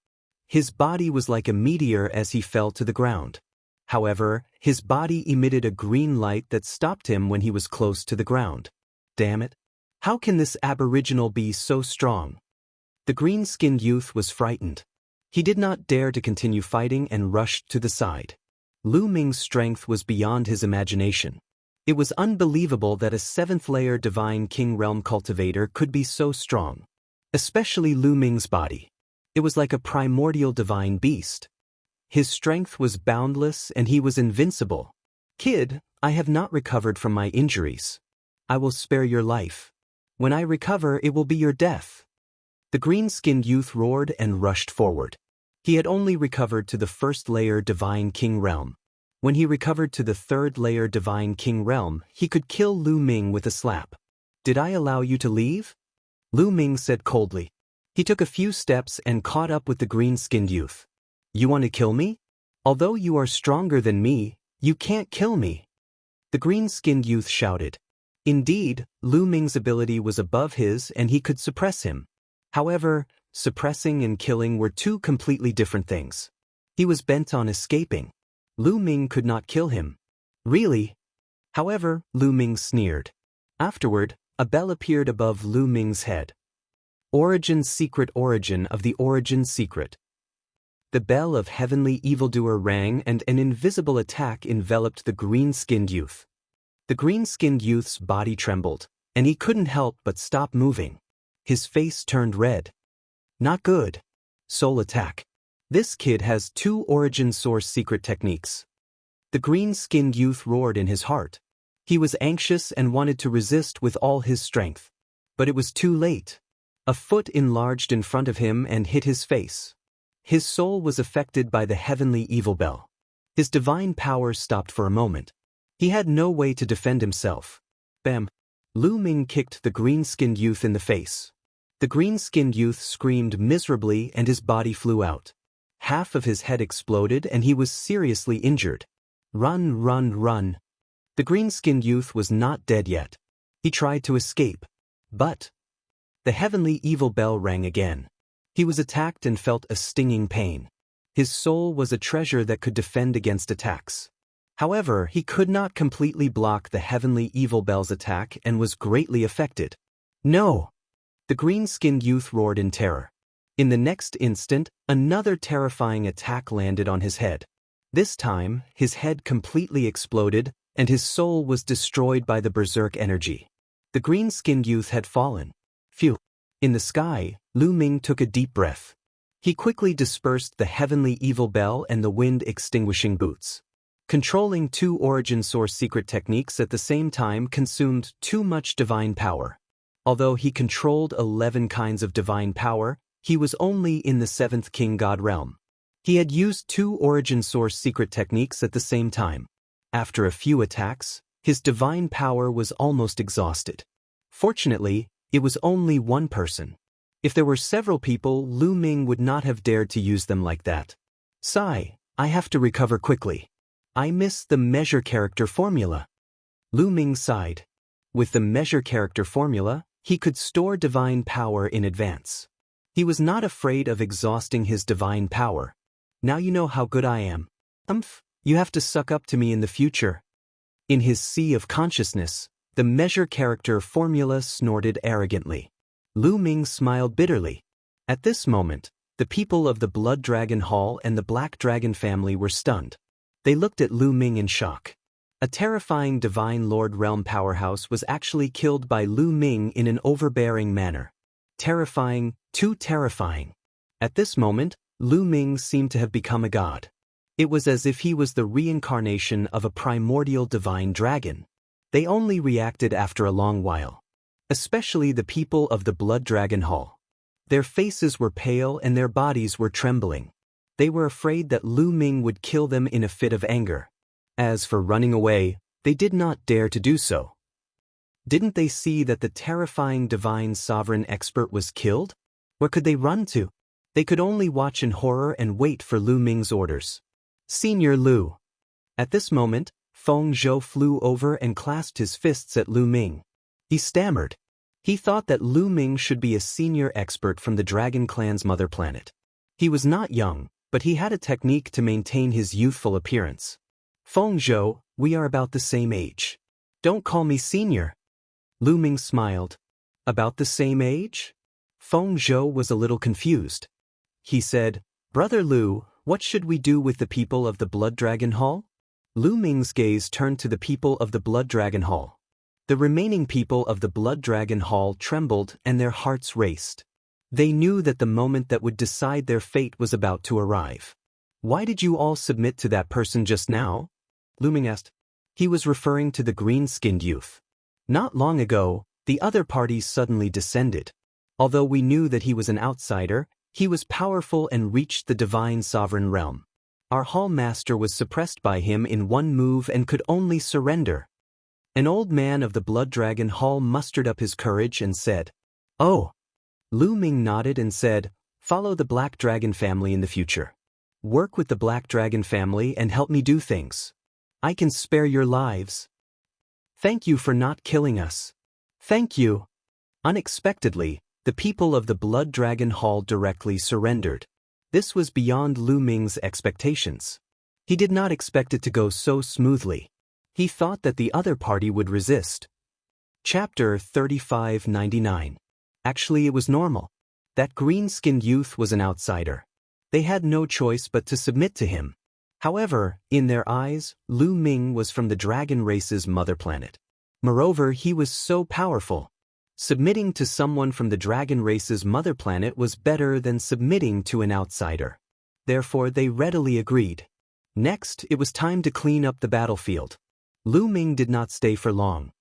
A: His body was like a meteor as he fell to the ground. However, his body emitted a green light that stopped him when he was close to the ground. Damn it! How can this aboriginal be so strong? The green-skinned youth was frightened. He did not dare to continue fighting and rushed to the side. Lu Ming's strength was beyond his imagination. It was unbelievable that a 7th layer Divine King Realm cultivator could be so strong. Especially Lu Ming's body. It was like a primordial divine beast. His strength was boundless and he was invincible. "Kid, I have not recovered from my injuries. I will spare your life. When I recover, it will be your death." The green-skinned youth roared and rushed forward. He had only recovered to the 1st layer Divine King Realm. When he recovered to the 3rd layer Divine King Realm, he could kill Lu Ming with a slap. "Did I allow you to leave?" Lu Ming said coldly. He took a few steps and caught up with the green-skinned youth. "You want to kill me? Although you are stronger than me, you can't kill me." The green-skinned youth shouted. Indeed, Lu Ming's ability was above his and he could suppress him. However, suppressing and killing were two completely different things. He was bent on escaping. Lu Ming could not kill him. "Really?" However, Lu Ming sneered. Afterward, a bell appeared above Lu Ming's head. Origin Secret Origin of the Origin Secret. The bell of heavenly evildoer rang and an invisible attack enveloped the green-skinned youth. The green-skinned youth's body trembled, and he couldn't help but stop moving. His face turned red. "Not good. Soul attack. This kid has 2 origin source secret techniques." The green-skinned youth roared in his heart. He was anxious and wanted to resist with all his strength. But it was too late. A foot enlarged in front of him and hit his face. His soul was affected by the heavenly evil bell. His divine power stopped for a moment. He had no way to defend himself. Bam! Lu Ming kicked the green-skinned youth in the face. The green-skinned youth screamed miserably and his body flew out. Half of his head exploded and he was seriously injured. Run, run, run. The green-skinned youth was not dead yet. He tried to escape. But the heavenly evil bell rang again. He was attacked and felt a stinging pain. His soul was a treasure that could defend against attacks. However, he could not completely block the heavenly evil bell's attack and was greatly affected. No! The green-skinned youth roared in terror. In the next instant, another terrifying attack landed on his head. This time, his head completely exploded, and his soul was destroyed by the berserk energy. The green-skinned youth had fallen. Phew! In the sky, Lu Ming took a deep breath. He quickly dispersed the heavenly evil bell and the wind-extinguishing boots. Controlling two origin source secret techniques at the same time consumed too much divine power. Although he controlled 11 kinds of divine power, he was only in the 7th king god realm. He had used two origin source secret techniques at the same time. After a few attacks, his divine power was almost exhausted. Fortunately, it was only one person. If there were several people, Lu Ming would not have dared to use them like that. Sigh, I have to recover quickly. I miss the measure character formula. Lu Ming sighed. With the measure character formula, he could store divine power in advance. He was not afraid of exhausting his divine power. Now you know how good I am. You have to suck up to me in the future. In his sea of consciousness, the measure character formula snorted arrogantly. Lu Ming smiled bitterly. At this moment, the people of the Blood Dragon Hall and the Black Dragon family were stunned. They looked at Lu Ming in shock. A terrifying Divine Lord Realm powerhouse was actually killed by Lu Ming in an overbearing manner. Terrifying, too terrifying. At this moment, Lu Ming seemed to have become a god. It was as if he was the reincarnation of a primordial divine dragon. They only reacted after a long while. Especially the people of the Blood Dragon Hall. Their faces were pale and their bodies were trembling. They were afraid that Lu Ming would kill them in a fit of anger. As for running away, they did not dare to do so. Didn't they see that the terrifying divine sovereign expert was killed? Where could they run to? They could only watch in horror and wait for Lu Ming's orders. Senior Lu. At this moment, Feng Zhou flew over and clasped his fists at Lu Ming. He stammered. He thought that Lu Ming should be a senior expert from the Dragon Clan's mother planet. He was not young, but he had a technique to maintain his youthful appearance. Feng Zhou, we are about the same age. Don't call me senior. Lu Ming smiled. About the same age? Feng Zhou was a little confused. He said, Brother Lu, what should we do with the people of the Blood Dragon Hall? Lu Ming's gaze turned to the people of the Blood Dragon Hall. The remaining people of the Blood Dragon Hall trembled and their hearts raced. They knew that the moment that would decide their fate was about to arrive. Why did you all submit to that person just now? Lu Ming asked. He was referring to the green-skinned youth. Not long ago, the other parties suddenly descended. Although we knew that he was an outsider, he was powerful and reached the divine sovereign realm. Our hall master was suppressed by him in one move and could only surrender. An old man of the Blood Dragon Hall mustered up his courage and said, Oh. Lu Ming nodded and said, Follow the Black Dragon family in the future. Work with the Black Dragon family and help me do things. I can spare your lives. Thank you for not killing us. Thank you. Unexpectedly, the people of the Blood Dragon Hall directly surrendered. This was beyond Lu Ming's expectations. He did not expect it to go so smoothly. He thought that the other party would resist. Chapter 3599. Actually, it was normal. That green-skinned youth was an outsider. They had no choice but to submit to him. However, in their eyes, Lu Ming was from the dragon race's mother planet. Moreover, he was so powerful. Submitting to someone from the dragon race's mother planet was better than submitting to an outsider. Therefore, they readily agreed. Next, it was time to clean up the battlefield. Lu Ming did not stay for long.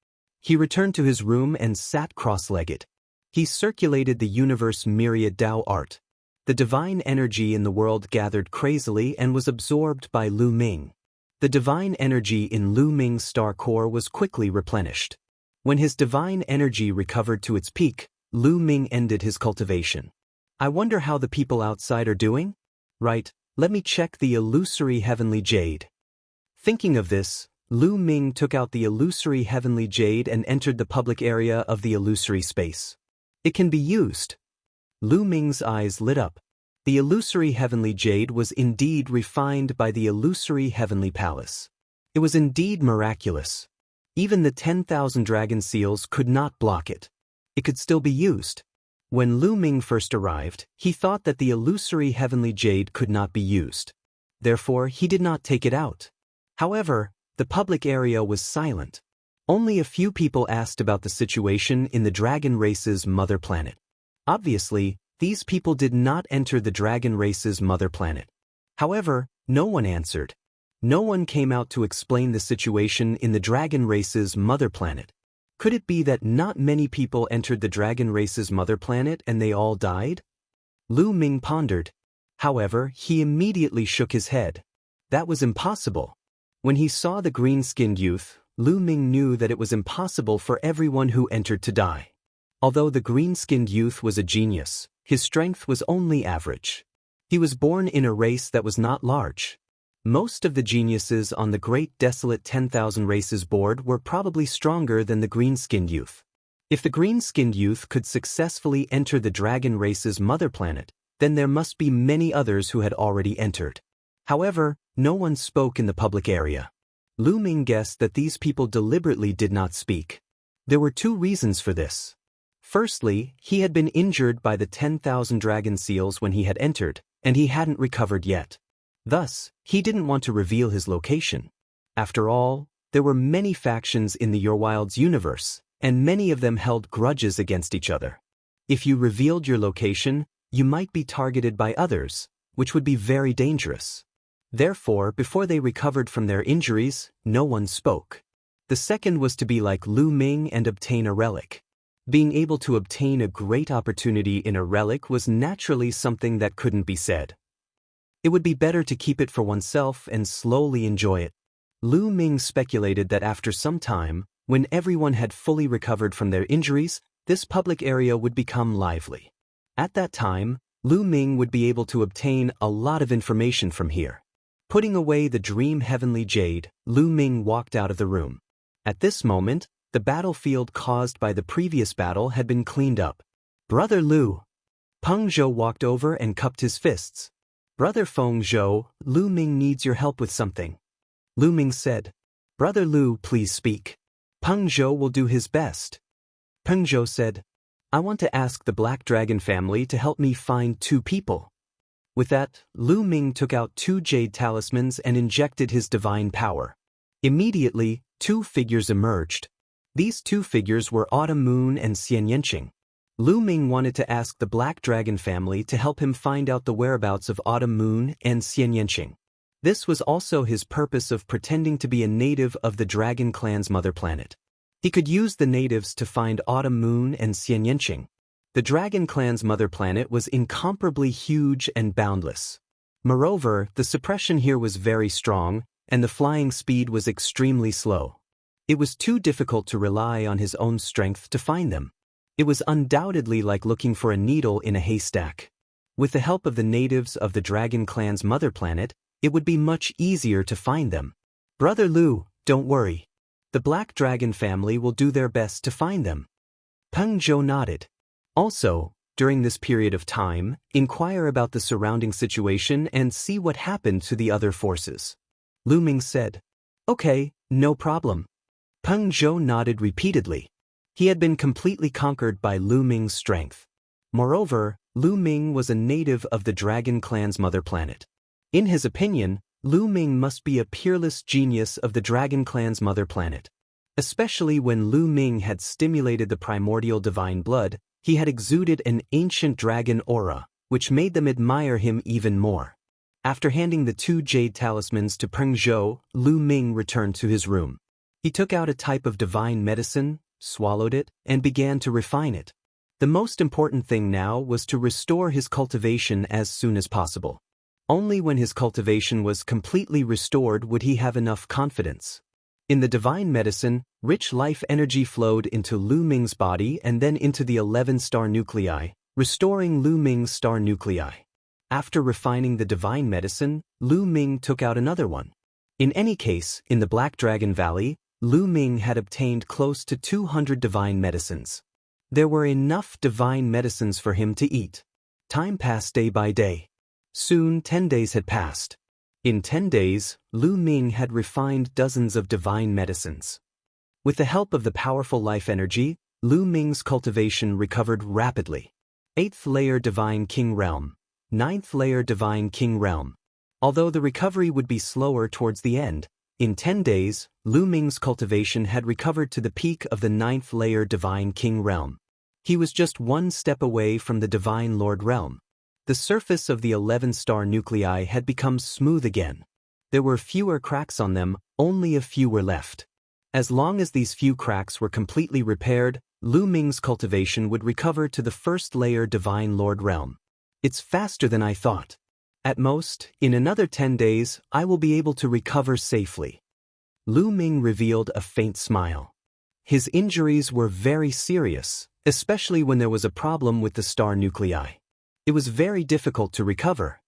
A: He returned to his room and sat cross-legged. He circulated the universe myriad Dao art. The divine energy in the world gathered crazily and was absorbed by Lu Ming. The divine energy in Lu Ming's star core was quickly replenished. When his divine energy recovered to its peak, Lu Ming ended his cultivation. I wonder how the people outside are doing? Right, let me check the illusory heavenly jade. Thinking of this, Lu Ming took out the illusory heavenly jade and entered the public area of the illusory space. It can be used. Lu Ming's eyes lit up. The illusory heavenly jade was indeed refined by the illusory heavenly palace. It was indeed miraculous. Even the 10,000 dragon seals could not block it. It could still be used. When Lu Ming first arrived, he thought that the illusory heavenly jade could not be used. Therefore, he did not take it out. However, the public area was silent. Only a few people asked about the situation in the dragon race's mother planet. Obviously, these people did not enter the dragon race's mother planet. However, no one answered. No one came out to explain the situation in the dragon race's mother planet. Could it be that not many people entered the dragon race's mother planet and they all died? Lu Ming pondered. However, he immediately shook his head. That was impossible. When he saw the green-skinned youth, Lu Ming knew that it was impossible for everyone who entered to die. Although the green-skinned youth was a genius, his strength was only average. He was born in a race that was not large. Most of the geniuses on the Great Desolate 10,000 Races board were probably stronger than the green-skinned youth. If the green-skinned youth could successfully enter the dragon race's mother planet, then there must be many others who had already entered. However, no one spoke in the public area. Lu Ming guessed that these people deliberately did not speak. There were two reasons for this. Firstly, he had been injured by the 10,000 dragon seals when he had entered, and he hadn't recovered yet. Thus, he didn't want to reveal his location. After all, there were many factions in the Your Wilds universe, and many of them held grudges against each other. If you revealed your location, you might be targeted by others, which would be very dangerous. Therefore, before they recovered from their injuries, no one spoke. The second was to be like Lu Ming and obtain a relic. Being able to obtain a great opportunity in a relic was naturally something that couldn't be said. It would be better to keep it for oneself and slowly enjoy it. Lu Ming speculated that after some time, when everyone had fully recovered from their injuries, this public area would become lively. At that time, Lu Ming would be able to obtain a lot of information from here. Putting away the dream heavenly jade, Lu Ming walked out of the room. At this moment, the battlefield caused by the previous battle had been cleaned up. Brother Lu. Peng Zhou walked over and cupped his fists. Brother Feng Zhou, Lu Ming needs your help with something. Lu Ming said. Brother Lu, please speak. Peng Zhou will do his best. Peng Zhou said. I want to ask the Black Dragon family to help me find 2 people. With that, Lu Ming took out 2 jade talismans and injected his divine power. Immediately, 2 figures emerged. These 2 figures were Autumn Moon and Xianxia. Lu Ming wanted to ask the Black Dragon family to help him find out the whereabouts of Autumn Moon and Xianxia. This was also his purpose of pretending to be a native of the Dragon Clan's mother planet. He could use the natives to find Autumn Moon and Xianxia. The Dragon Clan's mother planet was incomparably huge and boundless. Moreover, the suppression here was very strong, and the flying speed was extremely slow. It was too difficult to rely on his own strength to find them. It was undoubtedly like looking for a needle in a haystack. With the help of the natives of the Dragon Clan's mother planet, it would be much easier to find them. Brother Lu, don't worry. The Black Dragon family will do their best to find them. Peng Zhou nodded. Also, during this period of time, inquire about the surrounding situation and see what happened to the other forces. Lu Ming said. Okay, no problem. Peng Zhou nodded repeatedly. He had been completely conquered by Lu Ming's strength. Moreover, Lu Ming was a native of the Dragon Clan's mother planet. In his opinion, Lu Ming must be a peerless genius of the Dragon Clan's mother planet. Especially when Lu Ming had stimulated the primordial divine blood, he had exuded an ancient dragon aura, which made them admire him even more. After handing the 2 jade talismans to Peng Zhou, Lu Ming returned to his room. He took out a type of divine medicine, swallowed it, and began to refine it. The most important thing now was to restore his cultivation as soon as possible. Only when his cultivation was completely restored would he have enough confidence. In the divine medicine, rich life energy flowed into Lu Ming's body and then into the 11 star nuclei, restoring Lu Ming's star nuclei. After refining the divine medicine, Lu Ming took out another one. In any case, in the Black Dragon Valley, Lu Ming had obtained close to 200 divine medicines. There were enough divine medicines for him to eat. Time passed day by day. Soon 10 days had passed. In 10 days, Lu Ming had refined dozens of divine medicines. With the help of the powerful life energy, Lu Ming's cultivation recovered rapidly. 8th layer Divine King Realm. 9th layer Divine King Realm. Although the recovery would be slower towards the end, in 10 days, Lu Ming's cultivation had recovered to the peak of the 9th layer Divine King Realm. He was just one step away from the Divine Lord Realm. The surface of the 11 star nuclei had become smooth again. There were fewer cracks on them, only a few were left. As long as these few cracks were completely repaired, Lu Ming's cultivation would recover to the 1st layer Divine Lord Realm. It's faster than I thought. At most, in another 10 days, I will be able to recover safely. Lu Ming revealed a faint smile. His injuries were very serious, especially when there was a problem with the star nuclei. It was very difficult to recover.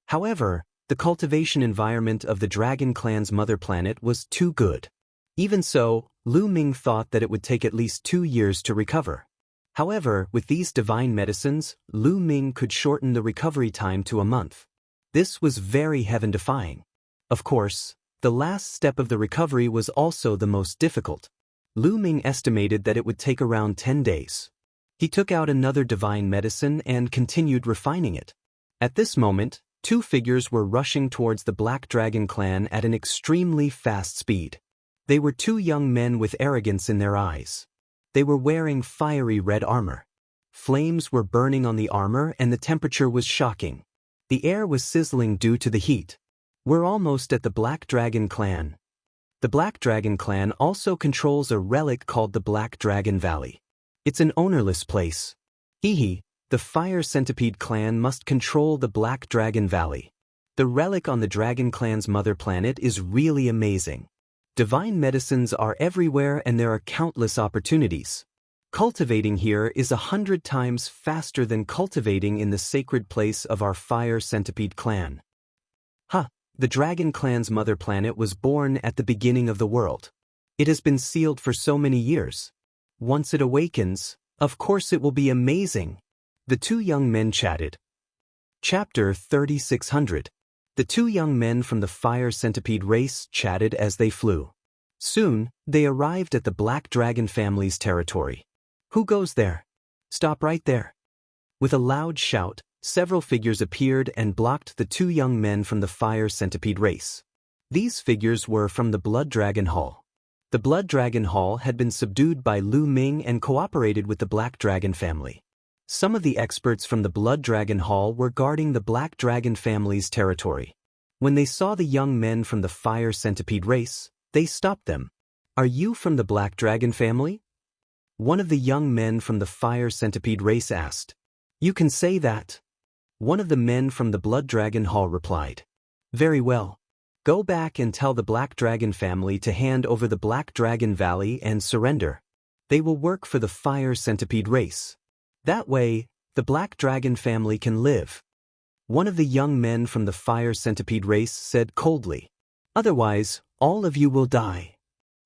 A: However, the cultivation environment of the Dragon Clan's mother planet was too good. Even so, Lu Ming thought that it would take at least 2 years to recover. However, with these divine medicines, Lu Ming could shorten the recovery time to a month. This was very heaven-defying. Of course, the last step of the recovery was also the most difficult. Lu Ming estimated that it would take around 10 days. He took out another divine medicine and continued refining it. At this moment, 2 figures were rushing towards the Black Dragon Clan at an extremely fast speed. They were 2 young men with arrogance in their eyes. They were wearing fiery red armor. Flames were burning on the armor and the temperature was shocking. The air was sizzling due to the heat. We're almost at the Black Dragon Clan. The Black Dragon Clan also controls a relic called the Black Dragon Valley. It's an ownerless place. Hehe, the Fire Centipede Clan must control the Black Dragon Valley. The relic on the Dragon Clan's mother planet is really amazing. Divine medicines are everywhere and there are countless opportunities. Cultivating here is 100 times faster than cultivating in the sacred place of our Fire Centipede Clan. The Dragon Clan's mother planet was born at the beginning of the world. It has been sealed for so many years. Once it awakens, of course it will be amazing. The 2 young men chatted. Chapter 3600. The 2 young men from the Fire Centipede race chatted as they flew. Soon, they arrived at the Black Dragon family's territory. Who goes there? Stop right there. With a loud shout, several figures appeared and blocked the 2 young men from the Fire Centipede race. These figures were from the Blood Dragon Hall. The Blood Dragon Hall had been subdued by Lu Ming and cooperated with the Black Dragon family. Some of the experts from the Blood Dragon Hall were guarding the Black Dragon family's territory. When they saw the young men from the Fire Centipede race, they stopped them. Are you from the Black Dragon family? One of the young men from the Fire Centipede race asked. You can say that. One of the men from the Blood Dragon Hall replied. Very well. Go back and tell the Black Dragon family to hand over the Black Dragon Valley and surrender. They will work for the Fire Centipede race. That way, the Black Dragon family can live. One of the young men from the Fire Centipede race said coldly. Otherwise, all of you will die.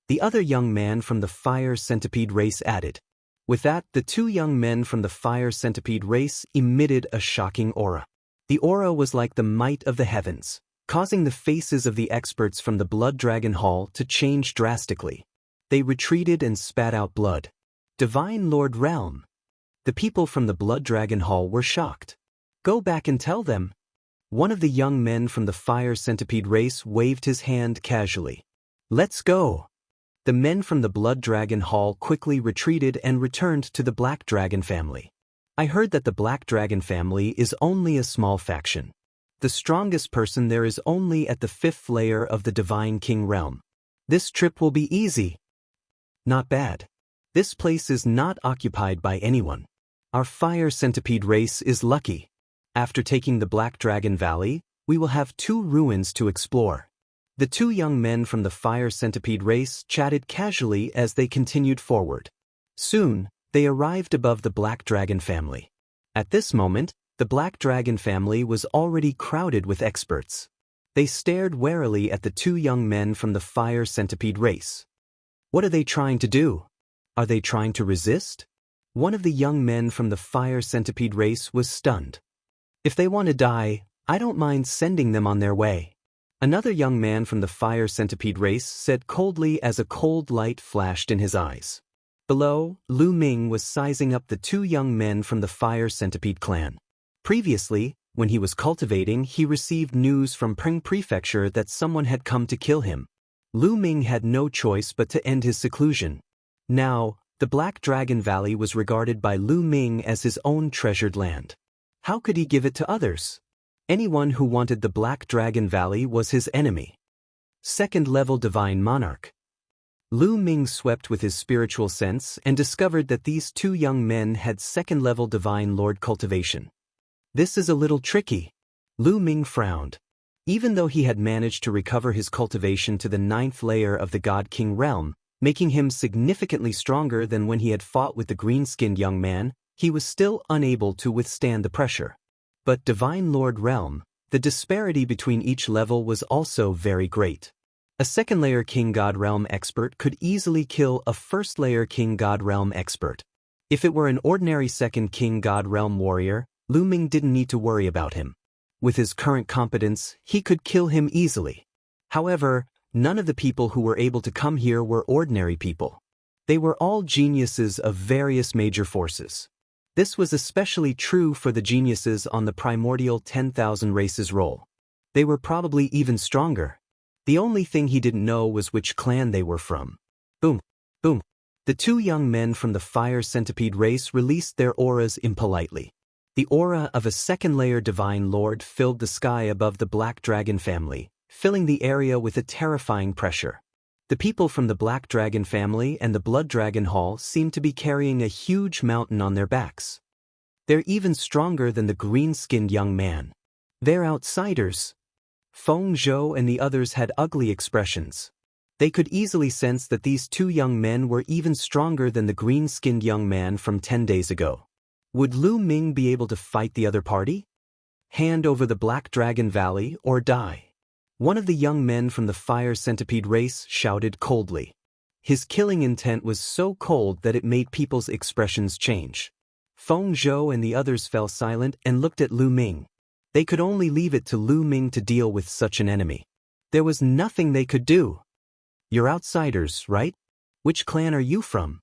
A: The other young man from the Fire Centipede race added. With that, the 2 young men from the Fire Centipede race emitted a shocking aura. The aura was like the might of the heavens, causing the faces of the experts from the Blood Dragon Hall to change drastically. They retreated and spat out blood. Divine Lord Realm. The people from the Blood Dragon Hall were shocked. Go back and tell them. One of the young men from the Fire Centipede race waved his hand casually. Let's go. The men from the Blood Dragon Hall quickly retreated and returned to the Black Dragon family. I heard that the Black Dragon family is only a small faction. The strongest person there is only at the 5th layer of the Divine King realm. This trip will be easy. Not bad. This place is not occupied by anyone. Our fire centipede race is lucky. After taking the Black Dragon Valley, we will have 2 ruins to explore. The 2 young men from the fire centipede race chatted casually as they continued forward. Soon, they arrived above the Black Dragon family. At this moment, the Black Dragon family was already crowded with experts. They stared warily at the 2 young men from the fire centipede race. What are they trying to do? Are they trying to resist? One of the young men from the fire centipede race was stunned. If they want to die, I don't mind sending them on their way. Another young man from the fire centipede race said coldly as a cold light flashed in his eyes. Below, Lu Ming was sizing up the 2 young men from the fire centipede clan. Previously, when he was cultivating, he received news from Peng Prefecture that someone had come to kill him. Lu Ming had no choice but to end his seclusion. Now, the Black Dragon Valley was regarded by Lu Ming as his own treasured land. How could he give it to others? Anyone who wanted the Black Dragon Valley was his enemy. 2nd level Divine Monarch. Lu Ming swept with his spiritual sense and discovered that these 2 young men had 2nd level Divine Lord Cultivation. This is a little tricky. Lu Ming frowned. Even though he had managed to recover his cultivation to the 9th layer of the God King realm, making him significantly stronger than when he had fought with the green-skinned young man, he was still unable to withstand the pressure. But Divine Lord realm, the disparity between each level was also very great. A 2nd layer King God realm expert could easily kill a 1st layer King God realm expert. If it were an ordinary 2nd King God realm warrior, Lu Ming didn't need to worry about him. With his current competence, he could kill him easily. However, none of the people who were able to come here were ordinary people. They were all geniuses of various major forces. This was especially true for the geniuses on the primordial 10,000 races roll. They were probably even stronger. The only thing he didn't know was which clan they were from. Boom, boom. The 2 young men from the fire centipede race released their auras impolitely. The aura of a 2nd layer Divine Lord filled the sky above the Black Dragon family, filling the area with a terrifying pressure. The people from the Black Dragon family and the Blood Dragon Hall seemed to be carrying a huge mountain on their backs. They're even stronger than the green-skinned young man. They're outsiders. Feng Zhou and the others had ugly expressions. They could easily sense that these 2 young men were even stronger than the green-skinned young man from 10 days ago. Would Lu Ming be able to fight the other party? Hand over the Black Dragon Valley or die. One of the young men from the fire centipede race shouted coldly. His killing intent was so cold that it made people's expressions change. Feng Zhou and the others fell silent and looked at Lu Ming. They could only leave it to Lu Ming to deal with such an enemy. There was nothing they could do. You're outsiders, right? Which clan are you from?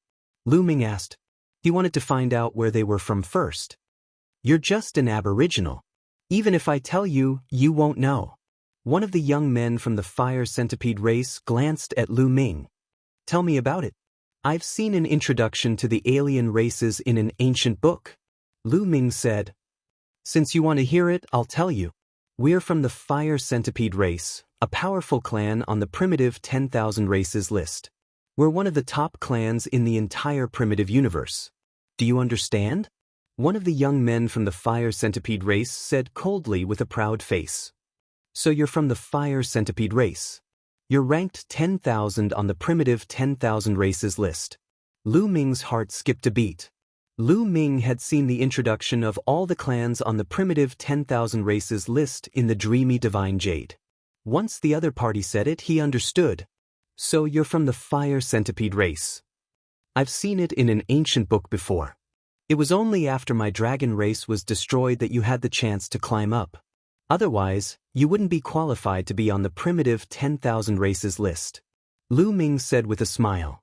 A: Lu Ming asked. He wanted to find out where they were from first. You're just an aboriginal. Even if I tell you, you won't know. One of the young men from the fire centipede race glanced at Lu Ming. Tell me about it. I've seen an introduction to the alien races in an ancient book. Lu Ming said. Since you want to hear it, I'll tell you. We're from the fire centipede race, a powerful clan on the primitive 10,000 races list. We're one of the top clans in the entire primitive universe. Do you understand? One of the young men from the fire centipede race said coldly with a proud face. So you're from the fire centipede race. You're ranked 10,000 on the primitive 10,000 races list. Lu Ming's heart skipped a beat. Lu Ming had seen the introduction of all the clans on the primitive 10,000 races list in the dreamy Divine Jade. Once the other party said it, he understood. So you're from the fire centipede race. I've seen it in an ancient book before. It was only after my dragon race was destroyed that you had the chance to climb up. Otherwise, you wouldn't be qualified to be on the primitive 10,000 races list. Lu Ming said with a smile.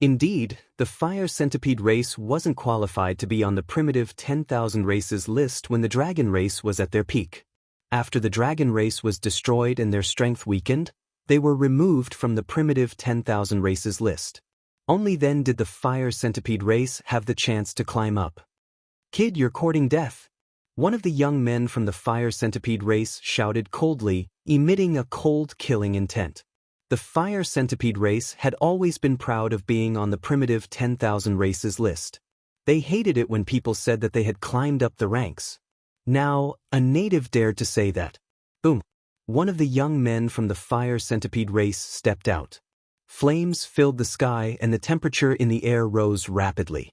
A: Indeed, the fire centipede race wasn't qualified to be on the primitive 10,000 races list when the dragon race was at their peak. After the dragon race was destroyed and their strength weakened, they were removed from the primitive 10,000 races list. Only then did the fire centipede race have the chance to climb up. Kid, you're courting death. One of the young men from the fire centipede race shouted coldly, emitting a cold, killing intent. The fire centipede race had always been proud of being on the primitive 10,000 races list. They hated it when people said that they had climbed up the ranks. Now, a native dared to say that. Boom! One of the young men from the fire centipede race stepped out. Flames filled the sky and the temperature in the air rose rapidly.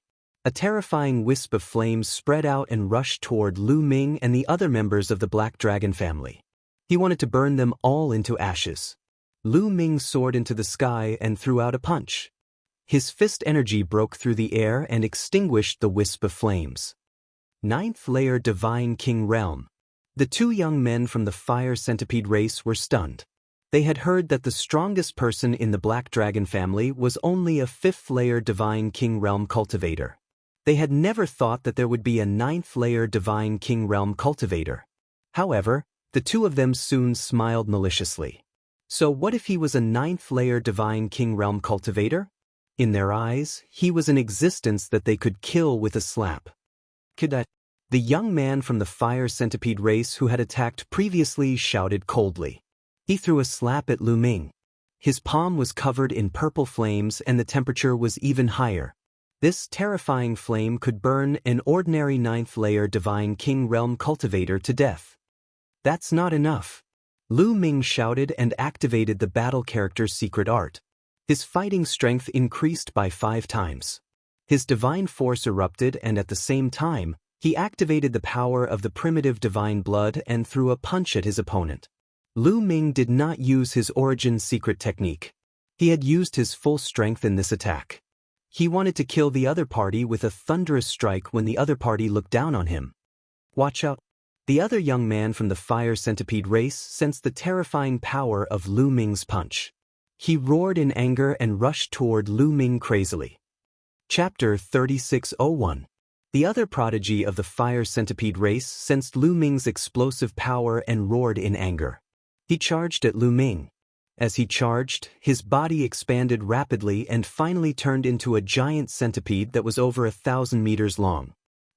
A: A terrifying wisp of flames spread out and rushed toward Lu Ming and the other members of the Black Dragon family. He wanted to burn them all into ashes. Lu Ming soared into the sky and threw out a punch. His fist energy broke through the air and extinguished the wisp of flames. Ninth layer Divine King Realm. The two young men from the fire centipede race were stunned. They had heard that the strongest person in the Black Dragon family was only a fifth-layer Divine King Realm cultivator. They had never thought that there would be a ninth-layer Divine King Realm cultivator. However, the two of them soon smiled maliciously. So what if he was a ninth-layer Divine King Realm cultivator? In their eyes, he was an existence that they could kill with a slap. The young man from the fire centipede race who had attacked previously shouted coldly. He threw a slap at Lu Ming. His palm was covered in purple flames and the temperature was even higher. This terrifying flame could burn an ordinary ninth-layer Divine King Realm cultivator to death. That's not enough. Lu Ming shouted and activated the battle character's secret art. His fighting strength increased by 5 times. His divine force erupted and at the same time, he activated the power of the primitive divine blood and threw a punch at his opponent. Lu Ming did not use his origin secret technique. He had used his full strength in this attack. He wanted to kill the other party with a thunderous strike when the other party looked down on him. Watch out! The other young man from the fire centipede race sensed the terrifying power of Lu Ming's punch. He roared in anger and rushed toward Lu Ming crazily. Chapter 3601. The other prodigy of the fire centipede race sensed Lu Ming's explosive power and roared in anger. He charged at Lu Ming. As he charged, his body expanded rapidly and finally turned into a giant centipede that was over 1,000 meters long.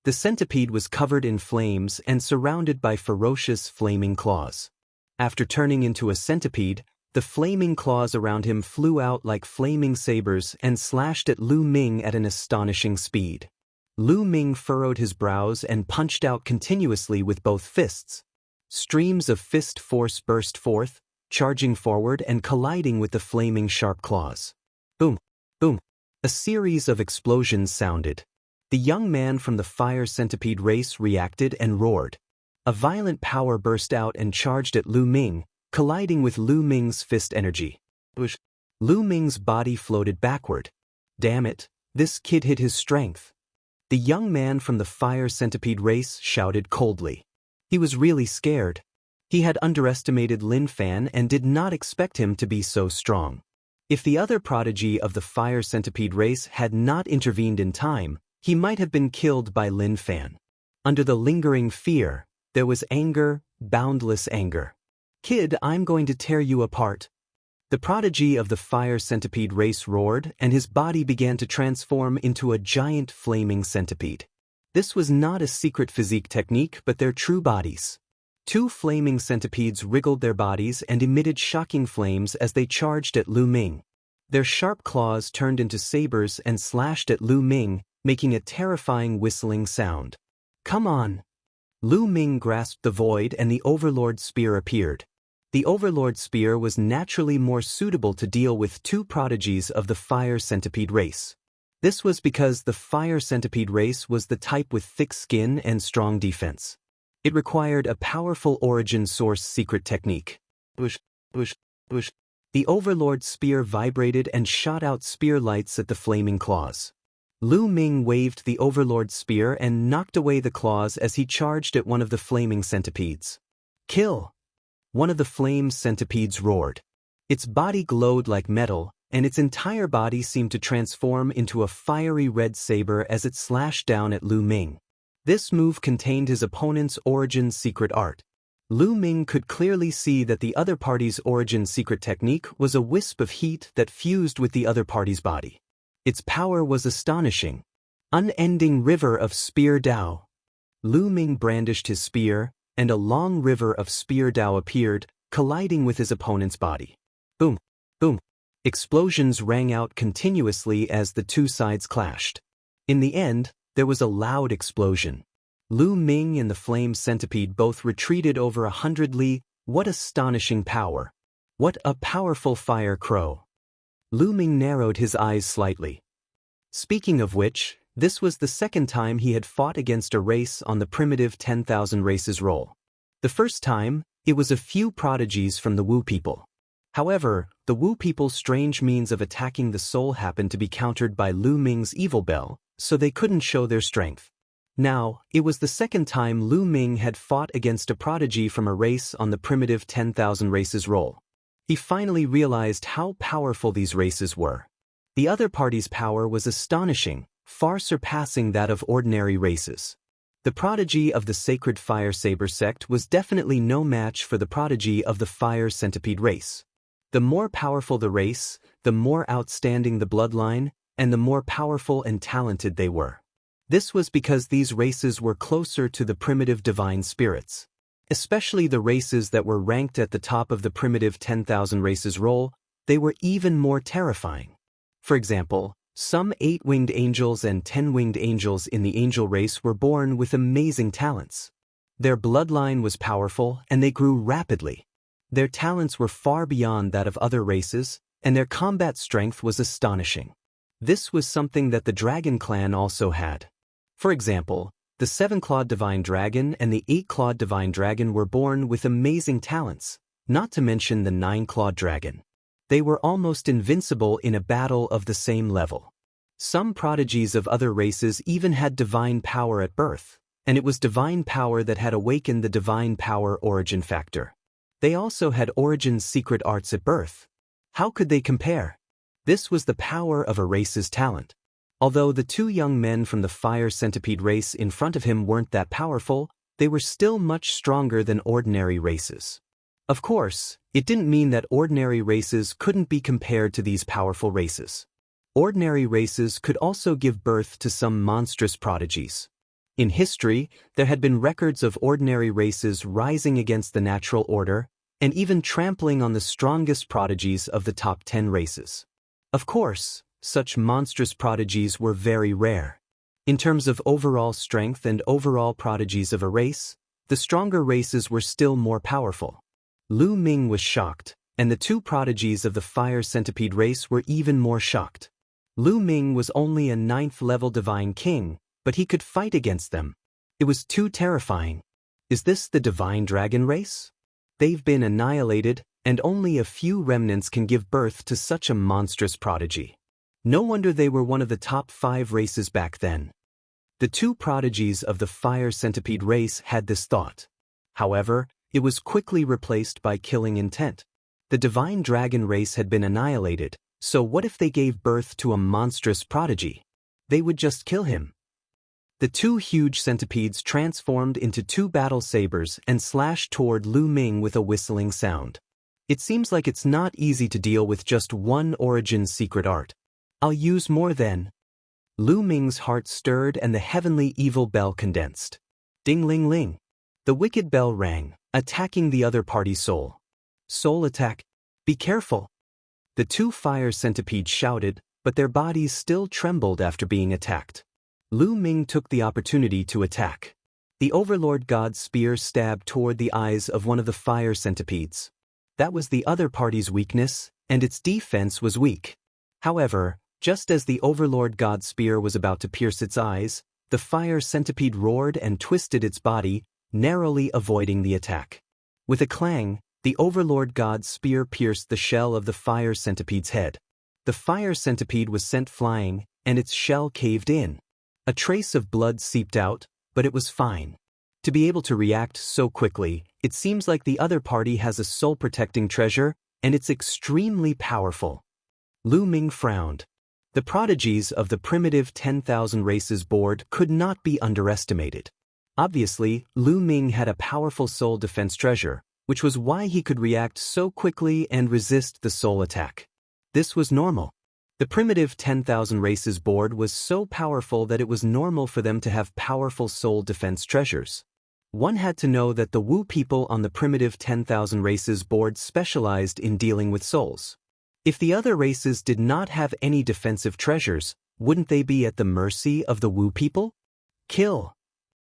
A: The centipede was covered in flames and surrounded by ferocious flaming claws. After turning into a centipede, the flaming claws around him flew out like flaming sabers and slashed at Lu Ming at an astonishing speed. Lu Ming furrowed his brows and punched out continuously with both fists. Streams of fist force burst forth, charging forward and colliding with the flaming sharp claws. Boom! Boom! A series of explosions sounded. The young man from the fire centipede race reacted and roared. A violent power burst out and charged at Lu Ming, colliding with Lu Ming's fist energy. Lu Ming's body floated backward. Damn it, this kid hid his strength. The young man from the fire centipede race shouted coldly. He was really scared. He had underestimated Lin Fan and did not expect him to be so strong. If the other prodigy of the fire centipede race had not intervened in time, he might have been killed by Lin Fan. Under the lingering fear, there was anger, boundless anger. Kid, I'm going to tear you apart. The prodigy of the fire centipede race roared, and his body began to transform into a giant flaming centipede. This was not a secret physique technique but their true bodies. 2 flaming centipedes wriggled their bodies and emitted shocking flames as they charged at Lu Ming. Their sharp claws turned into sabers and slashed at Lu Ming, making a terrifying whistling sound. Come on! Lu Ming grasped the void and the Overlord spear appeared. The Overlord spear was naturally more suitable to deal with 2 prodigies of the fire centipede race. This was because the fire centipede race was the type with thick skin and strong defense. It required a powerful origin source secret technique. The Overlord spear vibrated and shot out spear lights at the flaming claws. Lu Ming waved the Overlord spear and knocked away the claws as he charged at one of the flaming centipedes. Kill! One of the flame centipedes roared. Its body glowed like metal, and its entire body seemed to transform into a fiery red saber as it slashed down at Lu Ming. This move contained his opponent's origin secret art. Lu Ming could clearly see that the other party's origin secret technique was a wisp of heat that fused with the other party's body. Its power was astonishing. Unending river of spear Dao. Lu Ming brandished his spear, and a long river of spear Dao appeared, colliding with his opponent's body. Boom! Boom! Explosions rang out continuously as the two sides clashed. In the end, there was a loud explosion. Lu Ming and the flame centipede both retreated over 100 li. What astonishing power! What a powerful fire crow! Lu Ming narrowed his eyes slightly. Speaking of which, this was the second time he had fought against a race on the primitive 10,000 races roll. The first time, it was a few prodigies from the Wu people. However, the Wu people's strange means of attacking the soul happened to be countered by Lu Ming's evil bell, so they couldn't show their strength. Now, it was the second time Lu Ming had fought against a prodigy from a race on the primitive 10,000 races roll. He finally realized how powerful these races were. The other party's power was astonishing, far surpassing that of ordinary races. The prodigy of the sacred fire saber sect was definitely no match for the prodigy of the fire centipede race. The more powerful the race, the more outstanding the bloodline, and the more powerful and talented they were. This was because these races were closer to the primitive divine spirits. Especially the races that were ranked at the top of the primitive 10,000 races roll, they were even more terrifying. For example, some 8-winged angels and 10-winged angels in the angel race were born with amazing talents. Their bloodline was powerful and they grew rapidly. Their talents were far beyond that of other races, and their combat strength was astonishing. This was something that the Dragon Clan also had. For example, the 7-clawed Divine Dragon and the 8-clawed Divine Dragon were born with amazing talents, not to mention the 9-clawed Dragon. They were almost invincible in a battle of the same level. Some prodigies of other races even had divine power at birth, and it was divine power that had awakened the divine power origin factor. They also had Origin's secret arts at birth. How could they compare? This was the power of a race's talent. Although the two young men from the fire centipede race in front of him weren't that powerful, they were still much stronger than ordinary races. Of course, it didn't mean that ordinary races couldn't be compared to these powerful races. Ordinary races could also give birth to some monstrous prodigies. In history, there had been records of ordinary races rising against the natural order, and even trampling on the strongest prodigies of the top 10 races. Of course, such monstrous prodigies were very rare. In terms of overall strength and overall prodigies of a race, the stronger races were still more powerful. Lu Ming was shocked, and the two prodigies of the fire centipede race were even more shocked. Lu Ming was only a 9th-level divine king, but he could fight against them. It was too terrifying. Is this the divine dragon race? They've been annihilated, and only a few remnants can give birth to such a monstrous prodigy. No wonder they were one of the top 5 races back then. The two prodigies of the fire centipede race had this thought. However, it was quickly replaced by killing intent. The divine dragon race had been annihilated, so what if they gave birth to a monstrous prodigy? They would just kill him. The two huge centipedes transformed into 2 battle sabers and slashed toward Lu Ming with a whistling sound. It seems like it's not easy to deal with just one Origin's secret art. I'll use more then. Lu Ming's heart stirred and the heavenly evil bell condensed. Ding-ling-ling. The wicked bell rang, attacking the other party's soul. Soul attack. Be careful. The two fire centipedes shouted, but their bodies still trembled after being attacked. Lu Ming took the opportunity to attack. The Overlord God's spear stabbed toward the eyes of one of the fire centipedes. That was the other party's weakness, and its defense was weak. However, just as the Overlord God's spear was about to pierce its eyes, the fire centipede roared and twisted its body, narrowly avoiding the attack. With a clang, the Overlord God's spear pierced the shell of the fire centipede's head. The fire centipede was sent flying, and its shell caved in. A trace of blood seeped out, but it was fine. To be able to react so quickly, it seems like the other party has a soul-protecting treasure, and it's extremely powerful. Lu Ming frowned. The prodigies of the primitive 10,000 races board could not be underestimated. Obviously, Lu Ming had a powerful soul defense treasure, which was why he could react so quickly and resist the soul attack. This was normal. The primitive 10,000 races board was so powerful that it was normal for them to have powerful soul defense treasures. One had to know that the Wu people on the primitive 10,000 races board specialized in dealing with souls. If the other races did not have any defensive treasures, wouldn't they be at the mercy of the Wu people? Kill!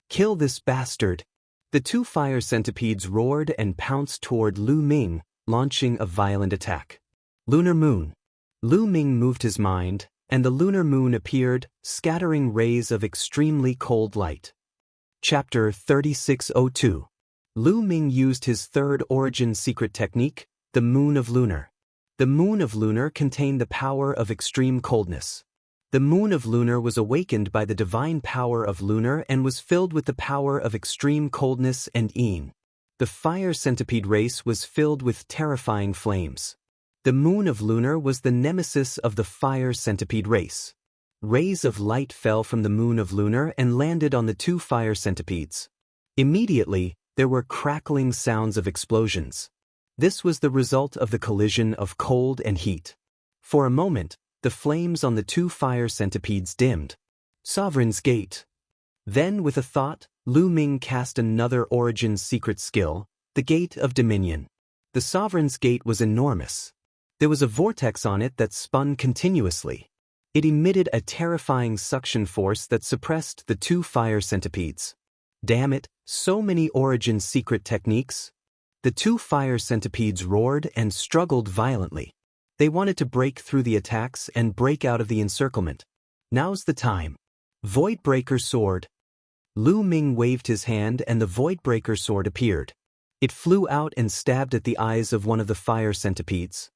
A: Kill this bastard! The two fire centipedes roared and pounced toward Lu Ming, launching a violent attack. Lunar moon. Lu Ming moved his mind, and the lunar moon appeared, scattering rays of extremely cold light. Chapter 3602. Lu Ming used his third origin secret technique, the Moon of Lunar. The Moon of Lunar contained the power of extreme coldness. The Moon of Lunar was awakened by the divine power of Lunar and was filled with the power of extreme coldness and Yin. The fire centipede race was filled with terrifying flames. The Moon of Lunar was the nemesis of the fire centipede race. Rays of light fell from the Moon of Lunar and landed on the two fire centipedes. Immediately, there were crackling sounds of explosions. This was the result of the collision of cold and heat. For a moment, the flames on the two fire centipedes dimmed. Sovereign's Gate. Then, with a thought, Lu Ming cast another origin secret skill, the Gate of Dominion. The Sovereign's Gate was enormous. There was a vortex on it that spun continuously. It emitted a terrifying suction force that suppressed the two fire centipedes. Damn it, so many origin secret techniques. The two fire centipedes roared and struggled violently. They wanted to break through the attacks and break out of the encirclement. Now's the time. Voidbreaker Sword. Lu Ming waved his hand and the Voidbreaker Sword appeared. It flew out and stabbed at the eyes of one of the fire centipedes.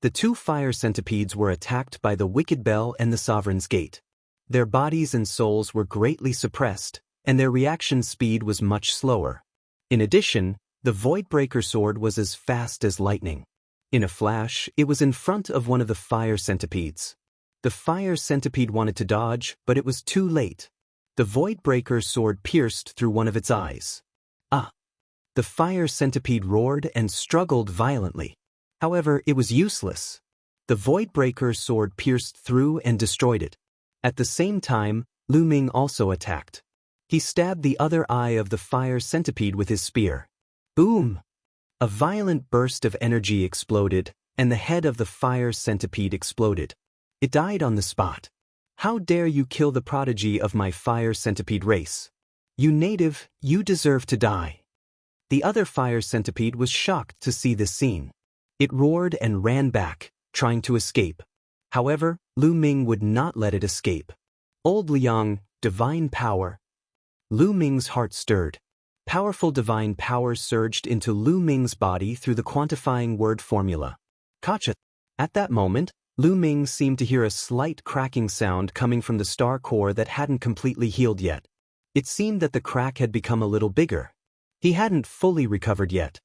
A: The two fire centipedes were attacked by the Wicked Bell and the Sovereign's Gate. Their bodies and souls were greatly suppressed, and their reaction speed was much slower. In addition, the Voidbreaker Sword was as fast as lightning. In a flash, it was in front of one of the fire centipedes. The fire centipede wanted to dodge, but it was too late. The Voidbreaker Sword pierced through one of its eyes. Ah! The fire centipede roared and struggled violently. However, it was useless. The Voidbreaker Sword pierced through and destroyed it. At the same time, Lu Ming also attacked. He stabbed the other eye of the fire centipede with his spear. Boom! A violent burst of energy exploded, and the head of the fire centipede exploded. It died on the spot. How dare you kill the prodigy of my fire centipede race? You native, you deserve to die. The other fire centipede was shocked to see this scene. It roared and ran back, trying to escape. However, Lu Ming would not let it escape. Old Liang, divine power. Lu Ming's heart stirred. Powerful divine power surged into Lu Ming's body through the quantifying word formula. Kacha. At that moment, Lu Ming seemed to hear a slight cracking sound coming from the star core that hadn't completely healed yet. It seemed that the crack had become a little bigger. He hadn't fully recovered yet.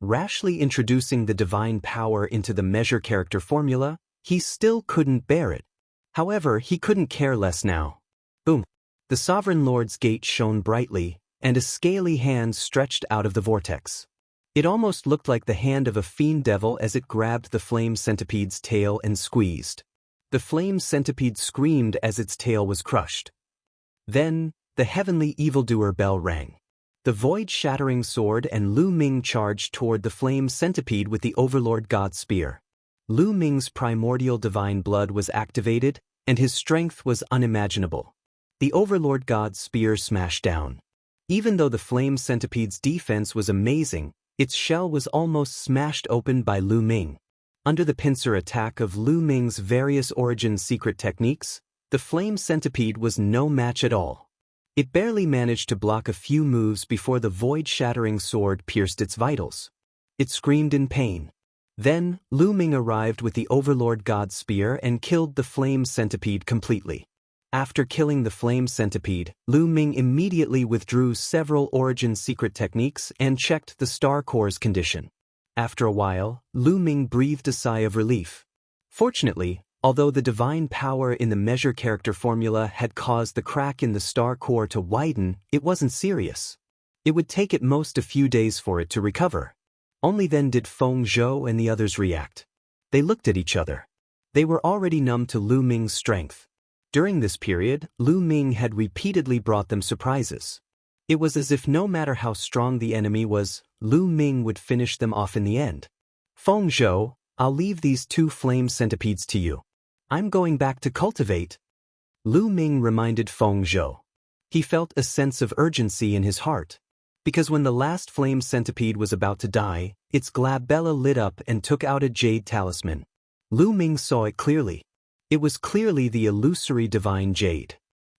A: Rashly introducing the divine power into the measure character formula, he still couldn't bear it. However, he couldn't care less now. Boom! The Sovereign Lord's Gate shone brightly, and a scaly hand stretched out of the vortex. It almost looked like the hand of a fiend devil as it grabbed the flame centipede's tail and squeezed. The flame centipede screamed as its tail was crushed. Then, the heavenly evildoer bell rang. The void-shattering sword and Lu Ming charged toward the flame centipede with the Overlord God Spear. Lu Ming's primordial divine blood was activated, and his strength was unimaginable. The Overlord God Spear smashed down. Even though the flame centipede's defense was amazing, its shell was almost smashed open by Lu Ming. Under the pincer attack of Lu Ming's various origin secret techniques, the flame centipede was no match at all. It barely managed to block a few moves before the void-shattering sword pierced its vitals. It screamed in pain. Then, Lu Ming arrived with the Overlord God Spear and killed the flame centipede completely. After killing the flame centipede, Lu Ming immediately withdrew several origin secret techniques and checked the star core's condition. After a while, Lu Ming breathed a sigh of relief. Fortunately, although the divine power in the measure character formula had caused the crack in the star core to widen, it wasn't serious. It would take at most a few days for it to recover. Only then did Feng Zhou and the others react. They looked at each other. They were already numb to Lu Ming's strength. During this period, Lu Ming had repeatedly brought them surprises. It was as if no matter how strong the enemy was, Lu Ming would finish them off in the end. Feng Zhou, I'll leave these 2 flame centipedes to you. I'm going back to cultivate. Lu Ming reminded Feng Zhou. He felt a sense of urgency in his heart. Because when the last flame centipede was about to die, its glabella lit up and took out a jade talisman. Lu Ming saw it clearly. It was clearly the illusory divine jade.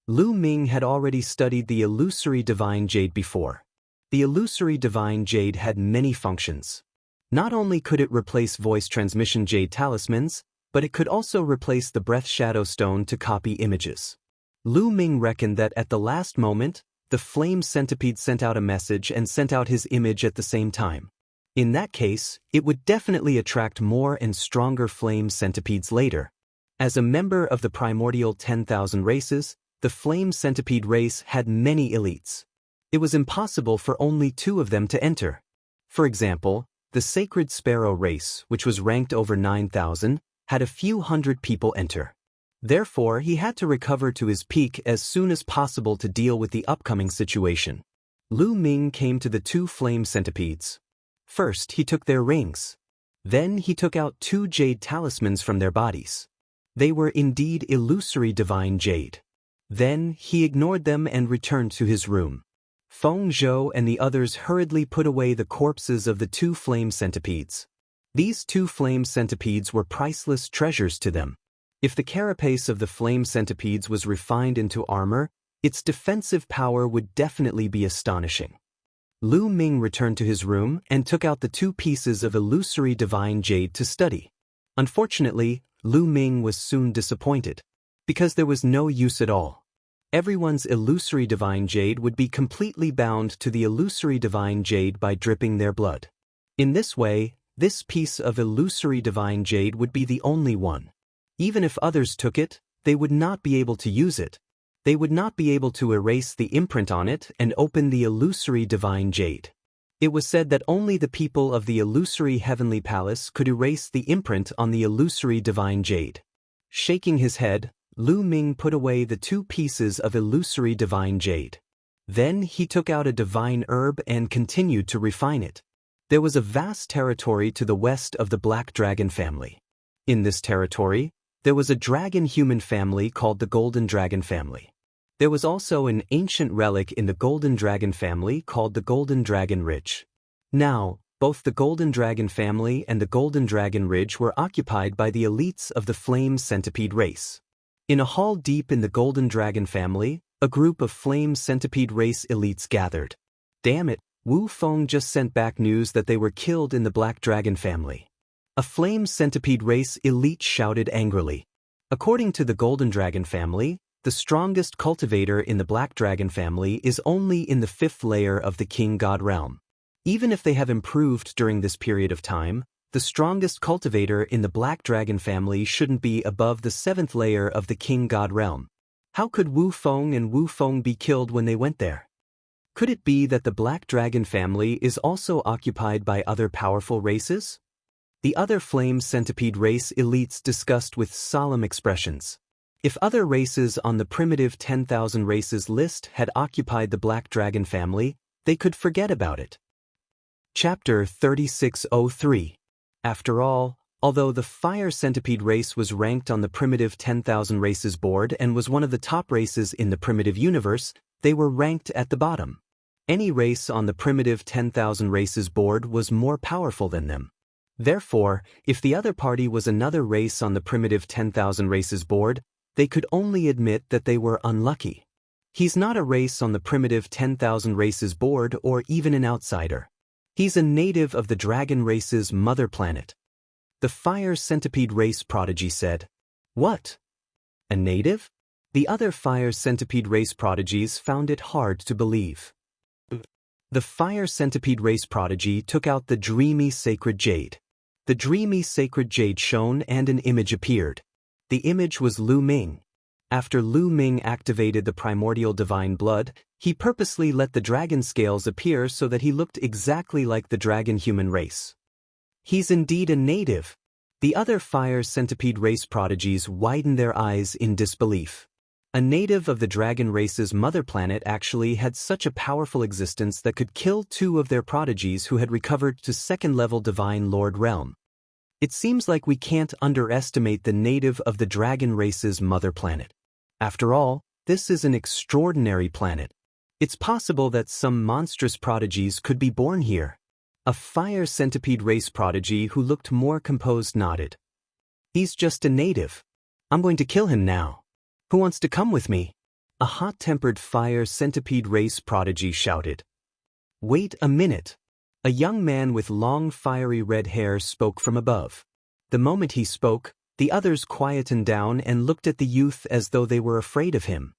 A: Lu Ming had already studied the illusory divine jade before. The illusory divine jade had many functions. Not only could it replace voice transmission jade talismans, but it could also replace the breath shadow stone to copy images. Lu Ming reckoned that at the last moment, the flame centipede sent out a message and sent out his image at the same time. In that case, it would definitely attract more and stronger flame centipedes later. As a member of the primordial 10,000 races, the flame centipede race had many elites. It was impossible for only 2 of them to enter. For example, the sacred sparrow race, which was ranked over 9,000, had a few hundred people enter. Therefore, he had to recover to his peak as soon as possible to deal with the upcoming situation. Lu Ming came to the 2 flame centipedes. First, he took their rings. Then he took out 2 jade talismans from their bodies. They were indeed illusory divine jade. Then, he ignored them and returned to his room. Feng Zhou and the others hurriedly put away the corpses of the 2 flame centipedes. These 2 flame centipedes were priceless treasures to them. If the carapace of the flame centipedes was refined into armor, its defensive power would definitely be astonishing. Lu Ming returned to his room and took out the 2 pieces of illusory divine jade to study. Unfortunately, Lu Ming was soon disappointed. Because there was no use at all. Everyone's illusory divine jade would be completely bound to the illusory divine jade by dripping their blood. In this way, this piece of illusory divine jade would be the only one. Even if others took it, they would not be able to use it. They would not be able to erase the imprint on it and open the illusory divine jade. It was said that only the people of the illusory heavenly palace could erase the imprint on the illusory divine jade. Shaking his head, Lu Ming put away the 2 pieces of illusory divine jade. Then he took out a divine herb and continued to refine it. There was a vast territory to the west of the Black Dragon family. In this territory, there was a dragon-human family called the Golden Dragon family. There was also an ancient relic in the Golden Dragon family called the Golden Dragon Ridge. Now, both the Golden Dragon family and the Golden Dragon Ridge were occupied by the elites of the Flame Centipede race. In a hall deep in the Golden Dragon family, a group of Flame Centipede race elites gathered. Damn it, Wu Feng just sent back news that they were killed in the Black Dragon family. A Flame Centipede race elite shouted angrily. According to the Golden Dragon family, the strongest cultivator in the Black Dragon family is only in the 5th layer of the King God realm. Even if they have improved during this period of time, the strongest cultivator in the Black Dragon family shouldn't be above the 7th layer of the King God realm. How could Wu Feng and Wu Feng be killed when they went there? Could it be that the Black Dragon family is also occupied by other powerful races? The other Flame Centipede race elites discussed with solemn expressions. If other races on the primitive 10,000 races list had occupied the Black Dragon family, they could forget about it. Chapter 3603. After all, although the Fire Centipede race was ranked on the primitive 10,000 races board and was one of the top races in the primitive universe, they were ranked at the bottom. Any race on the primitive 10,000 races board was more powerful than them. Therefore, if the other party was another race on the primitive 10,000 races board, they could only admit that they were unlucky. He's not a race on the primitive 10,000 races board or even an outsider. He's a native of the dragon race's mother planet. The Fire Centipede race prodigy said. What? A native? The other Fire Centipede race prodigies found it hard to believe. The Fire Centipede race prodigy took out the dreamy sacred jade. The dreamy sacred jade shone and an image appeared. The image was Lu Ming. After Lu Ming activated the primordial divine blood, he purposely let the dragon scales appear so that he looked exactly like the dragon human race. He's indeed a native. The other fire centipede race prodigies widened their eyes in disbelief. A native of the dragon race's mother planet actually had such a powerful existence that could kill two of their prodigies who had recovered to second-level Divine Lord realm. It seems like we can't underestimate the native of the dragon race's mother planet. After all, this is an extraordinary planet. It's possible that some monstrous prodigies could be born here. A fire centipede race prodigy who looked more composed nodded. He's just a native. I'm going to kill him now. Who wants to come with me? A hot-tempered fire centipede race prodigy shouted. Wait a minute. A young man with long fiery red hair spoke from above. The moment he spoke, the others quietened down and looked at the youth as though they were afraid of him.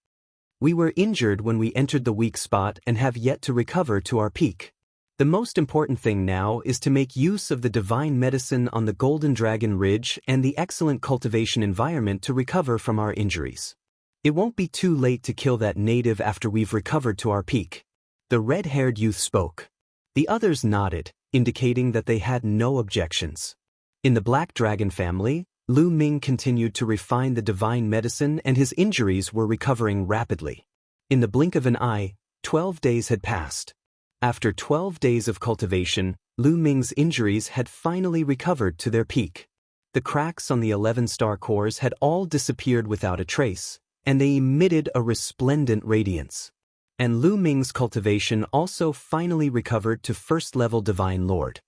A: We were injured when we entered the weak spot and have yet to recover to our peak. The most important thing now is to make use of the divine medicine on the Golden Dragon Ridge and the excellent cultivation environment to recover from our injuries. It won't be too late to kill that native after we've recovered to our peak. The red-haired youth spoke. The others nodded, indicating that they had no objections. In the Black Dragon family, Lu Ming continued to refine the divine medicine and his injuries were recovering rapidly. In the blink of an eye, 12 days had passed. After 12 days of cultivation, Lu Ming's injuries had finally recovered to their peak. The cracks on the 11-star cores had all disappeared without a trace, and they emitted a resplendent radiance. And Lu Ming's cultivation also finally recovered to first-level Divine Lord.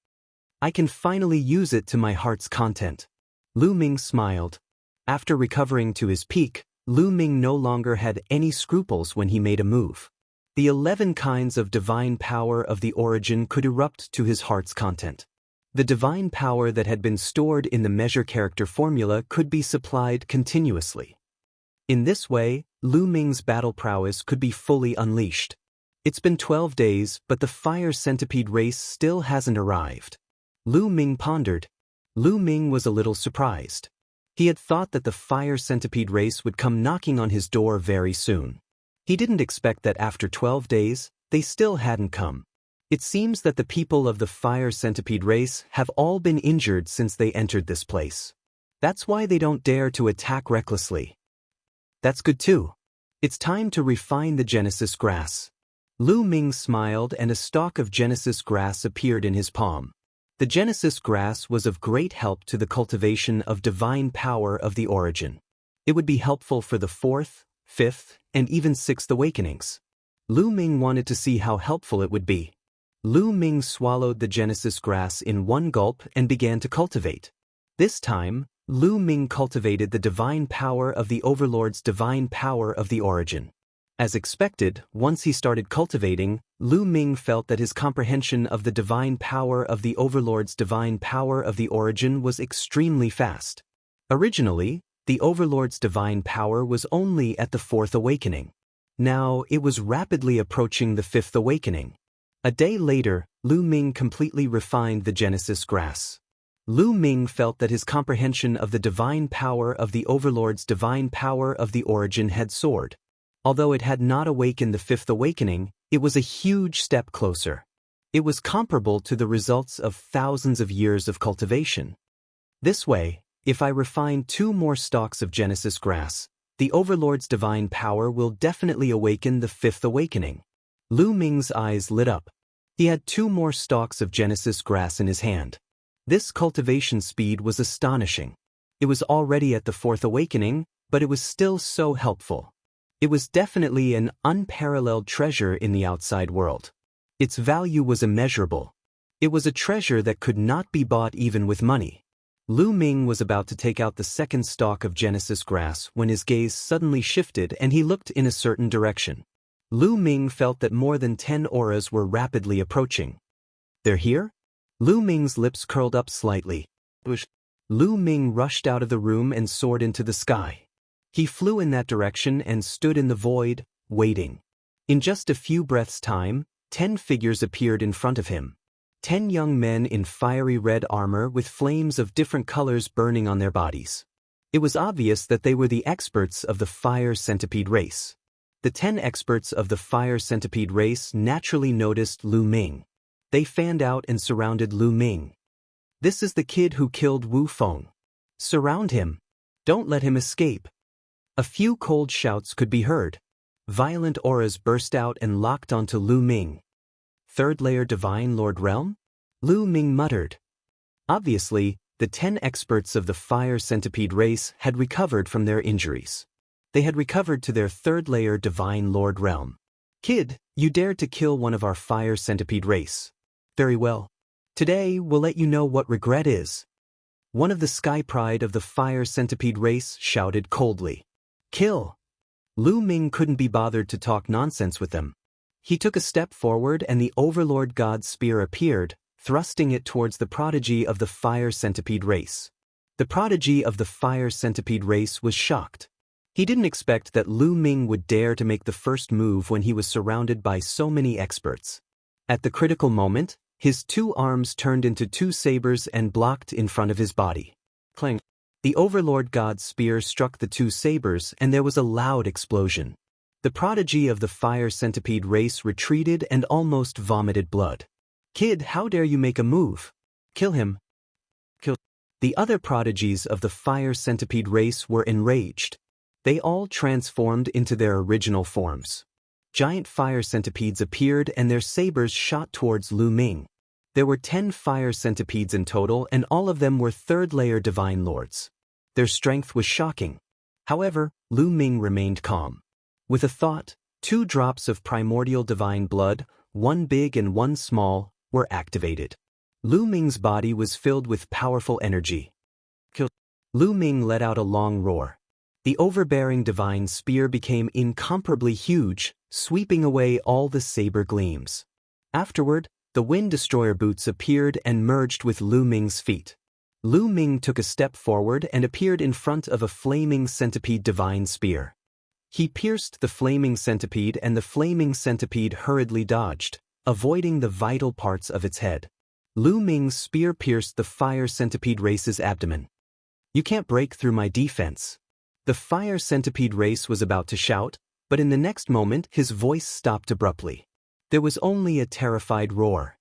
A: I can finally use it to my heart's content. Lu Ming smiled. After recovering to his peak, Lu Ming no longer had any scruples when he made a move. The 11 kinds of divine power of the origin could erupt to his heart's content. The divine power that had been stored in the measure character formula could be supplied continuously. In this way, Lu Ming's battle prowess could be fully unleashed. It's been 12 days, but the fire centipede race still hasn't arrived. Lu Ming pondered. Lu Ming was a little surprised. He had thought that the fire centipede race would come knocking on his door very soon. He didn't expect that after 12 days, they still hadn't come. It seems that the people of the fire centipede race have all been injured since they entered this place. That's why they don't dare to attack recklessly. That's good too. It's time to refine the Genesis grass. Lu Ming smiled and a stalk of Genesis grass appeared in his palm. The Genesis grass was of great help to the cultivation of divine power of the origin. It would be helpful for the 4th, 5th, and even 6th awakenings. Lu Ming wanted to see how helpful it would be. Lu Ming swallowed the Genesis grass in one gulp and began to cultivate. This time, Lu Ming cultivated the divine power of the Overlord's divine power of the origin. As expected, once he started cultivating, Lu Ming felt that his comprehension of the divine power of the Overlord's divine power of the origin was extremely fast. Originally, the Overlord's divine power was only at the 4th awakening. Now, it was rapidly approaching the 5th awakening. A day later, Lu Ming completely refined the Genesis grass. Lu Ming felt that his comprehension of the divine power of the Overlord's divine power of the origin had soared. Although it had not awakened the 5th awakening, it was a huge step closer. It was comparable to the results of thousands of years of cultivation. This way, if I refine 2 more stalks of Genesis grass, the Overlord's divine power will definitely awaken the 5th awakening. Lu Ming's eyes lit up. He had 2 more stalks of Genesis grass in his hand. This cultivation speed was astonishing. It was already at the 4th awakening, but it was still so helpful. It was definitely an unparalleled treasure in the outside world. Its value was immeasurable. It was a treasure that could not be bought even with money. Lu Ming was about to take out the 2nd stalk of Genesis grass when his gaze suddenly shifted and he looked in a certain direction. Lu Ming felt that more than 10 auras were rapidly approaching. They're here? Lu Ming's lips curled up slightly. Lu Ming rushed out of the room and soared into the sky. He flew in that direction and stood in the void, waiting. In just a few breaths' time, 10 figures appeared in front of him. 10 young men in fiery red armor with flames of different colors burning on their bodies. It was obvious that they were the experts of the fire centipede race. The 10 experts of the fire centipede race naturally noticed Lu Ming. They fanned out and surrounded Lu Ming. This is the kid who killed Wu Feng. Surround him. Don't let him escape. A few cold shouts could be heard. Violent auras burst out and locked onto Lu Ming. Third layer Divine Lord Realm? Lu Ming muttered. Obviously, the 10 experts of the fire centipede race had recovered from their injuries. They had recovered to their third layer Divine Lord Realm. Kid, you dared to kill one of our fire centipede race. Very well. Today, we'll let you know what regret is. One of the sky pride of the fire centipede race shouted coldly. Kill! Lu Ming couldn't be bothered to talk nonsense with them. He took a step forward and the Overlord God's spear appeared, thrusting it towards the prodigy of the fire centipede race. The prodigy of the fire centipede race was shocked. He didn't expect that Lu Ming would dare to make the first move when he was surrounded by so many experts. At the critical moment, his 2 arms turned into 2 sabers and blocked in front of his body. Clang! The Overlord God's spear struck the 2 sabers and there was a loud explosion. The prodigy of the fire centipede race retreated and almost vomited blood. Kid, how dare you make a move? Kill him. Kill. The other prodigies of the fire centipede race were enraged. They all transformed into their original forms. Giant fire centipedes appeared and their sabers shot towards Lu Ming. There were 10 fire centipedes in total and all of them were third-layer divine lords. Their strength was shocking. However, Lu Ming remained calm. With a thought, 2 drops of primordial divine blood, one big and one small, were activated. Lu Ming's body was filled with powerful energy. Kill. Lu Ming let out a long roar. The overbearing divine spear became incomparably huge, sweeping away all the saber gleams. Afterward, the Wind Destroyer boots appeared and merged with Lu Ming's feet. Lu Ming took a step forward and appeared in front of a flaming centipede divine spear. He pierced the flaming centipede and the flaming centipede hurriedly dodged, avoiding the vital parts of its head. Lu Ming's spear pierced the fire centipede race's abdomen. You can't break through my defense. The fire centipede race was about to shout, but in the next moment his voice stopped abruptly. There was only a terrified roar.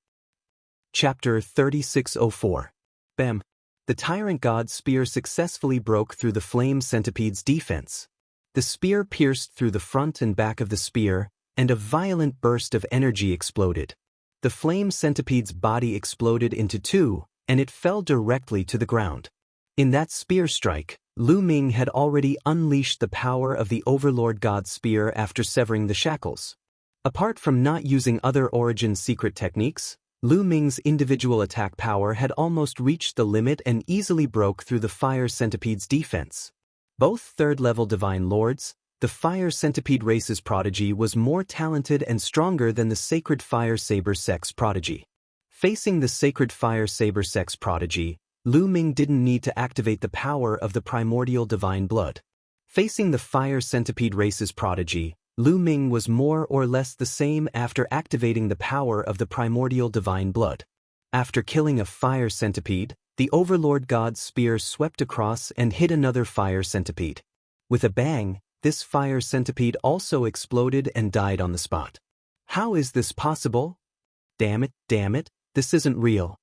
A: Chapter 3604. Bam! The tyrant god's spear successfully broke through the flame centipede's defense. The spear pierced through the front and back of the spear, and a violent burst of energy exploded. The flame centipede's body exploded into 2, and it fell directly to the ground. In that spear strike, Lu Ming had already unleashed the power of the Overlord God's spear after severing the shackles. Apart from not using other origin secret techniques, Lu Ming's individual attack power had almost reached the limit and easily broke through the fire centipede's defense. Both third-level divine lords, the fire centipede race's prodigy was more talented and stronger than the sacred fire saber sex prodigy. Facing the sacred fire saber sex prodigy, Lu Ming didn't need to activate the power of the primordial divine blood. Facing the fire centipede race's prodigy, Lu Ming was more or less the same after activating the power of the primordial divine blood. After killing a fire centipede, the Overlord God's spear swept across and hit another fire centipede. With a bang, this fire centipede also exploded and died on the spot. How is this possible? Damn it, this isn't real.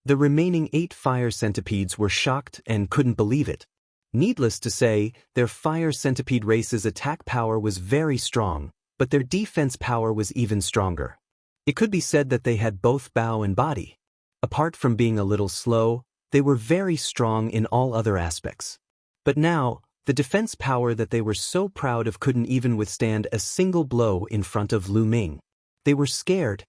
A: The remaining 8 fire centipedes were shocked and couldn't believe it. Needless to say, their fire centipede race's attack power was very strong, but their defense power was even stronger. It could be said that they had both bow and body. Apart from being a little slow, they were very strong in all other aspects. But now, the defense power that they were so proud of couldn't even withstand a single blow in front of Lu Ming. They were scared.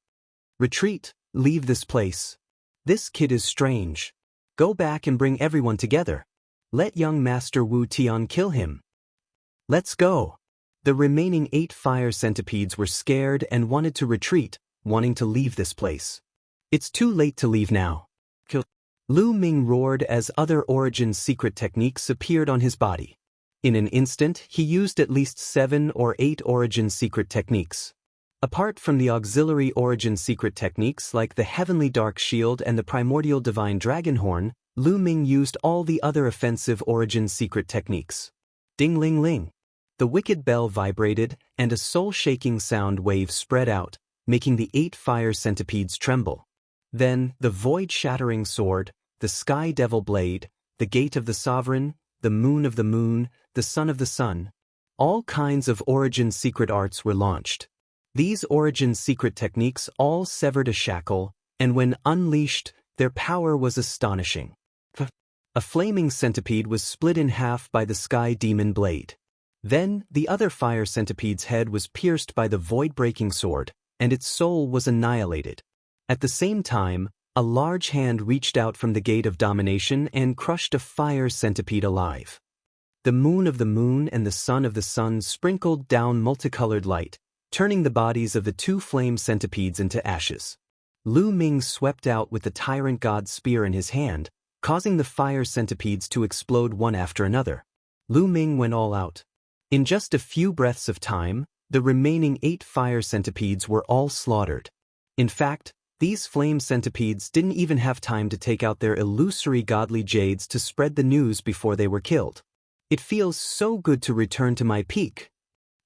A: Retreat, leave this place. This kid is strange. Go back and bring everyone together. Let young Master Wu Tian kill him. Let's go. The remaining 8 fire centipedes were scared and wanted to retreat, wanting to leave this place. It's too late to leave now. Kill. Lu Ming roared as other origin secret techniques appeared on his body. In an instant, he used at least 7 or 8 origin secret techniques. Apart from the auxiliary origin secret techniques like the Heavenly Dark Shield and the Primordial Divine Dragon Horn, Lu Ming used all the other offensive origin secret techniques. Ding-ling-ling. The wicked bell vibrated, and a soul-shaking sound wave spread out, making the 8 fire centipedes tremble. Then, the void-shattering sword, the Sky Devil Blade, the gate of the sovereign, the moon of the moon, the sun of the sun. All kinds of origin secret arts were launched. These origin secret techniques all severed a shackle, and when unleashed, their power was astonishing. A flaming centipede was split in half by the sky demon blade. Then, the other fire centipede's head was pierced by the void-breaking sword, and its soul was annihilated. At the same time, a large hand reached out from the gate of domination and crushed a fire centipede alive. The moon of the moon and the sun of the sun sprinkled down multicolored light, turning the bodies of the two flame centipedes into ashes. Lu Ming swept out with the tyrant god's spear in his hand, causing the fire centipedes to explode one after another. Lu Ming went all out. In just a few breaths of time, the remaining 8 fire centipedes were all slaughtered. In fact, these flame centipedes didn't even have time to take out their illusory godly jades to spread the news before they were killed. It feels so good to return to my peak.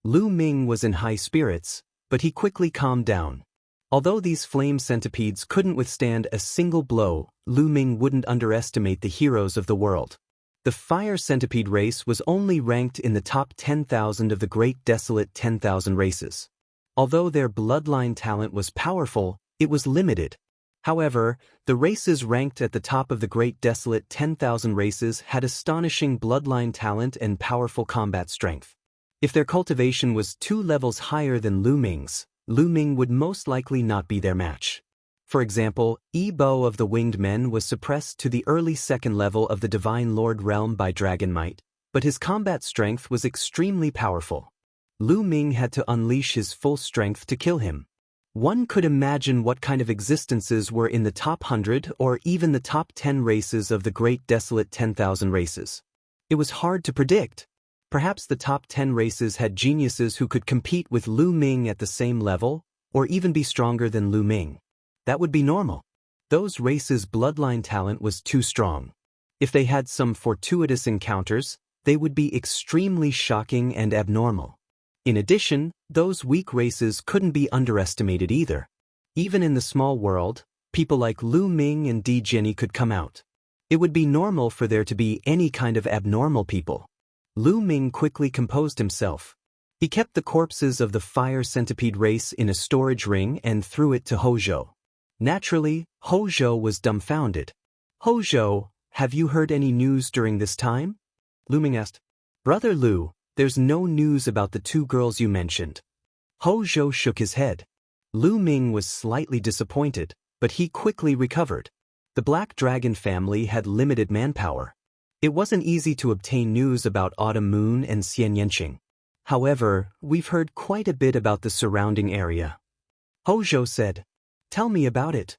A: Lu Ming was in high spirits, but he quickly calmed down. Although these flame centipedes couldn't withstand a single blow, Lu Ming wouldn't underestimate the heroes of the world. The fire centipede race was only ranked in the top 10,000 of the great desolate 10,000 races. Although their bloodline talent was powerful, it was limited. However, the races ranked at the top of the great desolate 10,000 races had astonishing bloodline talent and powerful combat strength. If their cultivation was 2 levels higher than Lu Ming's, Lu Ming would most likely not be their match. For example, Yi Bo of the Winged Men was suppressed to the early 2nd level of the Divine Lord realm by Dragon Might, but his combat strength was extremely powerful. Lu Ming had to unleash his full strength to kill him. One could imagine what kind of existences were in the top 100 or even the top 10 races of the great desolate 10,000 races. It was hard to predict. Perhaps the top 10 races had geniuses who could compete with Lu Ming at the same level, or even be stronger than Lu Ming. That would be normal. Those races' bloodline talent was too strong. If they had some fortuitous encounters, they would be extremely shocking and abnormal. In addition, those weak races couldn't be underestimated either. Even in the small world, people like Lu Ming and Di Jenny could come out. It would be normal for there to be any kind of abnormal people. Lu Ming quickly composed himself. He kept the corpses of the fire centipede race in a storage ring and threw it to Hozhou. Naturally, Hozhou was dumbfounded. "Hozhou, have you heard any news during this time?" Lu Ming asked. "Brother Lu, there's no news about the 2 girls you mentioned." Hozhou shook his head. Lu Ming was slightly disappointed, but he quickly recovered. The Black Dragon family had limited manpower. It wasn't easy to obtain news about Autumn Moon and Xianxia. However, we've heard quite a bit about the surrounding area. Hozhou said. "Tell me about it."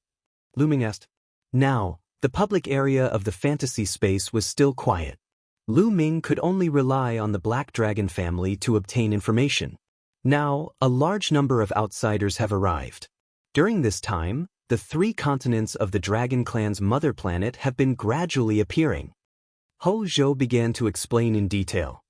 A: Lu Ming asked. Now, the public area of the fantasy space was still quiet. Lu Ming could only rely on the Black Dragon family to obtain information. Now, a large number of outsiders have arrived. During this time, the 3 continents of the Dragon Clan's mother planet have been gradually appearing. Hozhou began to explain in detail.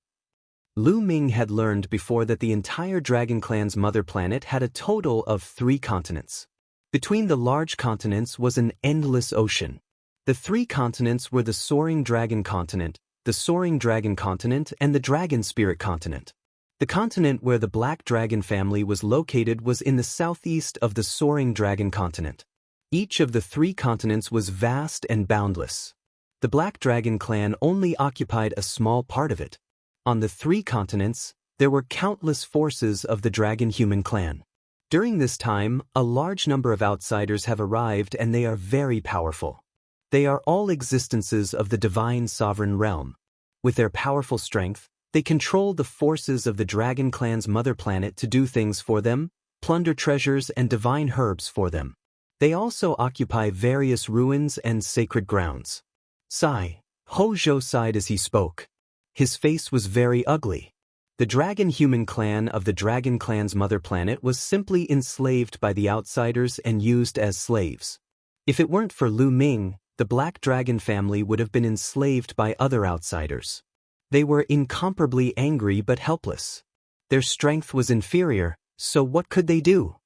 A: Lu Ming had learned before that the entire Dragon Clan's mother planet had a total of 3 continents. Between the large continents was an endless ocean. The 3 continents were the Soaring Dragon Continent, the Soaring Dragon Continent, and the Dragon Spirit Continent. The continent where the Black Dragon family was located was in the southeast of the Soaring Dragon Continent. Each of the 3 continents was vast and boundless. The Black Dragon clan only occupied a small part of it. On the 3 continents, there were countless forces of the Dragon Human clan. During this time, a large number of outsiders have arrived and they are very powerful. They are all existences of the Divine Sovereign Realm. With their powerful strength, they control the forces of the Dragon Clan's mother planet to do things for them, plunder treasures and divine herbs for them. They also occupy various ruins and sacred grounds. Sigh. Hozhou sighed as he spoke. His face was very ugly. The Dragon Human clan of the Dragon Clan's mother planet was simply enslaved by the outsiders and used as slaves. If it weren't for Lu Ming, the Black Dragon family would have been enslaved by other outsiders. They were incomparably angry but helpless. Their strength was inferior, so what could they do?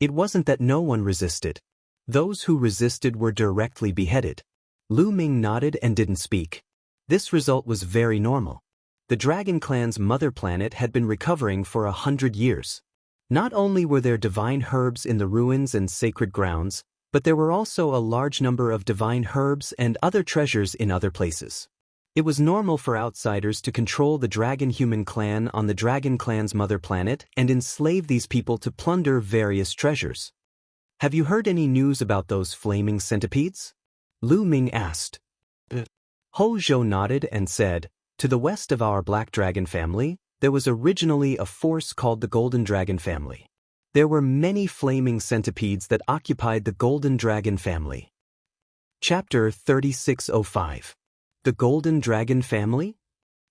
A: It wasn't that no one resisted. Those who resisted were directly beheaded. Lu Ming nodded and didn't speak. This result was very normal. The Dragon Clan's mother planet had been recovering for 100 years. Not only were there divine herbs in the ruins and sacred grounds, but there were also a large number of divine herbs and other treasures in other places. It was normal for outsiders to control the dragon-human clan on the Dragon Clan's mother planet and enslave these people to plunder various treasures. Have you heard any news about those flaming centipedes? Lu Ming asked. Ho Zhou nodded and said, to the west of our Black Dragon family, there was originally a force called the Golden Dragon family. There were many flaming centipedes that occupied the Golden Dragon family. Chapter 3605. The Golden Dragon family?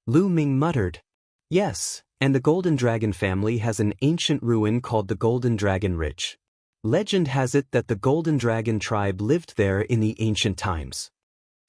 A: Lu Ming muttered. Yes, and the Golden Dragon family has an ancient ruin called the Golden Dragon Ridge. Legend has it that the Golden Dragon tribe lived there in the ancient times.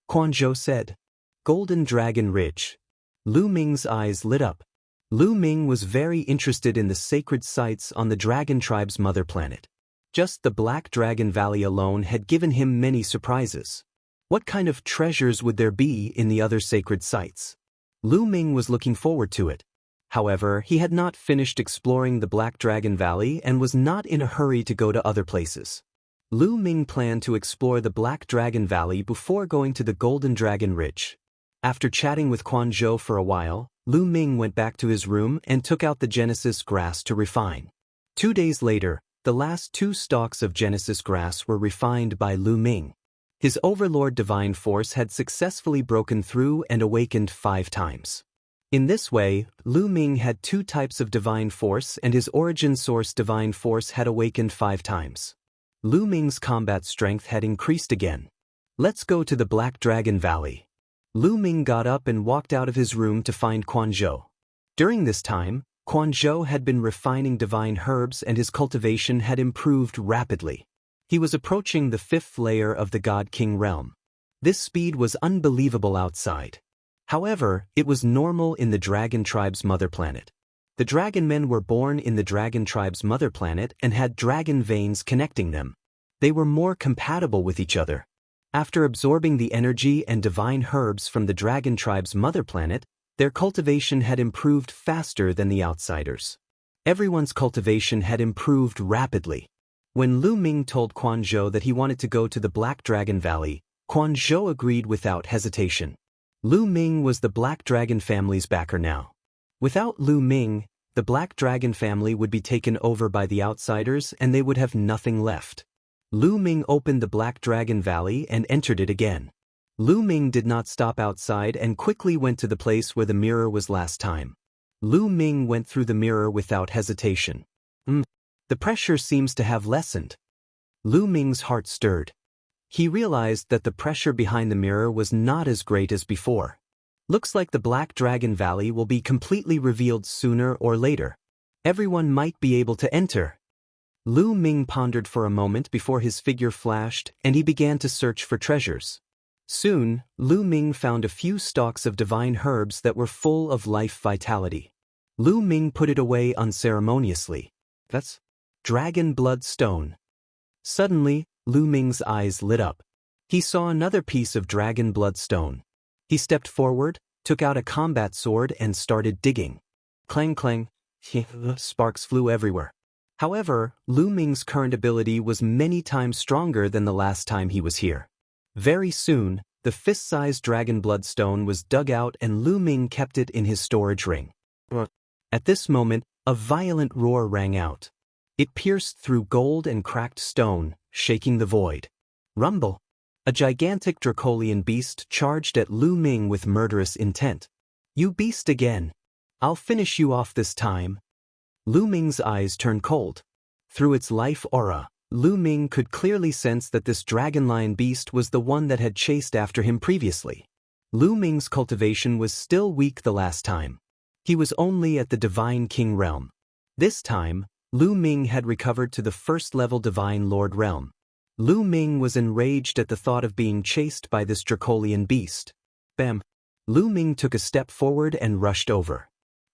A: Quan Zhou said. Golden Dragon Ridge. Lu Ming's eyes lit up. Lu Ming was very interested in the sacred sites on the Dragon Tribe's mother planet. Just the Black Dragon Valley alone had given him many surprises. What kind of treasures would there be in the other sacred sites? Lu Ming was looking forward to it. However, he had not finished exploring the Black Dragon Valley and was not in a hurry to go to other places. Lu Ming planned to explore the Black Dragon Valley before going to the Golden Dragon Ridge. After chatting with Quan Zhou for a while, Lu Ming went back to his room and took out the Genesis grass to refine. 2 days later, the last 2 stalks of Genesis grass were refined by Lu Ming. His Overlord divine force had successfully broken through and awakened 5 times. In this way, Lu Ming had 2 types of divine force and his origin source divine force had awakened 5 times. Lu Ming's combat strength had increased again. Let's go to the Black Dragon Valley. Lu Ming got up and walked out of his room to find Quan Zhou. During this time, Quan Zhou had been refining divine herbs and his cultivation had improved rapidly. He was approaching the 5th layer of the God King realm. This speed was unbelievable outside. However, it was normal in the Dragon Tribe's mother planet. The Dragon Men were born in the Dragon Tribe's mother planet and had dragon veins connecting them. They were more compatible with each other. After absorbing the energy and divine herbs from the Dragon Tribe's mother planet, their cultivation had improved faster than the outsiders. Everyone's cultivation had improved rapidly. When Lu Ming told Quan Zhou that he wanted to go to the Black Dragon Valley, Quan Zhou agreed without hesitation. Lu Ming was the Black Dragon family's backer now. Without Lu Ming, the Black Dragon family would be taken over by the outsiders and they would have nothing left. Lu Ming opened the Black Dragon Valley and entered it again. Lu Ming did not stop outside and quickly went to the place where the mirror was last time. Lu Ming went through the mirror without hesitation. The pressure seems to have lessened. Lu Ming's heart stirred. He realized that the pressure behind the mirror was not as great as before. Looks like the Black Dragon Valley will be completely revealed sooner or later. Everyone might be able to enter. Lu Ming pondered for a moment before his figure flashed and he began to search for treasures. Soon, Lu Ming found a few stalks of divine herbs that were full of life vitality. Lu Ming put it away unceremoniously. That's Dragon Blood Stone. Suddenly, Lu Ming's eyes lit up. He saw another piece of Dragon Blood Stone. He stepped forward, took out a combat sword and started digging. Clang clang, sparks flew everywhere. However, Lu Ming's current ability was many times stronger than the last time he was here. Very soon, the fist-sized Dragon Blood Stone was dug out and Lu Ming kept it in his storage ring. At this moment, a violent roar rang out. It pierced through gold and cracked stone, shaking the void. Rumble! A gigantic Dracolian beast charged at Lu Ming with murderous intent. You beast again! I'll finish you off this time. Lu Ming's eyes turned cold. Through its life aura, Lu Ming could clearly sense that this dragon lion beast was the one that had chased after him previously. Lu Ming's cultivation was still weak the last time. He was only at the Divine King realm. This time, Lu Ming had recovered to the 1st level Divine Lord realm. Lu Ming was enraged at the thought of being chased by this Dracolian beast. Bam! Lu Ming took a step forward and rushed over.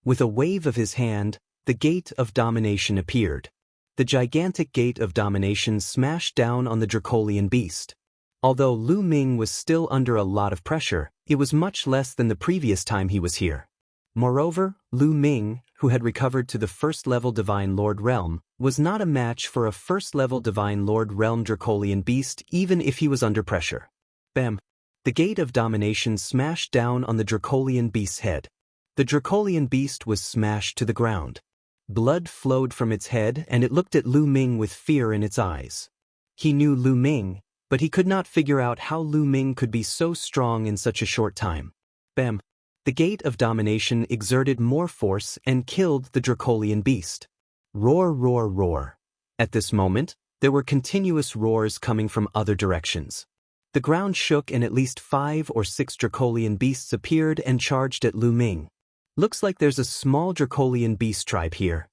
A: With a wave of his hand, the Gate of Domination appeared. The gigantic Gate of Domination smashed down on the Dracolian beast. Although Lu Ming was still under a lot of pressure, it was much less than the previous time he was here. Moreover, Lu Ming, who had recovered to the first-level Divine Lord realm, was not a match for a first-level Divine Lord realm Dracolian beast even if he was under pressure. Bam! The gate of domination smashed down on the Dracolian beast's head. The Dracolian beast was smashed to the ground. Blood flowed from its head and it looked at Lu Ming with fear in its eyes. He knew Lu Ming, but he could not figure out how Lu Ming could be so strong in such a short time. Bam! The gate of domination exerted more force and killed the Dracolian beast. Roar, roar, roar. At this moment, there were continuous roars coming from other directions. The ground shook and at least 5 or 6 Dracolian beasts appeared and charged at Lu Ming. Looks like there's a small Dracolian beast tribe here.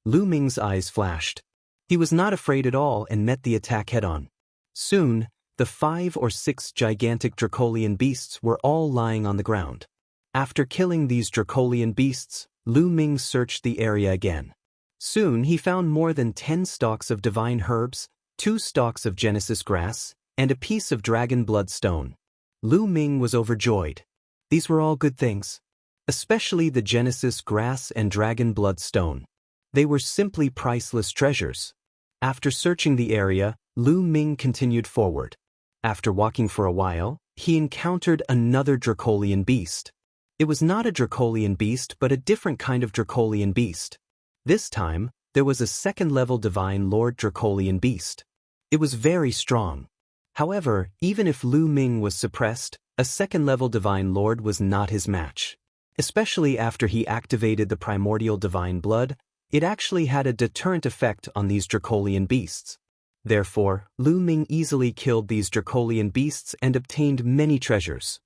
A: Lu Ming's eyes flashed. He was not afraid at all and met the attack head-on. Soon, the 5 or 6 gigantic Dracolian beasts were all lying on the ground. After killing these Dracolian beasts, Lu Ming searched the area again. Soon he found more than 10 stalks of divine herbs, 2 stalks of Genesis grass, and a piece of dragon blood stone. Lu Ming was overjoyed. These were all good things. Especially the Genesis grass and dragon blood stone. They were simply priceless treasures. After searching the area, Lu Ming continued forward. After walking for a while, he encountered another Dracolian beast. It was not a Dracolian beast but a different kind of Dracolian beast. This time, there was a second-level Divine Lord Dracolian beast. It was very strong. However, even if Lu Ming was suppressed, a second-level Divine Lord was not his match. Especially after he activated the primordial divine blood, it actually had a deterrent effect on these Dracolian beasts. Therefore, Lu Ming easily killed these Dracolian beasts and obtained many treasures.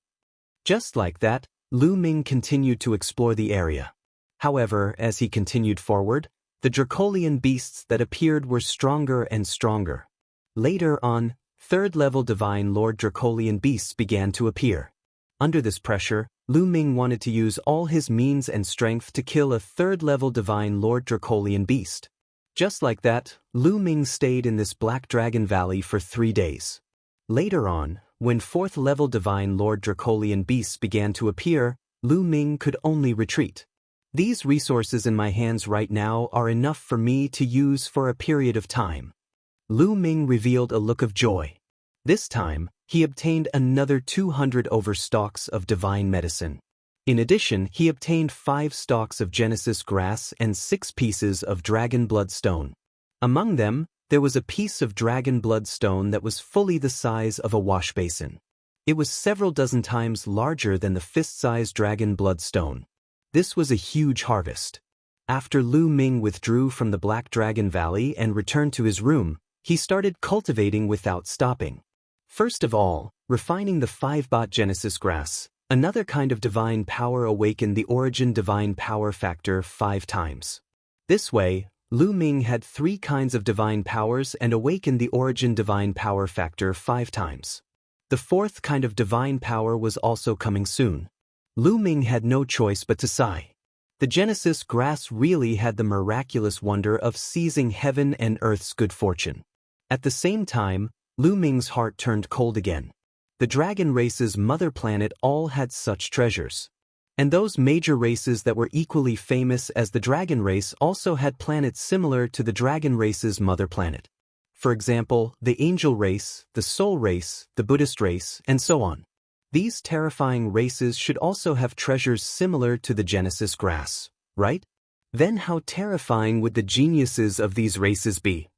A: Just like that, Lu Ming continued to explore the area. However, as he continued forward, the Dracolian beasts that appeared were stronger and stronger. Later on, third-level Divine Lord Dracolian beasts began to appear. Under this pressure, Lu Ming wanted to use all his means and strength to kill a third-level Divine Lord Dracolian beast. Just like that, Lu Ming stayed in this Black Dragon Valley for 3 days. Later on, when 4th-level Divine Lord Dracolian beasts began to appear, Lu Ming could only retreat. These resources in my hands right now are enough for me to use for a period of time. Lu Ming revealed a look of joy. This time, he obtained another 200 stalks of divine medicine. In addition, he obtained 5 stalks of Genesis grass and 6 pieces of dragon blood stone. Among them, there was a piece of dragon blood stone that was fully the size of a wash basin. It was several dozen times larger than the fist-sized dragon blood stone. This was a huge harvest. After Lu Ming withdrew from the Black Dragon Valley and returned to his room, he started cultivating without stopping. First of all, refining the 5-bot Genesis grass, another kind of divine power awakened the origin divine power factor 5 times. This way, Lu Ming had 3 kinds of divine powers and awakened the origin divine power factor 5 times. The 4th kind of divine power was also coming soon. Lu Ming had no choice but to sigh. The Genesis grass really had the miraculous wonder of seizing heaven and earth's good fortune. At the same time, Lu Ming's heart turned cold again. The dragon race's mother planet all had such treasures. And those major races that were equally famous as the dragon race also had planets similar to the dragon race's mother planet. For example, the angel race, the soul race, the Buddhist race, and so on. These terrifying races should also have treasures similar to the Genesis grass, right? Then how terrifying would the geniuses of these races be?